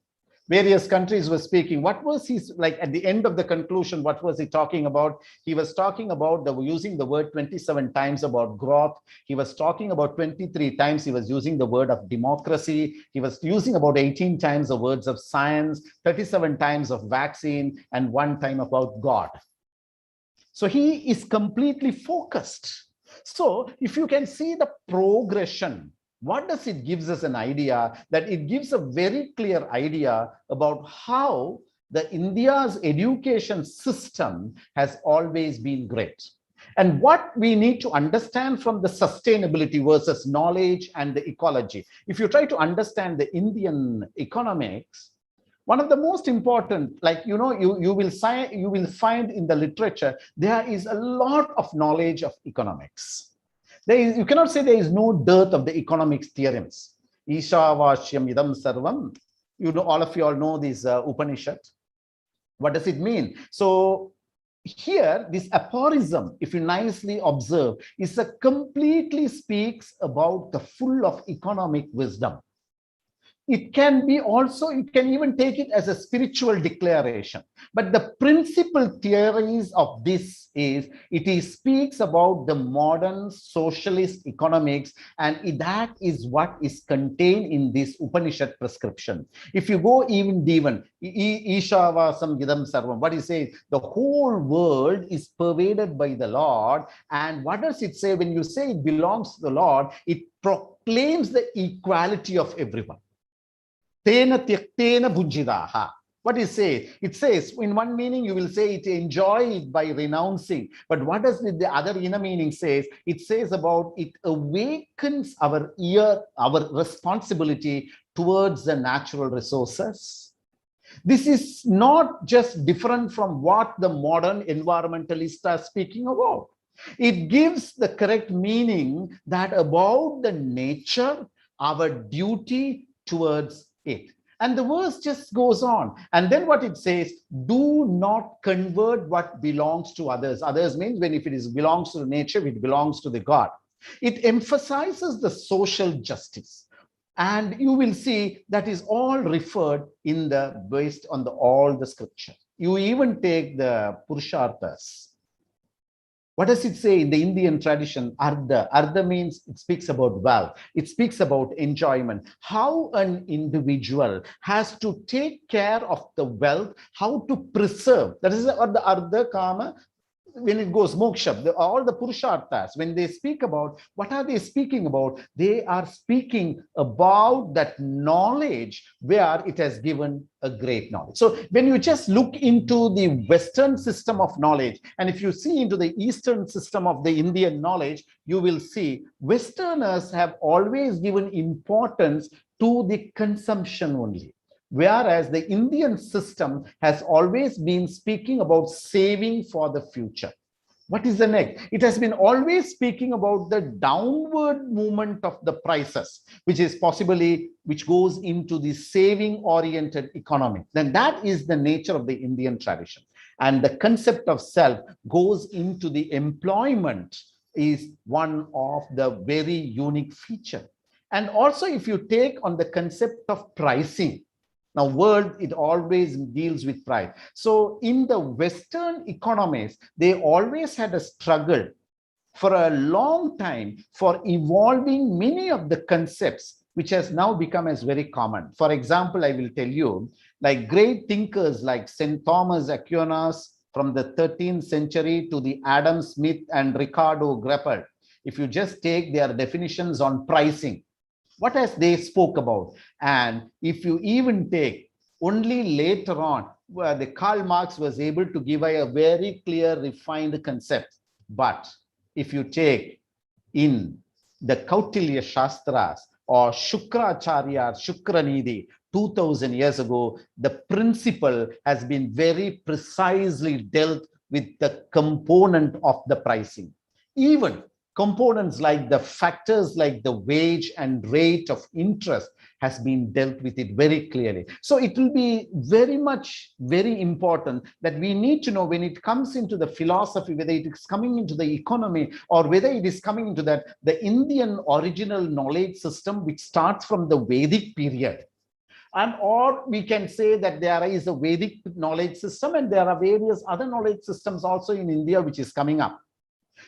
[SPEAKER 15] various countries were speaking. What was he like at the end of the conclusion? What was he talking about? He was talking about using the word 27 times about growth. He was talking about 23 times. He was using the word of democracy. He was using about 18 times the words of science, 37 times of vaccine, and 1 time about God. So he is completely focused. So if you can see the progression, what does it gives us an idea? That it gives a very clear idea about how the India's education system has always been great. And what we need to understand from the sustainability versus knowledge and the ecology. If you try to understand the Indian economics, one of the most important, like, you will find in the literature, there is a lot of knowledge of economics. You cannot say there is no dearth of the economics theorems. Ishavashyam idam sarvam. All of you all know this Upanishad. What does it mean? So here, this aphorism, if you nicely observe, is completely speaks about the full of economic wisdom. It can be also, you can even take it as a spiritual declaration. But the principal theories of this is, it speaks about the modern socialist economics, and that is what is contained in this Upanishad prescription. If you go even deeper, Ishavasam Yidam Sarvam, what it says, the whole world is pervaded by the Lord. And what does it say? When you say it belongs to the Lord, it proclaims the equality of everyone. Tena tyaktena bhunjidaha. What it says? It says, in one meaning, you will say it enjoy it by renouncing. But what does the other inner meaning says? It says about it awakens our responsibility towards the natural resources. This is not just different from what the modern environmentalists are speaking about. It gives the correct meaning that about the nature, our duty towards it. And the verse just goes on. And then what it says, do not convert what belongs to others. Others means when if it belongs to the nature, it belongs to the God. It emphasizes the social justice. And you will see that is all referred in based on all the scripture. You even take the Purusharthas. What does it say in the Indian tradition? Artha. Artha means it speaks about wealth. It speaks about enjoyment. How an individual has to take care of the wealth, how to preserve. That is the Artha, Kama. When it goes moksha, all the Purusharthas, when they speak about, what are they speaking about? They are speaking about that knowledge where it has given a great knowledge. So when you just look into the Western system of knowledge, and if you see into the Eastern system of the Indian knowledge, you will see Westerners have always given importance to the consumption only. Whereas the Indian system has always been speaking about saving for the future. What is the next? It has been always speaking about the downward movement of the prices, which goes into the saving-oriented economy. Then that is the nature of the Indian tradition. And the concept of self goes into the employment is one of the very unique feature. And also if you take on the concept of pricing, now, world, it always deals with price. So in the Western economies, they always had a struggle for a long time for evolving many of the concepts, which has now become as very common. For example, I will tell you, like great thinkers like St. Thomas Aquinas from the 13th century to the Adam Smith and Ricardo Greppel. If you just take their definitions on pricing, what has they spoke about? And if you even take only later on, where the Karl Marx was able to give a very clear, refined concept. But if you take in the Kautilya Shastras, or Shukracharya, Shukranidhi, 2000 years ago, the principle has been very precisely dealt with the component of the pricing. Even components like the factors like the wage and rate of interest has been dealt with it very clearly. So it will be very important that we need to know when it comes into the philosophy, whether it is coming into the economy or whether it is coming into that, the Indian original knowledge system, which starts from the Vedic period. And or we can say that there is a Vedic knowledge system and there are various other knowledge systems also in India which is coming up.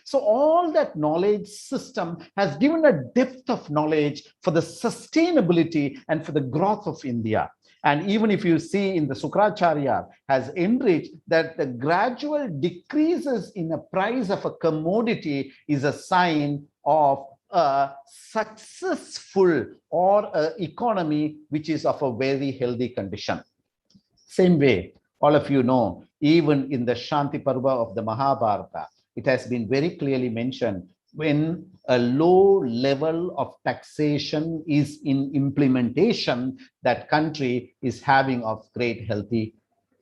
[SPEAKER 15] So all that knowledge system has given a depth of knowledge for the sustainability and for the growth of India. And even if you see in the Shukracharya has enriched that the gradual decreases in the price of a commodity is a sign of a successful or an economy which is of a very healthy condition. Same way, all of you know, even in the Shanti Parva of the Mahabharata, it has been very clearly mentioned when a low level of taxation is in implementation, that country is having a great healthy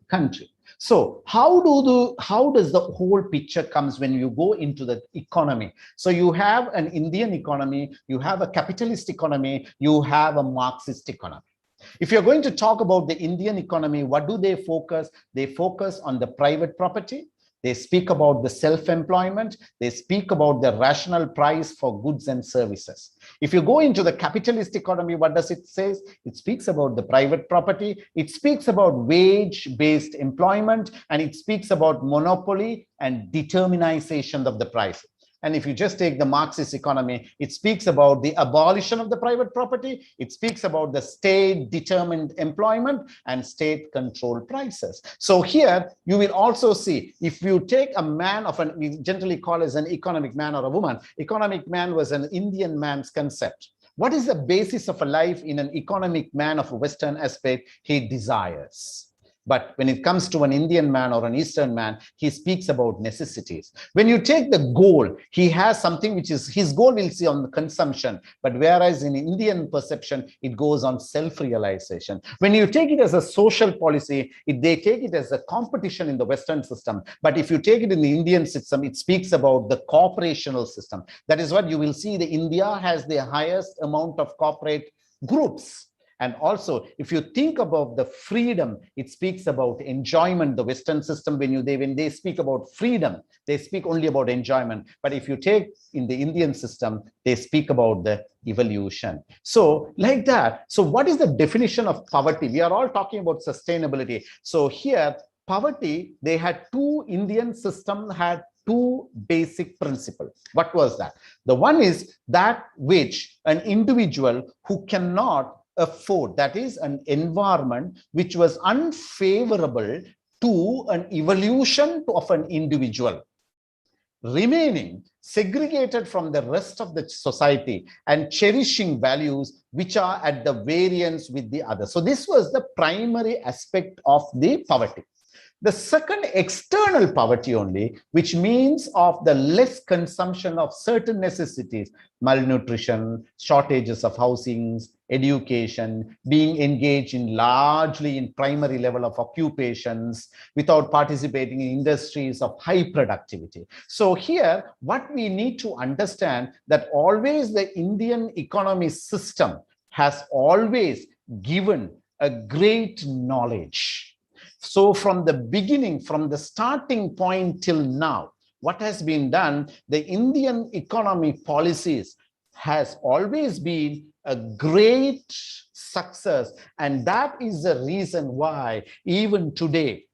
[SPEAKER 15] country. So how does the whole picture comes when you go into the economy? So you have an Indian economy, you have a capitalist economy, you have a Marxist economy. If you're going to talk about the Indian economy, what do they focus? They focus on the private property. They speak about the self-employment. They speak about the rational price for goods and services. If you go into the capitalist economy, what does it say? It speaks about the private property. It speaks about wage-based employment, and it speaks about monopoly and determinization of the price. And if you just take the Marxist economy, it speaks about the abolition of the private property. It speaks about the state-determined employment and state-controlled prices. So here you will also see, if you take a man of an, we generally call as an economic man or a woman, economic man was an Indian man's concept. What is the basis of a life in an economic man of a Western aspect? He desires. But when it comes to an Indian man or an Eastern man, he speaks about necessities. When you take the goal, he has something which is, his goal will see on the consumption. But whereas in Indian perception, it goes on self-realization. When you take it as a social policy, they take it as a competition in the Western system. But if you take it in the Indian system, it speaks about the corporational system. That is what you will see. The India has the highest amount of corporate groups. And also, if you think about the freedom, it speaks about enjoyment. The Western system, when they speak about freedom, they speak only about enjoyment. But if you take in the Indian system, they speak about the evolution. So like that. So what is the definition of poverty? We are all talking about sustainability. So here, poverty, they had two, Indian system had two basic principles. What was that? The one is that which an individual who cannot afford, that is an environment which was unfavorable to an evolution of an individual, remaining segregated from the rest of the society and cherishing values which are at the variance with the other. So this was the primary aspect of the poverty. The second, external poverty only, which means of the less consumption of certain necessities, malnutrition, shortages of housings, education, being engaged in largely in primary level of occupations without participating in industries of high productivity. So here, what we need to understand that always the Indian economy system has always given a great knowledge. So from the beginning, from the starting point till now, what has been done, the Indian economy policies has always been a great success. And that is the reason why even today,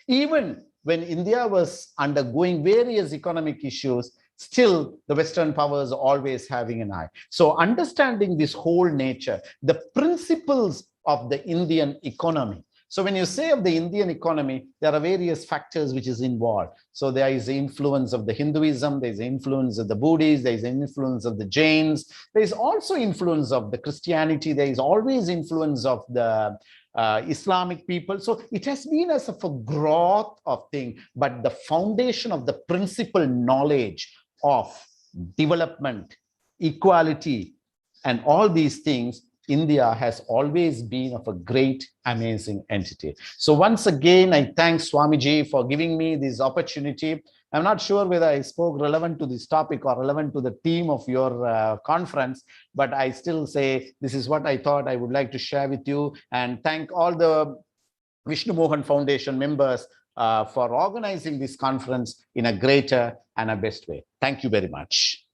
[SPEAKER 15] even when India was undergoing various economic issues, still the Western powers are always having an eye. So understanding this whole nature, the principles of the Indian economy. So when you say of the Indian economy, there are various factors which is involved. So there is the influence of the Hinduism, there is the influence of the Buddhists, there is the influence of the Jains, there is also influence of the Christianity, there is always influence of the Islamic people. So it has been as of a growth of thing, but the foundation of the principal knowledge of development, equality, and all these things, India has always been of a great, amazing entity. So once again, I thank Swamiji for giving me this opportunity. I'm not sure whether I spoke relevant to this topic or relevant to the theme of your conference, but I still say this is what I thought I would like to share with you, and thank all the Vishnu Mohan Foundation members for organizing this conference in a greater and a best way. Thank you very much.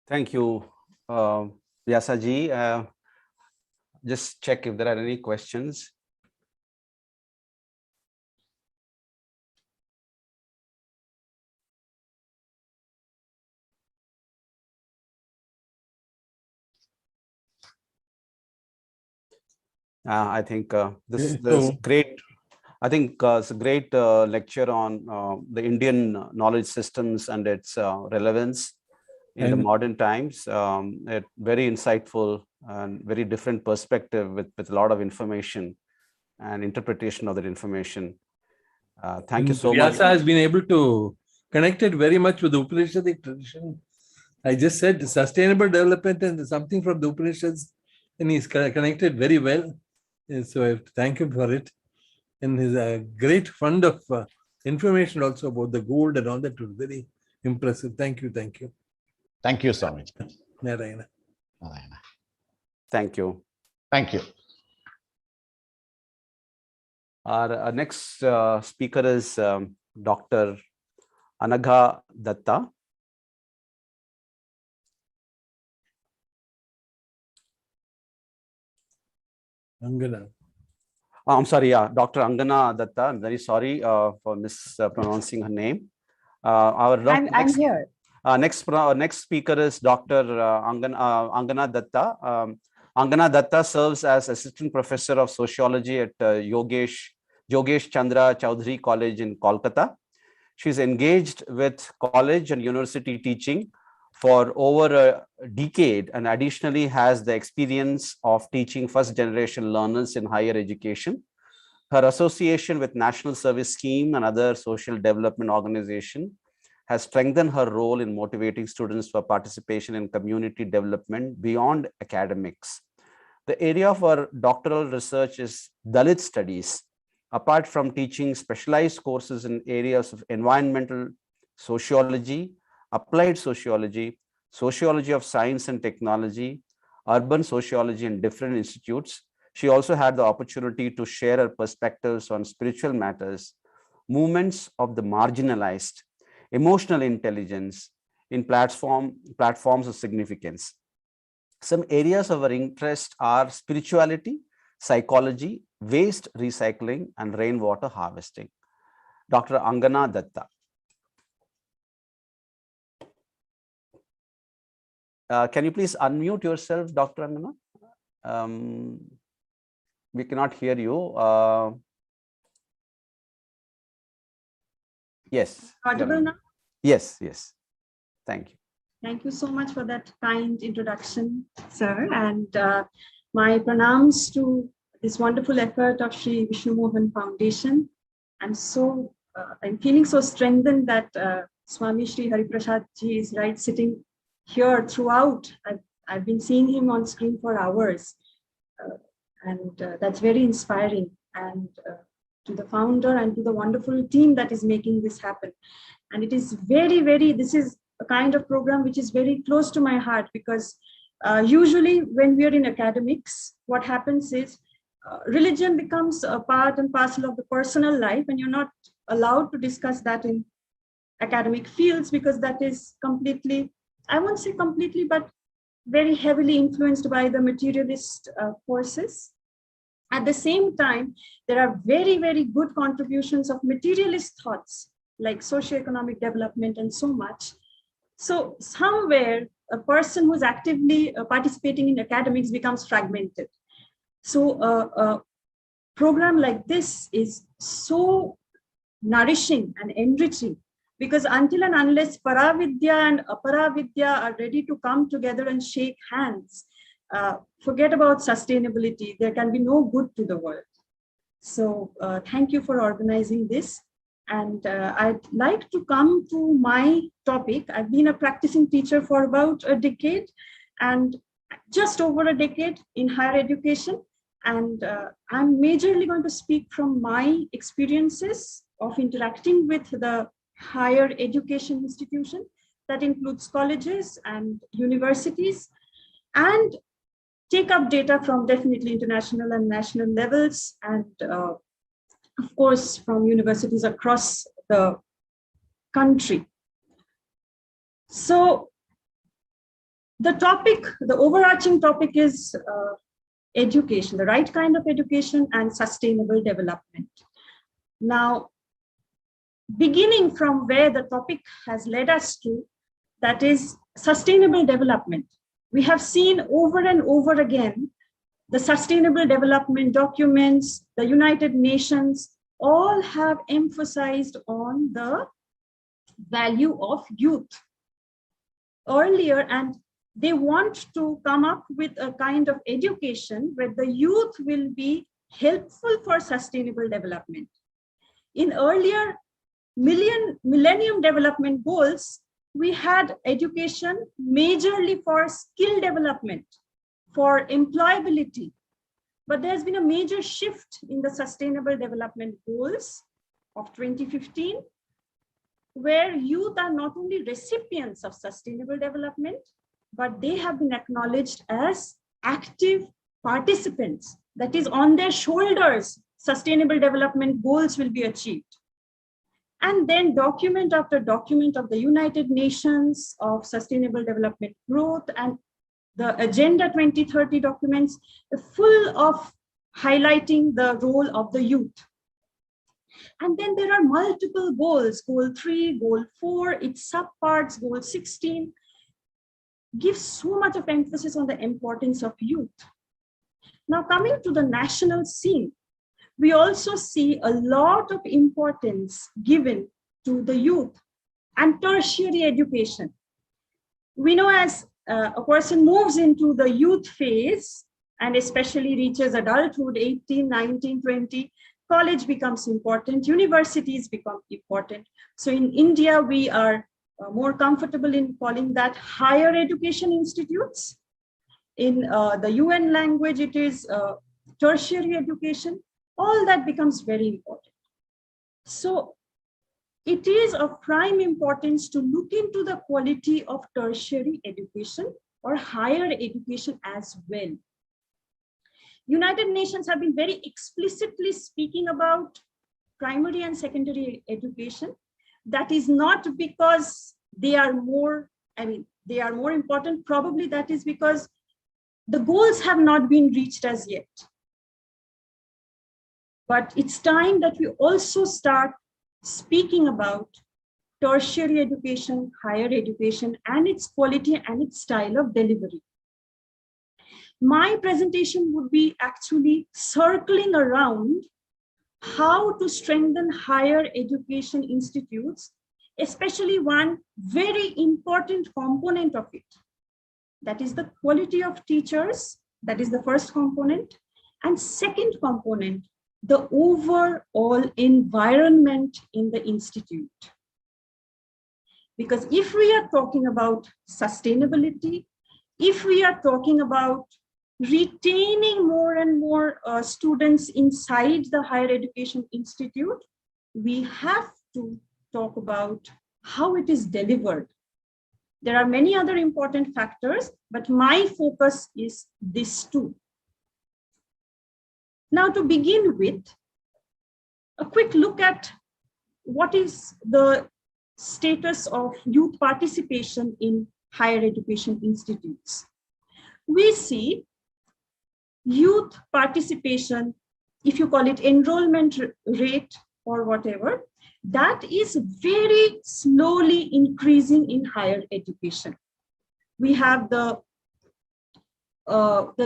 [SPEAKER 13] Thank you, Vyasaji. Just check if there are any questions. I think this is great. I think it's a great lecture on the Indian knowledge systems and its relevance in the modern times. Very insightful and very different perspective with a lot of information and interpretation of that information. Thank you so much.
[SPEAKER 11] Vyasa has been able to connect it very much with the Upanishadic tradition. I just said sustainable development and something from the Upanishads, and he's connected very well. So I have to thank him for it. And his great fund of information also about the gold and all that was very impressive. Thank you. Thank you.
[SPEAKER 15] Thank you, Swamiji.
[SPEAKER 11] Narayana.
[SPEAKER 15] Narayana.
[SPEAKER 13] Thank you.
[SPEAKER 15] Thank you.
[SPEAKER 13] Our next speaker is Dr. Anagha Datta.
[SPEAKER 11] Angana.
[SPEAKER 13] I'm sorry, Dr. Angana Datta. I'm very sorry for mispronouncing her name.
[SPEAKER 16] I'm here.
[SPEAKER 13] Next speaker is Dr. Angana Datta. Angana Datta serves as Assistant Professor of Sociology at Yogesh Chandra Chaudhary College in Kolkata. She's engaged with college and university teaching for over a decade, and additionally has the experience of teaching first-generation learners in higher education. Her association with National Service Scheme and other social development organizations has strengthened her role in motivating students for participation in community development beyond academics. The area of her doctoral research is Dalit studies. Apart from teaching specialized courses in areas of environmental sociology, applied sociology, sociology of science and technology, urban sociology in different institutes, she also had the opportunity to share her perspectives on spiritual matters, movements of the marginalized, emotional intelligence in platforms of significance. Some areas of her interest are spirituality, psychology, waste recycling, and rainwater harvesting. Dr. Angana Datta. Can you please unmute yourself, Dr. Angana? We cannot hear you. Yes.
[SPEAKER 16] Audible now?
[SPEAKER 13] Yes, yes. Thank you.
[SPEAKER 16] Thank you so much for that kind introduction, sir. And my pranams to this wonderful effort of Sri Vishnu Mohan Foundation. I'm feeling so strengthened that Swami Sri Hariprasad Ji is right sitting here throughout. I've been seeing him on screen for hours, and that's very inspiring. And to the founder and to the wonderful team that is making this happen. And it is this is a kind of program which is very close to my heart, because usually when we are in academics, what happens is religion becomes a part and parcel of the personal life, and you're not allowed to discuss that in academic fields, because that is completely, I won't say completely, but very heavily influenced by the materialist forces. At the same time, there are very, very good contributions of materialist thoughts like socioeconomic development and so much. So somewhere a person who's actively participating in academics becomes fragmented. So a program like this is so nourishing and enriching, because until and unless Paravidya and Aparavidya are ready to come together and shake hands, forget about sustainability. There can be no good to the world. So thank you for organizing this. And I'd like to come to my topic. I've been a practicing teacher for about a decade and just over a decade in higher education. And I'm majorly going to speak from my experiences of interacting with the higher education institution. That includes colleges and universities, and take up data from definitely international and national levels, and of course from universities across the country. So the topic, the overarching topic is education, the right kind of education and sustainable development. Now, beginning from where the topic has led us to, that is sustainable development. We have seen over and over again the sustainable development documents, the United Nations, all have emphasized on the value of youth earlier, and they want to come up with a kind of education where the youth will be helpful for sustainable development. In earlier Millennium Development Goals, we had education majorly for skill development, for employability. But there's been a major shift in the Sustainable Development Goals of 2015, where youth are not only recipients of sustainable development, but they have been acknowledged as active participants. That is, on their shoulders, Sustainable Development Goals will be achieved. And then document after document of the United Nations, of Sustainable Development Growth, and the Agenda 2030 documents, full of highlighting the role of the youth. And then there are multiple goals, Goal 3, Goal 4, its subparts, Goal 16, gives so much of emphasis on the importance of youth. Now coming to the national scene, we also see a lot of importance given to the youth and tertiary education. We know as a person moves into the youth phase and especially reaches adulthood, 18, 19, 20, college becomes important, universities become important. So in India, we are more comfortable in calling that higher education institutes. In the UN language, it is tertiary education. All that becomes very important. So it is of prime importance to look into the quality of tertiary education or higher education as well. United Nations have been very explicitly speaking about primary and secondary education. That is not because they are more, they are more important. Probably that is because the goals have not been reached as yet. But it's time that we also start speaking about tertiary education, higher education, and its quality and its style of delivery. My presentation would be actually circling around how to strengthen higher education institutes, especially one very important component of it. That is the quality of teachers. That is the first component. And second component, the overall environment in the institute. Because if we are talking about sustainability, if we are talking about retaining more and more students inside the higher education institute, we have to talk about how it is delivered. There are many other important factors, but my focus is this too. Now, to begin with, a quick look at what is the status of youth participation in higher education institutes. We see youth participation, if you call it enrollment rate or whatever, that is very slowly increasing in higher education. We have the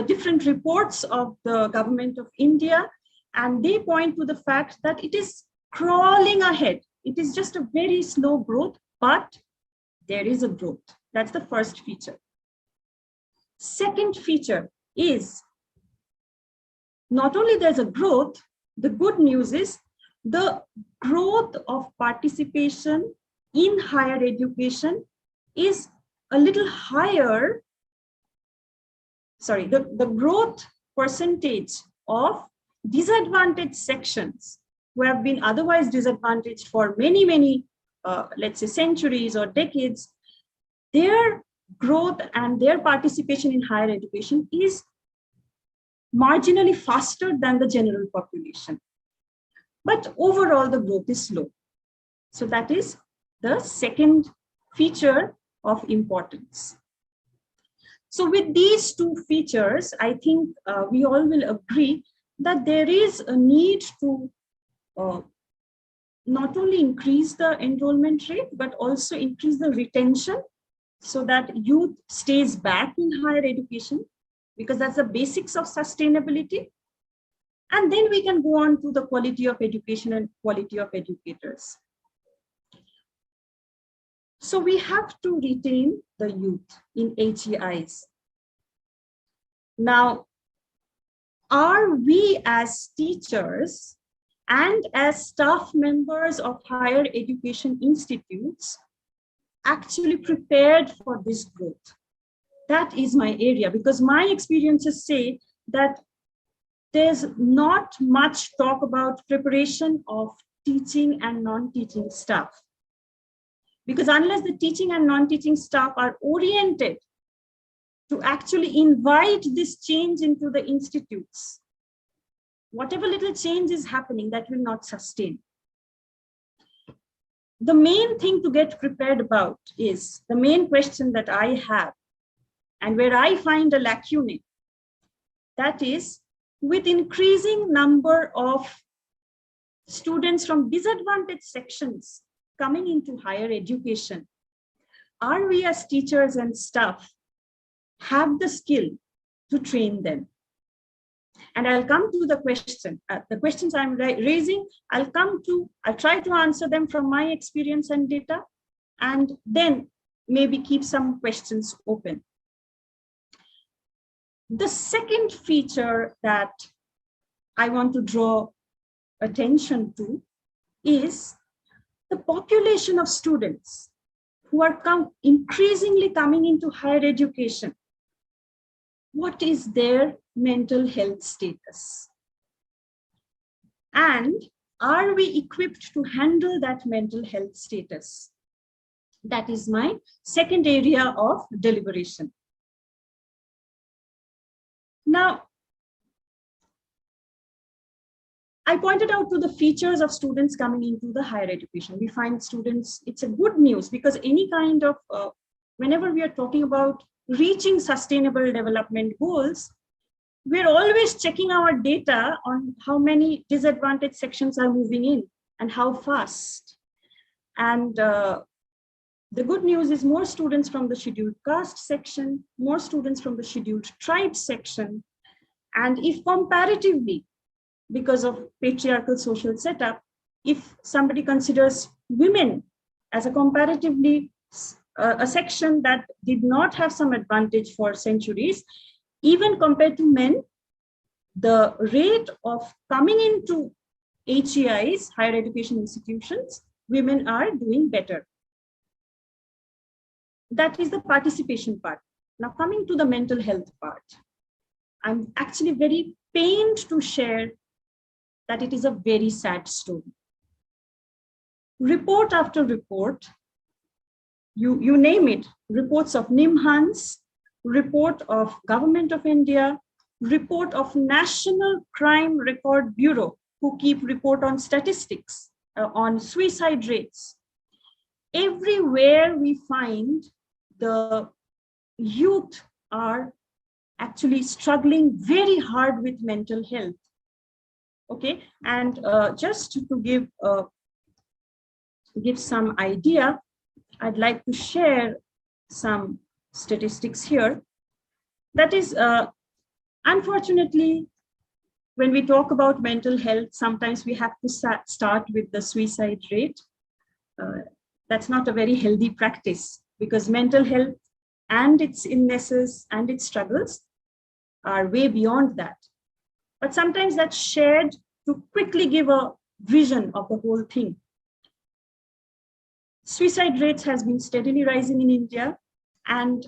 [SPEAKER 16] different reports of the government of India, and they point to the fact that it is crawling ahead. It is just a very slow growth, but there is a growth. That's the first feature. Second feature is not only there's a growth, the good news is the growth of participation in higher education is a little higher. Sorry, the growth percentage of disadvantaged sections who have been otherwise disadvantaged for many, let's say centuries or decades, their growth and their participation in higher education is marginally faster than the general population. But overall, the growth is slow. So that is the second feature of importance. So with these two features, I think we all will agree that there is a need to not only increase the enrollment rate, but also increase the retention so that youth stays back in higher education, because that's the basics of sustainability. And then we can go on to the quality of education and quality of educators. So we have to retain the youth in HEIs. Now, are we as teachers and as staff members of higher education institutes actually prepared for this growth? That is my area, because my experiences say that there's not much talk about preparation of teaching and non-teaching staff. Because unless the teaching and non-teaching staff are oriented to actually invite this change into the institutes, whatever little change is happening, that will not sustain. The main thing to get prepared about is the main question that I have, and where I find a lacunae, that is, with increasing number of students from disadvantaged sections coming into higher education, are we as teachers and staff have the skill to train them? And I'll come to the question, the questions I'm raising, I'll try to answer them from my experience and data, and then maybe keep some questions open. The second feature that I want to draw attention to is the population of students who are increasingly coming into higher education. What is their mental health status? And are we equipped to handle that mental health status? That is my second area of deliberation. Now, I pointed out to the features of students coming into the higher education. We find students, it's a good news, because any kind of, whenever we are talking about reaching sustainable development goals, we're always checking our data on how many disadvantaged sections are moving in and how fast. And the good news is more students from the scheduled caste section, more students from the scheduled tribe section. And if comparatively, because of patriarchal social setup, if somebody considers women as a comparatively a section that did not have some advantage for centuries, even compared to men, the rate of coming into HEIs, higher education institutions, women are doing better. That is the participation part. Now coming to the mental health part, I'm actually very pained to share that it is a very sad story. Report after report, you name it, reports of NIMHANS, report of Government of India, report of National Crime Record Bureau, who keep report on statistics, on suicide rates. Everywhere we find the youth are actually struggling very hard with mental health. Okay, and just to give some idea, I'd like to share some statistics here. That is, unfortunately, when we talk about mental health, sometimes we have to start with the suicide rate. That's not a very healthy practice, because mental health and its illnesses and its struggles are way beyond that. But sometimes that's shared to quickly give a vision of the whole thing. Suicide rates has been steadily rising in India, and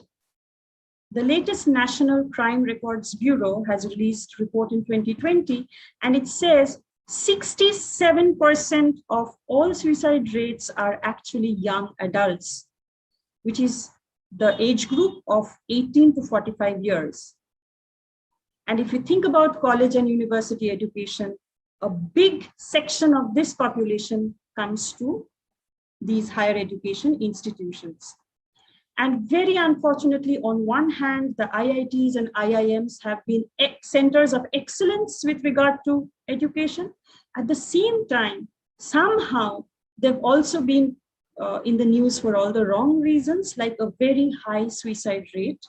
[SPEAKER 16] the latest National Crime Records Bureau has released a report in 2020, and it says 67% of all suicide rates are actually young adults, which is the age group of 18 to 45 years. And if you think about college and university education, a big section of this population comes to these higher education institutions. And very unfortunately, on one hand, the IITs and IIMs have been centers of excellence with regard to education. At the same time, somehow they've also been in the news for all the wrong reasons, like a very high suicide rate.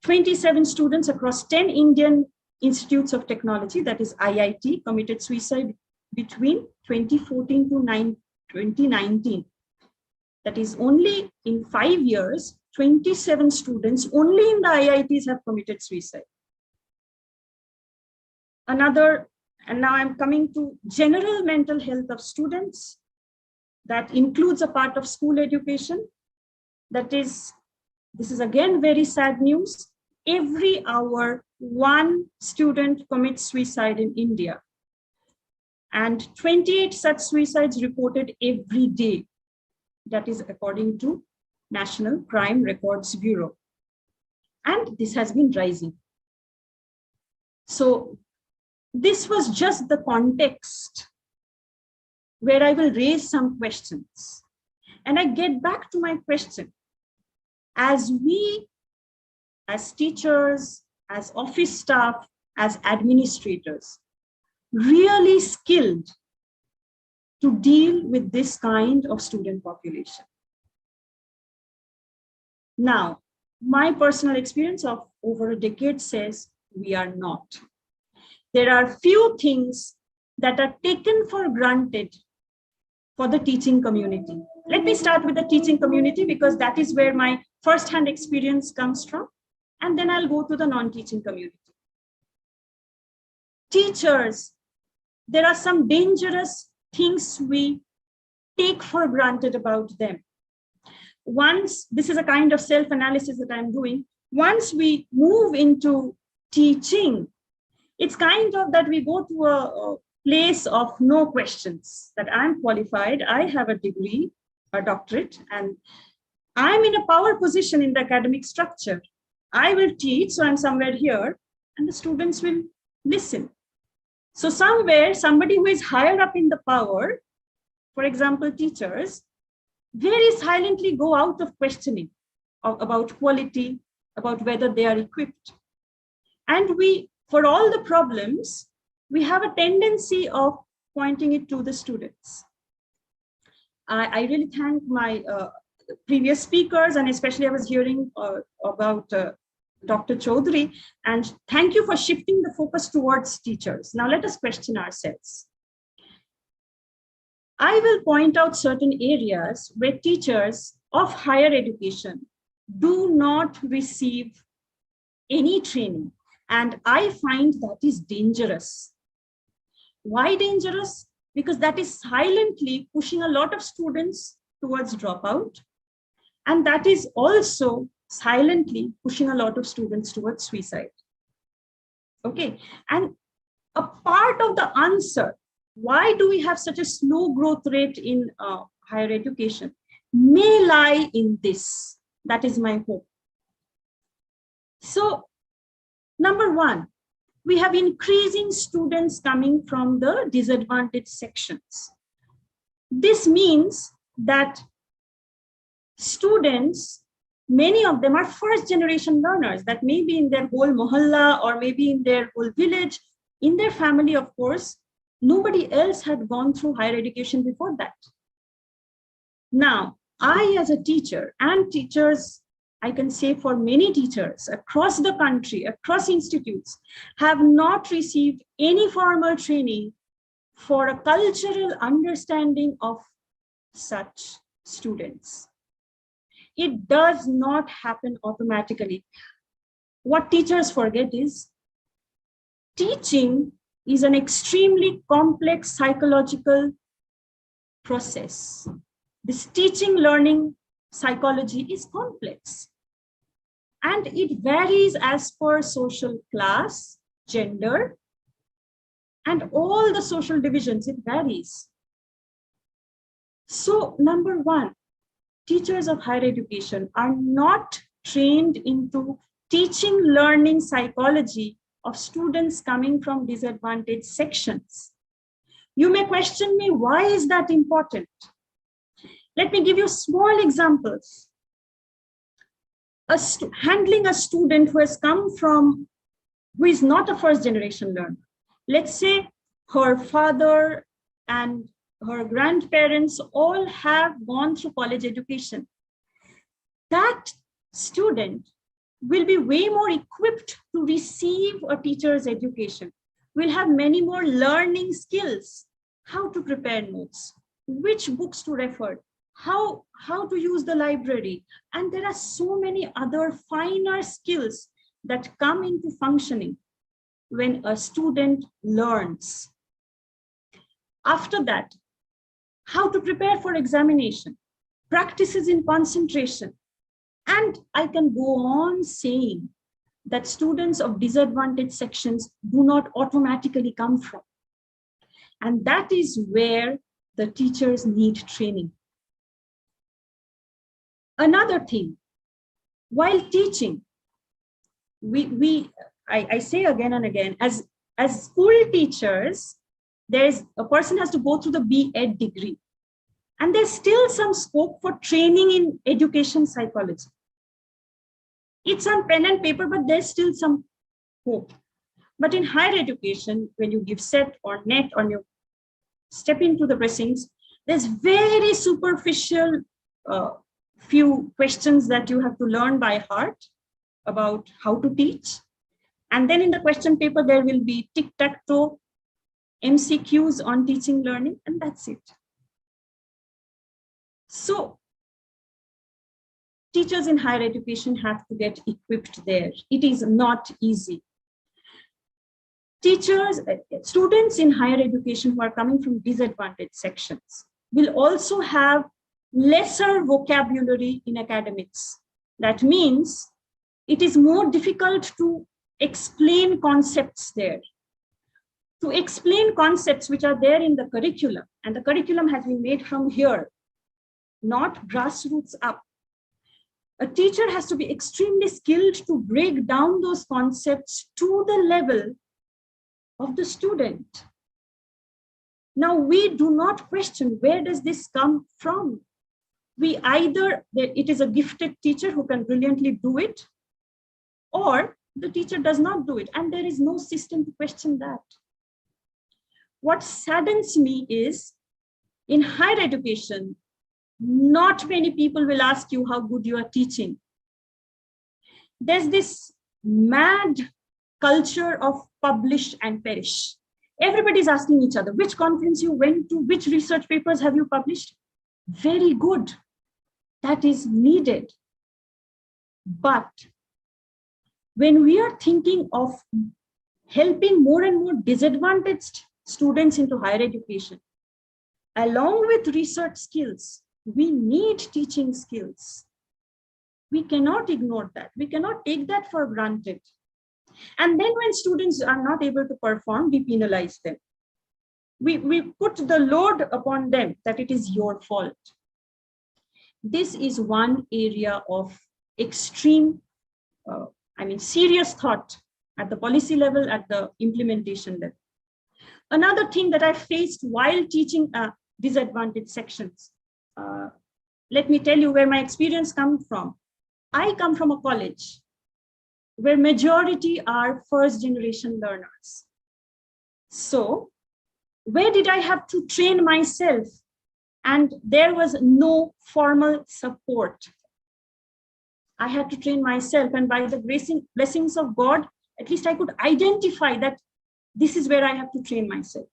[SPEAKER 16] 27 students across 10 Indian institutes of technology, that is IIT, committed suicide between 2014 to 2019. That is only in 5 years, 27 students only in the IITs have committed suicide. Another, and now I'm coming to general mental health of students. That includes a part of school education. That is, this is again very sad news. Every hour, one student commits suicide in India. And 28 such suicides reported every day. That is according to National Crime Records Bureau. And this has been rising. So this was just the context where I will raise some questions. And I get back to my question. As we, as teachers, as office staff, as administrators, really skilled to deal with this kind of student population. Now, my personal experience of over a decade says we are not. There are few things that are taken for granted for the teaching community. Let me start with the teaching community because that is where my first-hand experience comes from, and then I'll go to the non-teaching community. Teachers, there are some dangerous things we take for granted about them. Once, this is a kind of self-analysis that I'm doing, once we move into teaching, it's kind of that we go to a place of no questions, that I'm qualified, I have a degree, a doctorate, and I'm in a power position in the academic structure. I will teach, so I'm somewhere here, and the students will listen. So somewhere, somebody who is higher up in the power, for example, teachers, very silently go out of questioning about quality, about whether they are equipped. And we, for all the problems, we have a tendency of pointing it to the students. I really thank my previous speakers, and especially I was hearing about Dr. Chaudhary, and thank you for shifting the focus towards teachers. Now let us question ourselves. I will point out certain areas where teachers of higher education do not receive any training, and I find that is dangerous. Why dangerous? Because that is silently pushing a lot of students towards dropout, and that is also silently pushing a lot of students towards suicide. Okay, and a part of the answer, why do we have such a slow growth rate in higher education, may lie in this. That is my hope. So, number one, we have increasing students coming from the disadvantaged sections. This means that students, many of them are first generation learners, that may be in their whole mohalla or maybe in their whole village, in their family, of course, nobody else had gone through higher education before that. Now, I as a teacher, and teachers, I can say for many teachers across the country, across institutes, have not received any formal training for a cultural understanding of such students. It does not happen automatically. What teachers forget is teaching is an extremely complex psychological process. This teaching learning psychology is complex, and it varies as per social class, gender, and all the social divisions. It varies. So number one, teachers of higher education are not trained into teaching learning psychology of students coming from disadvantaged sections. You may question me, why is that important? Let me give you small examples. Handling a student who has come from, who is not a first generation learner. Let's say her father and her grandparents all have gone through college education. That student will be way more equipped to receive a teacher's education, will have many more learning skills, how to prepare notes, which books to refer, how to use the library. And there are so many other finer skills that come into functioning when a student learns. After that, how to prepare for examination, practices in concentration. And I can go on saying that students of disadvantaged sections do not automatically come from. And that is where the teachers need training. Another thing, while teaching, I say again and again, as school teachers, a person has to go through the B.Ed degree. And there's still some scope for training in education psychology. It's on pen and paper, but there's still some hope. But in higher education, when you give set or net or you step into the precincts, there's very superficial few questions that you have to learn by heart about how to teach. And then in the question paper, there will be tic-tac-toe MCQs on teaching learning, and that's it. So teachers in higher education have to get equipped there. It is not easy. Students in higher education who are coming from disadvantaged sections will also have lesser vocabulary in academics. That means it is more difficult to explain concepts there. To explain concepts which are there in the curriculum, and the curriculum has been made from here, not grassroots up. A teacher has to be extremely skilled to break down those concepts to the level of the student. Now, we do not question where does this come from. It is a gifted teacher who can brilliantly do it, or the teacher does not do it, and there is no system to question that. What saddens me is, in higher education, not many people will ask you how good you are teaching. There's this mad culture of publish and perish. Everybody's asking each other, which conference you went to, which research papers have you published? Very good. That is needed. But when we are thinking of helping more and more disadvantaged students into higher education, along with research skills, we need teaching skills. We cannot ignore that. We cannot take that for granted. And then when students are not able to perform, we penalize them. We put the load upon them that it is your fault. This is one area of extreme, serious thought at the policy level, at the implementation level. Another thing that I faced while teaching disadvantaged sections, let me tell you where my experience comes from. I come from a college where majority are first generation learners. So where did I have to train myself? And there was no formal support. I had to train myself, and by the blessings of God, at least I could identify that this is where I have to train myself.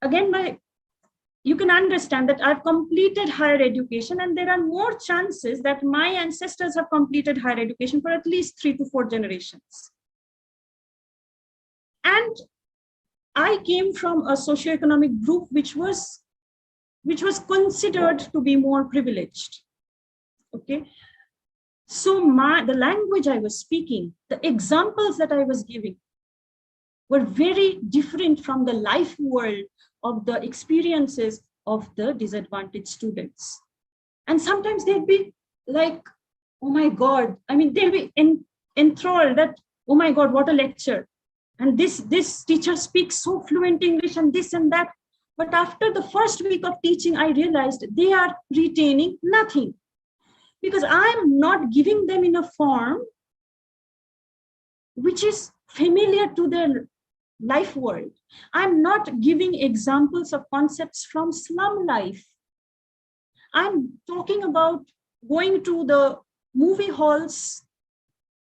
[SPEAKER 16] Again, you can understand that I've completed higher education, and there are more chances that my ancestors have completed higher education for at least 3 to 4 generations. And I came from a socioeconomic group which was considered to be more privileged. Okay. So the language I was speaking, the examples that I was giving were very different from the life world of the experiences of the disadvantaged students. And sometimes they'd be like, oh my God, I mean, they'll be enthralled that, oh my God, what a lecture. And this teacher speaks so fluent English and this and that. But after the first week of teaching, I realized they are retaining nothing, because I'm not giving them in a form which is familiar to their life world. I'm not giving examples of concepts from slum life. I'm talking about going to the movie halls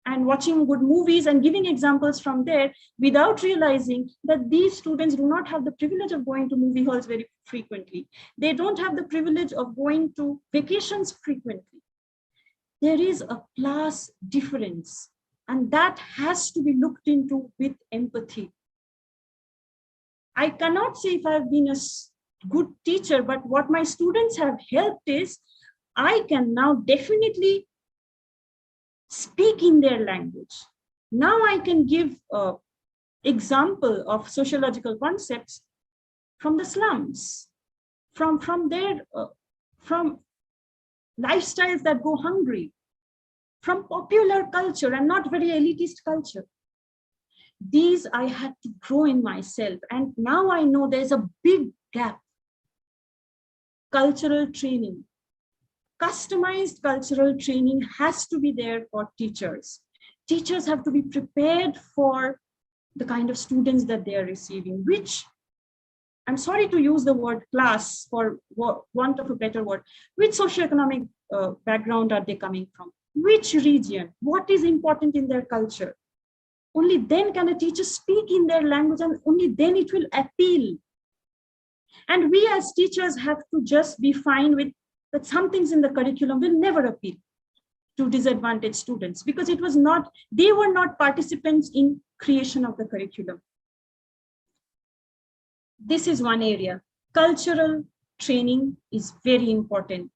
[SPEAKER 16] and watching good movies and giving examples from there, without realizing that these students do not have the privilege of going to movie halls very frequently. They don't have the privilege of going to vacations frequently. There is a class difference, and that has to be looked into with empathy. I cannot say if I've been a good teacher, but what my students have helped is I can now definitely speak in their language. Now I can give an example of sociological concepts from the slums, from lifestyles that go hungry, from popular culture and not very elitist culture. These I had to grow in myself, and now I know there's a big gap. Cultural training, customized cultural training has to be there for teachers. Teachers have to be prepared for the kind of students that they are receiving, which, I'm sorry to use the word class for want of a better word, which socioeconomic background are they coming from? Which region? What is important in their culture? Only then can a teacher speak in their language, and only then it will appeal. And we as teachers have to just be fine with that some things in the curriculum will never appeal to disadvantaged students, because they were not participants in creation of the curriculum. This is one area. Cultural training is very important.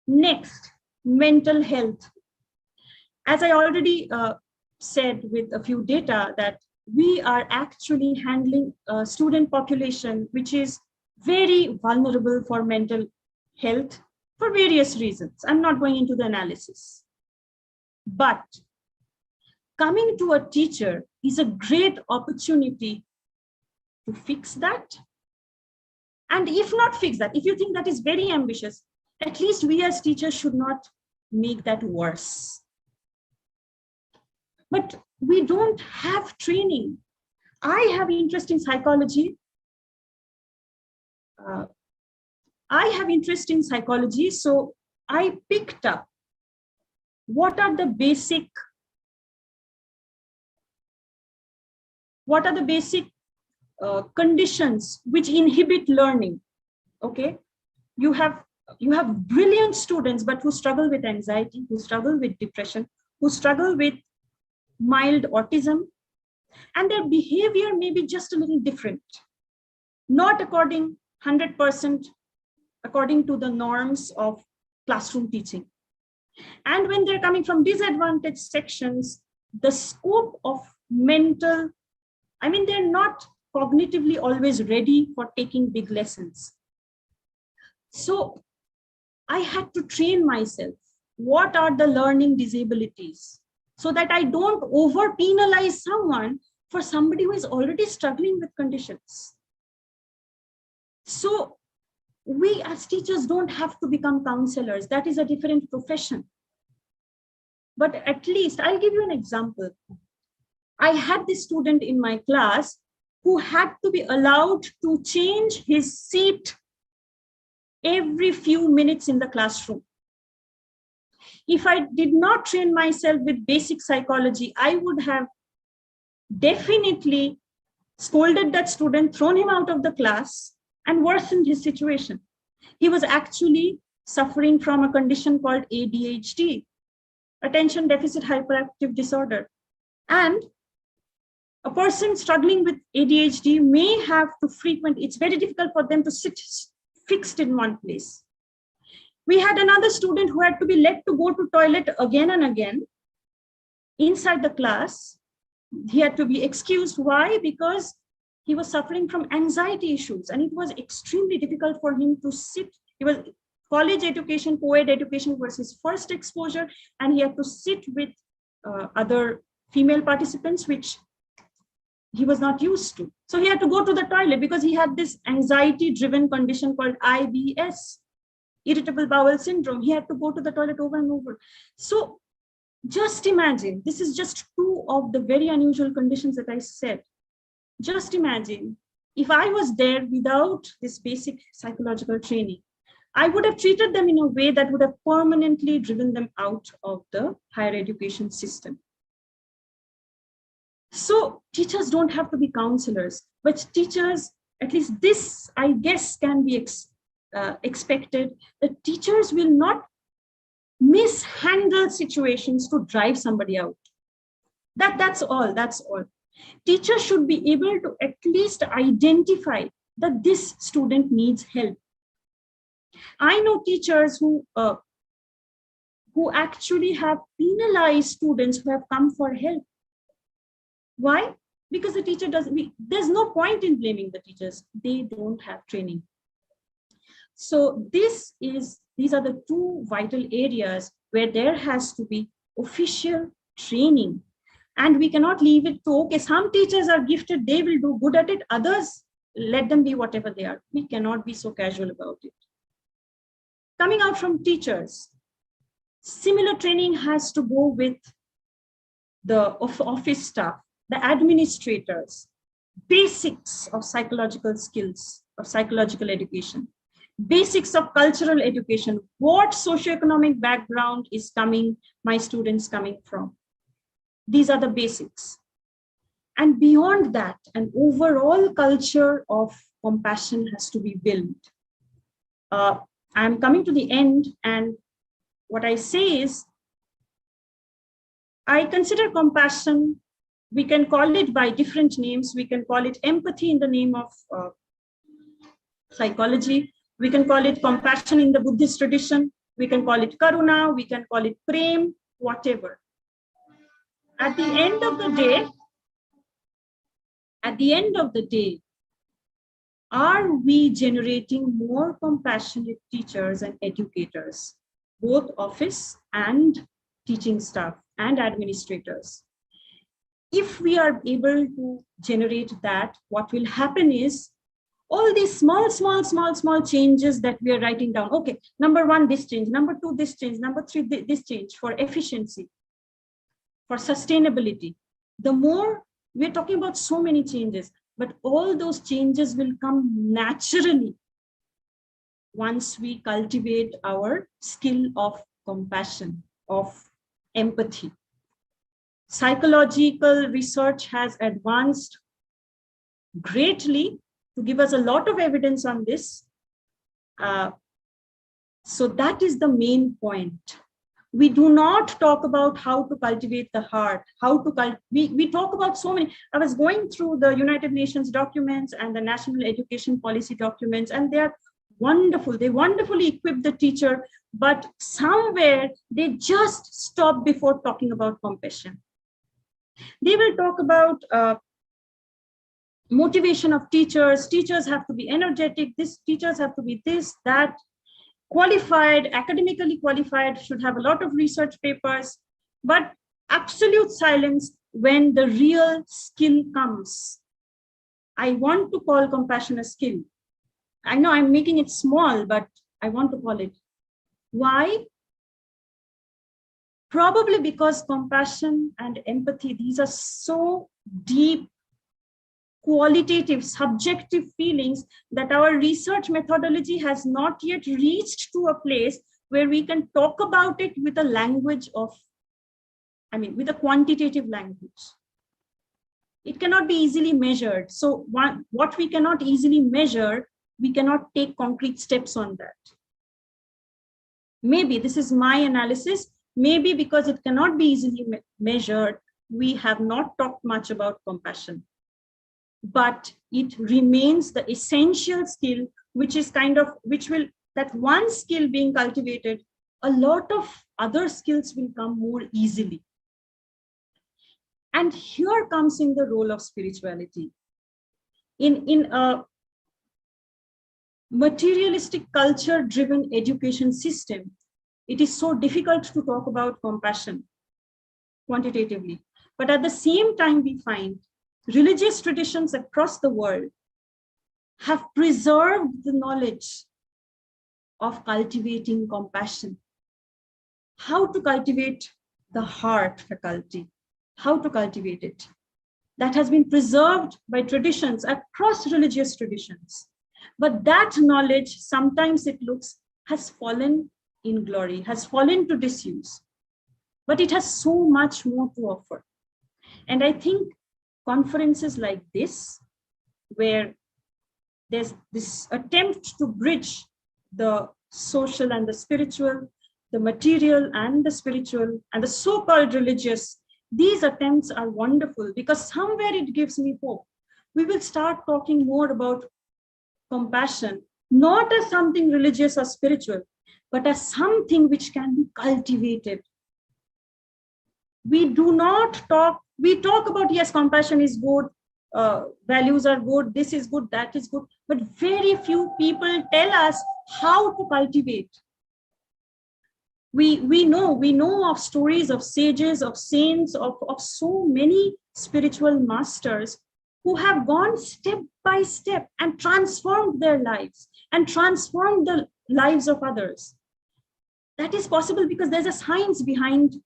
[SPEAKER 16] Next, mental health. As I already said with a few data, that we are actually handling a student population which is very vulnerable for mental health for various reasons. I'm not going into the analysis. But coming to a teacher is a great opportunity to fix that. And if not fix that, if you think that is very ambitious, at least we as teachers should not make that worse. But we don't have training. I have interest in psychology. So I picked up what are the basic conditions which inhibit learning. Okay, you have brilliant students, but who struggle with anxiety, who struggle with depression, who struggle with mild autism, and their behavior may be just a little different, not 100% according to the norms of classroom teaching. And when they're coming from disadvantaged sections, the scope of they're not cognitively always ready for taking big lessons. So I had to train myself. What are the learning disabilities? So that I don't over penalize someone for somebody who is already struggling with conditions. So we as teachers don't have to become counselors. That is a different profession. But at least I'll give you an example. I had this student in my class who had to be allowed to change his seat every few minutes in the classroom. If I did not train myself with basic psychology, I would have definitely scolded that student, thrown him out of the class, and worsened his situation. He was actually suffering from a condition called ADHD, attention deficit hyperactive disorder. And A person struggling with ADHD may have to it's very difficult for them to sit fixed in one place. We had another student who had to be let to go to toilet again and again inside the class. He had to be excused. Why? Because he was suffering from anxiety issues, and it was extremely difficult for him to sit. It was college education, co-ed education was his first exposure, and he had to sit with other female participants, which he was not used to. So he had to go to the toilet because he had this anxiety-driven condition called IBS, irritable bowel syndrome. He had to go to the toilet over and over. So just imagine, this is just two of the very unusual conditions that I said. Just imagine if I was there without this basic psychological training, I would have treated them in a way that would have permanently driven them out of the higher education system. So teachers don't have to be counselors, but teachers, at least this, I guess, can be expected, that teachers will not mishandle situations to drive somebody out. That's all. Teachers should be able to at least identify that this student needs help. I know teachers who actually have penalized students who have come for help. Why? Because the teacher there's no point in blaming the teachers. They don't have training. So these are the two vital areas where there has to be official training. And we cannot leave it to, okay, some teachers are gifted, they will do good at it. Others, let them be whatever they are. We cannot be so casual about it. Coming out from teachers, similar training has to go with the office staff, the administrators, basics of psychological skills, of psychological education, basics of cultural education, what socioeconomic background is my students coming from. These are the basics. And beyond that, an overall culture of compassion has to be built. I'm coming to the end, and what I say is, I consider compassion, we can call it by different names. We can call it empathy in the name of psychology. We can call it compassion in the Buddhist tradition. We can call it karuna, we can call it prem, whatever. At the end of the day, are we generating more compassionate teachers and educators, both office and teaching staff and administrators? If we are able to generate that, what will happen is all these small changes that we are writing down. Okay, number 1, this change, number 2, this change, number 3, this change for efficiency, for sustainability. The more we're talking about so many changes, but all those changes will come naturally once we cultivate our skill of compassion, of empathy. Psychological research has advanced greatly to give us a lot of evidence on this. So that is the main point. We do not talk about how to cultivate the heart, we talk about so many. I was going through the United Nations documents and the National Education Policy documents, and they are wonderful. They wonderfully equip the teacher, but somewhere they just stop before talking about compassion. They will talk about motivation of teachers. Teachers have to be energetic. Teachers have to be this, that. Qualified, academically qualified, should have a lot of research papers, but absolute silence when the real skill comes. I want to call compassion a skill. I know I'm making it small, but I want to call it. Why? Probably because compassion and empathy, these are so deep, qualitative, subjective feelings that our research methodology has not yet reached to a place where we can talk about it with a language of, with a quantitative language. It cannot be easily measured. So what we cannot easily measure, we cannot take concrete steps on that. Maybe, this is my analysis, maybe because it cannot be easily measured, we have not talked much about compassion, but it remains the essential skill, which is that one skill being cultivated, a lot of other skills will come more easily. And here comes in the role of spirituality. In a materialistic culture-driven education system, it is so difficult to talk about compassion quantitatively. But at the same time, we find religious traditions across the world have preserved the knowledge of cultivating compassion, how to cultivate the heart faculty, how to cultivate it. That has been preserved by traditions across religious traditions. But that knowledge, sometimes it looks, has fallen in glory, has fallen to disuse. But it has so much more to offer. And I think conferences like this, where there's this attempt to bridge the social and the spiritual, the material and the spiritual, and the so-called religious, these attempts are wonderful because somewhere it gives me hope. We will start talking more about compassion, not as something religious or spiritual, but as something which can be cultivated. We talk about, yes, compassion is good, values are good, this is good, that is good, but very few people tell us how to cultivate. We know of stories of sages, of saints, of so many spiritual masters who have gone step by step and transformed their lives and transformed the lives of others. That is possible because there's a science behind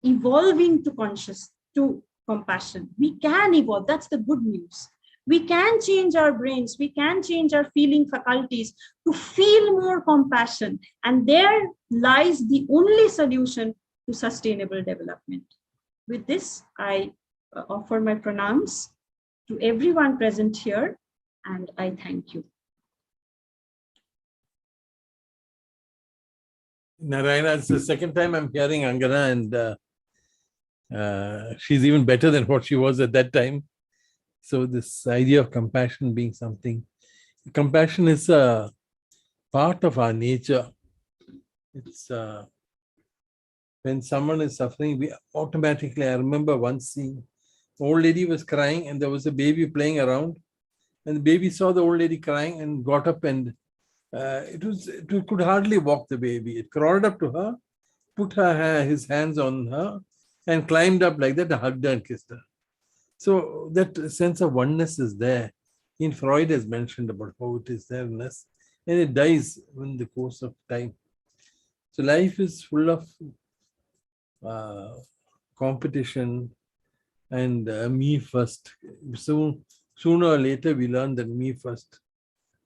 [SPEAKER 16] evolving to compassion. We can evolve. That's the good news. We can change our brains. We can change our feeling faculties to feel more compassion. And there lies the only solution to sustainable development. With this, I offer my pranams to everyone present here, and I thank you.
[SPEAKER 11] Narayana, it's the second time I'm hearing Angana, and she's even better than what she was at that time. So this idea of compassion being something, compassion is a part of our nature. It's when someone is suffering, we automatically, I remember once seeing, old lady was crying and there was a baby playing around, and the baby saw the old lady crying and got up, and it could hardly walk, the baby. It crawled up to her, put his hands on her, and climbed up like that, hugged her and kissed her. So that sense of oneness is there. In Freud has mentioned about how it is there in us, and it dies in the course of time. So life is full of competition and me first. So sooner or later we learn that me first,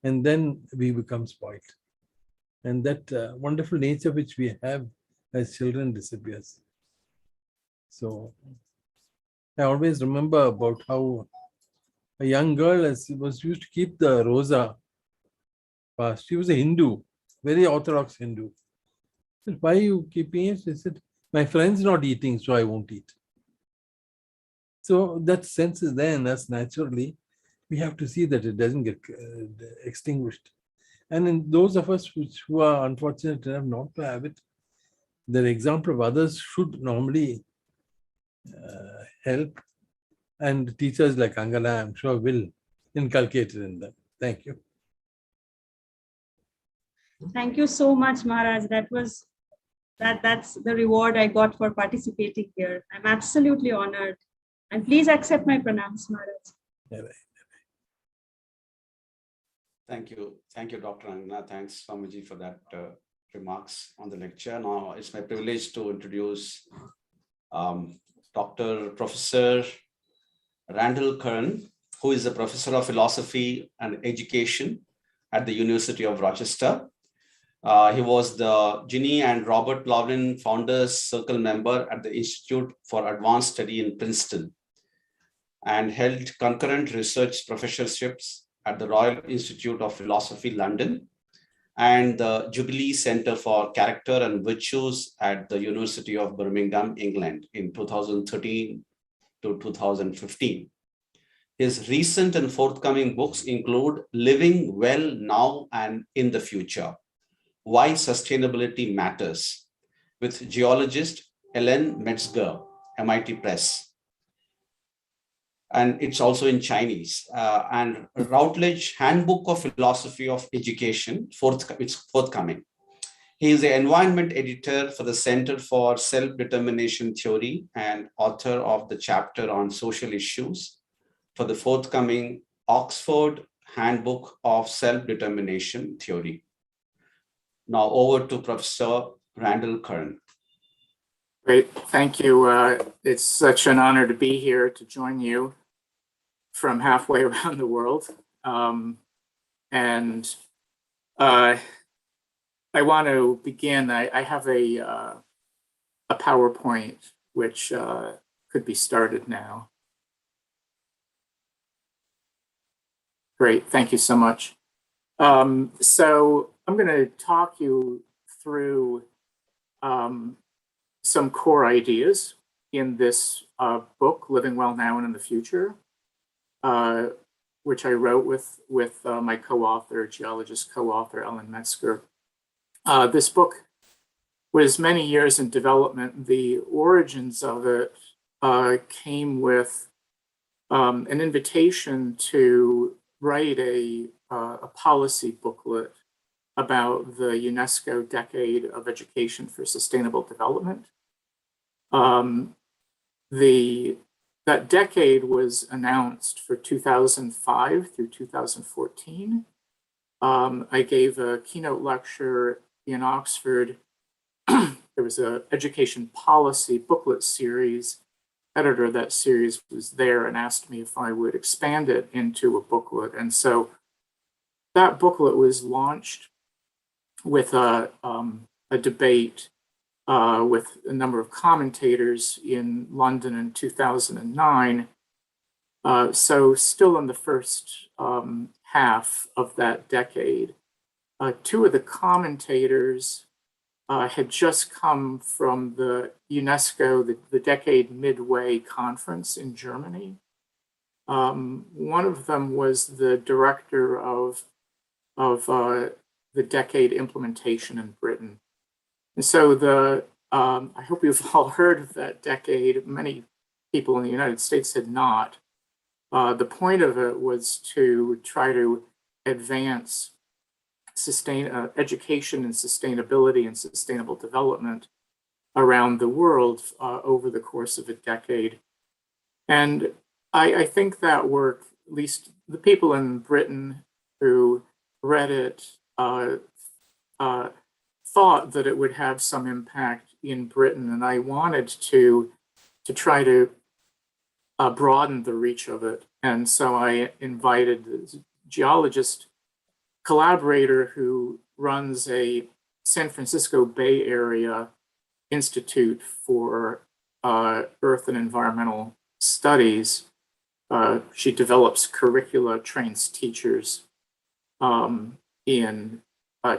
[SPEAKER 11] and then we become spoiled. And that wonderful nature which we have as children disappears. So I always remember about how a young girl was used to keep the rosa fast. She was a Hindu, very orthodox Hindu. I said, why are you keeping it? She said, my friend's not eating, so I won't eat. So that sense is there in us naturally. We have to see that it doesn't get extinguished. And in those of us who are unfortunate enough not to have it, the example of others should normally help, and teachers like Angana, I'm sure, will inculcate it in them. Thank you.
[SPEAKER 16] Thank you so much, Maharaj. That's the reward I got for participating here. I'm absolutely honored. And please accept my pranams, Maharaj.
[SPEAKER 13] Thank you, Dr. Angana. Thanks, Swamiji, for that remarks on the lecture. Now it's my privilege to introduce Dr. Professor Randall Curran, who is a professor of philosophy and education at the University of Rochester. He was the Ginny and Robert Loughlin Founders Circle member at the Institute for Advanced Study in Princeton, and held concurrent research professorships at the Royal Institute of Philosophy, London, and the Jubilee Center for Character and Virtues at the University of Birmingham, England in 2013 to 2015. His recent and forthcoming books include Living Well Now and in the Future, Why Sustainability Matters, with geologist Ellen Metzger, MIT Press. And it's also in Chinese. And Routledge Handbook of Philosophy of Education, it's forthcoming. He is the environment editor for the Center for Self-Determination Theory and author of the chapter on social issues for the forthcoming Oxford Handbook of Self-Determination Theory. Now over to Professor Randall Curran.
[SPEAKER 17] Great, thank you. It's such an honor to be here to join you from halfway around the world. I want to begin, I have a PowerPoint which could be started now. Great, thank you so much. So I'm going to talk you through some core ideas in this book, Living Well Now and in the Future, which I wrote with my co-author, geologist co-author Ellen Metzger. This book was many years in development. The origins of it came with an invitation to write a policy booklet about the UNESCO Decade of Education for Sustainable Development. That decade was announced for 2005 through 2014. I gave a keynote lecture in Oxford. There was an education policy booklet series. Editor of that series was there and asked me if I would expand it into a booklet. And so that booklet was launched with a debate with a number of commentators in London in 2009. So still in the first half of that decade. Two of the commentators had just come from the UNESCO, the Decade Midway Conference in Germany. One of them was the director of the Decade implementation in Britain. And so I hope you've all heard of that decade. Many people in the United States had not. The point of it was to try to advance education and sustainability and sustainable development around the world over the course of a decade. And I think that work, at least the people in Britain who read it, thought that it would have some impact in Britain, and I wanted to try to broaden the reach of it. And so I invited the geologist collaborator who runs a San Francisco Bay Area Institute for Earth and Environmental Studies. She develops curricula, trains teachers in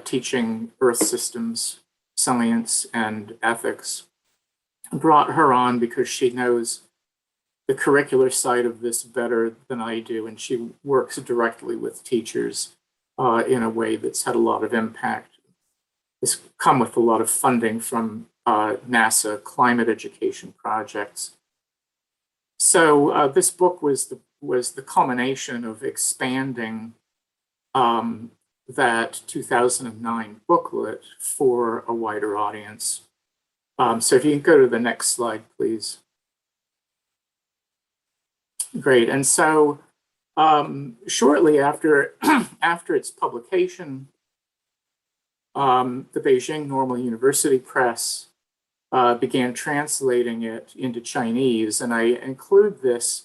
[SPEAKER 17] teaching Earth systems, science, and ethics. I brought her on because she knows the curricular side of this better than I do, and she works directly with teachers in a way that's had a lot of impact. It's come with a lot of funding from NASA climate education projects. So this book was the culmination of expanding that 2009 booklet for a wider audience. So if you can go to the next slide, please. Great. And so shortly after its publication, the Beijing Normal University Press began translating it into Chinese. And I include this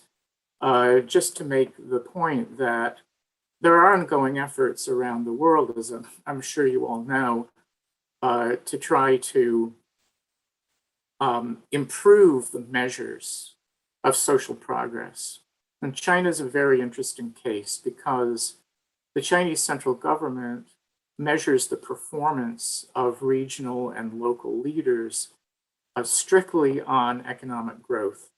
[SPEAKER 17] just to make the point that there are ongoing efforts around the world, as I'm sure you all know, to try to improve the measures of social progress. And China is a very interesting case because the Chinese central government measures the performance of regional and local leaders strictly on economic growth.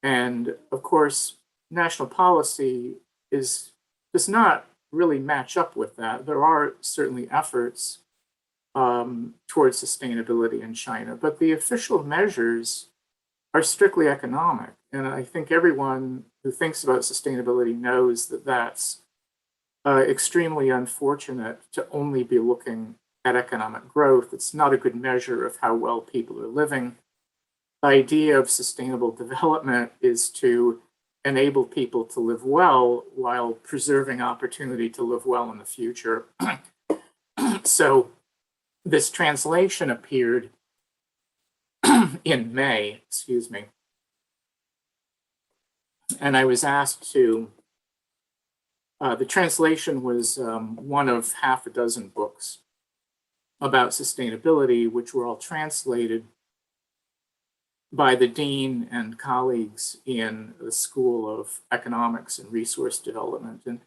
[SPEAKER 17] And of course, national policy does not really match up with that. There are certainly efforts towards sustainability in China, but the official measures are strictly economic. And I think everyone who thinks about sustainability knows that that's extremely unfortunate to only be looking at economic growth. It's not a good measure of how well people are living. The idea of sustainable development is to enable people to live well while preserving opportunity to live well in the future. So this translation appeared in May, excuse me. And I was asked to, the translation was one of half a dozen books about sustainability, which were all translated by the dean and colleagues in the School of Economics and Resource Development. And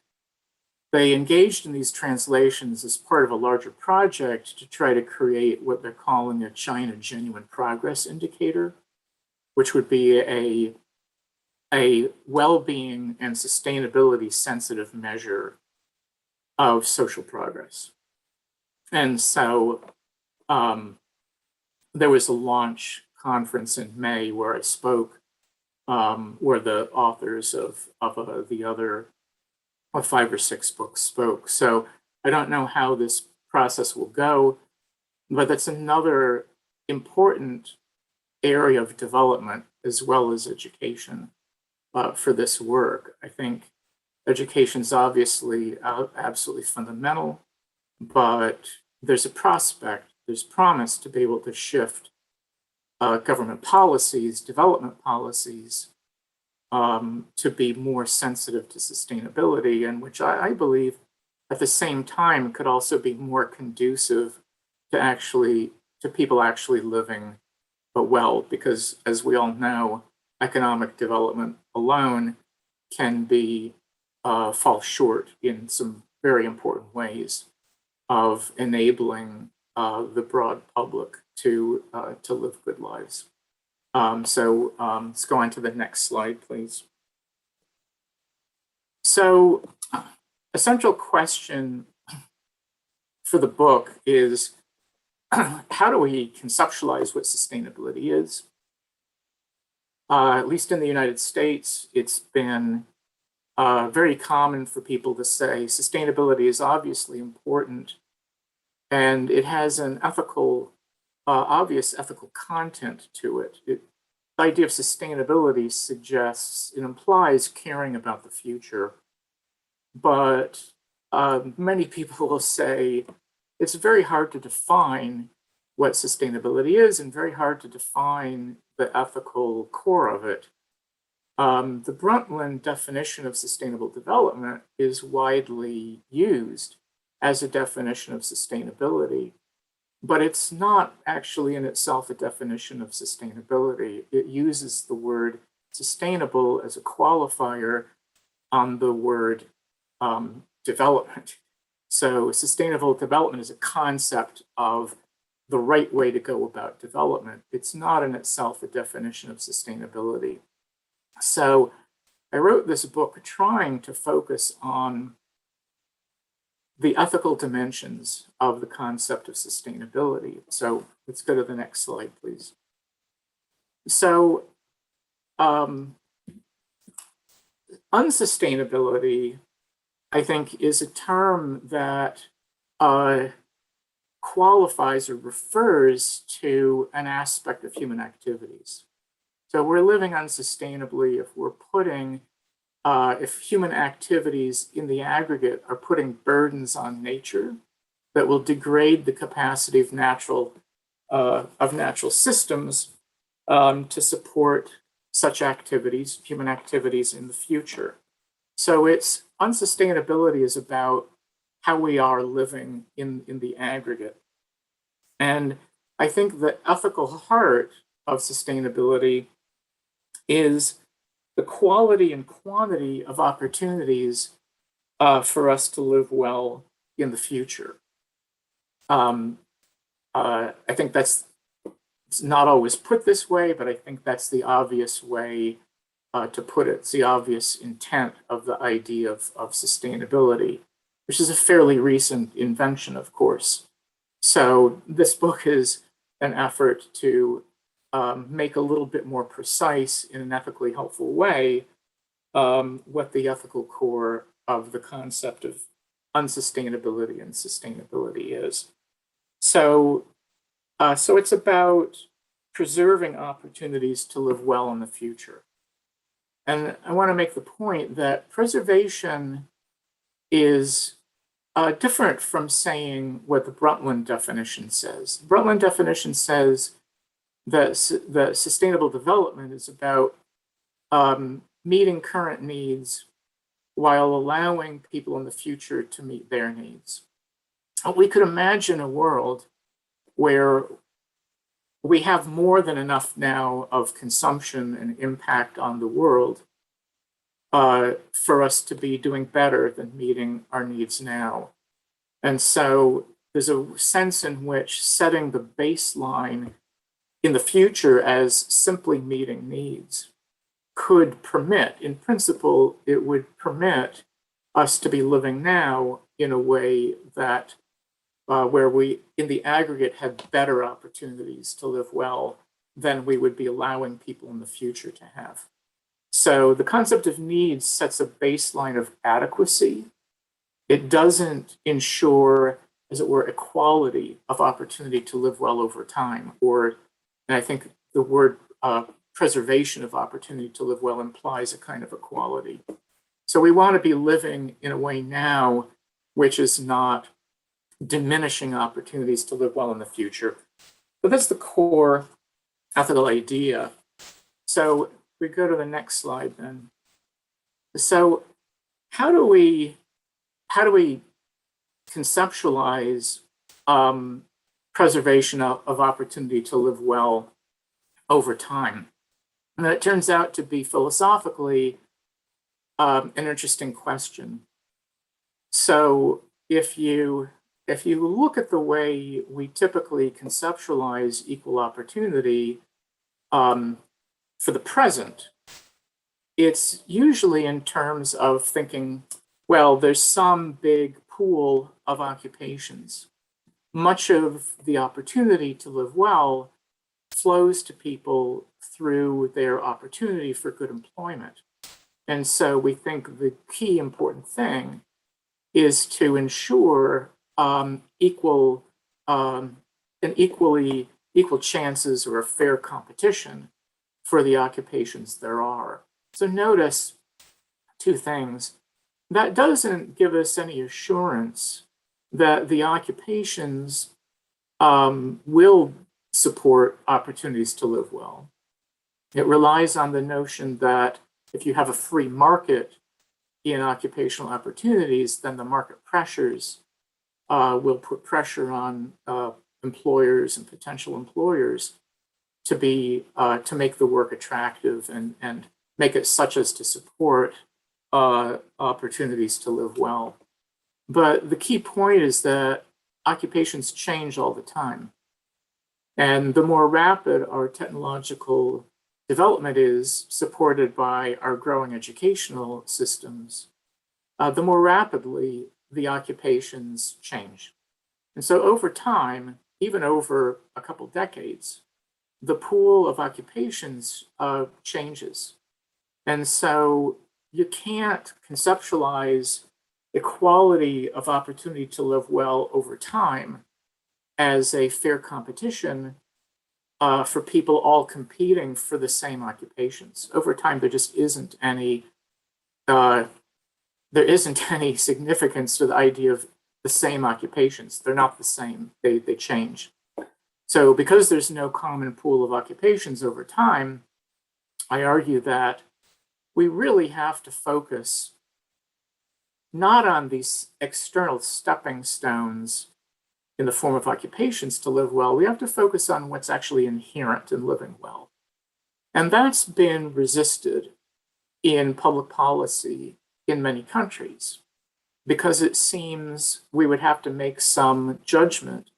[SPEAKER 17] they engaged in these translations as part of a larger project to try to create what they're calling a China Genuine Progress Indicator, which would be a well-being and sustainability sensitive measure of social progress. And so there was a launch conference in May where I spoke, where the authors of the other 5 or 6 books spoke. So I don't know how this process will go, but that's another important area of development as well as education for this work. I think education is obviously absolutely fundamental, but there's a prospect, there's promise to be able to shift government policies, development policies, to be more sensitive to sustainability, and which I believe at the same time could also be more conducive to people actually living well, because as we all know, economic development alone can fall short in some very important ways of enabling the broad public to live good lives. So let's go on to the next slide, please. So a central question for the book is, how do we conceptualize what sustainability is? At least in the United States, it's been very common for people to say sustainability is obviously important, and it has an obvious ethical content to it. The idea of sustainability suggests, it implies caring about the future, but many people will say it's very hard to define what sustainability is and very hard to define the ethical core of it. The Brundtland definition of sustainable development is widely used as a definition of sustainability, but it's not actually in itself a definition of sustainability. It uses the word sustainable as a qualifier on the word development. So sustainable development is a concept of the right way to go about development. It's not in itself a definition of sustainability. So I wrote this book trying to focus on the ethical dimensions of the concept of sustainability. So let's go to the next slide, please. So unsustainability, I think, is a term that qualifies or refers to an aspect of human activities. So we're living unsustainably if we're putting, if human activities in the aggregate are putting burdens on nature that will degrade the capacity of natural systems to support such activities, human activities in the future. So it's unsustainability is about how we are living in the aggregate. And I think the ethical heart of sustainability is the quality and quantity of opportunities for us to live well in the future. I think that's it's not always put this way, but I think that's the obvious way to put it. It's the obvious intent of the idea of sustainability, which is a fairly recent invention, of course. So this book is an effort to make a little bit more precise in an ethically helpful way what the ethical core of the concept of unsustainability and sustainability is. So it's about preserving opportunities to live well in the future. And I want to make the point that preservation is different from saying what the Brundtland definition says. The Brundtland definition says that sustainable development is about meeting current needs while allowing people in the future to meet their needs. We could imagine a world where we have more than enough now of consumption and impact on the world for us to be doing better than meeting our needs now. And so there's a sense in which setting the baseline in the future as simply meeting needs could permit, in principle, it would permit us to be living now in a way that where we, in the aggregate, have better opportunities to live well than we would be allowing people in the future to have. So the concept of needs sets a baseline of adequacy. It doesn't ensure, as it were, equality of opportunity to live well over time, and I think the word preservation of opportunity to live well implies a kind of equality. So we want to be living in a way now which is not diminishing opportunities to live well in the future. But that's the core ethical idea. So we go to the next slide then. So how do we conceptualize preservation of opportunity to live well over time? And it turns out to be philosophically an interesting question. So if you look at the way we typically conceptualize equal opportunity for the present, it's usually in terms of thinking, well, there's some big pool of occupations. Much of the opportunity to live well flows to people through their opportunity for good employment. And so we think the key important thing is to ensure equal chances or a fair competition for the occupations there are. So notice two things. That doesn't give us any assurance that the occupations will support opportunities to live well. It relies on the notion that if you have a free market in occupational opportunities, then the market pressures will put pressure on employers and potential employers to make the work attractive and make it such as to support opportunities to live well. But the key point is that occupations change all the time. And the more rapid our technological development is, supported by our growing educational systems, the more rapidly the occupations change. And so over time, even over a couple decades, the pool of occupations changes. And so you can't conceptualize equality of opportunity to live well over time as a fair competition for people all competing for the same occupations. Over time, there just isn't any significance to the idea of the same occupations. They're not the same, they change. So because there's no common pool of occupations over time, I argue that we really have to focus not on these external stepping stones in the form of occupations to live well. We have to focus on what's actually inherent in living well. And that's been resisted in public policy in many countries because it seems we would have to make some judgment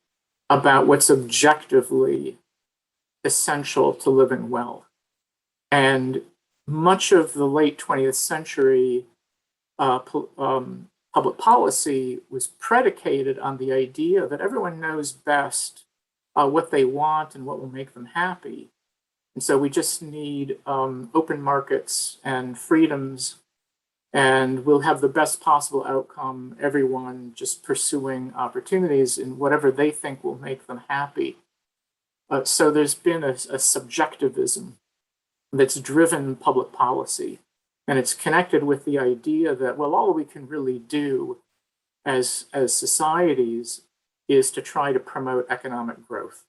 [SPEAKER 17] about what's objectively essential to living well. And much of the late 20th century public policy was predicated on the idea that everyone knows best what they want and what will make them happy. And so we just need open markets and freedoms, and we'll have the best possible outcome, everyone just pursuing opportunities in whatever they think will make them happy. So there's been a subjectivism that's driven public policy, and it's connected with the idea that, well, all we can really do as societies is to try to promote economic growth,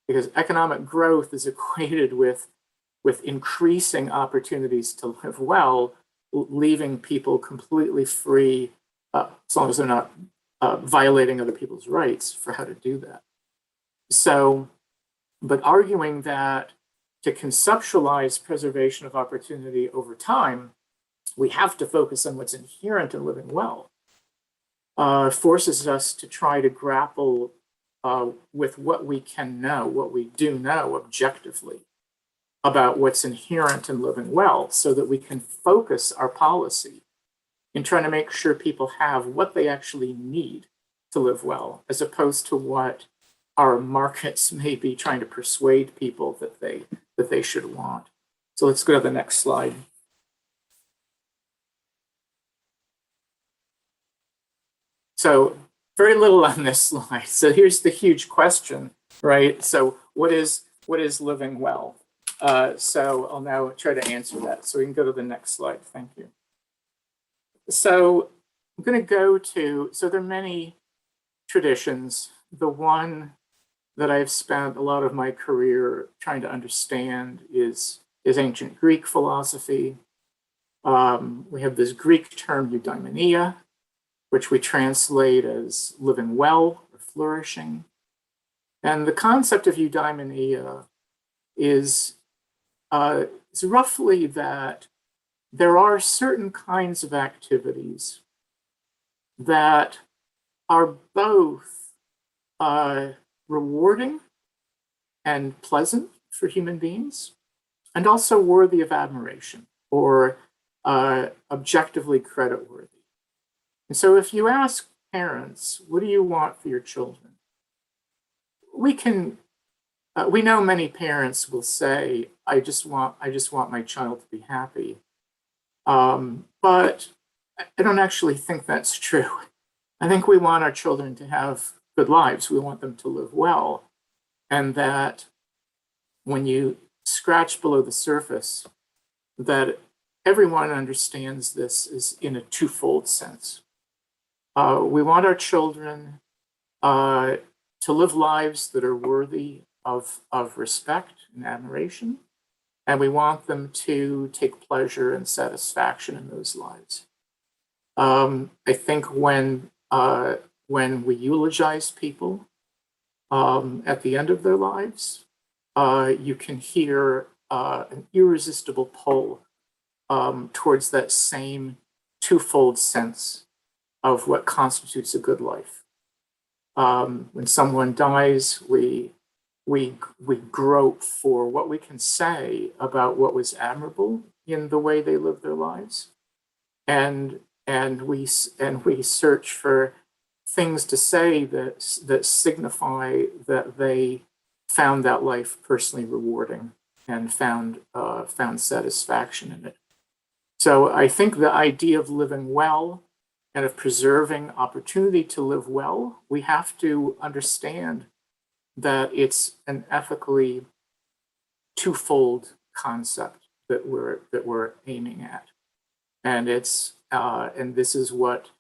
[SPEAKER 17] because economic growth is equated with increasing opportunities to live well, leaving people completely free, as long as they're not violating other people's rights, for how to do that. So, but arguing that to conceptualize preservation of opportunity over time, we have to focus on what's inherent in living well, forces us to try to grapple with what we can know, what we do know objectively about what's inherent in living well, so that we can focus our policy in trying to make sure people have what they actually need to live well, as opposed to what our markets may be trying to persuade people that they should want. So let's go to the next slide. So very little on this slide. So here's the huge question, right? So what is living well? So I'll now try to answer that. So we can go to the next slide. Thank you. So I'm going to go to, so there are many traditions. The one that I've spent a lot of my career trying to understand is ancient Greek philosophy. We have this Greek term eudaimonia, which we translate as living well or flourishing. And the concept of eudaimonia is roughly that there are certain kinds of activities that are both rewarding and pleasant for human beings, and also worthy of admiration or objectively creditworthy. And so if you ask parents, what do you want for your children? We know many parents will say, I just want my child to be happy. But I don't actually think that's true. I think we want our children to have good lives. We want them to live well. And that when you scratch below the surface, that everyone understands this is in a twofold sense. We want our children to live lives that are worthy of respect and admiration, and we want them to take pleasure and satisfaction in those lives. I think when we eulogize people at the end of their lives, you can hear an irresistible pull towards that same twofold sense of what constitutes a good life. When someone dies, we grope for what we can say about what was admirable in the way they lived their lives, and we search for things to say that signify that they found that life personally rewarding and found satisfaction in it. So I think the idea of living well and of preserving opportunity to live well, we have to understand that it's an ethically twofold concept that we're aiming at, and it's and this is what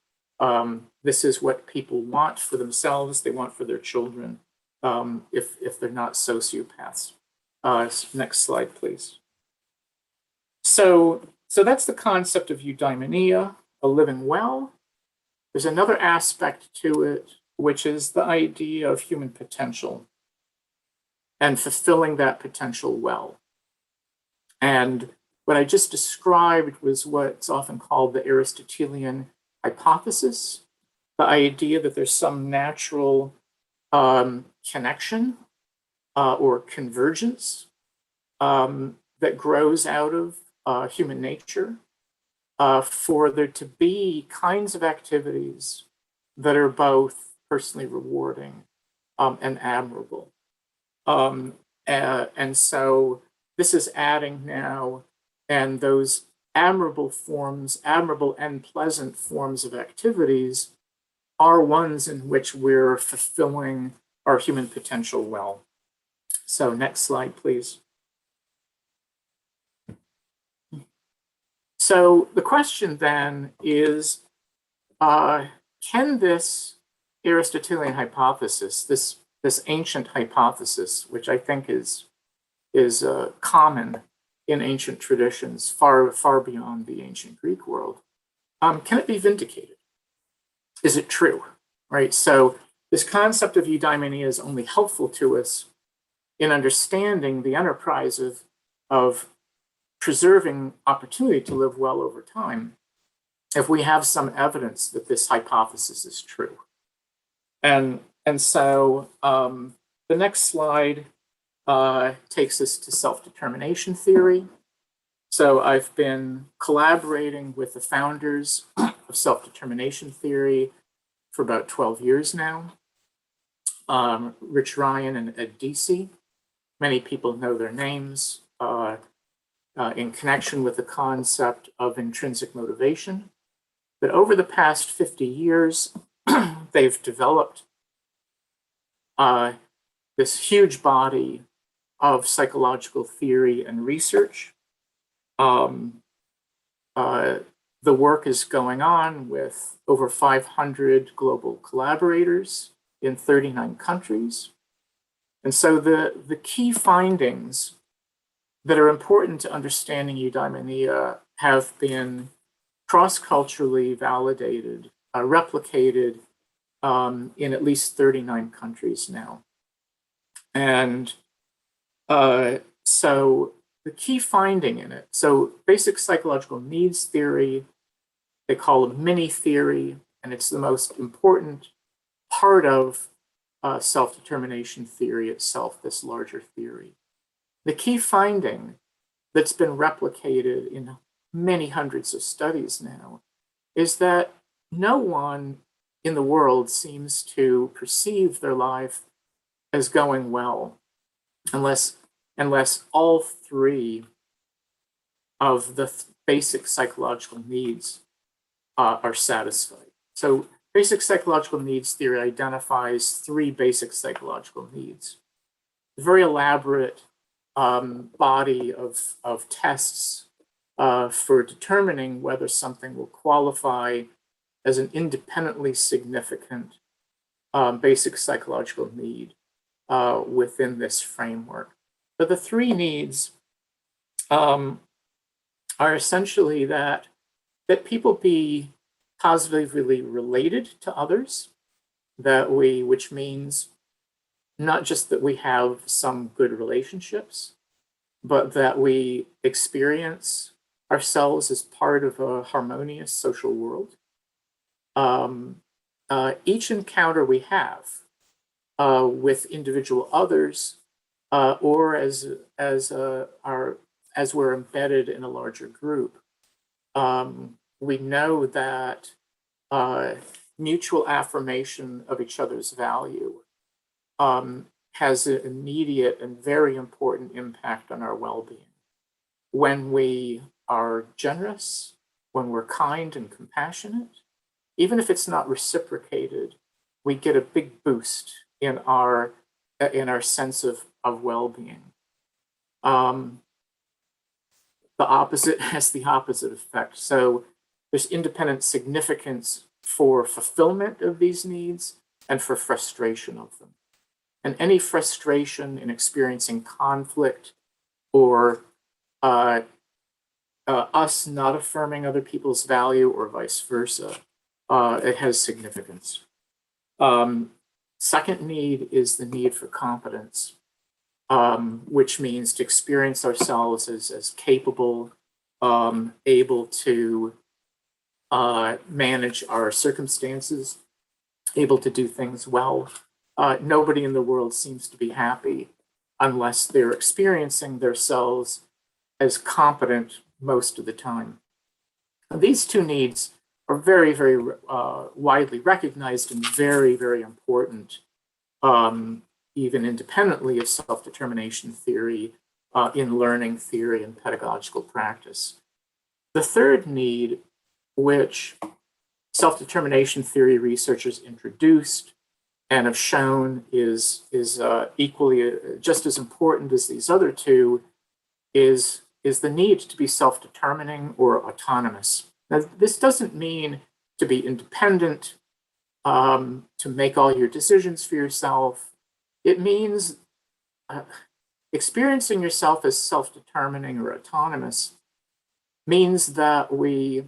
[SPEAKER 17] people want for themselves. They want for their children, if they're not sociopaths. Next slide, please. So that's the concept of eudaimonia, a living well. There's another aspect to it, which is the idea of human potential and fulfilling that potential well. And what I just described was what's often called the Aristotelian hypothesis, the idea that there's some natural connection or convergence that grows out of human nature, for there to be kinds of activities that are both personally rewarding and admirable. And so this is adding now, and those admirable and pleasant forms of activities are ones in which we're fulfilling our human potential well. So next slide, please. So the question then is, can this Aristotelian hypothesis, this ancient hypothesis, which I think is common in ancient traditions, far beyond the ancient Greek world, can it be vindicated? Is it true, right? So this concept of eudaimonia is only helpful to us in understanding the enterprise of preserving opportunity to live well over time if we have some evidence that this hypothesis is true. And so the next slide takes us to self-determination theory. So I've been collaborating with the founders of self-determination theory for about 12 years now. Rich Ryan and Ed Deci. Many people know their names in connection with the concept of intrinsic motivation. But over the past 50 years, they've developed this huge body of psychological theory and research. The work is going on with over 500 global collaborators in 39 countries. And so the key findings that are important to understanding eudaimonia have been cross-culturally validated, replicated in at least 39 countries now. And so the key finding in it, so basic psychological needs theory, they call it mini theory, and it's the most important part of self-determination theory itself, this larger theory. The key finding that's been replicated in many hundreds of studies now is that no one in the world seems to perceive their life as going well unless all three of the basic psychological needs are satisfied. So basic psychological needs theory identifies three basic psychological needs. A very elaborate body of tests for determining whether something will qualify as an independently significant basic psychological need within this framework. But the three needs are essentially that people be positively related to others, which means not just that we have some good relationships, but that we experience ourselves as part of a harmonious social world. Each encounter we have with individual others, or as we're embedded in a larger group, we know that mutual affirmation of each other's value has an immediate and very important impact on our well-being. When we are generous, when we're kind and compassionate, even if it's not reciprocated, we get a big boost in our sense of well-being. The opposite has the opposite effect. So there's independent significance for fulfillment of these needs and for frustration of them. And any frustration in experiencing conflict or us not affirming other people's value or vice versa, it has significance. Second need is the need for competence, which means to experience ourselves as capable, able to manage our circumstances, able to do things well, nobody in the world seems to be happy unless they're experiencing themselves as competent most of the time. These two needs are very, very widely recognized and very, very important, even independently of self-determination theory in learning theory and pedagogical practice. The third need, which self-determination theory researchers introduced and have shown is equally just as important as these other two, is the need to be self-determining or autonomous. Now, this doesn't mean to be independent, to make all your decisions for yourself. It means experiencing yourself as self-determining or autonomous means that we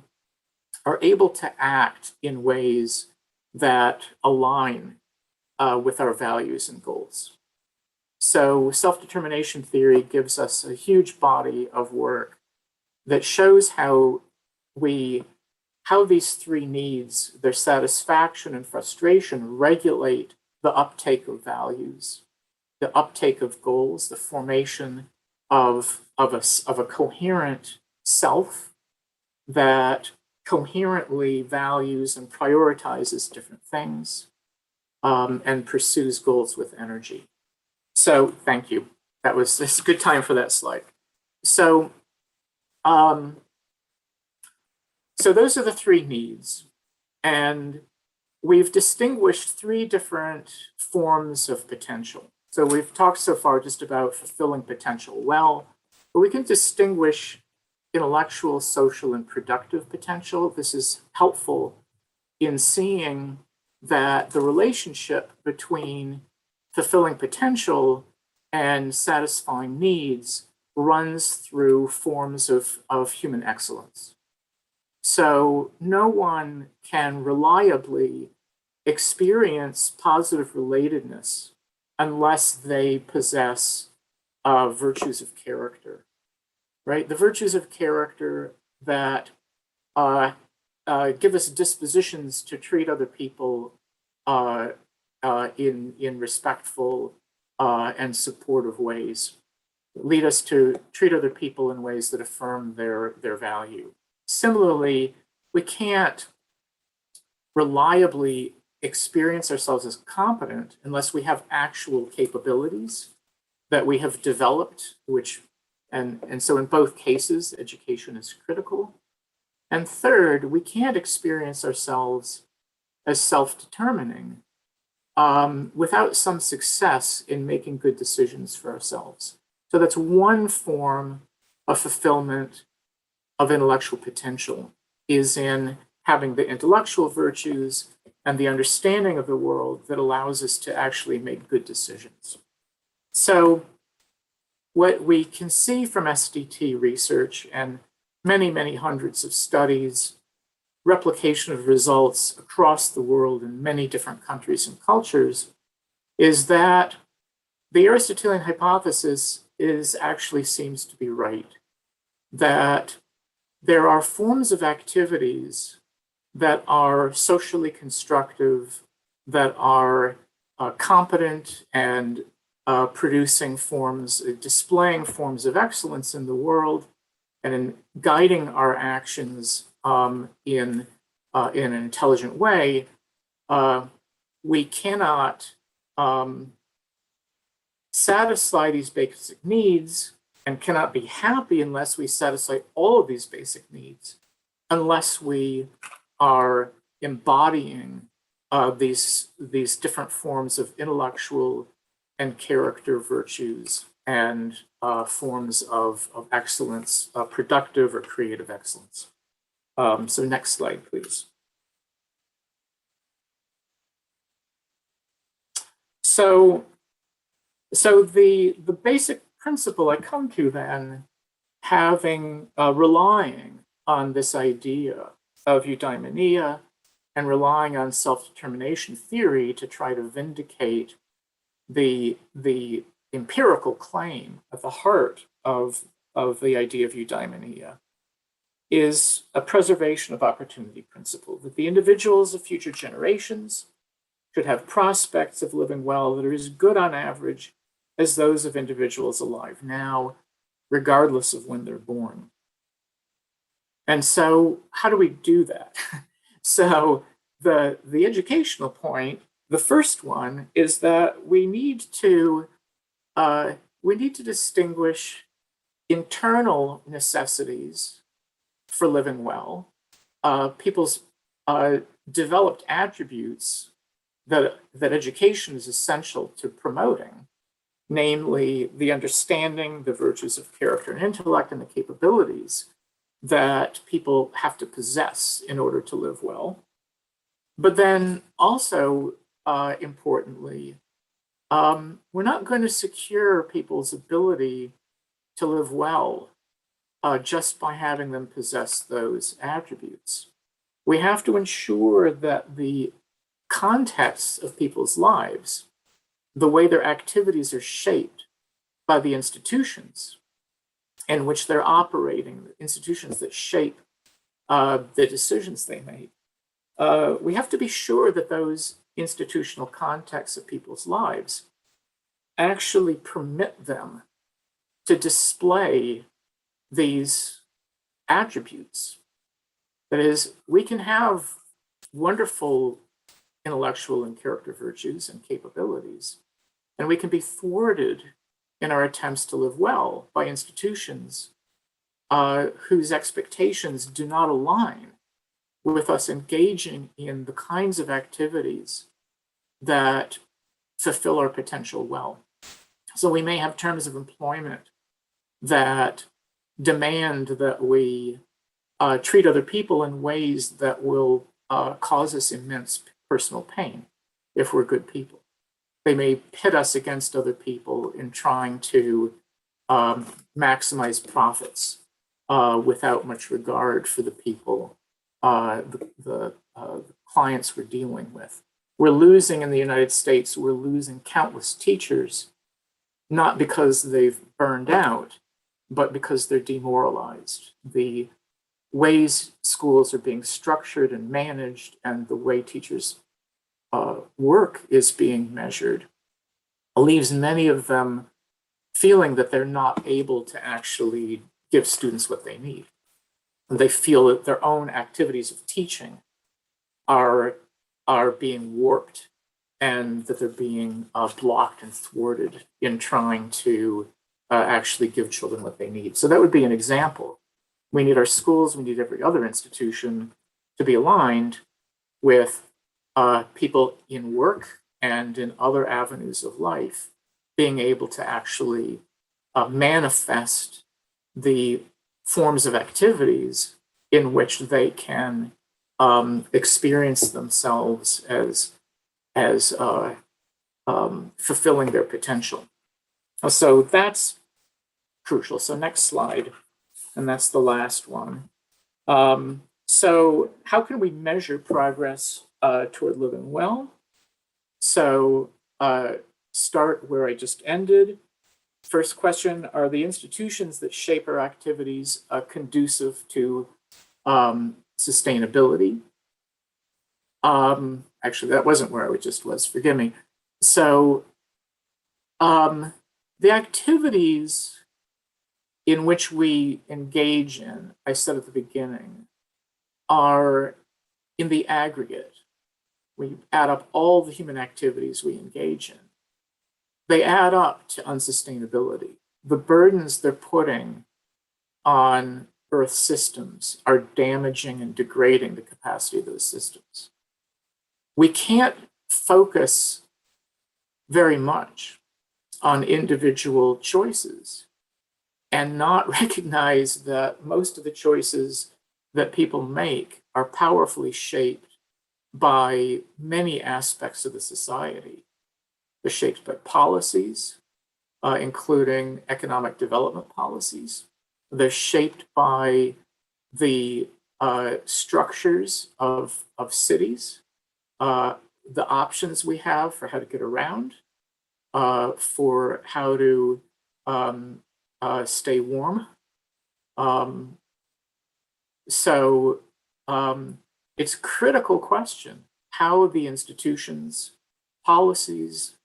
[SPEAKER 17] are able to act in ways that align with our values and goals. So self-determination theory gives us a huge body of work that shows how these three needs, their satisfaction and frustration, regulate the uptake of values, the uptake of goals, the formation of a coherent self that coherently values and prioritizes different things and pursues goals with energy. So thank you. This is a good time for that slide. So, so those are the three needs. And we've distinguished three different forms of potential. So we've talked so far just about fulfilling potential well, but we can distinguish intellectual, social, and productive potential. This is helpful in seeing that the relationship between fulfilling potential and satisfying needs runs through forms of human excellence. So no one can reliably experience positive relatedness unless they possess virtues of character, right? The virtues of character that give us dispositions to treat other people in respectful and supportive ways, lead us to treat other people in ways that affirm their value. Similarly, we can't reliably experience ourselves as competent unless we have actual capabilities that we have developed, and so in both cases, education is critical. And third, we can't experience ourselves as self-determining without some success in making good decisions for ourselves. So that's one form of fulfillment of intellectual potential, is in having the intellectual virtues and the understanding of the world that allows us to actually make good decisions. So what we can see from SDT research and many, many hundreds of studies, replication of results across the world in many different countries and cultures, is that the Aristotelian hypothesis actually seems to be right, that there are forms of activities that are socially constructive, that are competent and producing displaying forms of excellence in the world, and in guiding our actions in an intelligent way. We cannot satisfy these basic needs and cannot be happy unless we satisfy all of these basic needs, unless we are embodying these different forms of intellectual and character virtues and forms of excellence, productive or creative excellence. So next slide, please. So the basic principle I come to then, relying on this idea of eudaimonia and relying on self-determination theory to try to vindicate the empirical claim at the heart of the idea of eudaimonia, is a preservation of opportunity principle, that the individuals of future generations should have prospects of living well that are as good on average as those of individuals alive now, regardless of when they're born. And so how do we do that? So the educational point, the first one, is that we need to distinguish internal necessities for living well, people's developed attributes that education is essential to promoting, namely the understanding, the virtues of character and intellect, and the capabilities that people have to possess in order to live well. But then also, importantly, we're not going to secure people's ability to live well just by having them possess those attributes. We have to ensure that the context of people's lives, the way their activities are shaped by the institutions in which they're operating, the institutions that shape the decisions they make, we have to be sure that those institutional contexts of people's lives actually permit them to display these attributes. That is, we can have wonderful intellectual and character virtues and capabilities, and we can be thwarted in our attempts to live well by institutions whose expectations do not align with us engaging in the kinds of activities that fulfill our potential well. So we may have terms of employment that demand that we treat other people in ways that will cause us immense personal pain if we're good people. They may pit us against other people in trying to maximize profits without much regard for the people, the clients we're dealing with. We're losing in the United States, we're losing countless teachers, not because they've burned out, but because they're demoralized. The ways schools are being structured and managed and the way teachers' work is being measured leaves many of them feeling that they're not able to actually give students what they need. And they feel that their own activities of teaching are being warped and that they're being blocked and thwarted in trying to actually give children what they need. So that would be an example. We need our schools, we need every other institution to be aligned with people in work and in other avenues of life being able to actually manifest the forms of activities in which they can experience themselves as fulfilling their potential. So that's crucial. So next slide, and that's the last one. So how can we measure progress toward living well? So start where I just ended. First question, are the institutions that shape our activities conducive to sustainability? Actually, that wasn't where I just was, forgive me. So the activities in which we engage in, I said at the beginning, are in the aggregate. We add up all the human activities we engage in. They add up to unsustainability. The burdens they're putting on Earth systems are damaging and degrading the capacity of those systems. We can't focus very much on individual choices and not recognize that most of the choices that people make are powerfully shaped by many aspects of the society. They're shaped by policies, including economic development policies. They're shaped by the structures of cities, the options we have for how to get around, for how to stay warm. So it's a critical question how the institutions policies,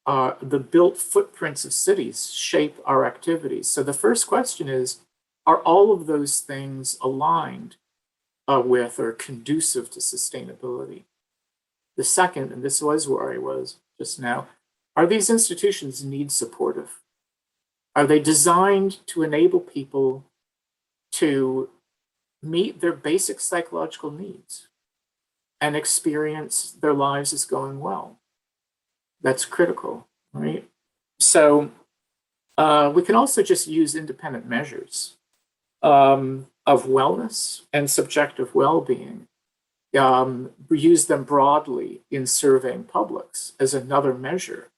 [SPEAKER 17] the built footprints of cities shape our activities. So the first question is, are all of those things aligned with or conducive to sustainability? The second, and this was where I was just now, are these institutions need supportive? Are they designed to enable people to meet their basic psychological needs and experience their lives as going well? That's critical, right? So we can also just use independent measures of wellness and subjective well-being. Use them broadly in surveying publics as another measure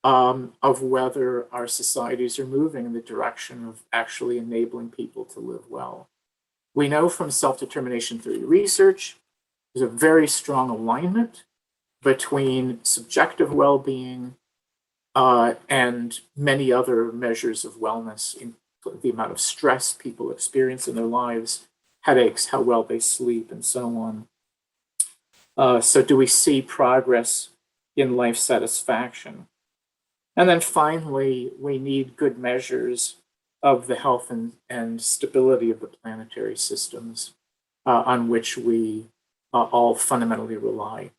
[SPEAKER 17] of whether our societies are moving in the direction of actually enabling people to live well. We know from self-determination theory research, there's a very strong alignment between subjective well-being and many other measures of wellness, in the amount of stress people experience in their lives, headaches, how well they sleep, and so on. So do we see progress in life satisfaction? And then finally, we need good measures of the health and stability of the planetary systems on which we all fundamentally rely.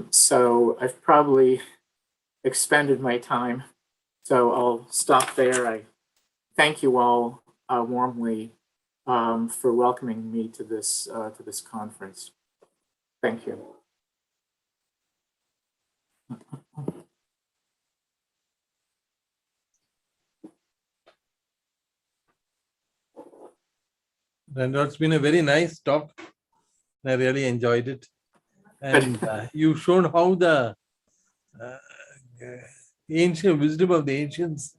[SPEAKER 17] So I've probably expended my time, so I'll stop there. I thank you all warmly for welcoming me to this conference. Thank you.
[SPEAKER 11] And it's been a very nice talk. I really enjoyed it. And you've shown how the ancient wisdom of the ancients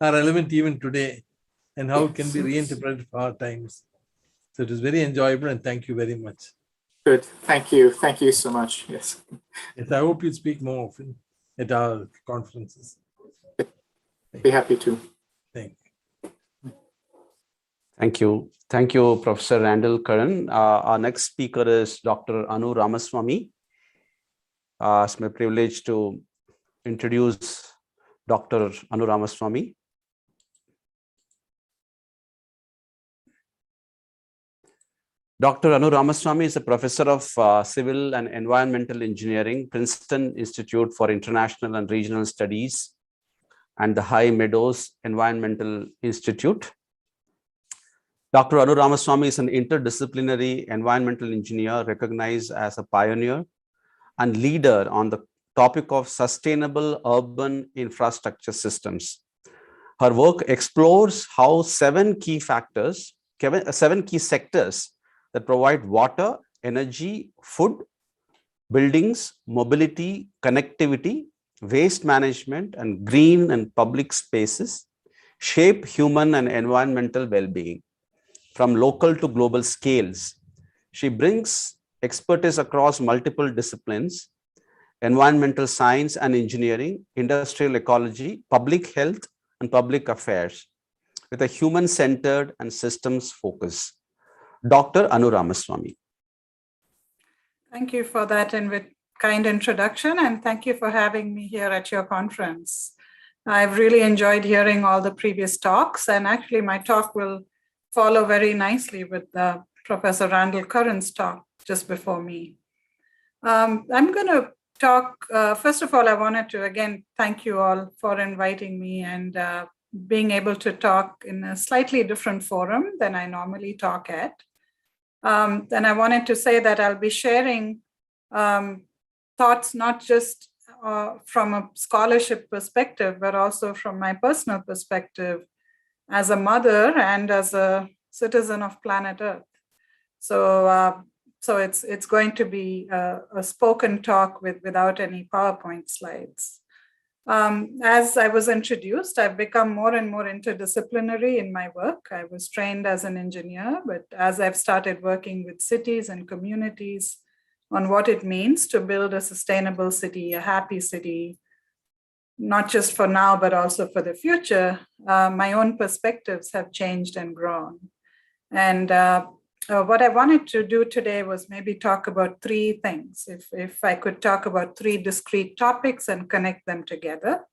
[SPEAKER 11] are relevant even today and how it can be reinterpreted for our times. So it was very enjoyable and thank you very much.
[SPEAKER 17] Good. Thank you. Thank you so much. Yes.
[SPEAKER 11] Yes, I hope you speak more often at our conferences.
[SPEAKER 17] Be happy to.
[SPEAKER 11] Thank you.
[SPEAKER 13] Thank you. Thank you, Professor Randall Curran. Our next speaker is Dr. Anu Ramaswamy. It's my privilege to introduce Dr. Anu Ramaswamy. Dr. Anu Ramaswamy is a professor of Civil and Environmental Engineering, Princeton Institute for International and Regional Studies, and the High Meadows Environmental Institute. Dr. Anu Ramaswamy is an interdisciplinary environmental engineer recognized as a pioneer and leader on the topic of sustainable urban infrastructure systems. Her work explores how seven key sectors that provide water, energy, food, buildings, mobility, connectivity, waste management, and green and public spaces shape human and environmental well-being from local to global scales. She brings expertise across multiple disciplines: environmental science and engineering, industrial ecology, public health, and public affairs, with a human-centered and systems focus. Dr. Anu Ramaswamy.
[SPEAKER 18] Thank you for that kind introduction, and thank you for having me here at your conference. I've really enjoyed hearing all the previous talks, and actually my talk will follow very nicely with Professor Randall Curran's talk just before me. I'm going to talk, first of all, I wanted to again thank you all for inviting me and being able to talk in a slightly different forum than I normally talk at. And I wanted to say that I'll be sharing thoughts not just from a scholarship perspective, but also from my personal perspective as a mother and as a citizen of planet Earth. So it's going to be a spoken talk without any PowerPoint slides. As I was introduced, I've become more and more interdisciplinary in my work. I was trained as an engineer, but as I've started working with cities and communities on what it means to build a sustainable city, a happy city, not just for now, but also for the future, my own perspectives have changed and grown. And what I wanted to do today was maybe talk about three things. If I could talk about three discrete topics and connect them together.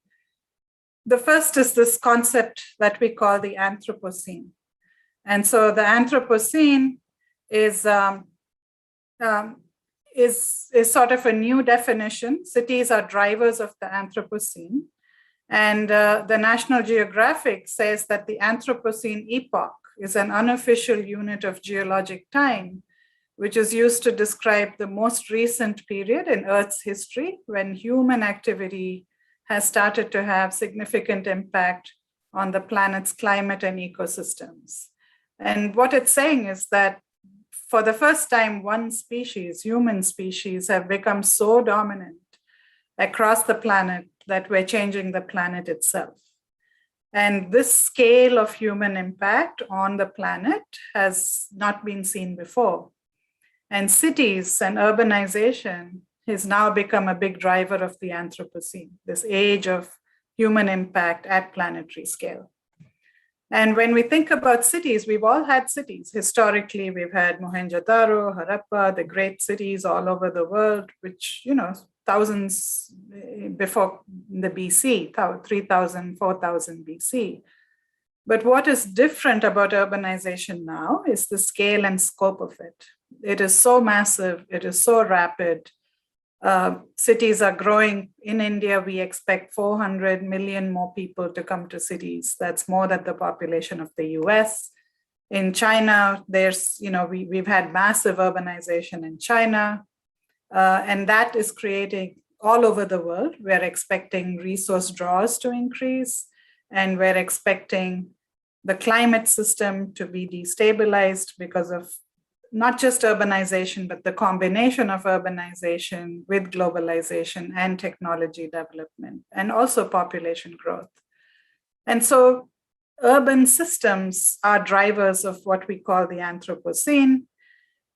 [SPEAKER 18] The first is this concept that we call the Anthropocene. And so the Anthropocene is sort of a new definition. Cities are drivers of the Anthropocene. And the National Geographic says that the Anthropocene epoch is an unofficial unit of geologic time, which is used to describe the most recent period in Earth's history when human activity has started to have significant impact on the planet's climate and ecosystems. And what it's saying is that for the first time, one species, human species, have become so dominant across the planet that we're changing the planet itself. And this scale of human impact on the planet has not been seen before. And cities and urbanization has now become a big driver of the Anthropocene, this age of human impact at planetary scale. And when we think about cities, we've all had cities. Historically, we've had Mohenjo-daro, Harappa, the great cities all over the world, which, thousands before the BC, 3000, 4000 BC. But what is different about urbanization now is the scale and scope of it. It is so massive, it is so rapid. Cities are growing. In India, we expect 400 million more people to come to cities. That's more than the population of the US. In China, we've had massive urbanization in China. And that is creating all over the world. We're expecting resource draws to increase, and we're expecting the climate system to be destabilized because of not just urbanization, but the combination of urbanization with globalization and technology development, and also population growth. And so urban systems are drivers of what we call the Anthropocene.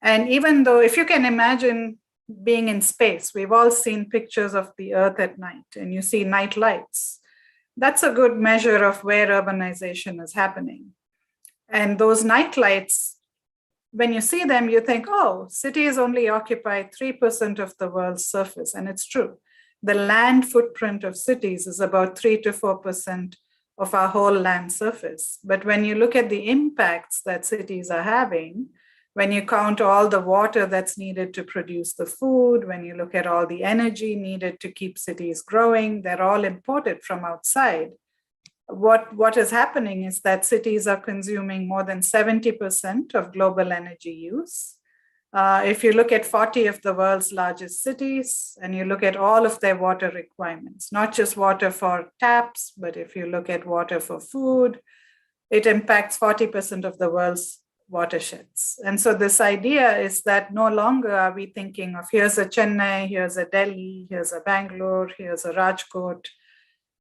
[SPEAKER 18] And even though, if you can imagine being in space, we've all seen pictures of the Earth at night, and you see night lights. That's a good measure of where urbanization is happening. And those night lights, when you see them, you think, oh, cities only occupy 3% of the world's surface. And it's true. The land footprint of cities is about 3 to 4% of our whole land surface. But when you look at the impacts that cities are having, when you count all the water that's needed to produce the food, when you look at all the energy needed to keep cities growing, they're all imported from outside. What is happening is that cities are consuming more than 70% of global energy use. If you look at 40 of the world's largest cities, and you look at all of their water requirements, not just water for taps, but if you look at water for food, it impacts 40% of the world's watersheds. And so this idea is that no longer are we thinking of here's a Chennai, here's a Delhi, here's a Bangalore, here's a Rajkot,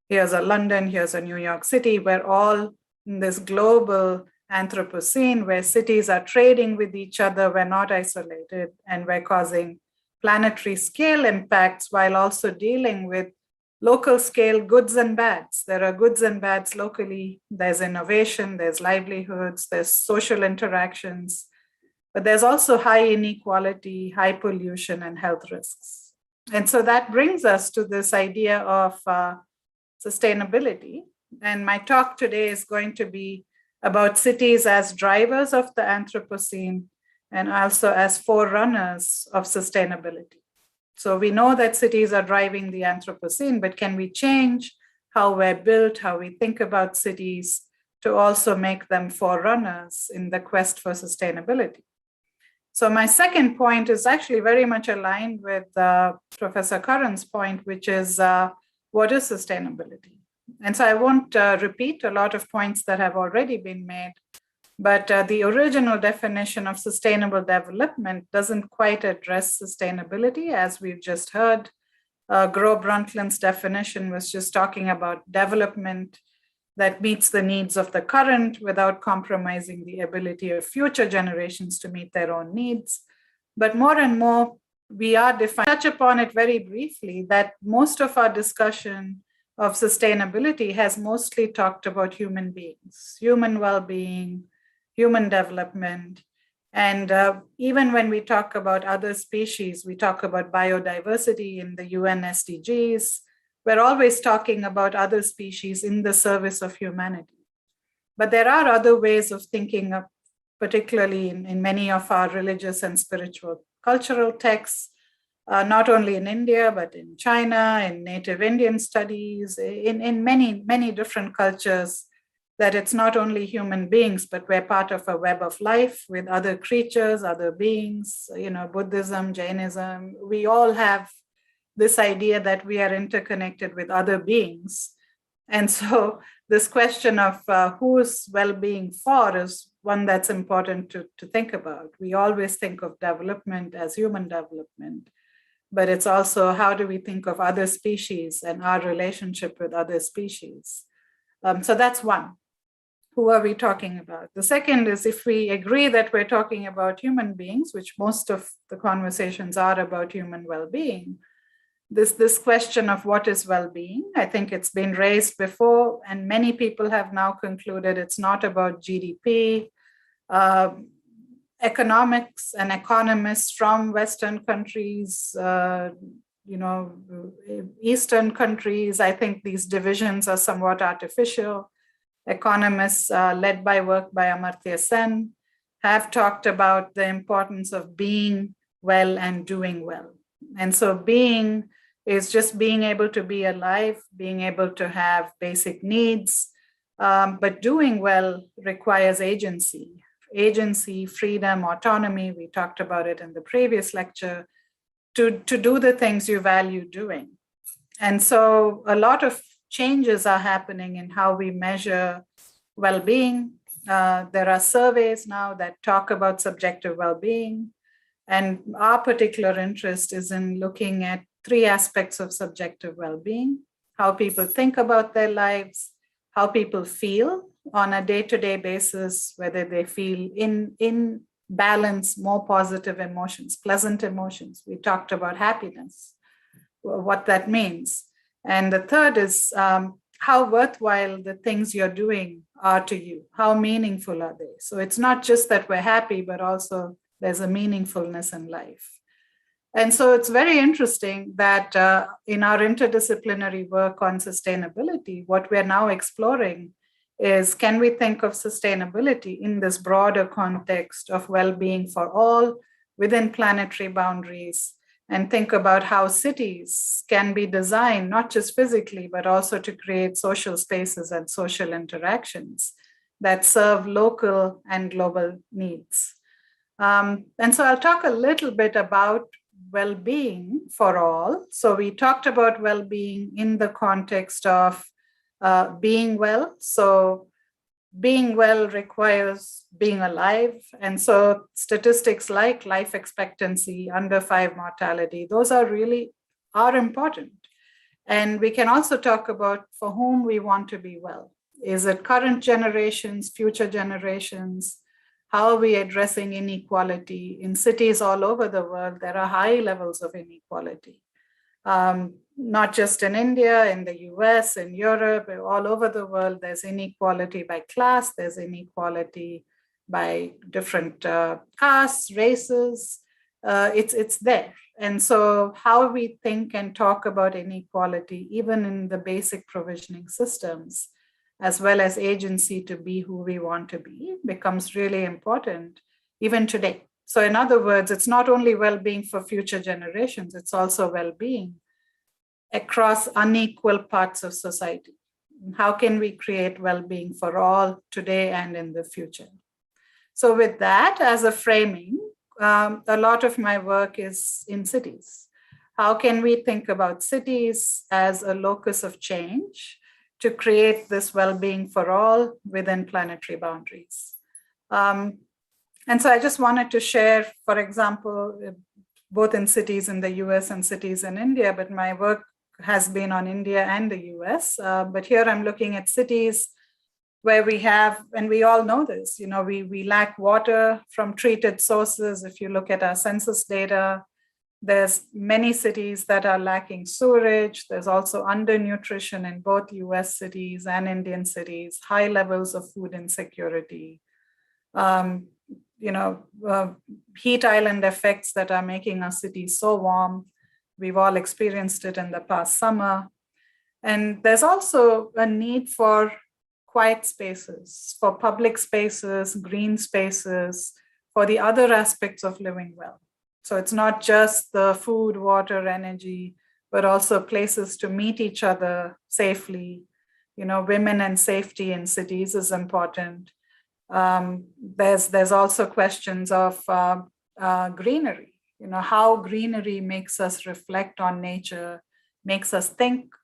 [SPEAKER 18] here's a London, here's a New York City. We're all in this global Anthropocene where cities are trading with each other. We're not isolated, and we're causing planetary scale impacts while also dealing with local scale goods and bads. There are goods and bads locally. There's innovation, there's livelihoods, there's social interactions, but there's also high inequality, high pollution, and health risks. And so that brings us to this idea of sustainability. And my talk today is going to be about cities as drivers of the Anthropocene and also as forerunners of sustainability. So we know that cities are driving the Anthropocene, but can we change how we're built, how we think about cities to also make them forerunners in the quest for sustainability? So my second point is actually very much aligned with Professor Karan's point, which is what is sustainability? And so I won't repeat a lot of points that have already been made, but the original definition of sustainable development doesn't quite address sustainability, as we've just heard. Gro Brundtland's definition was just talking about development that meets the needs of the current without compromising the ability of future generations to meet their own needs. But more and more, we are defining, touch upon it very briefly, that most of our discussion of sustainability has mostly talked about human beings, human well-being, human development. And even when we talk about other species, we talk about biodiversity in the UN SDGs. We're always talking about other species in the service of humanity. But there are other ways of thinking of, particularly in many of our religious and spiritual cultural texts, not only in India, but in China, in Native Indian studies, in many, many different cultures, that it's not only human beings, but we're part of a web of life with other creatures, other beings, Buddhism, Jainism. We all have this idea that we are interconnected with other beings. And so this question of whose well-being for is one that's important to think about. We always think of development as human development, but it's also how do we think of other species and our relationship with other species. So that's one. Who are we talking about? The second is if we agree that we're talking about human beings, which most of the conversations are about human well-being, this question of what is well-being, I think it's been raised before, and many people have now concluded it's not about GDP. Economics and economists from Western countries, Eastern countries, I think these divisions are somewhat artificial. Economists led by work by Amartya Sen have talked about the importance of being well and doing well. And so being is just being able to be alive, being able to have basic needs, but doing well requires agency. Agency, freedom, autonomy, we talked about it in the previous lecture, to do the things you value doing. And so a lot of changes are happening in how we measure well-being. There are surveys now that talk about subjective well-being. And our particular interest is in looking at three aspects of subjective well-being: how people think about their lives, how people feel on a day-to-day basis, whether they feel in balance, more positive emotions, pleasant emotions. We talked about happiness, what that means. And the third is how worthwhile the things you're doing are to you. How meaningful are they? So it's not just that we're happy, but also there's a meaningfulness in life. And so it's very interesting that in our interdisciplinary work on sustainability, what we're now exploring is, can we think of sustainability in this broader context of well-being for all within planetary boundaries, and think about how cities can be designed, not just physically, but also to create social spaces and social interactions that serve local and global needs. And so I'll talk a little bit about well-being for all. So we talked about well-being in the context of being well. So being well requires being alive. And so statistics like life expectancy, under 5 mortality, those are important. And we can also talk about for whom we want to be well. Is it current generations, future generations? How are we addressing inequality? In cities all over the world, there are high levels of inequality. Not just in India, in the US, in Europe, all over the world, there's inequality by class, there's inequality by different castes, races, it's there. And so how we think and talk about inequality, even in the basic provisioning systems, as well as agency to be who we want to be, becomes really important even today. So in other words, it's not only well-being for future generations, it's also well-being across unequal parts of society. How can we create well-being for all today and in the future? So with that as a framing, a lot of my work is in cities. How can we think about cities as a locus of change to create this well-being for all within planetary boundaries? And so I just wanted to share, for example, both in cities in the US and cities in India, but my work has been on India and the US. But here I'm looking at cities where we have, and we all know this, we lack water from treated sources. If you look at our census data, there's many cities that are lacking sewerage. There's also undernutrition in both US cities and Indian cities, high levels of food insecurity. heat island effects that are making our cities so warm. We've all experienced it in the past summer. And there's also a need for quiet spaces, for public spaces, green spaces, for the other aspects of living well. So it's not just the food, water, energy, but also places to meet each other safely. Women and safety in cities is important. There's also questions of greenery, how greenery makes us reflect on nature, makes us think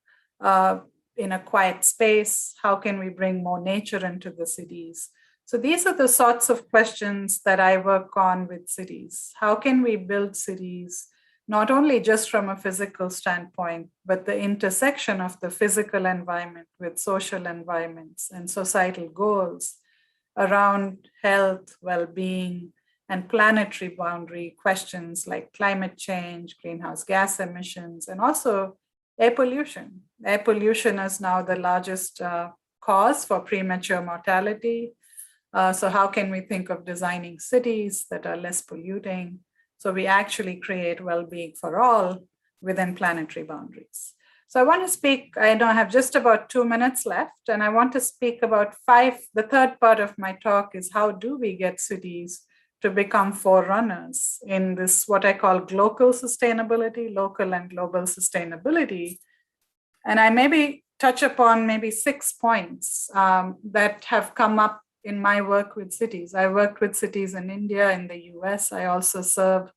[SPEAKER 18] in a quiet space. How can we bring more nature into the cities? So these are the sorts of questions that I work on with cities. How can we build cities, not only just from a physical standpoint, but the intersection of the physical environment with social environments and societal goals around health, well-being, and planetary boundary questions like climate change, greenhouse gas emissions, and also air pollution. Air pollution is now the largest cause for premature mortality. So how can we think of designing cities that are less polluting, so we actually create well-being for all within planetary boundaries? So I want to speak, I know I have just about 2 minutes left, and I want to speak about the third part of my talk is how do we get cities to become forerunners in this, what I call local sustainability, local and global sustainability. And I maybe touch upon maybe 6 points that have come up in my work with cities. I worked with cities in India, in the US. I also serve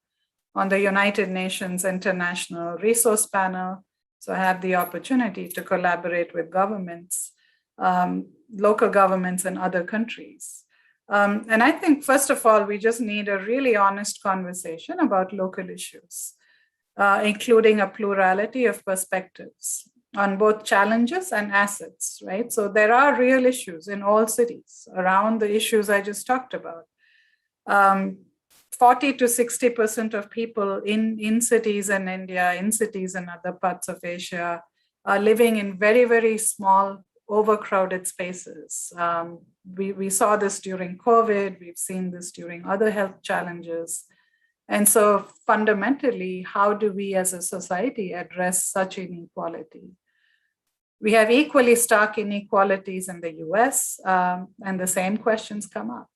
[SPEAKER 18] on the United Nations International Resource Panel. So I have the opportunity to collaborate with governments, local governments in other countries. And I think, first of all, we just need a really honest conversation about local issues, including a plurality of perspectives on both challenges and assets, right? So there are real issues in all cities around the issues I just talked about. 40 to 60% of people in cities in India, in cities in other parts of Asia, are living in very, very small, overcrowded spaces. We saw this during COVID, we've seen this during other health challenges. And so fundamentally, how do we as a society address such inequality? We have equally stark inequalities in the US, and the same questions come up.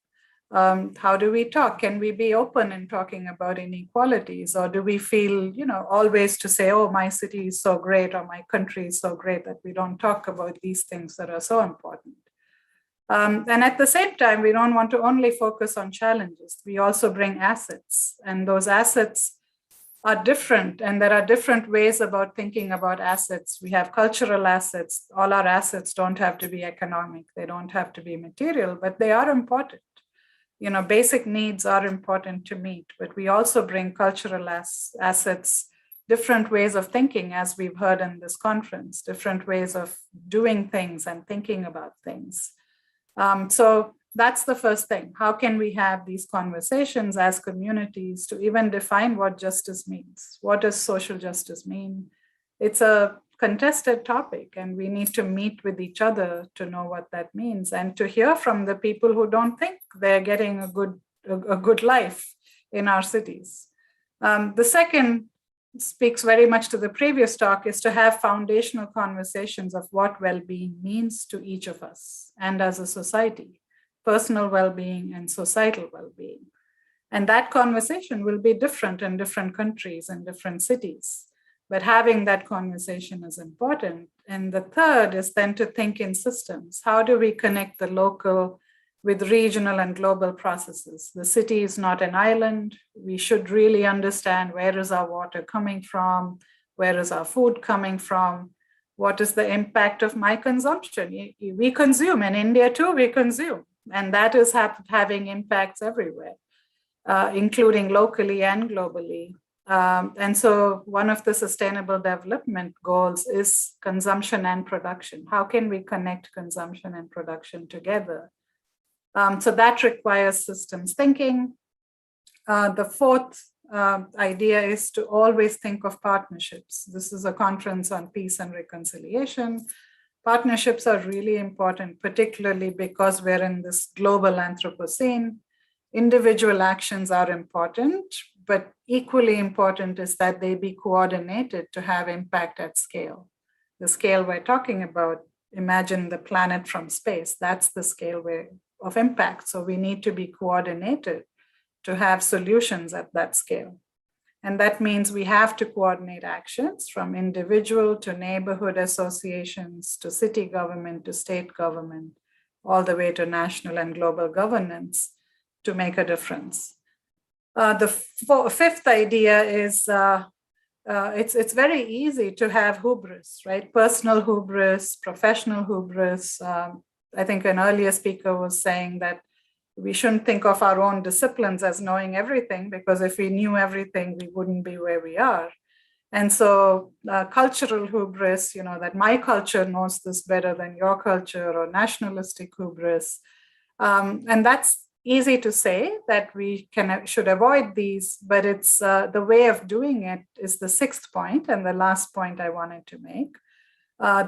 [SPEAKER 18] How do we talk? Can we be open in talking about inequalities? Or do we feel, always to say, oh, my city is so great or my country is so great that we don't talk about these things that are so important? And at the same time, we don't want to only focus on challenges. We also bring assets, and those assets are different, and there are different ways about thinking about assets. We have cultural assets. All our assets don't have to be economic. They don't have to be material, but they are important. Basic needs are important to meet, but we also bring cultural assets, different ways of thinking, as we've heard in this conference, different ways of doing things and thinking about things. So that's the first thing. How can we have these conversations as communities to even define what justice means? What does social justice mean? It's a contested topic, and we need to meet with each other to know what that means and to hear from the people who don't think they're getting a good life in our cities. The second speaks very much to the previous talk, is to have foundational conversations of what well-being means to each of us and as a society, personal well-being and societal well-being. And that conversation will be different in different countries and different cities. But having that conversation is important. And the third is then to think in systems. How do we connect the local with regional and global processes? The city is not an island. We should really understand, where is our water coming from? Where is our food coming from? What is the impact of my consumption? We consume, in India too, we consume. And that is having impacts everywhere, including locally and globally. And so one of the sustainable development goals is consumption and production. How can we connect consumption and production together? So that requires systems thinking. The fourth idea is to always think of partnerships. This is a conference on peace and reconciliation. Partnerships are really important, particularly because we're in this global Anthropocene. individual actions are important, but equally important is that they be coordinated to have impact at scale. The scale we're talking about, imagine the planet from space, that's the scale of impact. So we need to be coordinated to have solutions at that scale. And that means we have to coordinate actions from individual to neighborhood associations, to city government, to state government, all the way to national and global governance to make a difference. The fifth idea is it's very easy to have hubris, right? Personal hubris, professional hubris. I think an earlier speaker was saying that we shouldn't think of our own disciplines as knowing everything, because if we knew everything, we wouldn't be where we are. And so cultural hubris, that my culture knows this better than your culture, or nationalistic hubris. And that's easy to say that we should avoid these, but it's the way of doing it is the sixth point and the last point I wanted to make.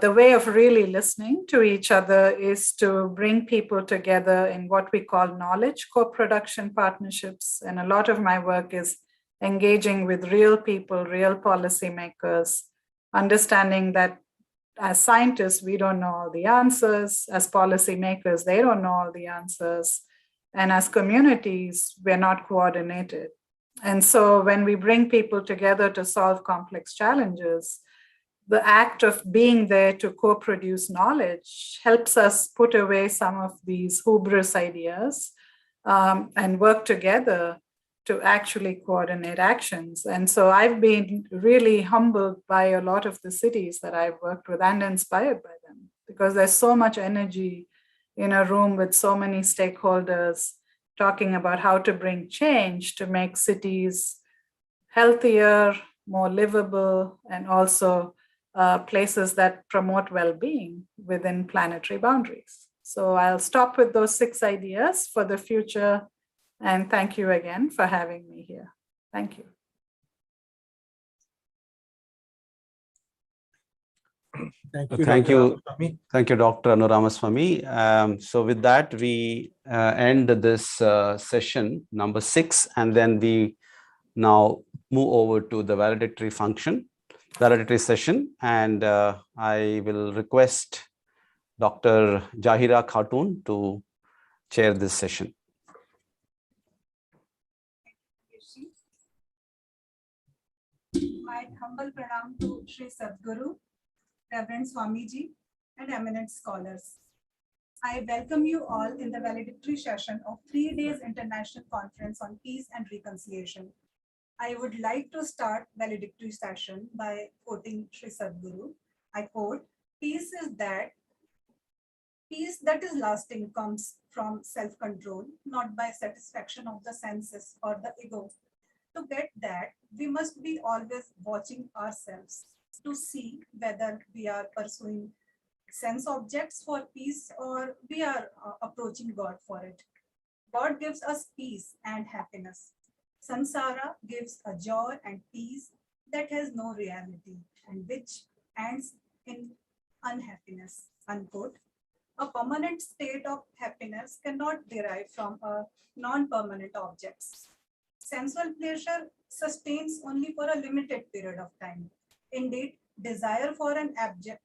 [SPEAKER 18] The way of really listening to each other is to bring people together in what we call knowledge co-production partnerships. And a lot of my work is engaging with real people, real policymakers, understanding that as scientists, we don't know all the answers. As policymakers, they don't know all the answers. And as communities, we're not coordinated. And so when we bring people together to solve complex challenges, the act of being there to co-produce knowledge helps us put away some of these hubris ideas and work together to actually coordinate actions. And so I've been really humbled by a lot of the cities that I've worked with and inspired by them, because there's so much energy in a room with so many stakeholders talking about how to bring change to make cities healthier, more livable, and also places that promote well-being within planetary boundaries. So I'll stop with those 6 ideas for the future. And thank you again for having me here. Thank you.
[SPEAKER 11] Thank you.
[SPEAKER 13] Thank you, Dr. Anuramaswamy. So with that, we end this session number 6, and then we now move over to the valedictory session. And I will request Dr. Jahira Khatun to chair this session.
[SPEAKER 19] My humble pranam to Sri Sadhguru, Reverend Swamiji, and eminent scholars. I welcome you all in the valedictory session of 3 days International Conference on Peace and Reconciliation. I would like to start valedictory session by quoting Sri Sadhguru. I quote, peace that is lasting comes from self-control, not by satisfaction of the senses or the ego. To get that, we must be always watching ourselves to see whether we are pursuing sense objects for peace or we are approaching God for it. God gives us peace and happiness. Samsara gives a joy and peace that has no reality and which ends in unhappiness, unquote. A permanent state of happiness cannot derive from a non-permanent objects. Sensual pleasure sustains only for a limited period of time. Indeed, desire for an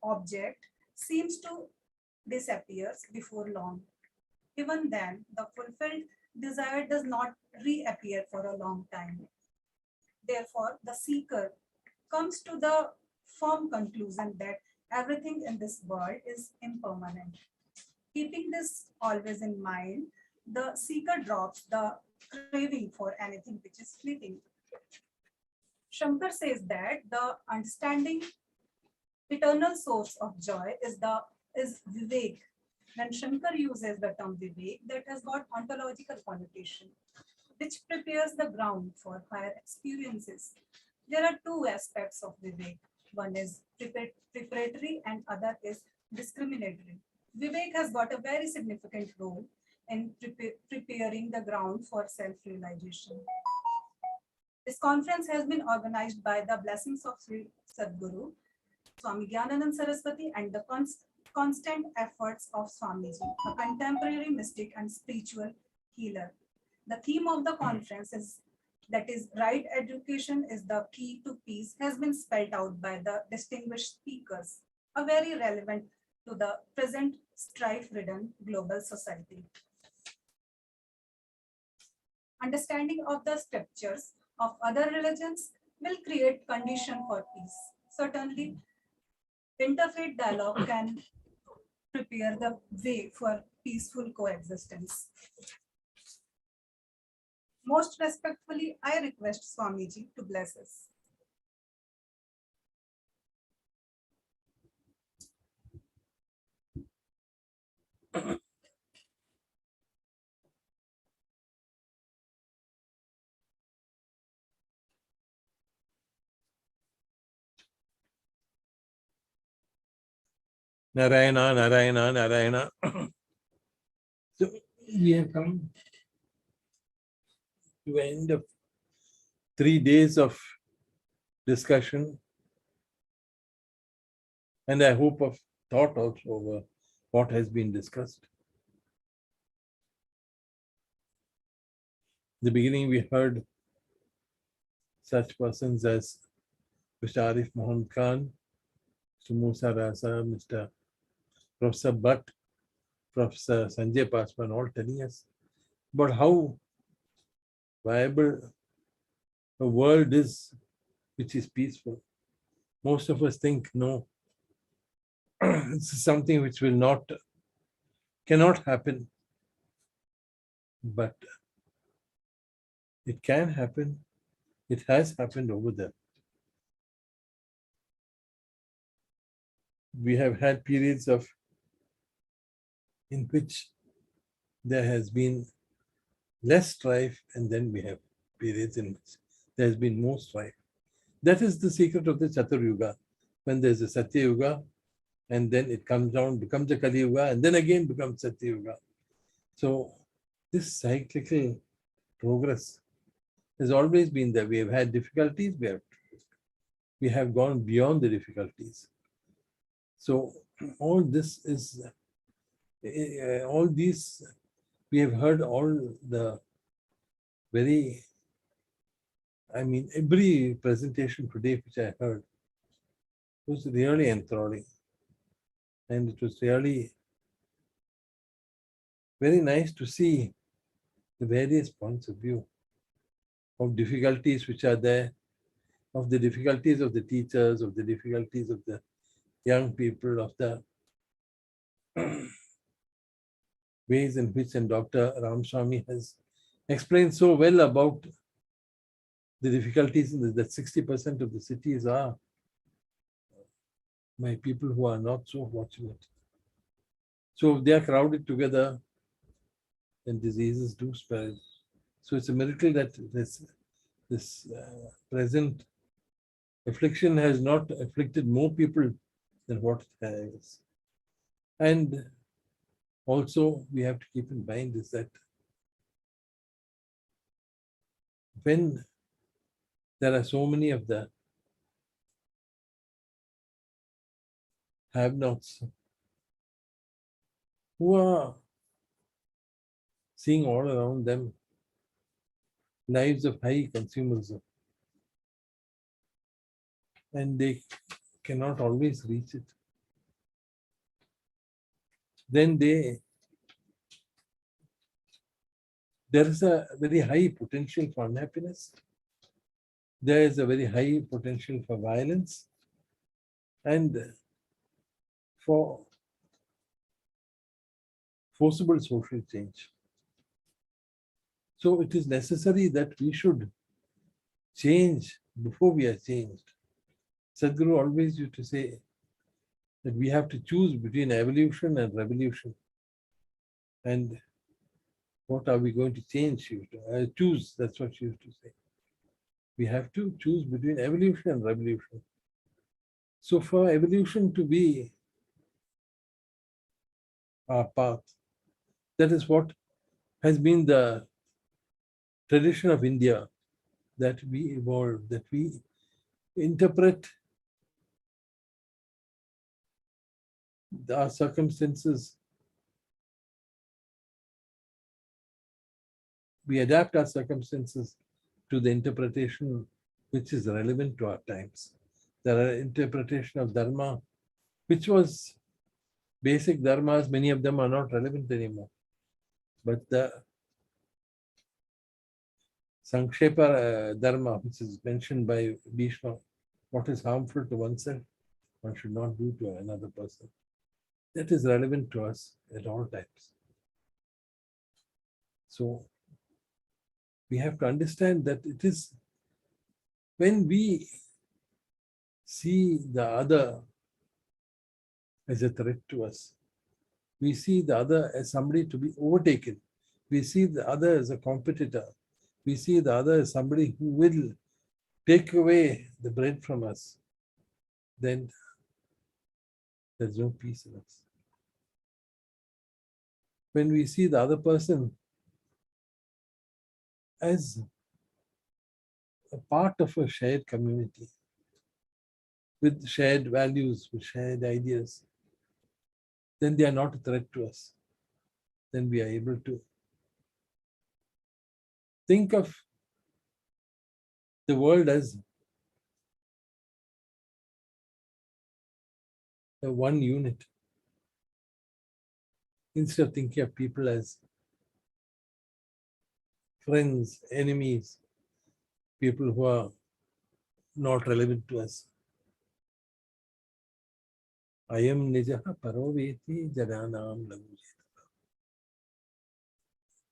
[SPEAKER 19] object seems to disappear before long. Even then, the fulfilled desire does not reappear for a long time. Therefore, the seeker comes to the firm conclusion that everything in this world is impermanent. Keeping this always in mind, the seeker drops the craving for anything which is fleeting. Shankar says that the understanding eternal source of joy is Vivek. When Shankar uses the term Vivek, that has got ontological connotation, which prepares the ground for higher experiences. There are 2 aspects of Vivek. One is preparatory and other is discriminatory. Vivek has got a very significant role in preparing the ground for self-realization. This conference has been organized by the blessings of Sri Sadhguru, Swami Gyananand Saraswati, and the constant efforts of Swamiji, a contemporary mystic and spiritual healer. The theme of the conference is that is right education is the key to peace has been spelled out by the distinguished speakers, a very relevant to the present strife-ridden global society. Understanding of the scriptures of other religions will create condition for peace. Certainly, interfaith dialogue can prepare the way for peaceful coexistence. Most respectfully, I request Swamiji to bless us.
[SPEAKER 11] Narayana, Narayana, Narayana. So we have come to the end of 3 days of discussion, and I hope of thought also over what has been discussed. In the beginning, we heard such persons as Mr. Arif Mohammed Khan, Mr. Musa Rasa, Mr. Professor Bhatt, Professor Sanjay Paswan, all telling us about how viable a world is which is peaceful. Most of us think, no, it's something which cannot happen. But it can happen. It has happened over there. We have had periods in which there has been less strife, and then we have periods in which there has been more strife. That is the secret of the Chatur Yuga. When there's a Satya Yuga, and then it comes down, becomes a Kali Yuga, and then again becomes Satya Yuga. So this cyclical progress has always been there. We have had difficulties, we have gone beyond the difficulties. So all this is, all these, we have heard all the very, every presentation today which I heard was really enthralling. And it was really very nice to see the various points of view of difficulties which are there, of the difficulties of the teachers, of the difficulties of the young people, of the ways in which, and Dr. Ramaswamy has explained so well about the difficulties in that 60% of the cities are by people who are not so fortunate. So they are crowded together and diseases do spread. So it's a miracle that this present affliction has not afflicted more people than what it has. And also we have to keep in mind is that when there are so many of the have-nots who are seeing all around them lives of high consumerism, and they cannot always reach it, then there is a very high potential for unhappiness. There is a very high potential for violence and for forcible social change. So it is necessary that we should change before we are changed. Sadhguru always used to say that we have to choose between evolution and revolution. And what are we going to change? Choose, that's what she used to say. We have to choose between evolution and revolution. So for evolution to be our path, that is what has been the tradition of India, that we evolve, that we interpret our circumstances we adapt our circumstances to the interpretation which is relevant to our times. There are interpretation of Dharma, which was basic dharmas, many of them are not relevant anymore. But the Sankshepa Dharma, which is mentioned by Bhishma, what is harmful to oneself, one should not do to another person. That is relevant to us at all times. So we have to understand that it is when we see the other as a threat to us, we see the other as somebody to be overtaken, we see the other as a competitor, we see the other as somebody who will take away the bread from us, then there's no peace in us. When we see the other person as a part of a shared community, with shared values, with shared ideas, then they are not a threat to us. Then we are able to think of the world as a one unit, instead of thinking of people as friends, enemies, people who are not relevant to us. Ayam nijaha paroveti jadanam lagujeta.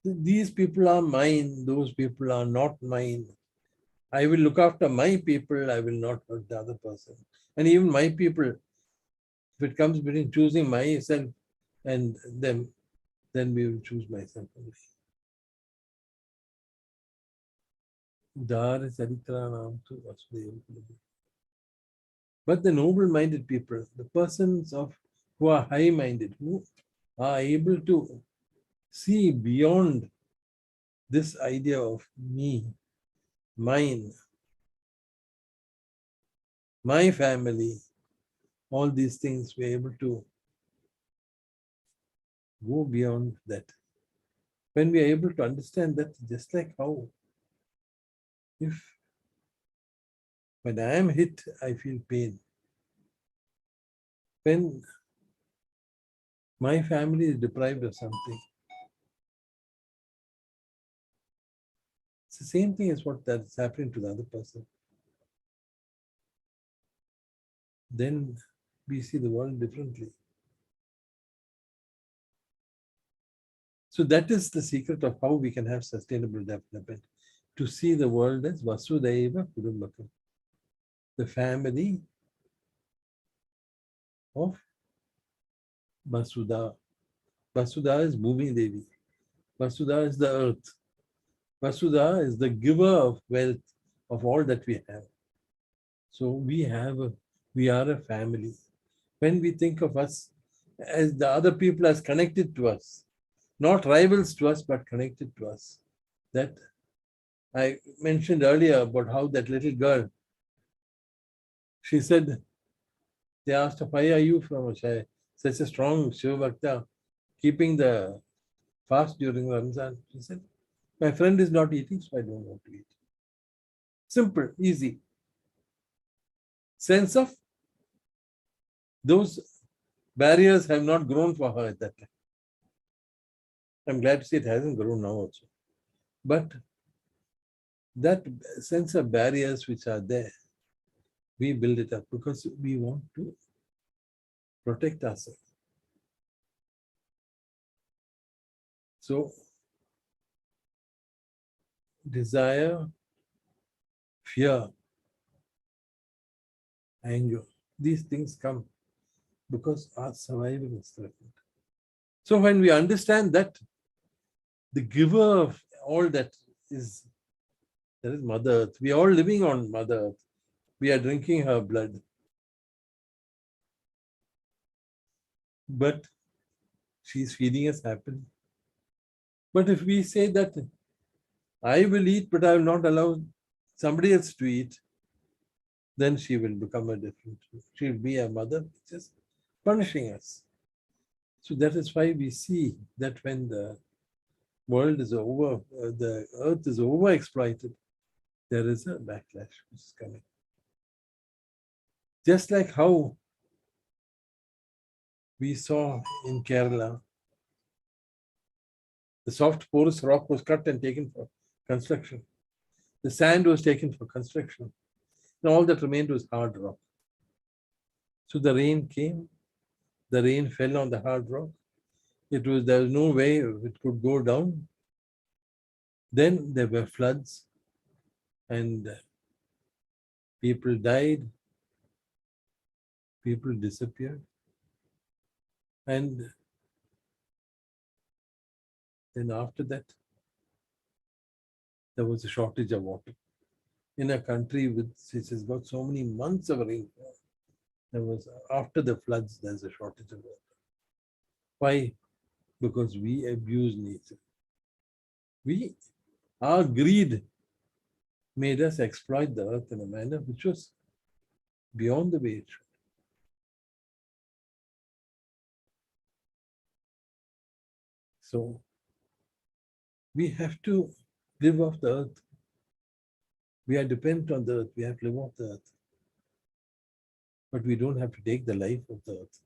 [SPEAKER 11] These people are mine, those people are not mine. I will look after my people, I will not hurt the other person. And even my people, if it comes between choosing myself and them, then we will choose myself only. Udara charitranam tu vasudeva kulam. But the noble-minded people, the persons who are high-minded, who are able to see beyond this idea of me, mine, my family, all these things, we're able to go beyond that. When we are able to understand that, just like how when I am hit, I feel pain. When my family is deprived of something, it's the same thing as what that's happening to the other person. Then we see the world differently. So that is the secret of how we can have sustainable development, to see the world as Vasudhaiva Kudumbakam, the family of Vasudha. Vasudha is Bhumi Devi. Vasudha is the earth. Vasudha is the giver of wealth, of all that we have. So we are a family. When we think of us as the other people as connected to us, not rivals to us, but connected to us. That I mentioned earlier about how that little girl, she said, they asked her, why are you from such a strong Shiva Bhakta, keeping the fast during Ramzan? She said, my friend is not eating, so I don't want to eat. Simple, easy. Sense of those barriers have not grown for her at that time. I'm glad to see it hasn't grown now also. But that sense of barriers which are there, we build it up because we want to protect ourselves. So, desire, fear, anger, these things come because our survival is threatened. So when we understand that the giver of all that is Mother Earth, we are all living on Mother Earth. We are drinking her blood. But she's feeding us happily. But if we say that I will eat, but I will not allow somebody else to eat, then she will become a different. She will be a mother, just punishing us. So that is why we see that when the world is the earth is overexploited, there is a backlash which is coming. Just like how we saw in Kerala, the soft porous rock was cut and taken for construction. The sand was taken for construction. And all that remained was hard rock. So the rain came, the rain fell on the hard rock. There was no way it could go down. Then there were floods and people died, people disappeared. And then after that, there was a shortage of water. In a country which has got so many months of rainfall, after the floods, there's a shortage of water. Why? Because we abuse nature. Our greed made us exploit the earth in a manner which was beyond the way it should. So we have to live off the earth. We are dependent on the earth. We have to live off the earth. But we don't have to take the life of the earth.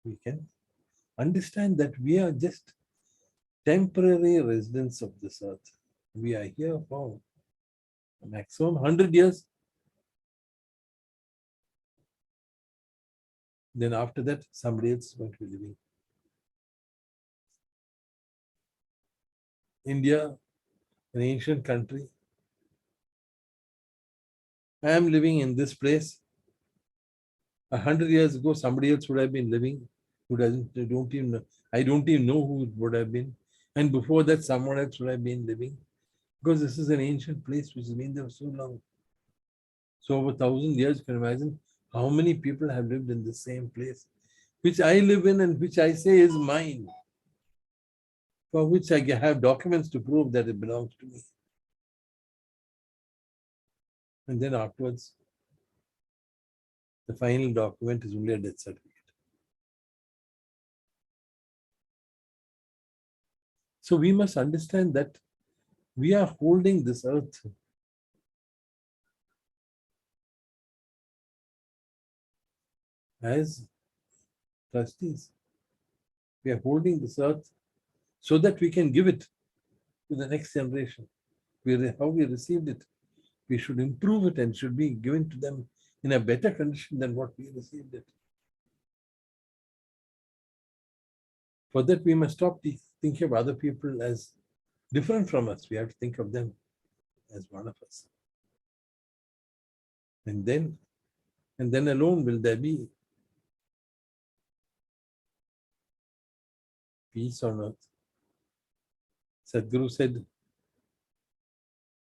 [SPEAKER 11] We can understand that we are just temporary residents of this earth. We are here for a maximum 100 years. Then after that, somebody else is going to be living. India, an ancient country. I am living in this place. 100 years ago, somebody else would have been living who don't even know. I don't even know who it would have been. And before that, someone else would have been living. Because this is an ancient place which has been there for so long. So over 1,000 years, you can imagine how many people have lived in the same place, which I live in and which I say is mine, for which I have documents to prove that it belongs to me. And then afterwards, the final document is only a death certificate. So we must understand that we are holding this earth as trustees. We are holding this earth so that we can give it to the next generation. How we received it, we should improve it and should be given to them in a better condition than what we received it. For that, we must stop thinking of other people as different from us. We have to think of them as one of us. And then alone will there be peace on earth. Sadhguru said,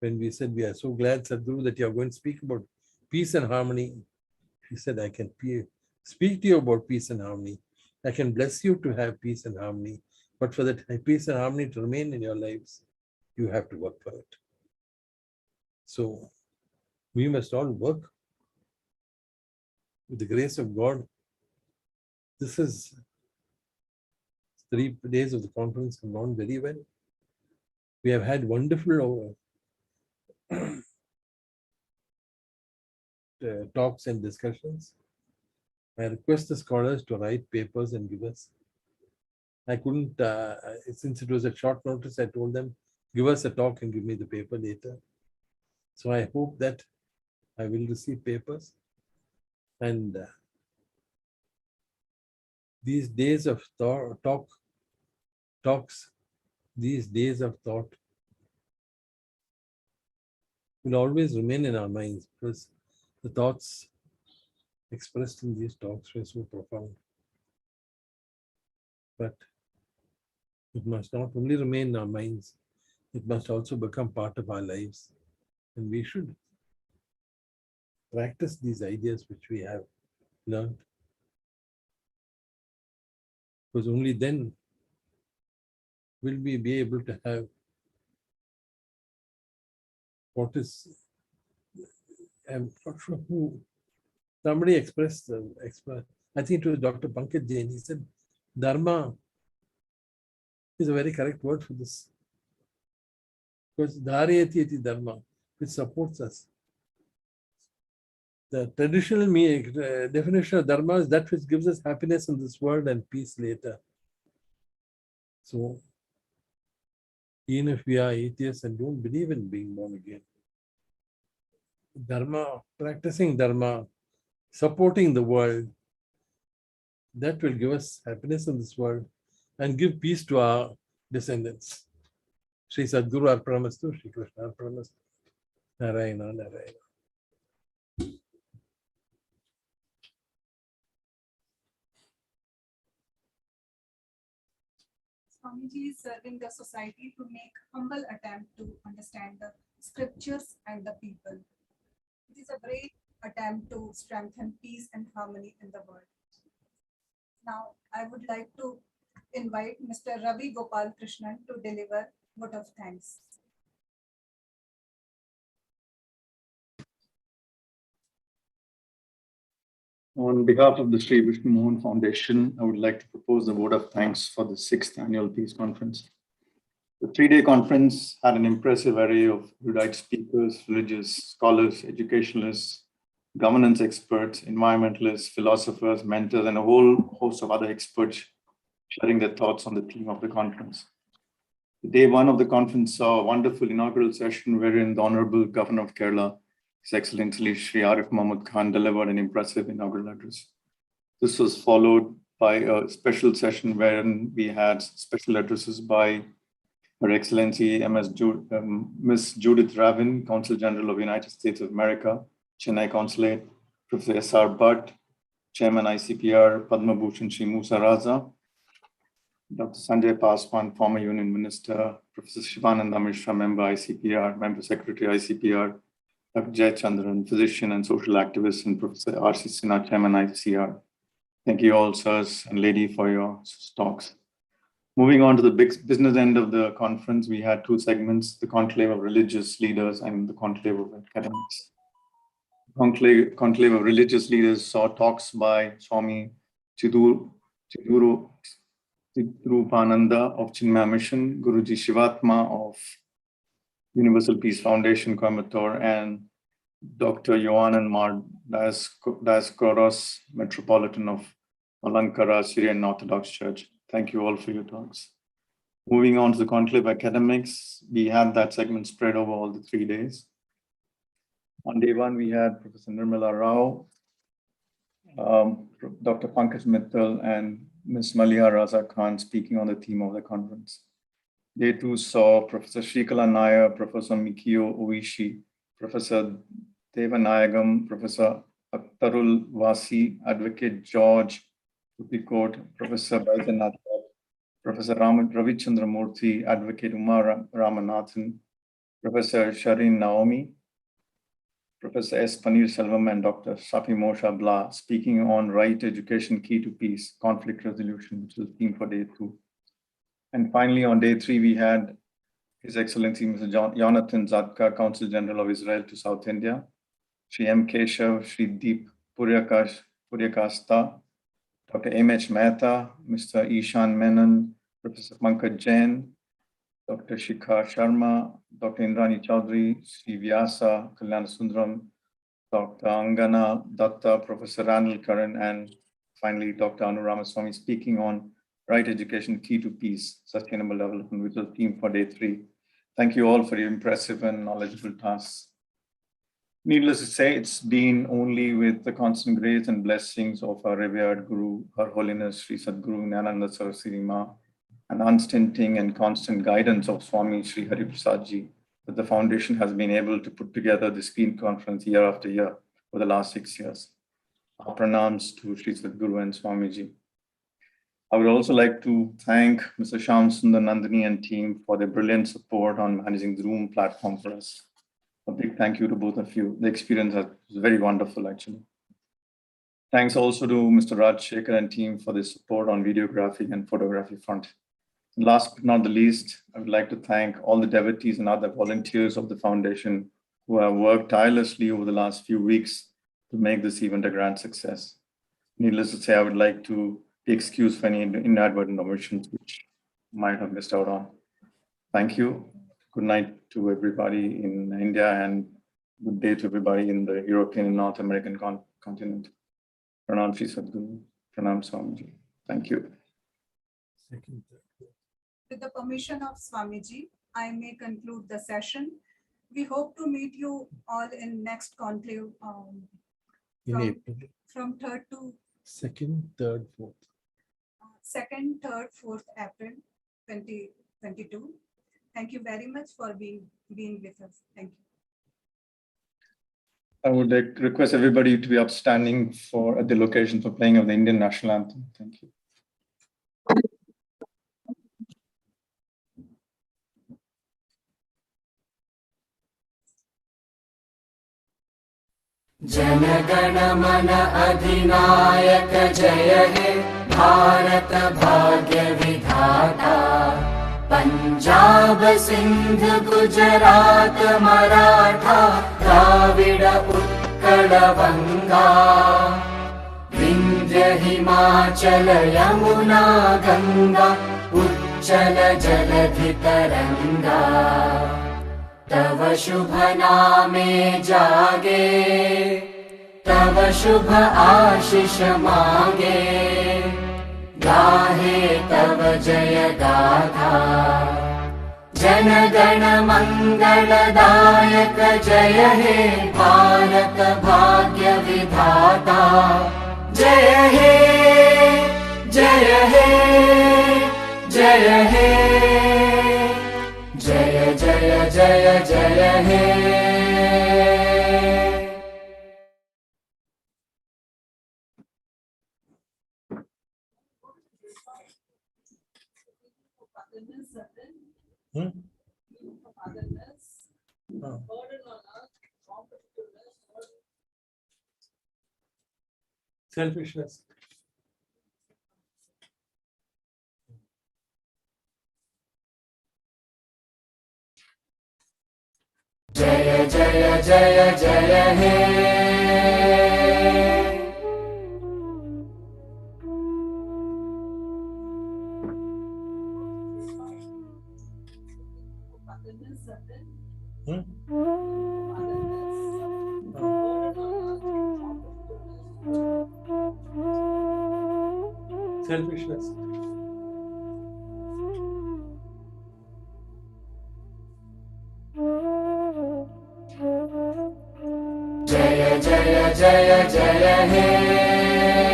[SPEAKER 11] when we said, we are so glad, Sadhguru, that you are going to speak about peace and harmony. He said, I can speak to you about peace and harmony. I can bless you to have peace and harmony. But for that peace and harmony to remain in your lives, you have to work for it. So we must all work with the grace of God. This is 3 days of the conference have gone very well. We have had wonderful talks and discussions. I request the scholars to write papers and give us. I couldn't, since it was a short notice, I told them, give us a talk and give me the paper later. So I hope that I will receive papers. And these days of talks, these days of thought will always remain in our minds because the thoughts expressed in these talks were so profound. But it must not only remain in our minds, it must also become part of our lives. And we should practice these ideas which we have learned. Because only then will we be able to have what is, I'm not sure who, somebody expressed, I think it was Dr. Pankaj Jain, he said, Dharma is a very correct word for this. Because Dharayati iti dharma, which supports us. The traditional definition of dharma is that which gives us happiness in this world and peace later. So, even if we are atheists and don't believe in being born again, dharma, practicing dharma, supporting the world, that will give us happiness in this world and give peace to our descendants. Sri Sadguru Arpanamastu, Sri Krishna Arpanamastu, Narayana, Narayana.
[SPEAKER 19] Swamiji is serving the society to make humble attempt to understand the scriptures and the people. It is a great attempt to strengthen peace and harmony in the world. Now, I would like to invite Mr. Ravi Gopal Krishnan to deliver vote of thanks.
[SPEAKER 1] On behalf of the Sri Vishnu Mohan Foundation, I would like to propose the vote of thanks for the 6th Annual Peace Conference. The 3-day conference had an impressive array of erudite speakers, religious scholars, educationalists, governance experts, environmentalists, philosophers, mentors, and a whole host of other experts sharing their thoughts on the theme of the conference. Day 1 of the conference saw a wonderful inaugural session wherein the Honorable Governor of Kerala, His Excellency Shri Arif Mahmud Khan, delivered an impressive inaugural address. This was followed by a special session wherein we had special addresses by Her Excellency Ms. Judith Ravin, Consul General of the United States of America, Chennai Consulate, Professor S.R. Bhatt, Chairman ICPR, Padma Bhushan Shri Musa Raza, Dr. Sanjay Paswan, former Union Minister, Professor Shivananda Mishra, Member ICPR, Member Secretary ICPR, Dr. Jay Chandran, physician and social activist, and Professor R.C. Sinha, Chairman ICR. Thank you all, sirs and lady, for your talks. Moving on to the big business end of the conference, we had 2 segments, the conclave of religious leaders and the conclave of academics. Conclave of religious leaders saw talks by Swami Chidurupananda of Chinmaya Mission, Guruji Shivatma of Universal Peace Foundation, Coimbatore, and Dr. Yohanan Mar Dioscoros, Metropolitan of Malankara Syrian Orthodox Church. Thank you all for your talks. Moving on to the conclave academics, we had that segment spread over all the 3 days. On day 1, we had Professor Nirmala Rao, Dr. Pankaj Mittal, and Ms. Maliha Raza Khan speaking on the theme of the conference. Day 2 saw Professor Shrikala Nair, Professor Mikio Oishi, Professor Devanayagam, Professor Akhtarul Vasi, Advocate George Upikot, Professor Baidyanath, Professor Ravichandra Murthy, Advocate Umar Ramanathan, Professor Shireen Naomi, Professor S. Panir Selvam, and Dr. Safi Moshe Bla speaking on Right Education Key to Peace, Conflict Resolution, which is the theme for day 2. And finally, on day 3, we had His Excellency Mr. Jonathan Zadka, Consul General of Israel to South India, Shri M. Keshav, Shri Deep Puryakasta, Dr. M.H. Mehta, Mr. Ishan Menon, Professor Pankaj Jain, Dr. Shikha Sharma, Dr. Indrani Chaudhary, Sri Vyasa Kalyanasundram, Dr. Angana Datta, Professor Ranil Karan, and finally, Dr. Anuramaswamy speaking on Right Education Key to Peace, Sustainable Development, which is the theme for day 3. Thank you all for your impressive and knowledgeable tasks. Needless to say, it's been only with the constant grace and blessings of our revered Guru, Her Holiness Sri Sadguru Nyananda Saraswati Ma, and unstinting and constant guidance of Swami Sri Hari Prasad Ji, that the foundation has been able to put together this Peace Conference year after year for the last 6 years. Our pranams to Sri Sadguru and Swamiji. I would also like to thank Mr. Shyam Sundar Nandini and team for their brilliant support on managing the Zoom platform for us. A big thank you to both of you. The experience was very wonderful, actually. Thanks also to Mr. Raj Shekhar and team for the support on videography and photography front. And last but not the least, I would like to thank all the devotees and other volunteers of the foundation who have worked tirelessly over the last few weeks to make this event a grand success. Needless to say, I would like to be excused for any inadvertent omissions which might have missed out on. Thank you. Good night to everybody in India and good day to everybody in the European and North American continent. Pranam Shri Sadguru, Pranam Swamiji. Thank you.
[SPEAKER 19] With the permission of Swamiji, I may conclude the session. We hope to meet you all in next conclave
[SPEAKER 11] In April,
[SPEAKER 19] from 3rd to
[SPEAKER 11] 2nd, 3rd, 4th.
[SPEAKER 19] 2nd, 3rd, 4th April 2022. Thank you very much for being with us. Thank you.
[SPEAKER 1] I would request everybody to be upstanding at the location for playing of the Indian National Anthem. Thank you.
[SPEAKER 20] Jana Gana मन अधिनायक जय हे भारत भाग्य विधाता पंजाब सिंध गुजरात मराठा द्राविड उत्कल बंगा विंध्य हिमाचल यमुना गंगा उच्चल जलधि तरंगा तव शुभ नामे जागे तव शुभ आशीष मांगे गाहे तव जय गाथा जन गण मंगलदायक जय हे भारत भाग्य विधाता जय हे जय हे जय हे जय जय जय जय हे
[SPEAKER 11] Selfishness.
[SPEAKER 20] जय जय जय जय हे
[SPEAKER 11] Selfishness.
[SPEAKER 20] जय जय जय जय हे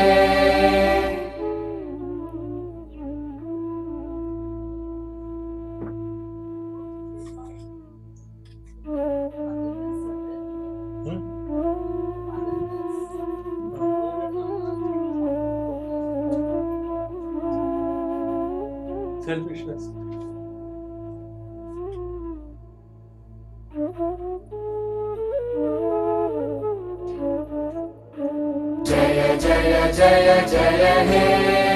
[SPEAKER 11] Selfishness.
[SPEAKER 20] जय जय जय जय हे